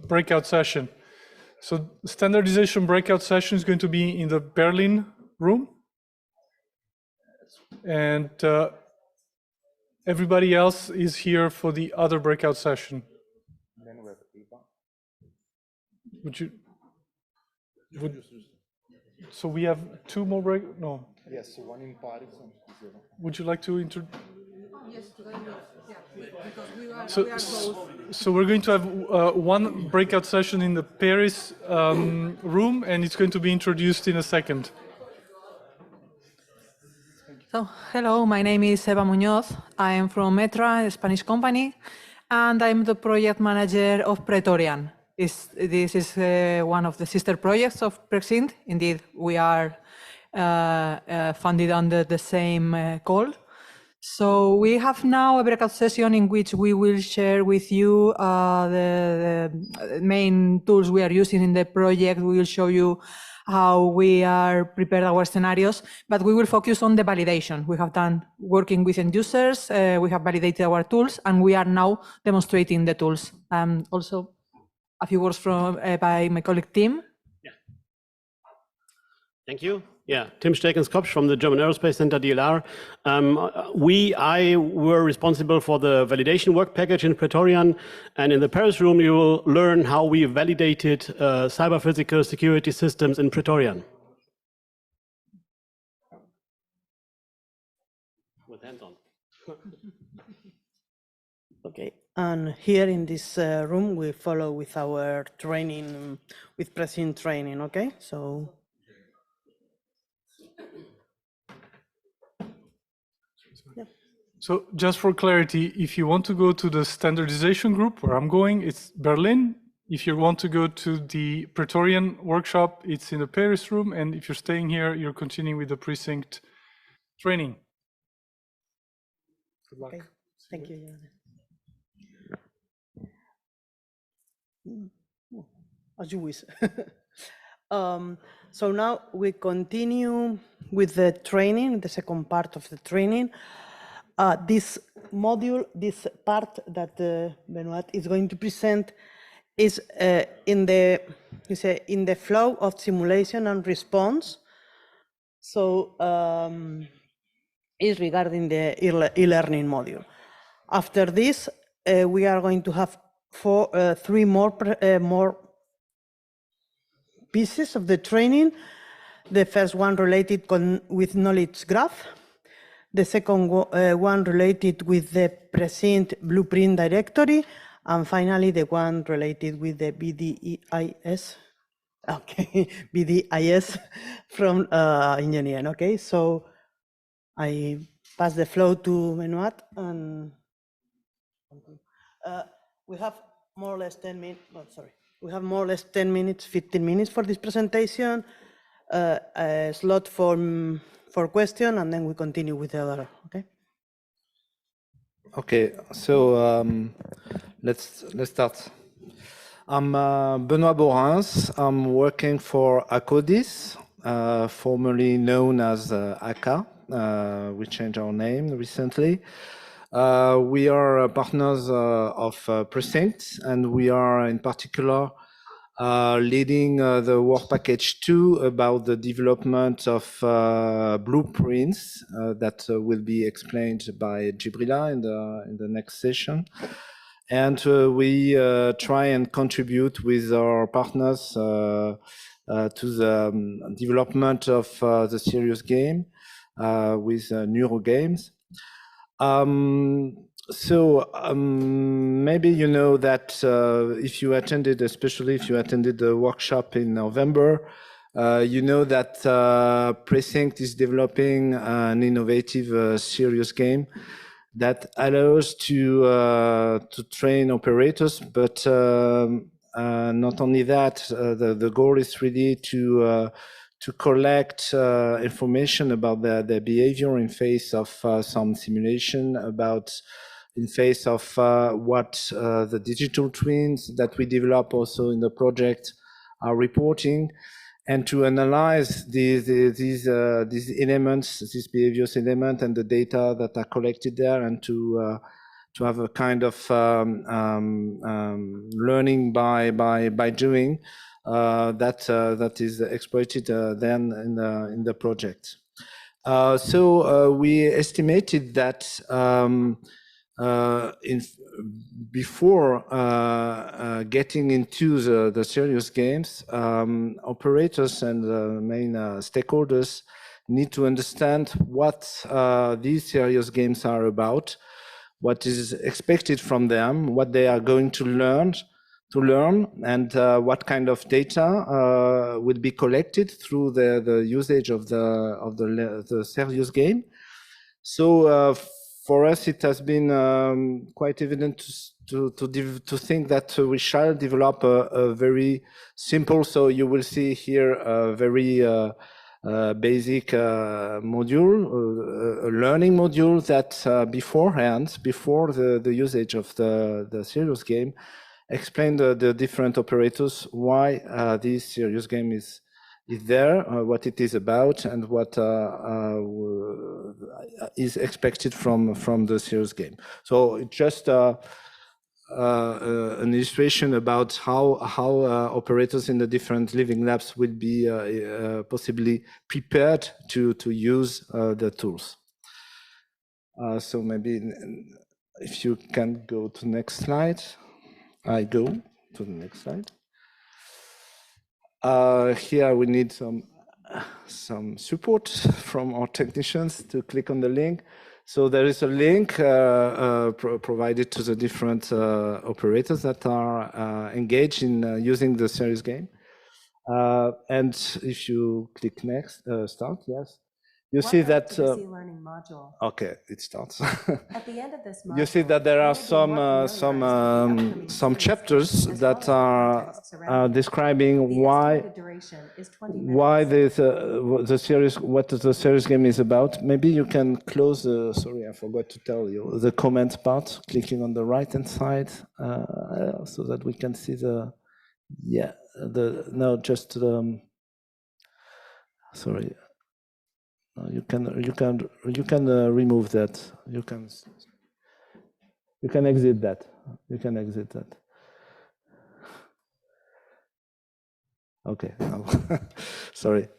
breakout session? So standardization breakout session is going to be in the Berlin room. And everybody else is here for the other breakout session. So we have two more no. Yes, one in Paris and zero. Would you like to Yes, because So we're going to have one breakout session in the Paris room, and it's going to be introduced in a second. So, hello, my name is Eva Muñoz. I am from Metra, a Spanish company, and I'm the project manager of Pretorian. This is one of the sister projects of PRECINCT. Indeed, we are funded under the same call. So we have now a breakout session in which we will share with you the main tools we are using in the project. We will show you how we are prepared our scenarios, but we will focus on the validation. We have done working with end users, we have validated our tools, and we are now demonstrating the tools. Also, a few words from by my colleague Tim. Yeah. Thank you. Yeah, Tim Steckens-Kopsch from the German Aerospace Center, DLR. I were responsible for the validation work package in Pretorian, and in the Paris room you will learn how we validated cyber-physical security systems in Pretorian. With hands on. Okay, and here in this room, we follow with our training, with PRECINCT training, okay? So. Yeah. So just for clarity, if you want to go to the standardization group where I'm going, it's Berlin. If you want to go to the Praetorian workshop, it's in the Paris room. And if you're staying here, you're continuing with the PRECINCT training. Good luck. Okay. Thank you, Jan. As you wish. So now we continue with the training, the second part of the training. This module, this part that Benoit is going to present is in the flow of simulation and response. So is regarding the e-learning module. After this, we are going to have three more pieces of the training. The first one related with knowledge graph. The second one related with the PRECINCT blueprint directory. And finally, the one related with the BDIS. Okay, BDIS from engineering. Okay, so I pass the floor to Benoit, and we have more or less 10 minutes. Oh, sorry. We have more or less 10 minutes, 15 minutes for this presentation. A slot for question, and then we continue with the other. Okay. Okay. So let's start. I'm Benoit Borins. I'm working for Acodis, formerly known as ACA. We changed our name recently. We are partners of PRECINCT, and we are in particular leading the work package 2 about the development of blueprints that will be explained by Gibrila in the next session. And we try and contribute with our partners to the development of the serious game with Neurogames. Maybe you know that if you attended, especially if you attended the workshop in November, you know that PRECINCT is developing an innovative serious game that allows to train operators, but not only that, the goal is really to collect information about their behavior in face of some simulation, in face of what the digital twins that we develop also in the project are reporting, and to analyze these elements, these behaviors element, and the data that are collected there, and to have a kind of learning by doing that is exploited then in the project. We estimated that before getting into the serious games, operators and main stakeholders need to understand what these serious games are about, what is expected from them, what they are going to learn, and what kind of data will be collected through the usage of the serious game. So for us, it has been quite evident to think that we shall develop a very simple. So you will see here a very basic module, a learning module that beforehand, before the usage of the serious game, explain the different operators why this serious game is there, what it is about, and what is expected from the serious game. So it's just an illustration about how operators in the different living labs will be possibly prepared to use the tools. So maybe if you can go to the next slide. I go to the next slide. Here we need some support from our technicians to click on the link. So there is a link provided to the different operators that are engaged in using the serious game. And if you click next, start, yes, you see that. E-learning module. Okay, it starts. At the end of this module, you see that there are you will be more familiarized with the some upcoming chapters series game, as well that as the are context surrounding it. describing The why estimated duration is 20 minutes. what the series game is about. Maybe you can close the. Sorry, I forgot to tell you the comment part. Clicking on the right hand side so that we can see the. Yeah, no, just sorry. You can remove that. You can exit that. You can exit that. Okay. No. Sorry.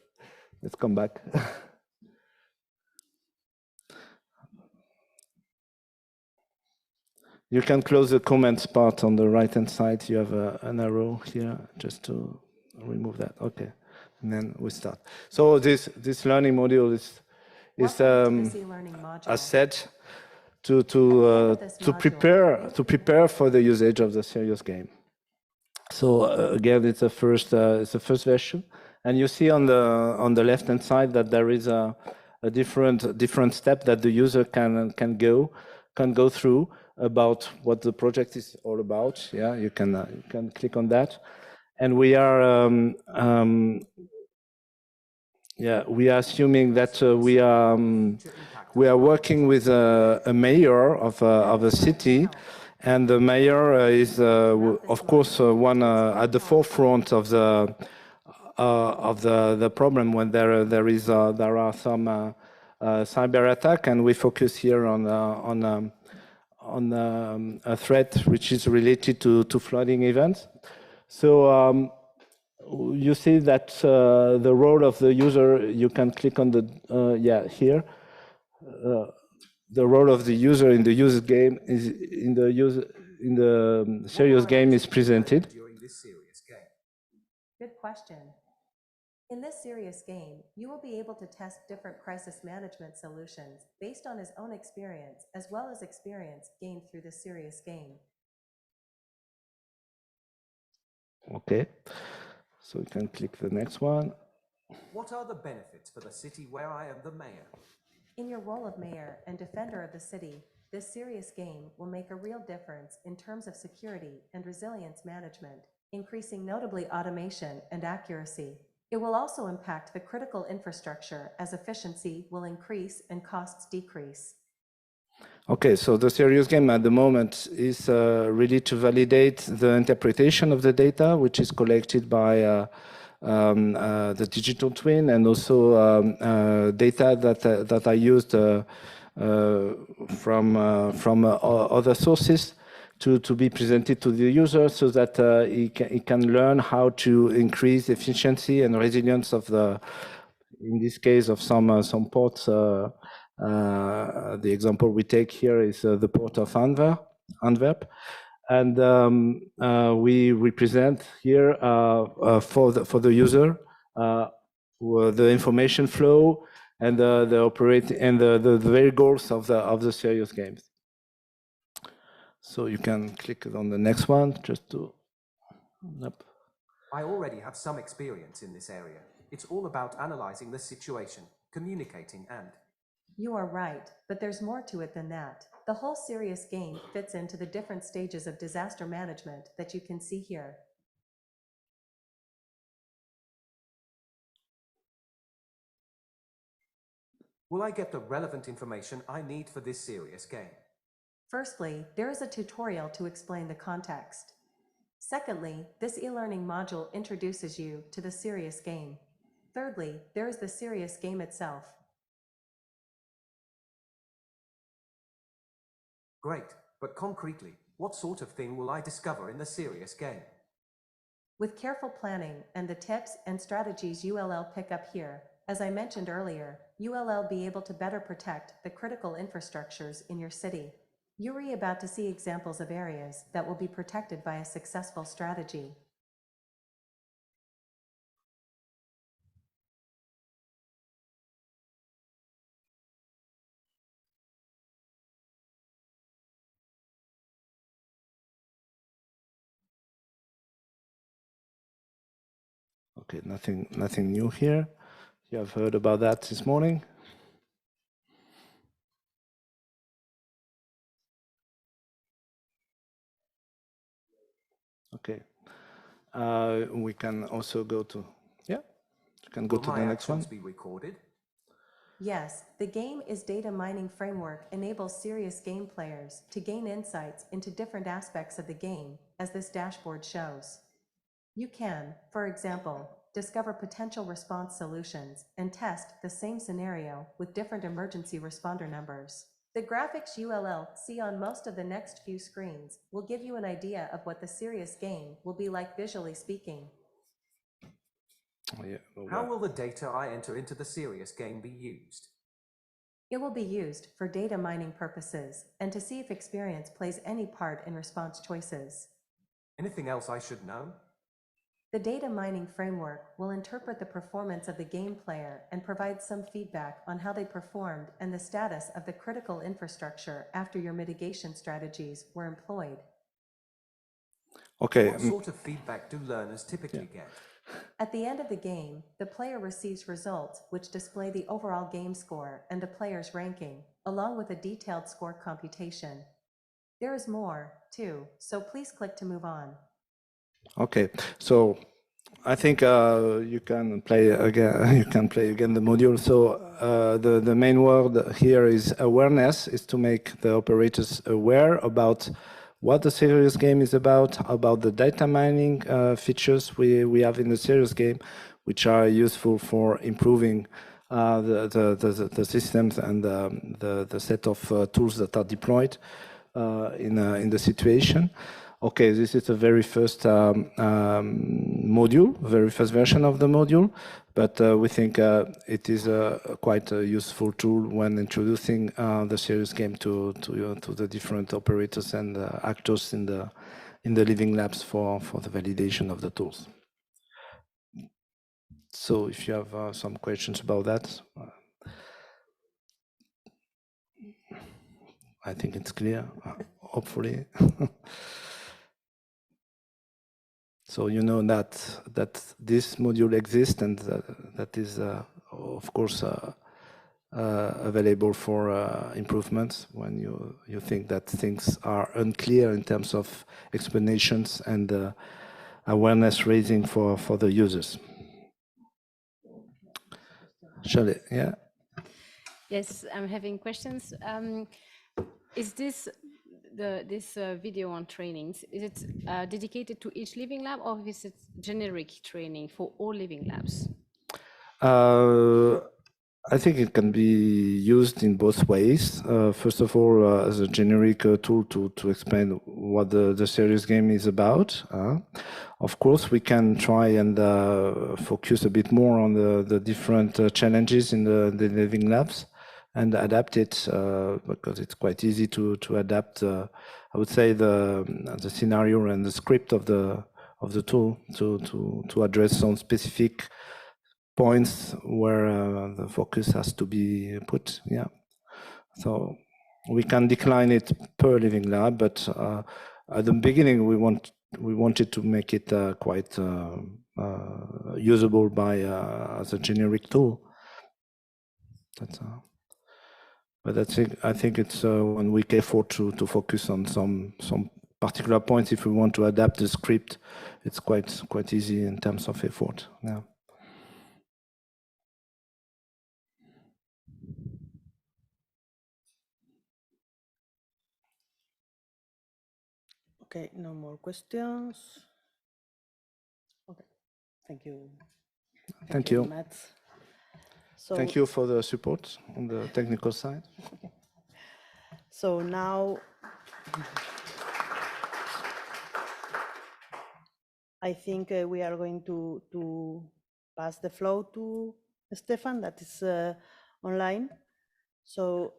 Let's come back. You can close the comments part on the right hand side. You have an arrow here just to remove that. Okay. And then we start. So this learning module is as said to prepare for the usage of the serious game. So again, it's the first version, and you see on the left hand side that there is a different step that the user can go through about what the project is all about. Yeah, you can click on that, and we are assuming that we are working with a mayor of a city, and the mayor is of course one at the forefront of the problem when there are some cyber attack, and we focus here on a threat which is related to flooding events. So you see that the role of the user, you can click on the here. The role of the user in the user game is in the serious game is presented. Good question. In this serious game, you will be able to test different crisis management solutions based on his own experience, as well as experience gained through the serious game. Okay, so you can click the next one. What are the benefits for the city where I am the mayor? In your role of mayor and defender of the city, this serious game will make a real difference in terms of security and resilience management, increasing notably automation and accuracy. It will also impact the critical infrastructure as efficiency will increase and costs decrease. Okay, so the serious game at the moment is really to validate the interpretation of the data, which is collected by the digital twin, and also data that are used from other sources to be presented to the user, so that he can learn how to increase efficiency and resilience of in this case of some ports. The example we take here is the port of Antwerp. And we represent here for the user the information flow and the very goals of the serious games. So you can click on the next one just to. Yep. I already have some experience in this area. It's all about analyzing the situation, communicating and. You are right, but there's more to it than that. The whole serious game fits into the different stages of disaster management that you can see here. Will I get the relevant information I need for this serious game? Firstly, there is a tutorial to explain the context. Secondly, this e-learning module introduces you to the serious game. Thirdly, there is the serious game itself. Great, but concretely, what sort of thing will I discover in the serious game? With careful planning and the tips and strategies ULL pick up here, as I mentioned earlier, ULL be able to better protect the critical infrastructures in your city. You're about to see examples of areas that will be protected by a successful strategy. Okay, nothing new here. You have heard about that this morning. Okay. We can also go to, yeah, you can go Will to my the next one. actions be recorded? Yes, the Game is Data Mining Framework enables serious game players to gain insights into different aspects of the game, as this dashboard shows. You can, for example, discover potential response solutions and test the same scenario with different emergency responder numbers. The graphics you'll see on most of the next few screens will give you an idea of what the serious game will be like visually speaking. Oh, yeah. How will the data I enter into the serious game be used? It will be used for data mining purposes and to see if experience plays any part in response choices. Anything else I should know? The data mining framework will interpret the performance of the game player and provide some feedback on how they performed and the status of the critical infrastructure after your mitigation strategies were employed. Okay. What sort of feedback do learners typically get? At the end of the game, the player receives results which display the overall game score and the player's ranking, along with a detailed score computation. There is more, too, so please click to move on. Okay, so I think you can play again. You can play again the module. So the main word here is awareness. Is to make the operators aware about what the serious game is about the data mining features we have in the serious game, which are useful for improving the systems and the set of tools that are deployed in the situation. Okay, this is the very first module, very first version of the module, but we think it is quite a useful tool when introducing the serious game to the different operators and actors in the living labs for the validation of the tools. So if you have some questions about that, I think it's clear, hopefully. So you know that this module exists and that is, of course, available for improvements when you think that things are unclear in terms of explanations and awareness raising for the users. Shall yeah? Yes, I'm having questions. Is this this video on trainings, is it dedicated to each living lab, or is it generic training for all living labs? I think it can be used in both ways. First of all, as a generic tool to explain what the serious game is about. Of course, we can try and focus a bit more on the different challenges in the living labs and adapt it because it's quite easy to adapt. I would say the scenario and the script of the tool to address some specific points where the focus has to be put. Yeah, so we can decline it per living lab, but at the beginning we wanted to make it quite usable as a generic tool. That's but I think it's when we can afford to focus on some particular points. If we want to adapt the script, it's quite easy in terms of effort. Yeah. Okay, no more questions. Okay, thank you. Thank you. Matt. So, thank you for the support on the technical side. So now I think we are going to pass the floor to Stefan, that is online. So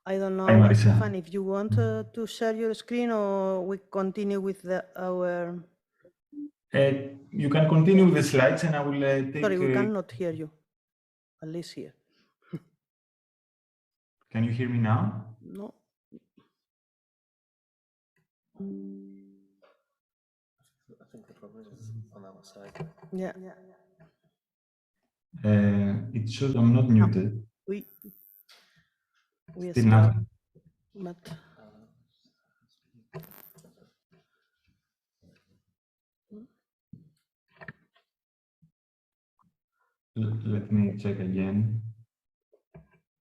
I don't know, Hi, Stefan, if you want to share your screen or we continue with our... You can continue with the slides and I will take... Sorry, we cannot hear you, at least here. Can you hear me now? No. I think the problem is on our side. Yeah. It shows I'm not muted. We Still start, not. but Let me check again.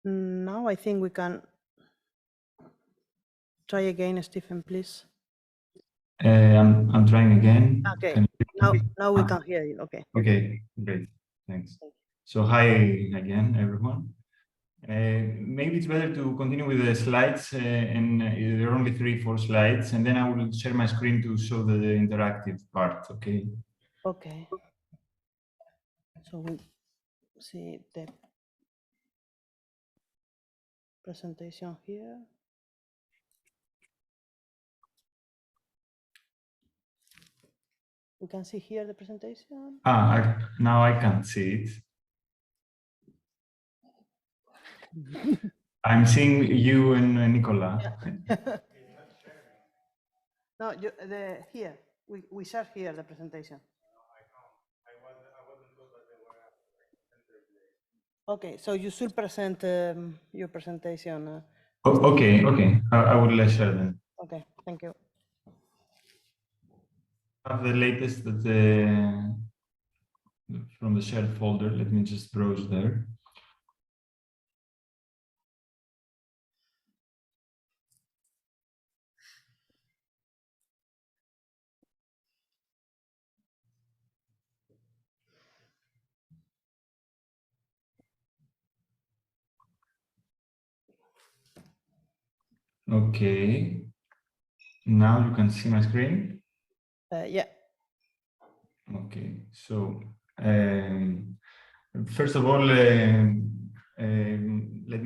now I think we can try again, Stephen, please. I'm trying again. Okay, Can you- now we can hear you. Okay. Okay, great. Thanks. So hi again, everyone. Maybe it's better to continue with the slides, and there are only 3-4 slides, and then I will share my screen to show the interactive part, okay? Okay. So we see the presentation here. We can see here the presentation. Now I can't see it. I'm seeing you and Nicola. No, here we share here the presentation. Okay, so you should present your presentation. Okay. I will share then. Okay, thank you. I have the latest from the shared folder. Let me just browse there. Okay. Now you can see my screen. Yeah. Okay. So first of all, let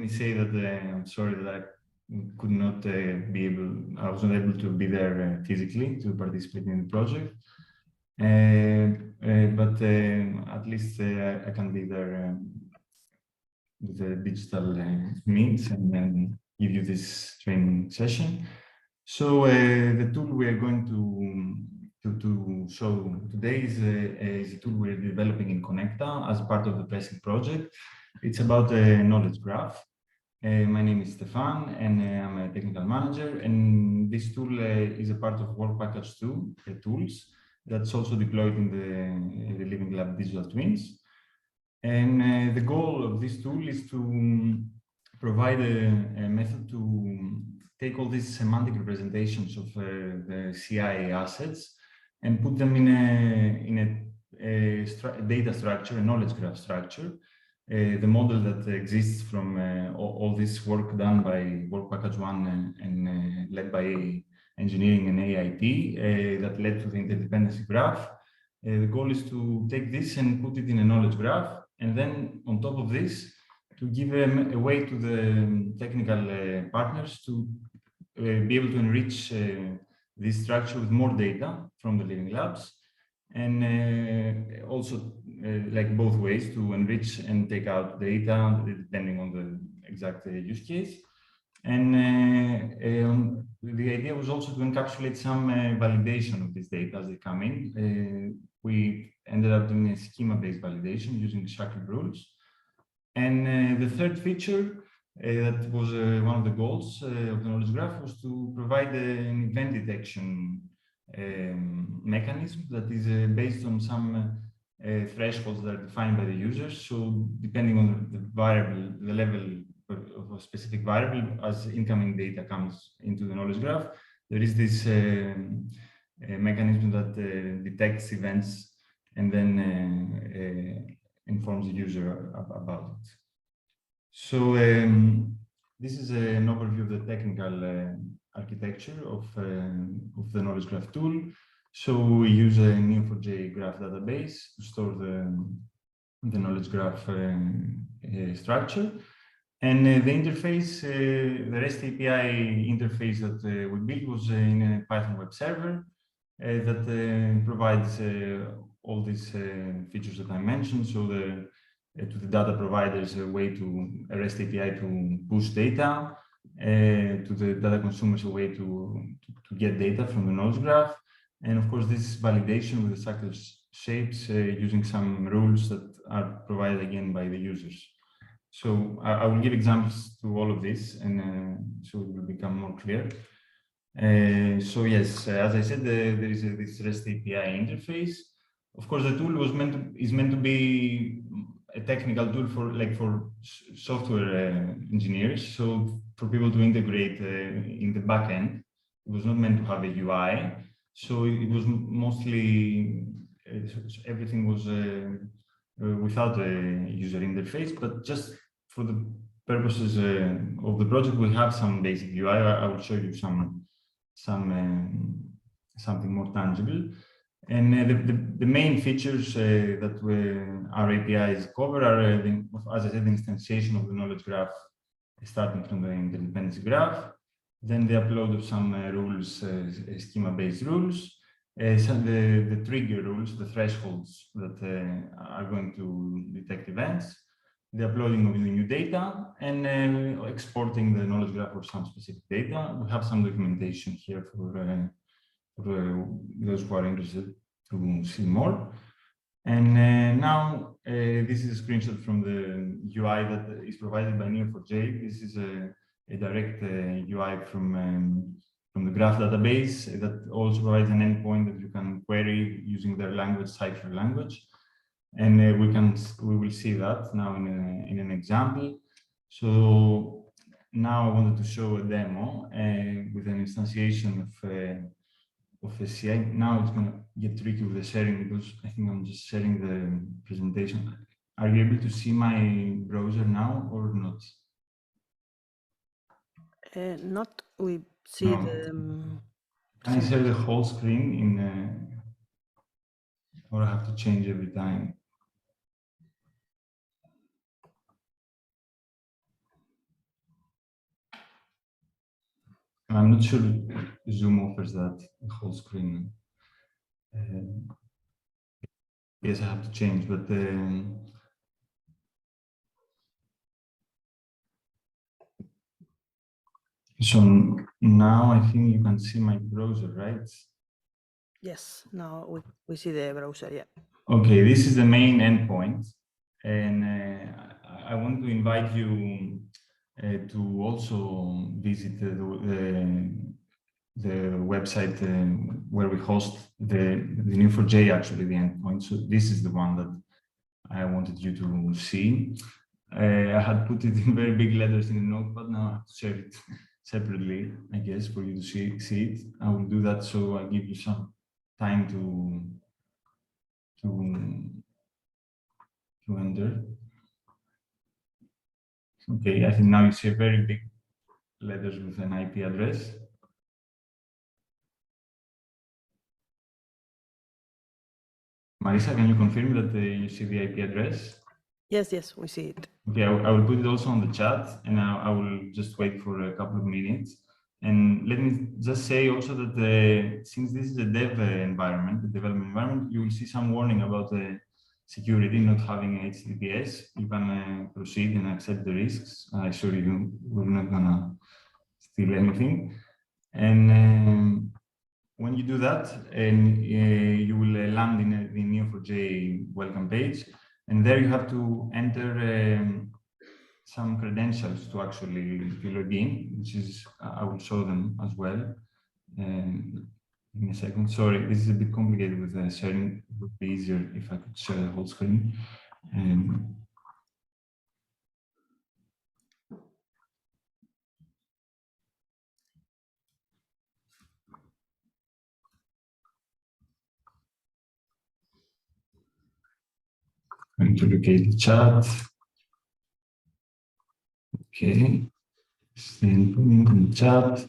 me say that I'm sorry that I could not I was not able to be there physically to participate in the project. But at least I can be there with the digital means and then give you this training session. So the tool we are going to show today is a tool we're developing in Connecta as part of the PRECINCT project. It's about a knowledge graph. My name is Stefan and I'm a technical manager, and this tool is a part of Work Package 2 tools that's also deployed in the Living Lab digital twins. And the goal of this tool is to provide a method to take all these semantic representations of the CI assets and put them in a data structure, a knowledge graph structure. The model that exists from all this work done by Work Package 1 and led by engineering and AIT that led to the interdependency graph. The goal is to take this and put it in a knowledge graph, and then on top of this, to give a way to the technical partners to be able to enrich this structure with more data from the Living Labs, and also like both ways to enrich and take out data depending on the exact use case. And the idea was also to encapsulate some validation of this data as they come in. We ended up doing a schema-based validation using shackled rules. And the third feature that was one of the goals of the knowledge graph was to provide an event detection mechanism that is based on some thresholds that are defined by the users. So depending on the variable, the level of a specific variable, as incoming data comes into the knowledge graph, there is this mechanism that detects events and then informs the user about it. So this is an overview of the technical architecture of the knowledge graph tool. So we use a Neo4j graph database to store the knowledge graph structure. And the interface, the REST API interface that we built was in a Python web server that provides all these features that I mentioned. So to the data providers, a way to a REST API to push data, to the data consumers, a way to get data from the knowledge graph. And of course, this validation with the cycle shapes using some rules that are provided again by the users. So I will give examples to all of this, and so it will become more clear. So yes, as I said, there is this REST API interface. Of course, the tool is meant to be a technical tool for software engineers. So for people to integrate in the back end, it was not meant to have a UI. So it was mostly everything was without a user interface, but just for the purposes of the project, we have some basic UI. I will show you something more tangible. And the main features that our APIs cover are, as I said, the instantiation of the knowledge graph, starting from the interdependency graph, then the upload of some rules, schema-based rules, the trigger rules, the thresholds that are going to detect events, the uploading of the new data, and exporting the knowledge graph of some specific data. We have some documentation here for those who are interested to see more. And now this is a screenshot from the UI that is provided by Neo4j. This is a direct UI from the graph database that also provides an endpoint that you can query using their language, Cypher language. And we will see that now in an example. So now I wanted to show a demo with an instantiation of a CI. Now it's going to get tricky with the sharing because I think I'm just sharing the presentation. Are you able to see my browser now or not? Not we see No. the. Can I share the whole screen or I have to change every time? I'm not sure Zoom offers that, the whole screen. Yes, I have to change, but so now I think you can see my browser, right? Yes, now we see the browser, yeah. Okay, this is the main endpoint, and I want to invite you to also visit the website where we host the Neo4j, actually the endpoint. So this is the one that I wanted you to see. I had put it in very big letters in the notepad. Now I have to share it separately, I guess, for you to see it. I will do that, so I give you some time to enter. Okay, I think now you see very big letters with an IP address. Marisa, can you confirm that you see the IP address? Yes, yes, we see it. Okay, I will put it also on the chat, and I will just wait for a couple of minutes. And let me just say also that since this is a dev environment, the development environment, you will see some warning about the security not having HTTPS. You can proceed and accept the risks. I assure you, we're not gonna steal anything. And when you do that, and you will land in the Neo4j welcome page, and there you have to enter some credentials to actually log in, which is, I will show them as well in a second. Sorry, this is a bit complicated with sharing. It would be easier if I could share the whole screen. Going to locate the chat. Okay, then putting in the chat.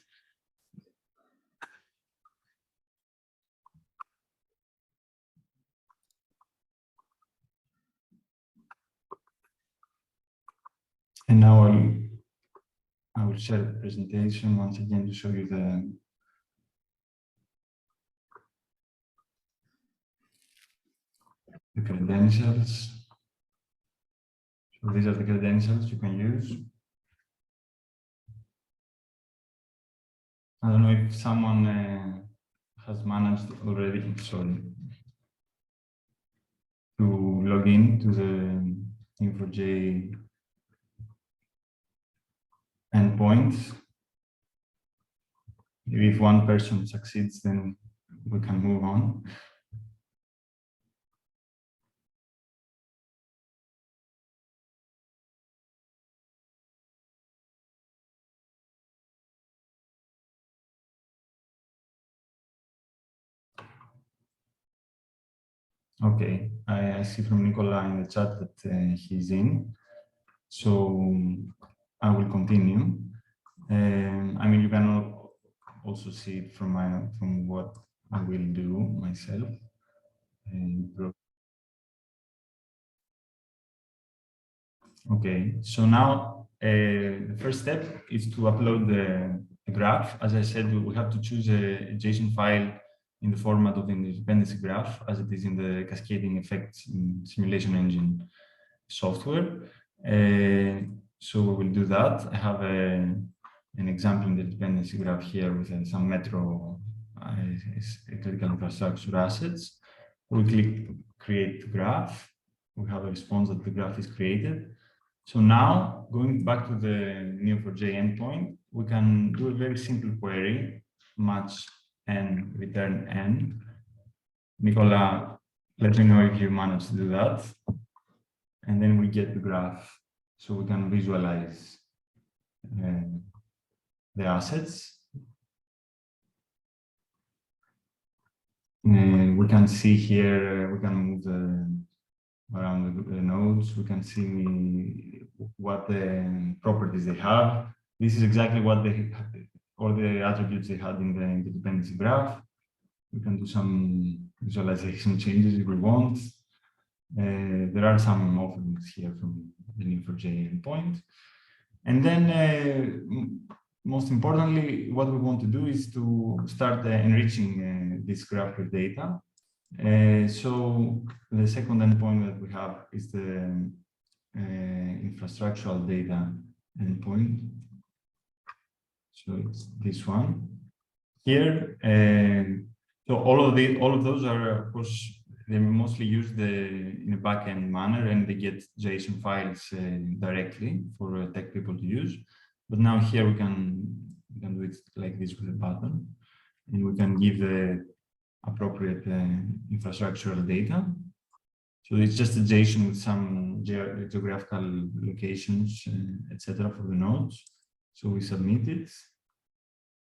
And now I will share the presentation once again to show you the credentials. So these are the credentials you can use. I don't know if someone has managed already, sorry, to log in to the Neo4j endpoint. If one person succeeds, then we can move on. Okay, I see from Nicola in the chat that he's in. So I will continue. I mean, you can also see it from what I will do myself. Okay, so now the first step is to upload the graph. As I said, we have to choose a JSON file in the format of the dependency graph, as it is in the cascading effects simulation engine software. So we will do that. I have an example in the dependency graph here with some metro critical infrastructure assets. We click create graph. We have a response that the graph is created. So now, going back to the Neo4j endpoint, we can do a very simple query, match n, return n. Nicola, let me know if you manage to do that. And then we get the graph, so we can visualize the assets. We can see here, we can move around the nodes. We can see what the properties they have. This is exactly what all the attributes they had in the dependency graph. We can do some visualization changes if we want. There are some offerings here from the Neo4j endpoint. And then, most importantly, what we want to do is to start enriching this graph with data. So the second endpoint that we have is the infrastructural data endpoint. So it's this one here. So all of those are, of course, they're mostly used in a backend manner, and they get JSON files directly for tech people to use. But now here we can do it like this with a button, and we can give the appropriate infrastructural data. So it's just a JSON with some geographical locations, etc. for the nodes. So we submit it.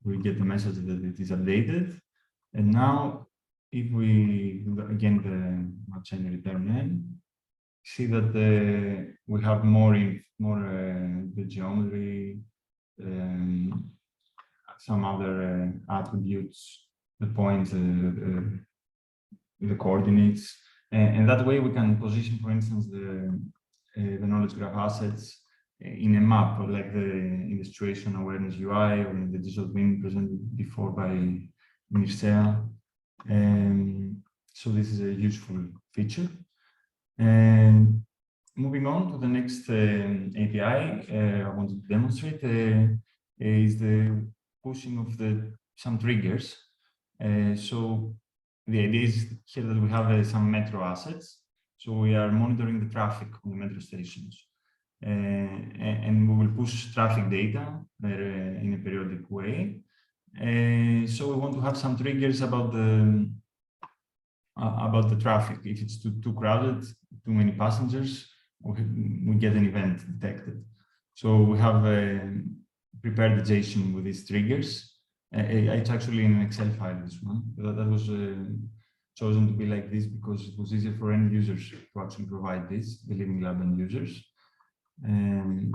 We get the message that it is updated. And now, if we do again the match and return n, see that we have more the geometry, some other attributes, the points, the coordinates, and that way we can position, for instance, the knowledge graph assets in a map, or like in the situation awareness UI or in the digital twin presented before by Mircea. So this is a useful feature. And moving on to the next API I wanted to demonstrate is the pushing of some triggers. So the idea is here that we have some metro assets. So we are monitoring the traffic on the metro stations. And we will push traffic data in a periodic way. So we want to have some triggers about the traffic. If it's too crowded, too many passengers, we get an event detected. So we have prepared the JSON with these triggers. It's actually in an Excel file, this one. That was chosen to be like this because it was easier for end users to actually provide this, the Living Lab end users. And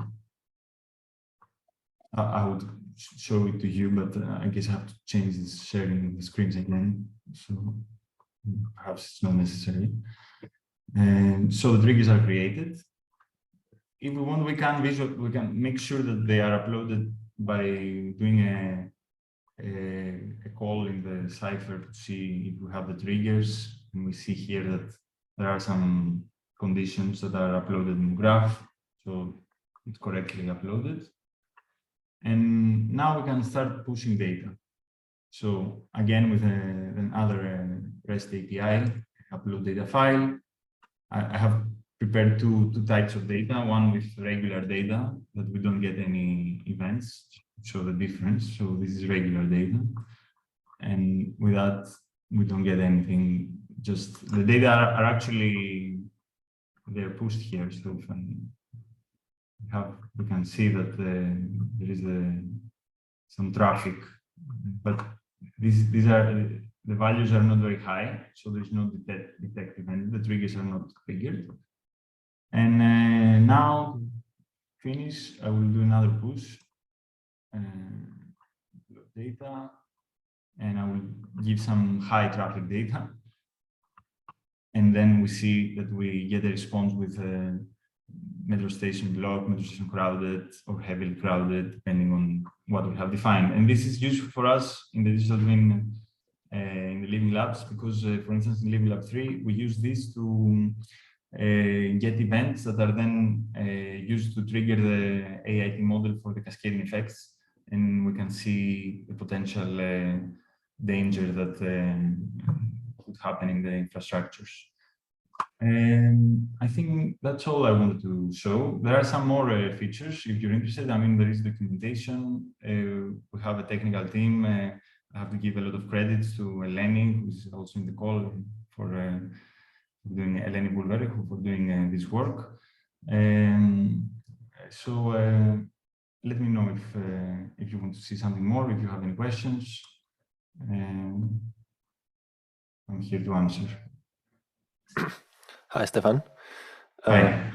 I would show it to you, but I guess I have to change this sharing the screens again. So perhaps it's not necessary. And so the triggers are created. If we want, we can make sure that they are uploaded by doing a call in the cipher to see if we have the triggers. And we see here that there are some conditions that are uploaded in the graph. So it's correctly uploaded. And now we can start pushing data. So again, with another REST API, upload data file. I have prepared two types of data, one with regular data that we don't get any events, show the difference. So this is regular data. And with that, we don't get anything. Just the data are actually, they're pushed here. So we can see that there is some traffic, but these are, the values are not very high, so there's no detect event. The triggers are not triggered. And now, to finish, I will do another push. Data, and I will give some high traffic data. And then we see that we get a response with metro station blocked, metro station crowded, or heavily crowded, depending on what we have defined. And this is useful for us in the digital twin in the Living Labs, because, for instance, in Living Lab 3, we use this to get events that are then used to trigger the AIT model for the cascading effects. And we can see the potential danger that could happen in the infrastructures. And I think that's all I wanted to show. There are some more features if you're interested. I mean, there is documentation. We have a technical team. I have to give a lot of credits to Eleni, who's also in the call, for doing Eleni Bulverichou for doing this work. So let me know if you want to see something more, if you have any questions. I'm here to answer. Hi, Stefan. Hi.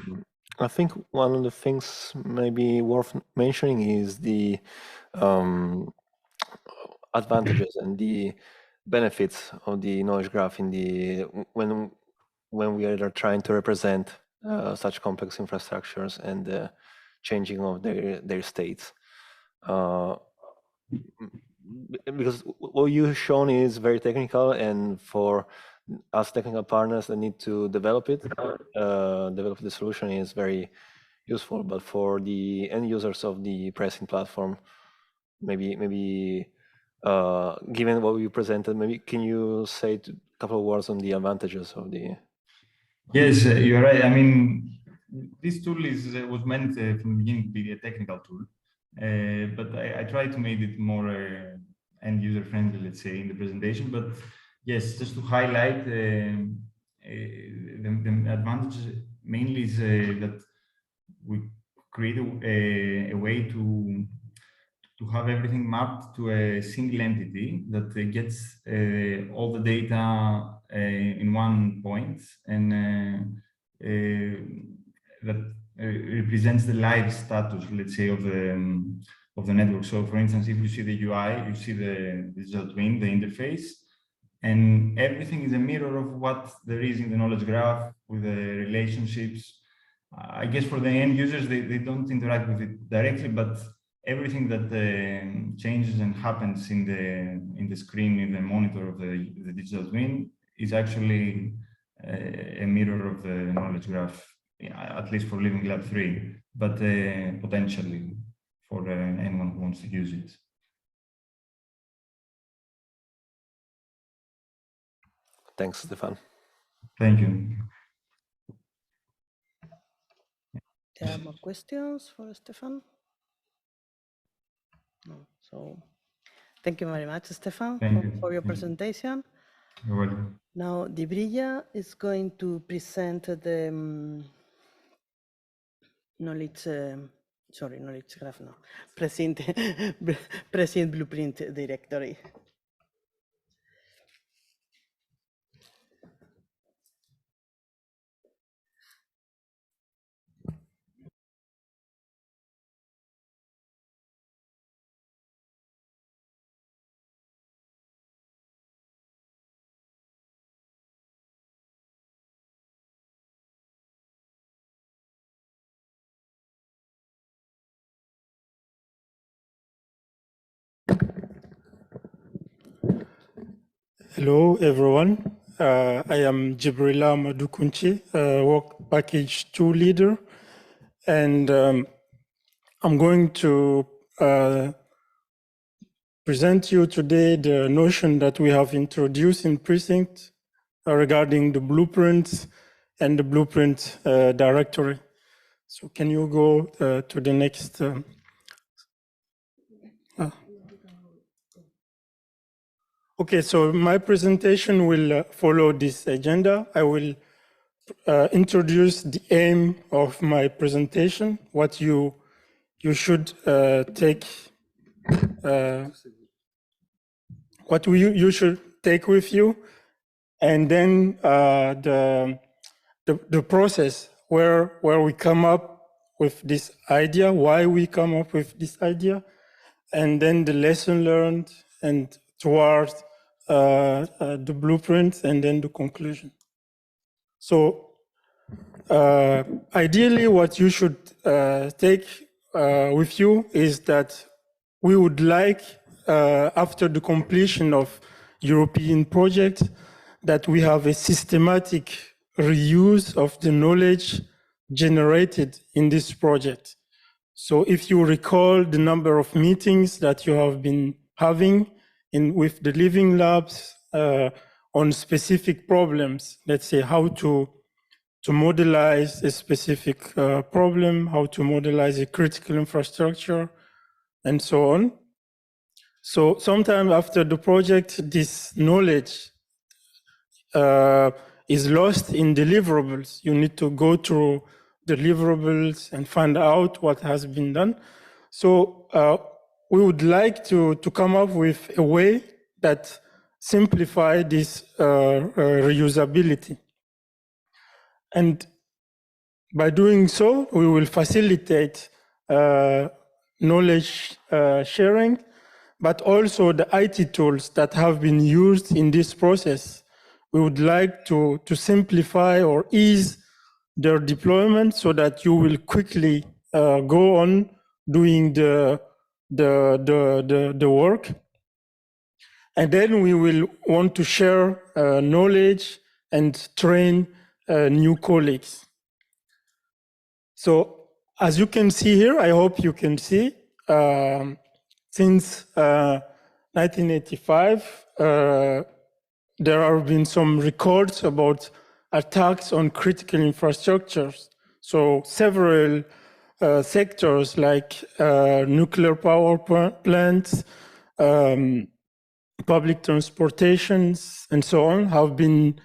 I think one of the things maybe worth mentioning is the advantages and the benefits of the knowledge graph in the when we are trying to represent such complex infrastructures and the changing of their states. Because what you've shown is very technical, and for us technical partners that need to develop it, develop the solution is very useful. But for the end users of the PRECINCT platform, maybe given what you presented, maybe can you say a couple of words on the advantages of the? Yes, you're right. I mean, this tool was meant from the beginning to be a technical tool, but I tried to make it more end user friendly, let's say, in the presentation. But yes, just to highlight the advantage mainly is that we create a way to have everything mapped to a single entity that gets all the data in one point, and that represents the live status, let's say, of the network. So, for instance, if you see the UI, you see the digital twin, the interface, and everything is a mirror of what there is in the knowledge graph with the relationships. I guess for the end users, they don't interact with it directly, but everything that changes and happens in the screen, in the monitor of the digital twin, is actually a mirror of the knowledge graph, at least for Living Lab 3, but potentially for anyone who wants to use it. Thanks, Stefan. Thank you. There are more questions for Stefan? No. So thank you very much, Stefan, for your presentation. You're welcome. Now, Dibrija is going to present the knowledge graph, no, PRECINCT Blueprint Directory. Hello, everyone. I am Jibrila Madukunchi, Work Package 2 leader, and I'm going to present you today the notion that we have introduced in PRECINCT regarding the blueprints and the blueprint directory. So can you go to the next? Okay, so my presentation will follow this agenda. I will introduce the aim of my presentation, what you should take, what you should take with you, and then the process where we come up with this idea, why we come up with this idea, and then the lesson learned, and towards the blueprint, and then the conclusion. So ideally, what you should take with you is that we would like, after the completion of European projects, that we have a systematic reuse of the knowledge generated in this project. So if you recall the number of meetings that you have been having with the living labs on specific problems, let's say how to modelize a specific problem, how to modelize a critical infrastructure, and so on. So sometime after the project, this knowledge is lost in deliverables. You need to go through deliverables and find out what has been done. So we would like to come up with a way that simplify this reusability. And by doing so, we will facilitate knowledge sharing, but also the IT tools that have been used in this process. We would like to simplify or ease their deployment so that you will quickly go on doing the work. And then we will want to share knowledge and train new colleagues. So as you can see here, I hope you can see, since 1985, there have been some records about attacks on critical infrastructures. So several sectors like nuclear power plants, public transportations, and so on have been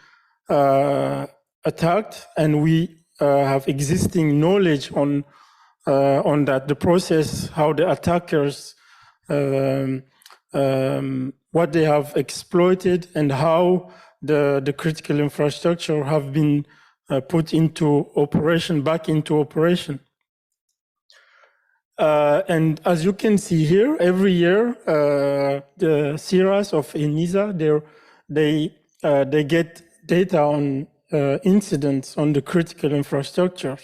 attacked, and we have existing knowledge on that, the process, how the attackers, what they have exploited, and how the critical infrastructure have been put into operation, back into operation. And as you can see here, every year, the CIRAS of ENISA, they get data on incidents on the critical infrastructure.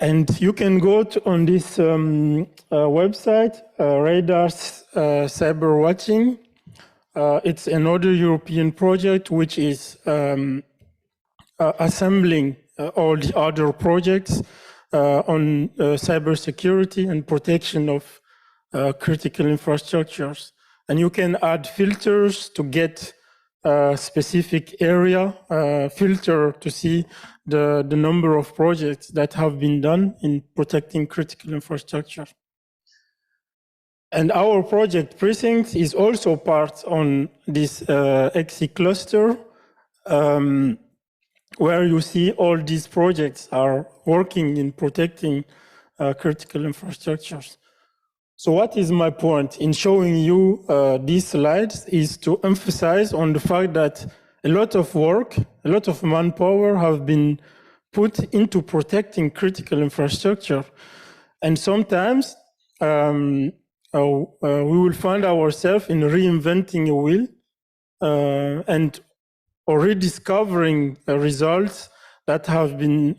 And you can go on this website, Radar's Cyber Watching. It's another European project which is assembling all the other projects on cybersecurity and protection of critical infrastructures. And you can add filters to get a specific area, filter to see the number of projects that have been done in protecting critical infrastructure. And our project Precinct is also part on this XE cluster, where you see all these projects are working in protecting critical infrastructures. So what is my point in showing you these slides is to emphasize on the fact that a lot of work, a lot of manpower have been put into protecting critical infrastructure. And sometimes we will find ourselves in reinventing a wheel and or rediscovering results that have been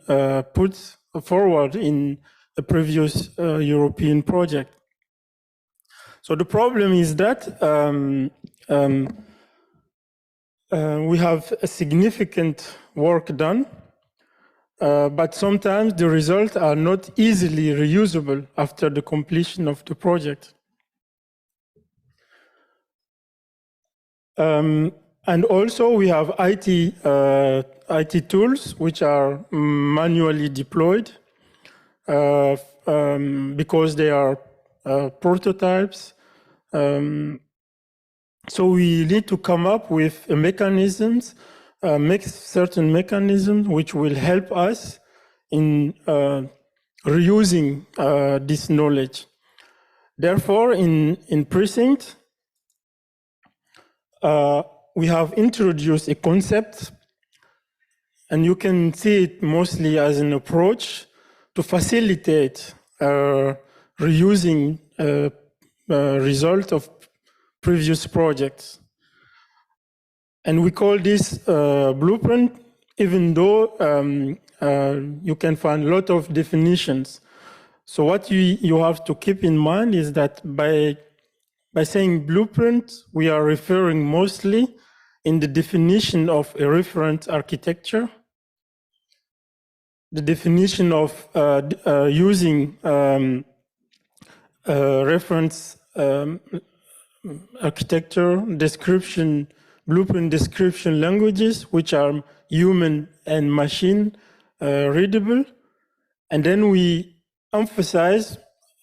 put forward in a previous European project. So the problem is that we have a significant work done, but sometimes the results are not easily reusable after the completion of the project. And also we have IT tools which are manually deployed because they are prototypes. So we need to come up with mechanisms, make certain mechanisms which will help us in reusing this knowledge. Therefore, in PRECINCT, we have introduced a concept, and you can see it mostly as an approach to facilitate reusing result of previous projects. And we call this blueprint, even though you can find a lot of definitions. So what you have to keep in mind is that by saying blueprint, we are referring mostly in the definition of a reference architecture, the definition of using reference architecture, description, blueprint description languages, which are human and machine readable. And then we emphasize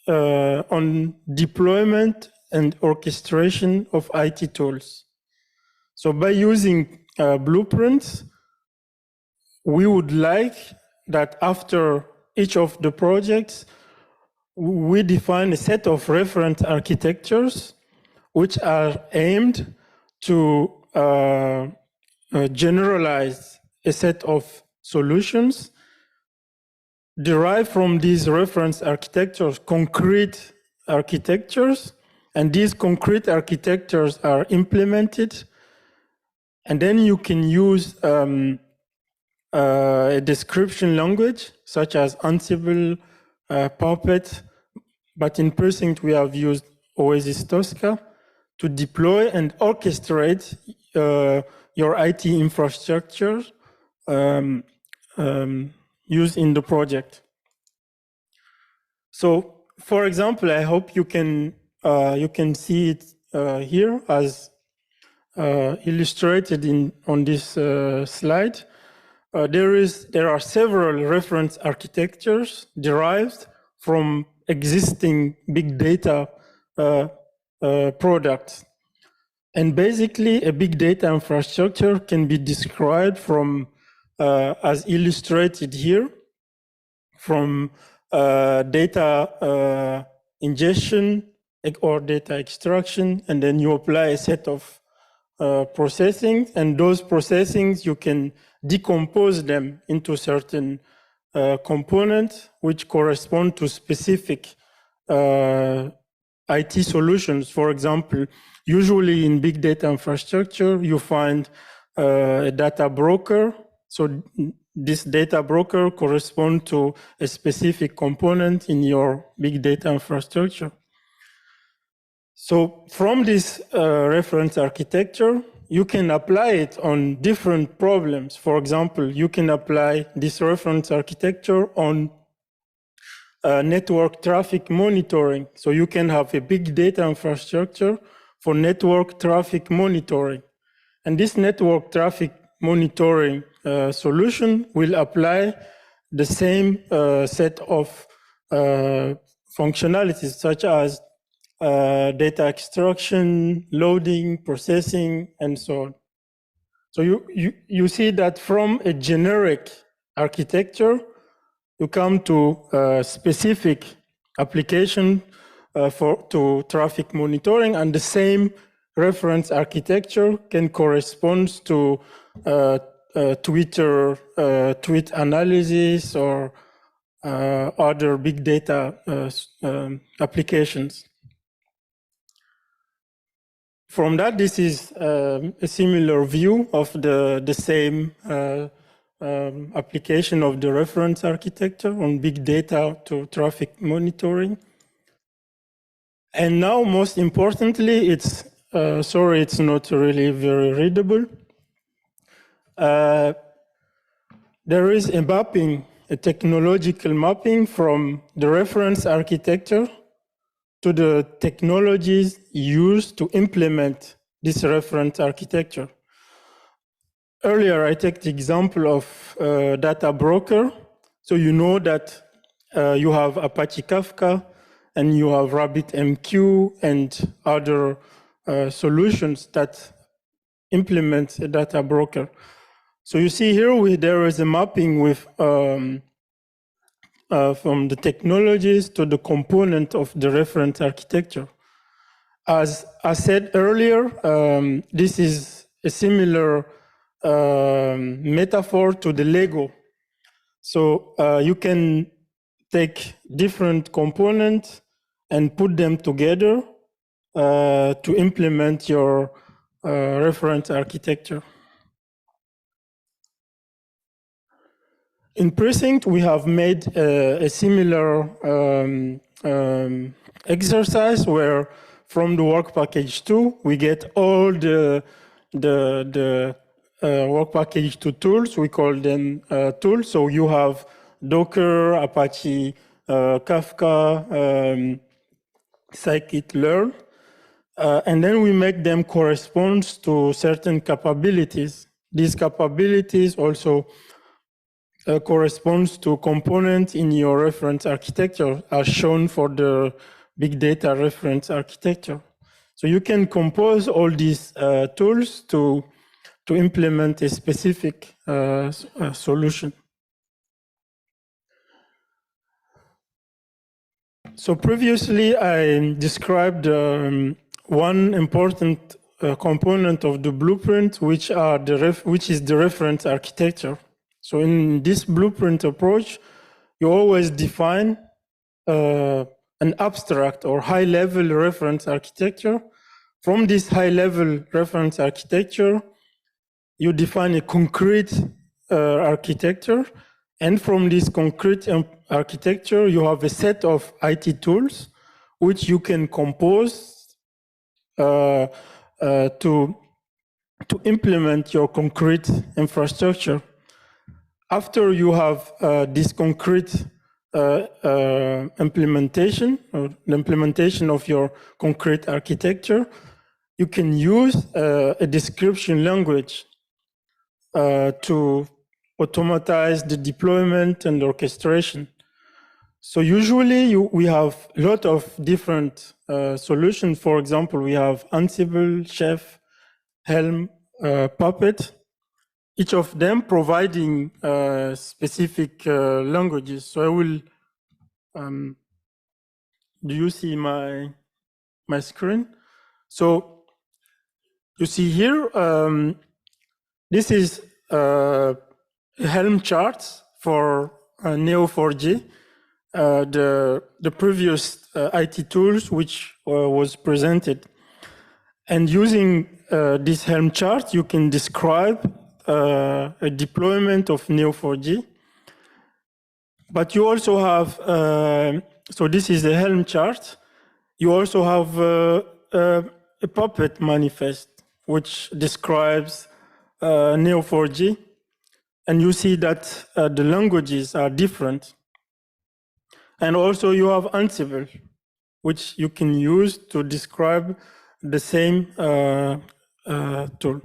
on deployment and orchestration of IT tools. So by using blueprints, we would like that after each of the projects, we define a set of reference architectures which are aimed to generalize a set of solutions, derive from these reference architectures concrete architectures, and these concrete architectures are implemented. And then you can use a description language such as Ansible, Puppet, but in PRECINCT we have used Oasis Tosca to deploy and orchestrate your IT infrastructure used in the project. So, for example, I hope you can see it here as illustrated on this slide. There are several reference architectures derived from existing big data products. And basically, a big data infrastructure can be described from, as illustrated here, from data ingestion or data extraction, and then you apply a set of processing, and those processings, you can decompose them into certain components which correspond to specific IT solutions. For example, usually in big data infrastructure, you find a data broker. So this data broker corresponds to a specific component in your big data infrastructure. So from this reference architecture, you can apply it on different problems. For example, you can apply this reference architecture on network traffic monitoring. So you can have a big data infrastructure for network traffic monitoring. And this network traffic monitoring solution will apply the same set of functionalities, such as data extraction, loading, processing, and so on. So you see that from a generic architecture, you come to a specific application to traffic monitoring, and the same reference architecture can correspond to Twitter tweet analysis or other big data applications. From that, this is a similar view of the same application of the reference architecture on big data to traffic monitoring. And now, most importantly, it's sorry, it's not really very readable. There is a mapping, a technological mapping from the reference architecture to the technologies used to implement this reference architecture. earlier I take the example of data broker. So you know that you have Apache Kafka and you have RabbitMQ and other solutions that implement a data broker. So you see here there is a mapping with from the technologies to the component of the reference architecture. As I said earlier, this is a similar metaphor to the Lego. So you can take different components and put them together to implement your reference architecture. In Precinct, we have made a similar exercise where from the work package 2, we get all the work package 2 tools. We call them tools. So you have Docker, Apache, Kafka, scikit-learn. And then we make them correspond to certain capabilities. These capabilities also corresponds to components in your reference architecture as shown for the big data reference architecture. So you can compose all these tools to implement a specific solution. So previously I described one important component of the blueprint, which is the reference architecture. So in this blueprint approach, you always define an abstract or high-level reference architecture. From this high-level reference architecture, you define a concrete architecture. And from this concrete architecture, you have a set of IT tools which you can compose to implement your concrete infrastructure. After you have this concrete implementation, or the implementation of your concrete architecture, you can use a description language to automatize the deployment and orchestration. So usually we have a lot of different solutions. For example, we have Ansible, Chef, Helm, Puppet, each of them providing specific languages. So I will, do you see my screen? So you see here, this is Helm charts for Neo4j, the previous IT tools which was presented. And using this Helm chart, you can describe a deployment of Neo4j. But you also have, so this is the Helm chart. You also have a Puppet manifest, which describes Neo4j. And you see that the languages are different. And also you have Ansible, which you can use to describe the same tool.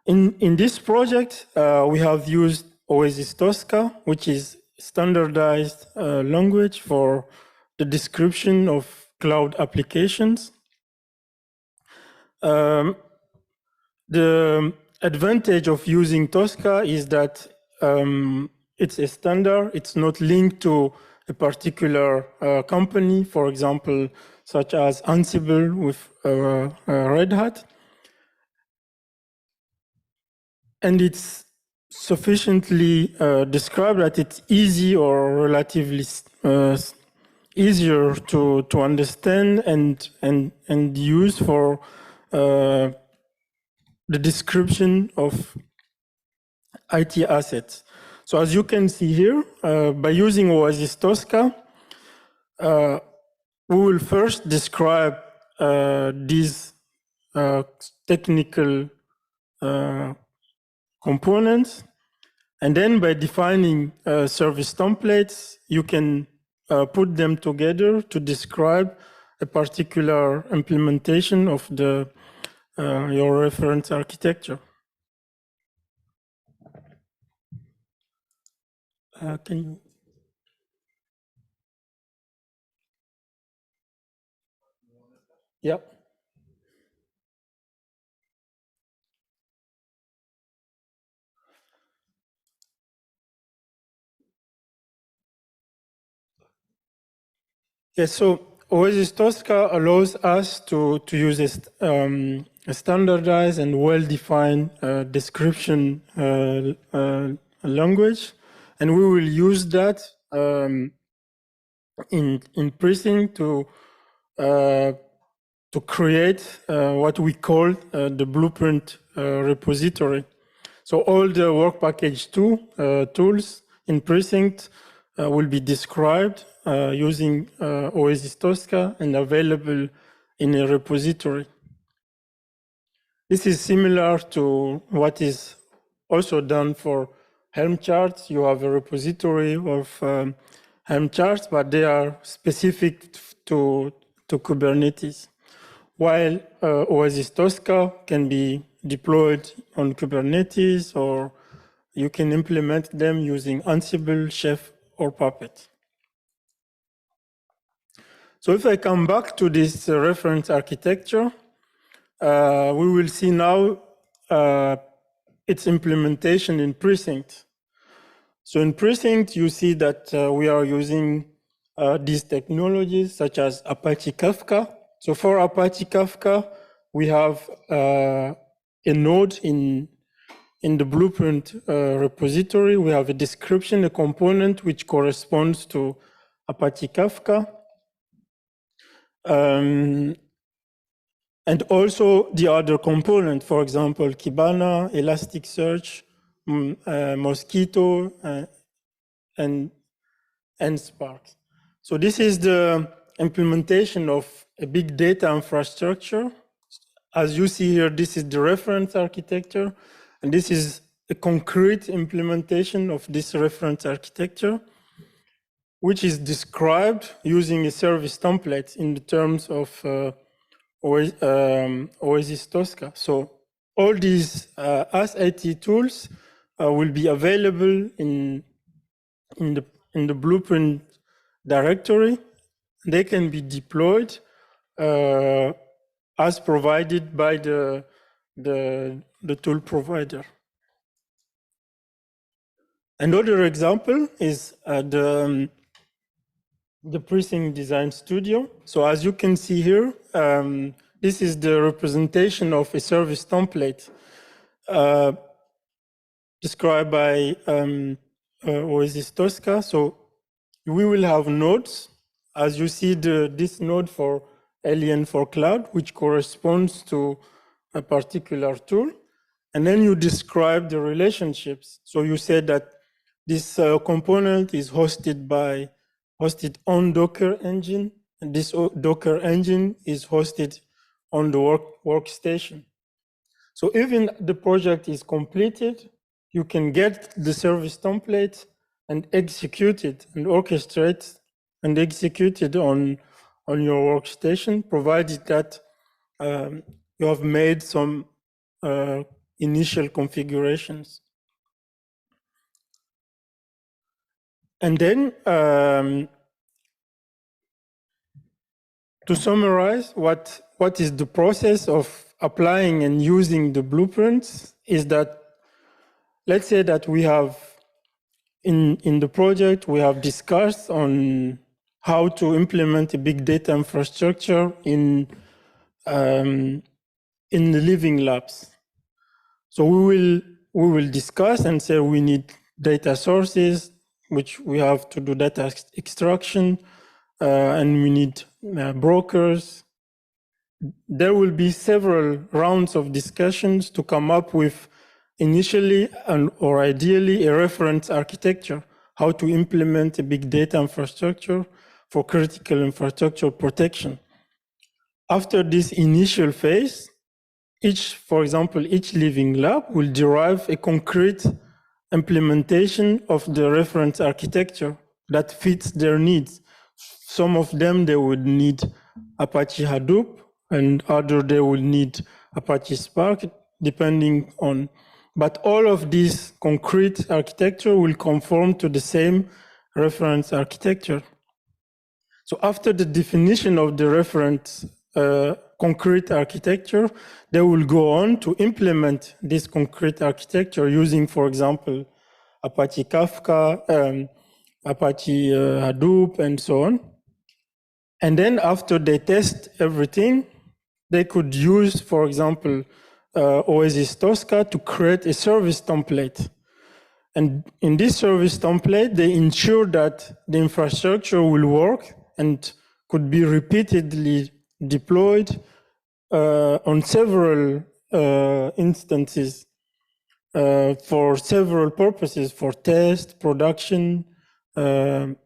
In this project, we have used Oasis Tosca, which is standardized language for the description of cloud applications. The advantage of using Tosca is that it's a standard. It's not linked to a particular company, for example, such as Ansible with Red Hat. And it's sufficiently described that it's easy or relatively easier to understand and use for the description of IT assets. So as you can see here, by using Oasis Tosca, we will first describe these technical components. And then by defining service templates, you can put them together to describe a particular implementation of your reference architecture. Can you? Yep. Yes, so Oasis Tosca allows us to use a standardized and well-defined description language, and we will use that in Precinct to create what we call the blueprint repository. So all the work package 2 tools in Precinct will be described using Oasis Tosca and available in a repository. This is similar to what is also done for Helm charts. You have a repository of Helm charts, but they are specific to Kubernetes. While Oasis Tosca can be deployed on Kubernetes, or you can implement them using Ansible, Chef, or Puppet. So if I come back to this reference architecture, we will see now its implementation in Precinct. So in Precinct, you see that we are using these technologies such as Apache Kafka. So for Apache Kafka, we have a node in the blueprint repository. We have a description, a component which corresponds to Apache Kafka. And also the other component, for example, Kibana, Elasticsearch, Mosquito, and Spark. So this is the implementation of a big data infrastructure. As you see here, this is the reference architecture, and this is a concrete implementation of this reference architecture, which is described using a service template in the terms of Oasis Tosca. So all these AS80 tools will be available in the blueprint directory. They can be deployed as provided by the tool provider. Another example is the Precinct Design Studio. So as you can see here, this is the representation of a service template described by Oasis Tosca. So we will have nodes. As you see, this node for Alien for Cloud, which corresponds to a particular tool. And then you describe the relationships. So you said that this component is hosted on Docker engine, and this Docker engine is hosted on the workstation. So even the project is completed, you can get the service template and execute it and orchestrate and execute it on your workstation, provided that you have made some initial configurations. And then to summarize, what is the process of applying and using the blueprints is that, let's say that we have, in the project, we have discussed on how to implement a big data infrastructure in the living labs. So we will discuss and say we need data sources, which we have to do data extraction, and we need brokers. There will be several rounds of discussions to come up with initially or ideally a reference architecture, how to implement a big data infrastructure for critical infrastructure protection. After this initial phase, for example, each living lab will derive a concrete implementation of the reference architecture that fits their needs. Some of them, they would need Apache Hadoop, and other they will need Apache Spark, depending on but all of this concrete architecture will conform to the same reference architecture. So after the definition of the reference concrete architecture, they will go on to implement this concrete architecture using, for example, Apache Kafka, Apache Hadoop, and so on. And then after they test everything, they could use, for example, Oasis Tosca to create a service template. And in this service template, they ensure that the infrastructure will work and could be repeatedly deployed on several instances for several purposes, for test, production, and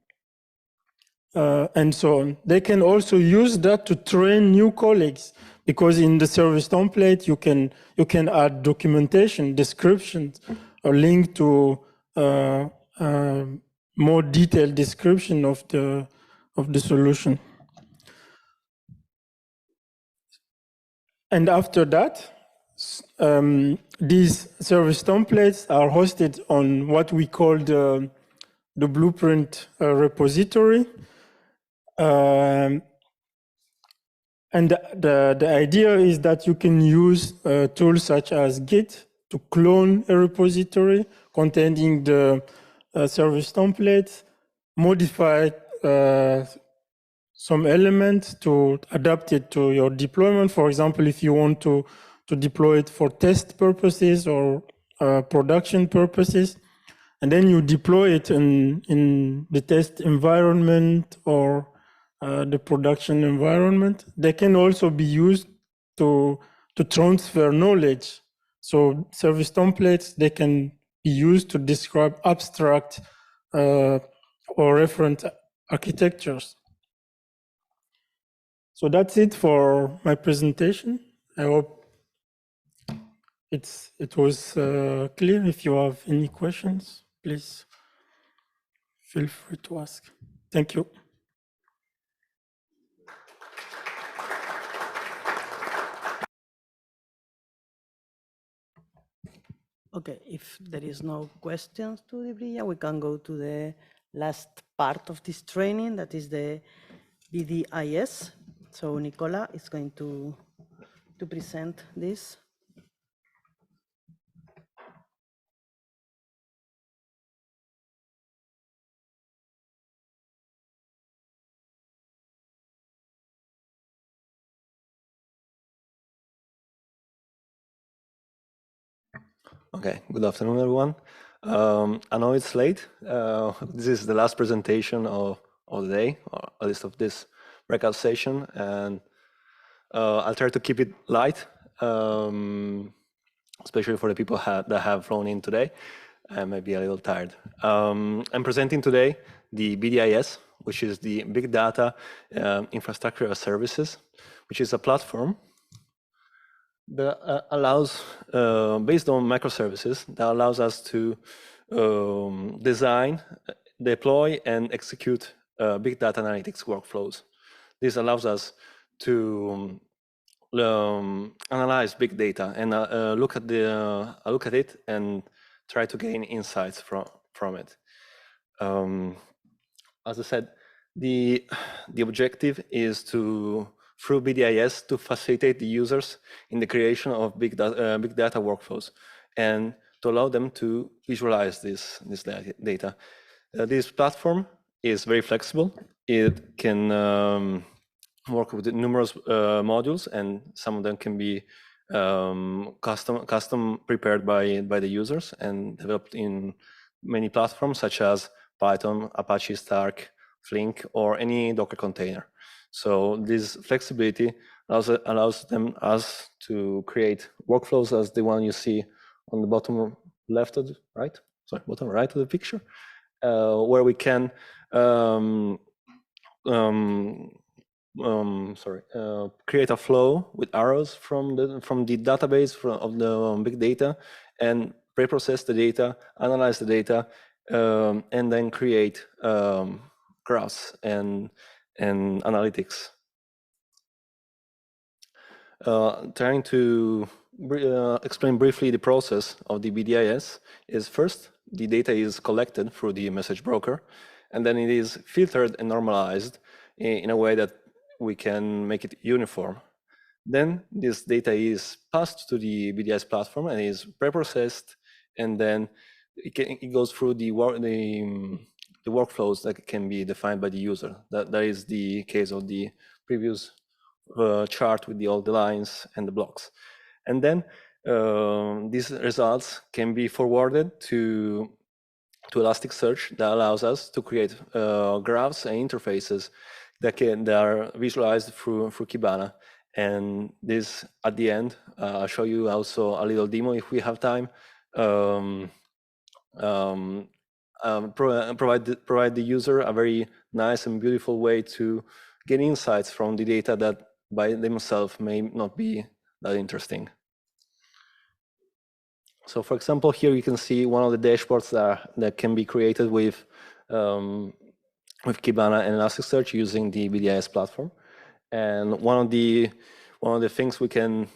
so on. They can also use that to train new colleagues, because in the service template you can add documentation, descriptions, a link to more detailed description of the solution. And after that, these service templates are hosted on what we call the Blueprint repository. And the idea is that you can use tools such as Git to clone a repository containing the service templates, modify some elements to adapt it to your deployment. For example, if you want to deploy it for test purposes or production purposes, and then you deploy it in the test environment or the production environment. They can also be used to transfer knowledge. So service templates, they can be used to describe abstract or reference architectures. So that's it for my presentation. I hope it was clear. If you have any questions, please feel free to ask. Thank you. Okay, if there is no questions to Debrija, we can go to the last part of this training, that is the BDIS. So Nicola is going to present this. Okay, good afternoon, everyone. I know it's late. This is the last presentation of the day, or at least of this breakout session, and I'll try to keep it light, especially for the people that have flown in today. I might be a little tired. I'm presenting today the BDIS, which is the Big Data Infrastructure as Services, which is a platform that allows, based on microservices, that allows us to design, deploy, and execute big data analytics workflows. This allows us to analyze big data and look at it and try to gain insights from it. As I said, the objective is to, through BDIS, to facilitate the users in the creation of big data workflows and to allow them to visualize this data. This platform is very flexible. It can work with numerous modules, and some of them can be custom prepared by the users and developed in many platforms such as Python, Apache Spark, Flink, or any Docker container. So this flexibility allows us to create workflows as the one you see on the bottom left of the right, sorry, bottom right of the picture, where we can create a flow with arrows from the database of the big data and pre-process the data, analyze the data, and then create graphs and analytics. trying to explain briefly the process of the BDIS is first, the data is collected through the message broker, and then it is filtered and normalized in a way that we can make it uniform. Then this data is passed to the BDIS platform and is preprocessed, and then it goes through the workflows that can be defined by the user. That is the case of the previous chart with all the lines and the blocks. And then these results can be forwarded to Elasticsearch that allows us to create graphs and interfaces that are visualized through Kibana. And this, at the end, I'll show you also a little demo if we have time. Provide the user a very nice and beautiful way to get insights from the data that by themselves may not be that interesting. So, for example, here you can see one of the dashboards that can be created with Kibana and Elasticsearch using the BDIS platform. And one of the things one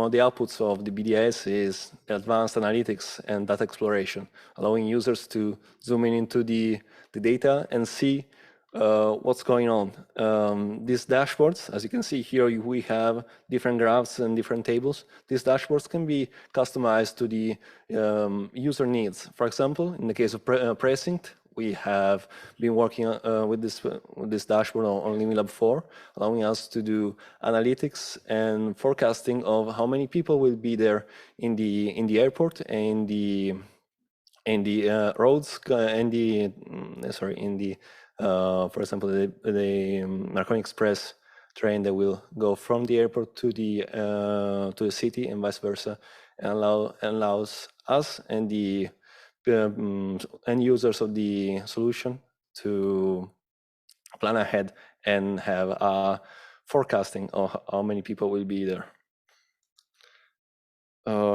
of the outputs of the BDIS is advanced analytics and data exploration, allowing users to zoom into the data and see what's going on. These dashboards, as you can see here, we have different graphs and different tables. These dashboards can be customized to the user needs. For example, in the case of PRECINCT, we have been working with this dashboard on Living Lab 4, allowing us to do analytics and forecasting of how many people will be there in the airport and in the roads and for example, the Marconi Express train that will go from the airport to the city and vice versa, and allows us and the end users of the solution to plan ahead and have a forecasting of how many people will be there.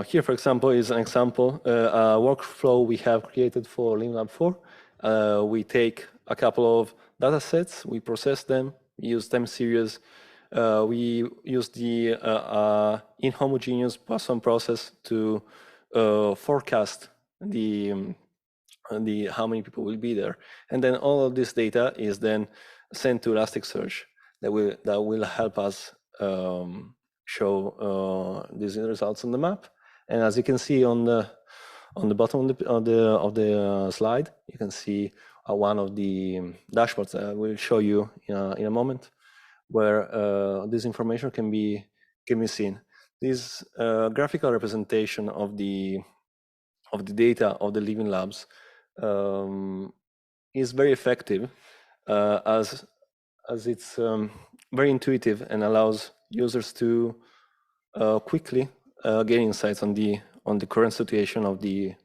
Here, for example, is an example, a workflow we have created for Living Lab 4. We take a couple of data sets, we process them, we use time series, we use the inhomogeneous Poisson process to forecast how many people will be there, and then all of this data is then sent to Elasticsearch that will help us show these results on the map. And as you can see on the bottom of the slide, you can see one of the dashboards I will show you in a moment, where this information can be seen. This graphical representation of the data of the Living Labs is very effective, as it's very intuitive and allows users to quickly get insights on the current situation of the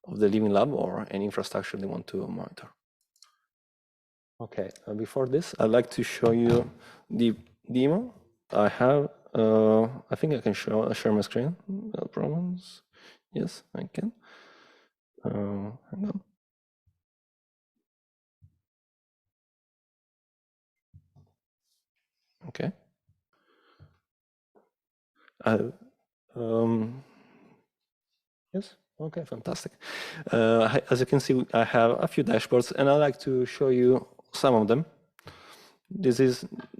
Living Lab or any infrastructure they want to monitor. Okay, before this, I'd like to show you the demo. I have, I think I can share my screen. No problems. Yes, I can. Hang on. Okay. Yes. Okay. Fantastic. As you can see, I have a few dashboards, and I'd like to show you some of them.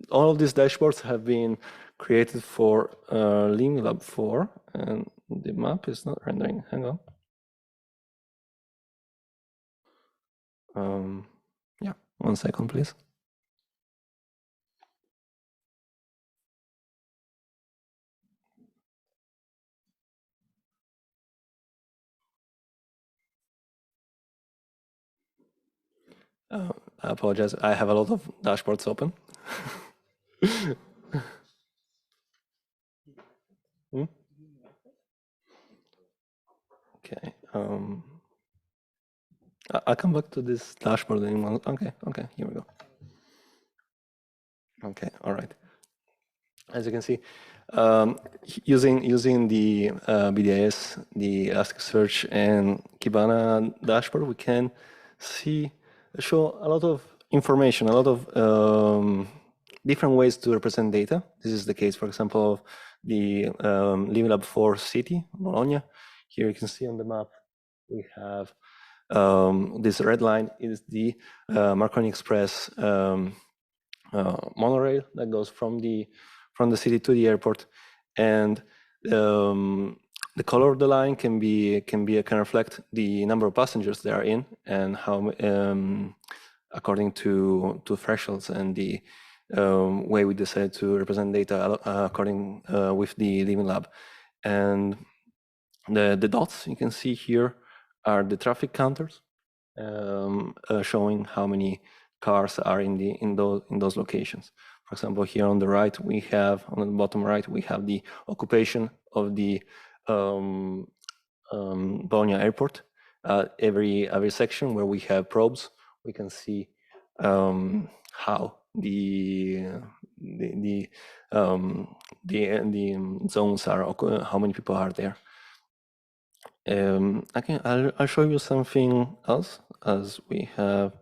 All of these dashboards have been created for Living Lab 4, and the map is not rendering. Hang on. Yeah, 1 second, please. I apologize. I have a lot of dashboards open. Okay. I'll come back to this dashboard in one. Okay. Here we go. Okay. All right. As you can see, using the BDIS, the Elasticsearch, and Kibana dashboard, we can show a lot of information, a lot of different ways to represent data. This is the case, for example, of the Living Lab 4 city, Bologna. Here you can see on the map, we have this red line is the Marconi Express monorail that goes from the city to the airport, and the color of the line can reflect the number of passengers they are in and how according to thresholds and the way we decided to represent data according with the Living Lab. And the dots you can see here are the traffic counters showing how many cars are in those locations. For example, here on the right, on the bottom right, we have the occupation of the Bologna airport. Every section where we have probes, we can see how the zones are, how many people are there. I'll show you something else, as we have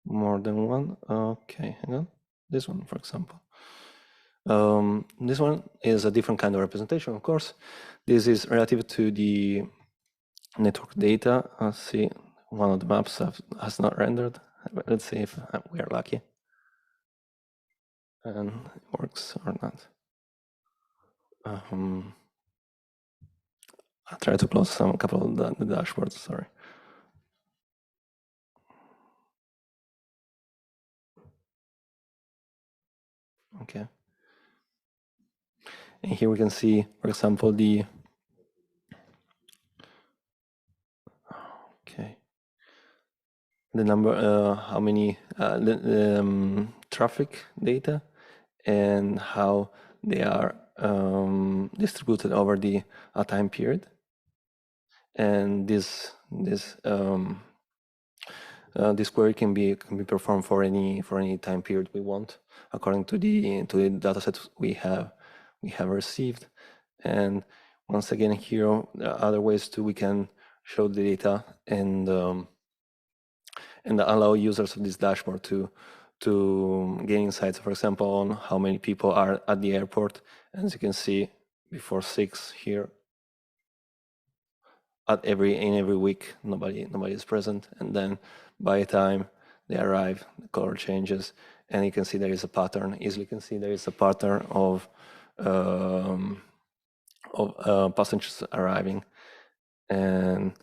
more than one. Okay, hang on. This one, for example. This one is a different kind of representation, of course. This is relative to the network data. Let's see, one of the maps has not rendered. Let's see if we are lucky and it works or not. I'll try to close a couple of the dashboards, sorry. Okay. And here we can see, for example, the number, how many traffic data and how they are distributed over the time period. And this query can be performed for any time period we want, according to the dataset we have received. And once again, here there are other ways we can show the data and allow users of this dashboard to gain insights, for example, on how many people are at the airport. As you can see, before 6 here, in every week, nobody is present, and then by the time they arrive, the color changes, and you can see there is a pattern. Easily can see there is a pattern of passengers arriving, and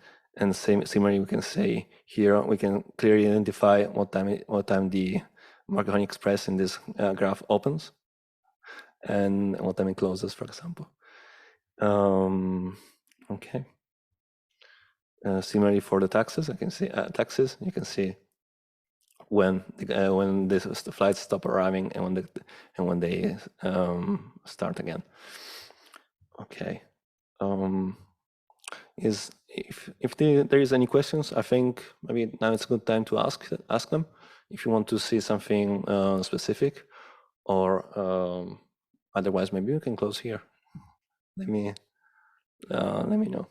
similarly we can say here we can clearly identify what time the Marconi Express in this graph opens and what time it closes, for example. Okay. Similarly for the taxis, I can see you can see when the flights stop arriving and when they start again. Okay. If there is any questions, I think maybe now it's a good time to ask them. If you want to see something specific, or otherwise, maybe you can close here. Let me know.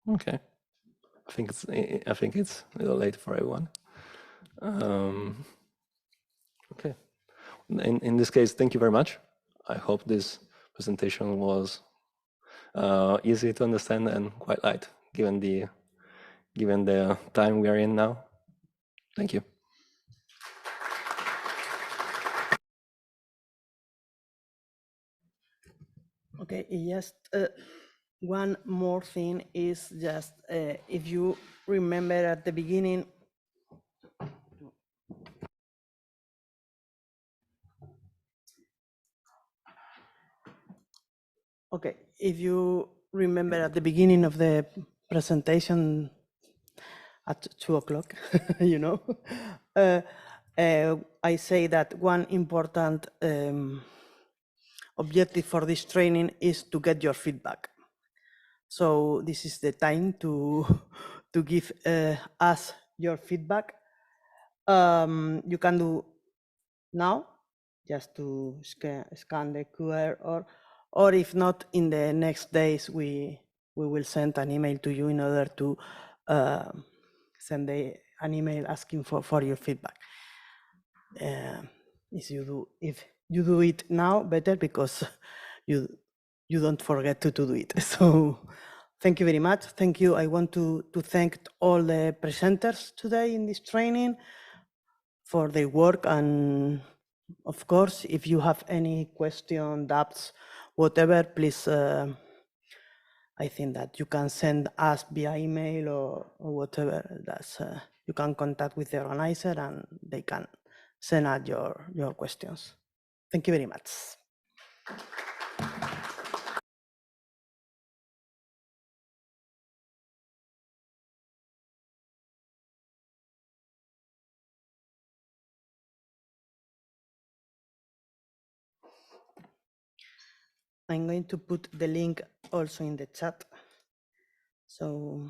Okay. I think it's a little late for everyone. Okay. In this case, thank you very much. I hope this presentation was easy to understand and quite light, given the time we are in now. Thank you. Okay, just one more thing is just if you remember at the beginning. Okay, if you remember at the beginning of the presentation at 2 o'clock, you know, I say that one important objective for this training is to get your feedback. So this is the time to give us your feedback. You can do now, just to scan the QR, or if not, in the next days we will send an email to you in order to send an email asking for your feedback. If you do it now, better, because you don't forget to do it. So thank you very much. Thank you. I want to thank all the presenters today in this training for their work. And of course, if you have any question, doubts, whatever, please, I think that you can send us via email or whatever. That's you can contact with the organizer and they can send out your questions. Thank you very much. I'm going to put the link also in the chat. So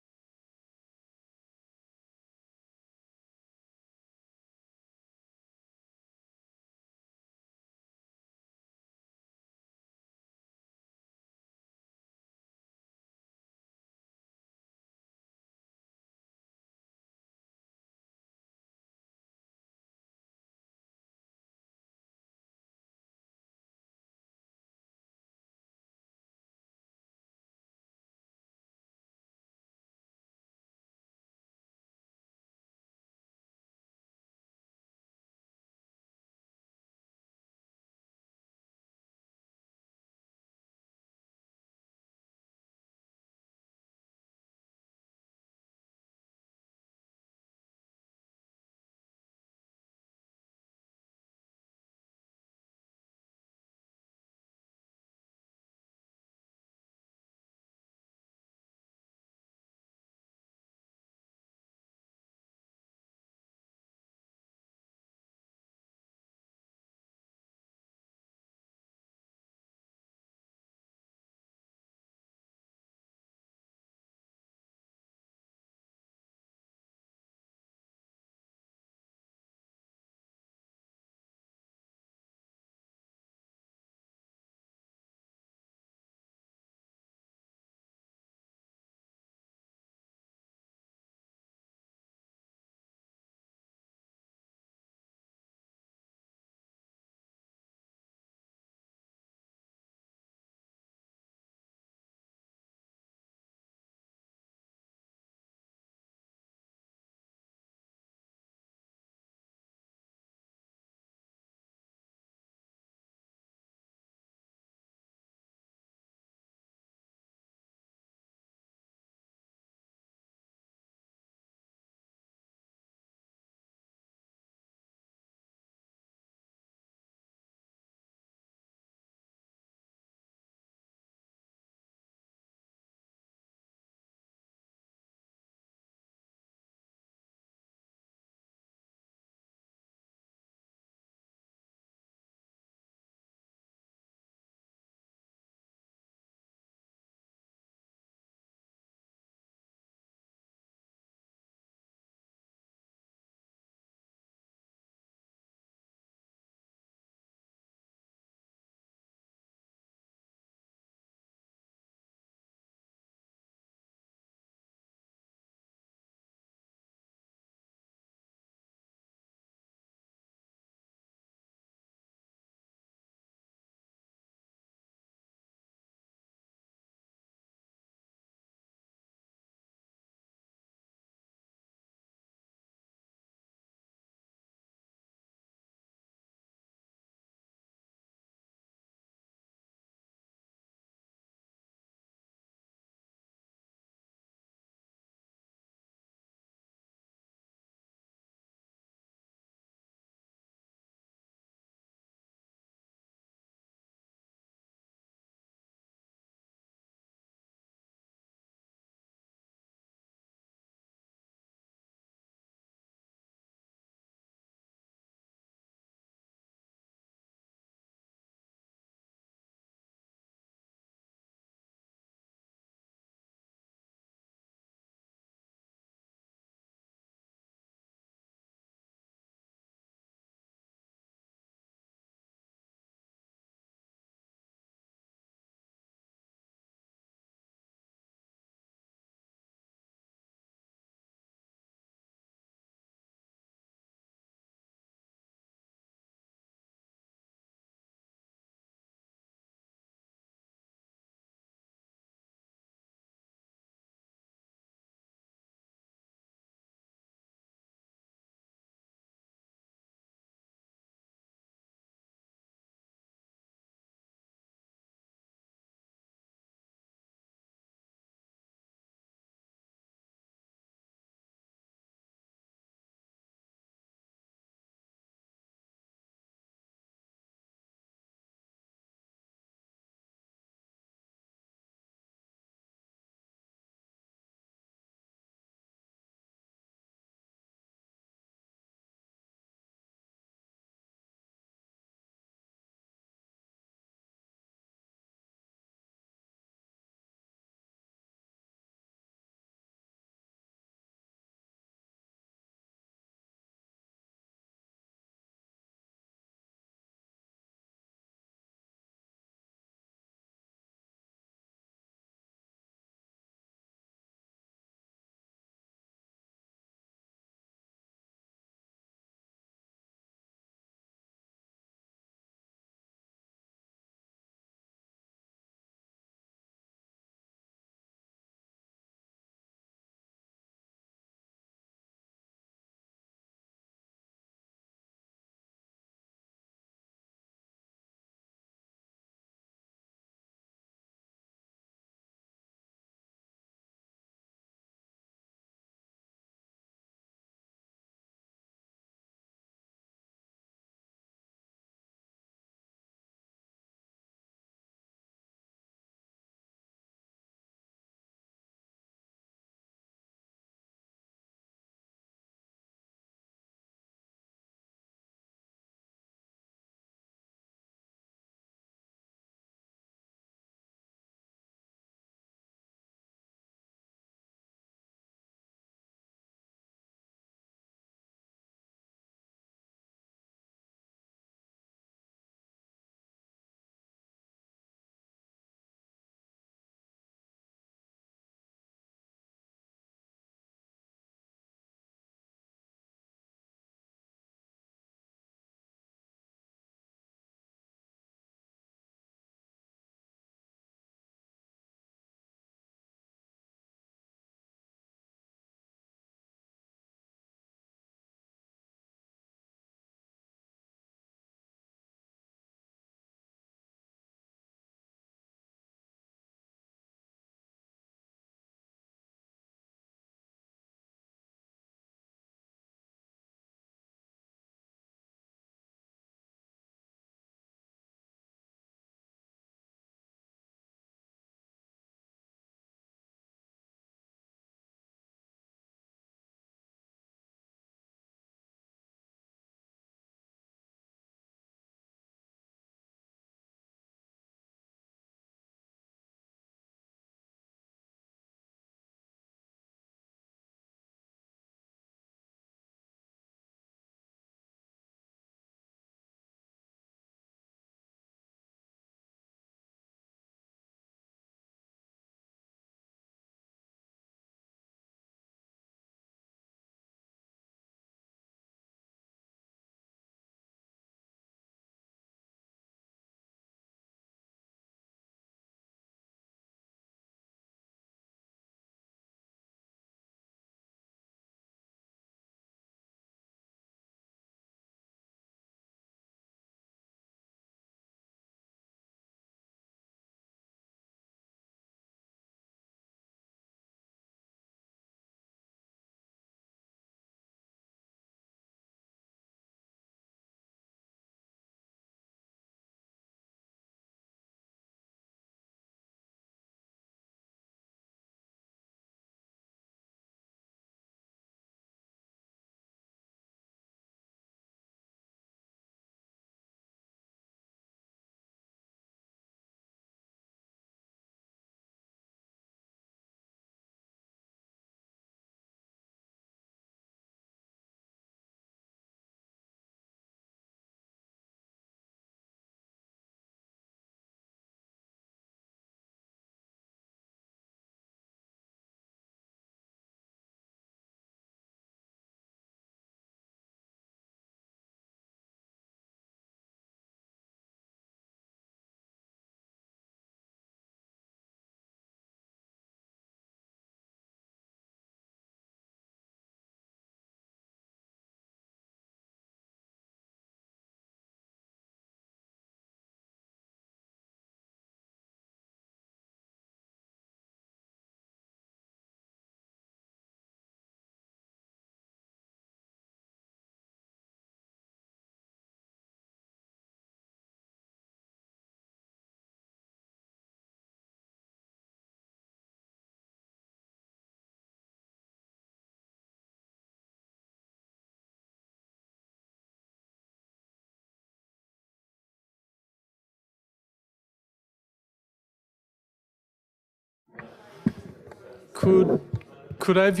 could I have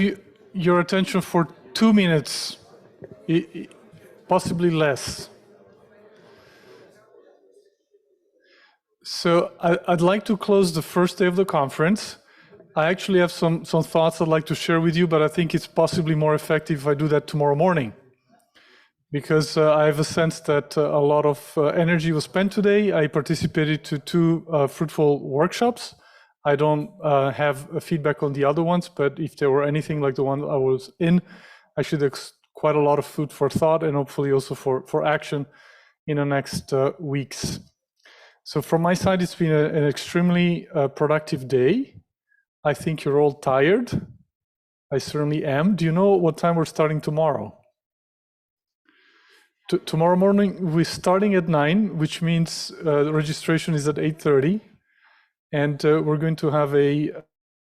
your attention for 2 minutes, possibly less? So I'd like to close the first day of the conference. I actually have some thoughts I'd like to share with you, but I think it's possibly more effective if I do that tomorrow morning. Because I have a sense that a lot of energy was spent today. I participated to 2 fruitful workshops. I don't have a feedback on the other ones, but if there were anything like the one I was in, I should have quite a lot of food for thought and hopefully also for action in the next weeks. So from my side, it's been an extremely productive day. I think you're all tired. I certainly am. Do you know what time we're starting tomorrow? Tomorrow morning, we're starting at 9, which means the registration is at 8:30. And we're going to have a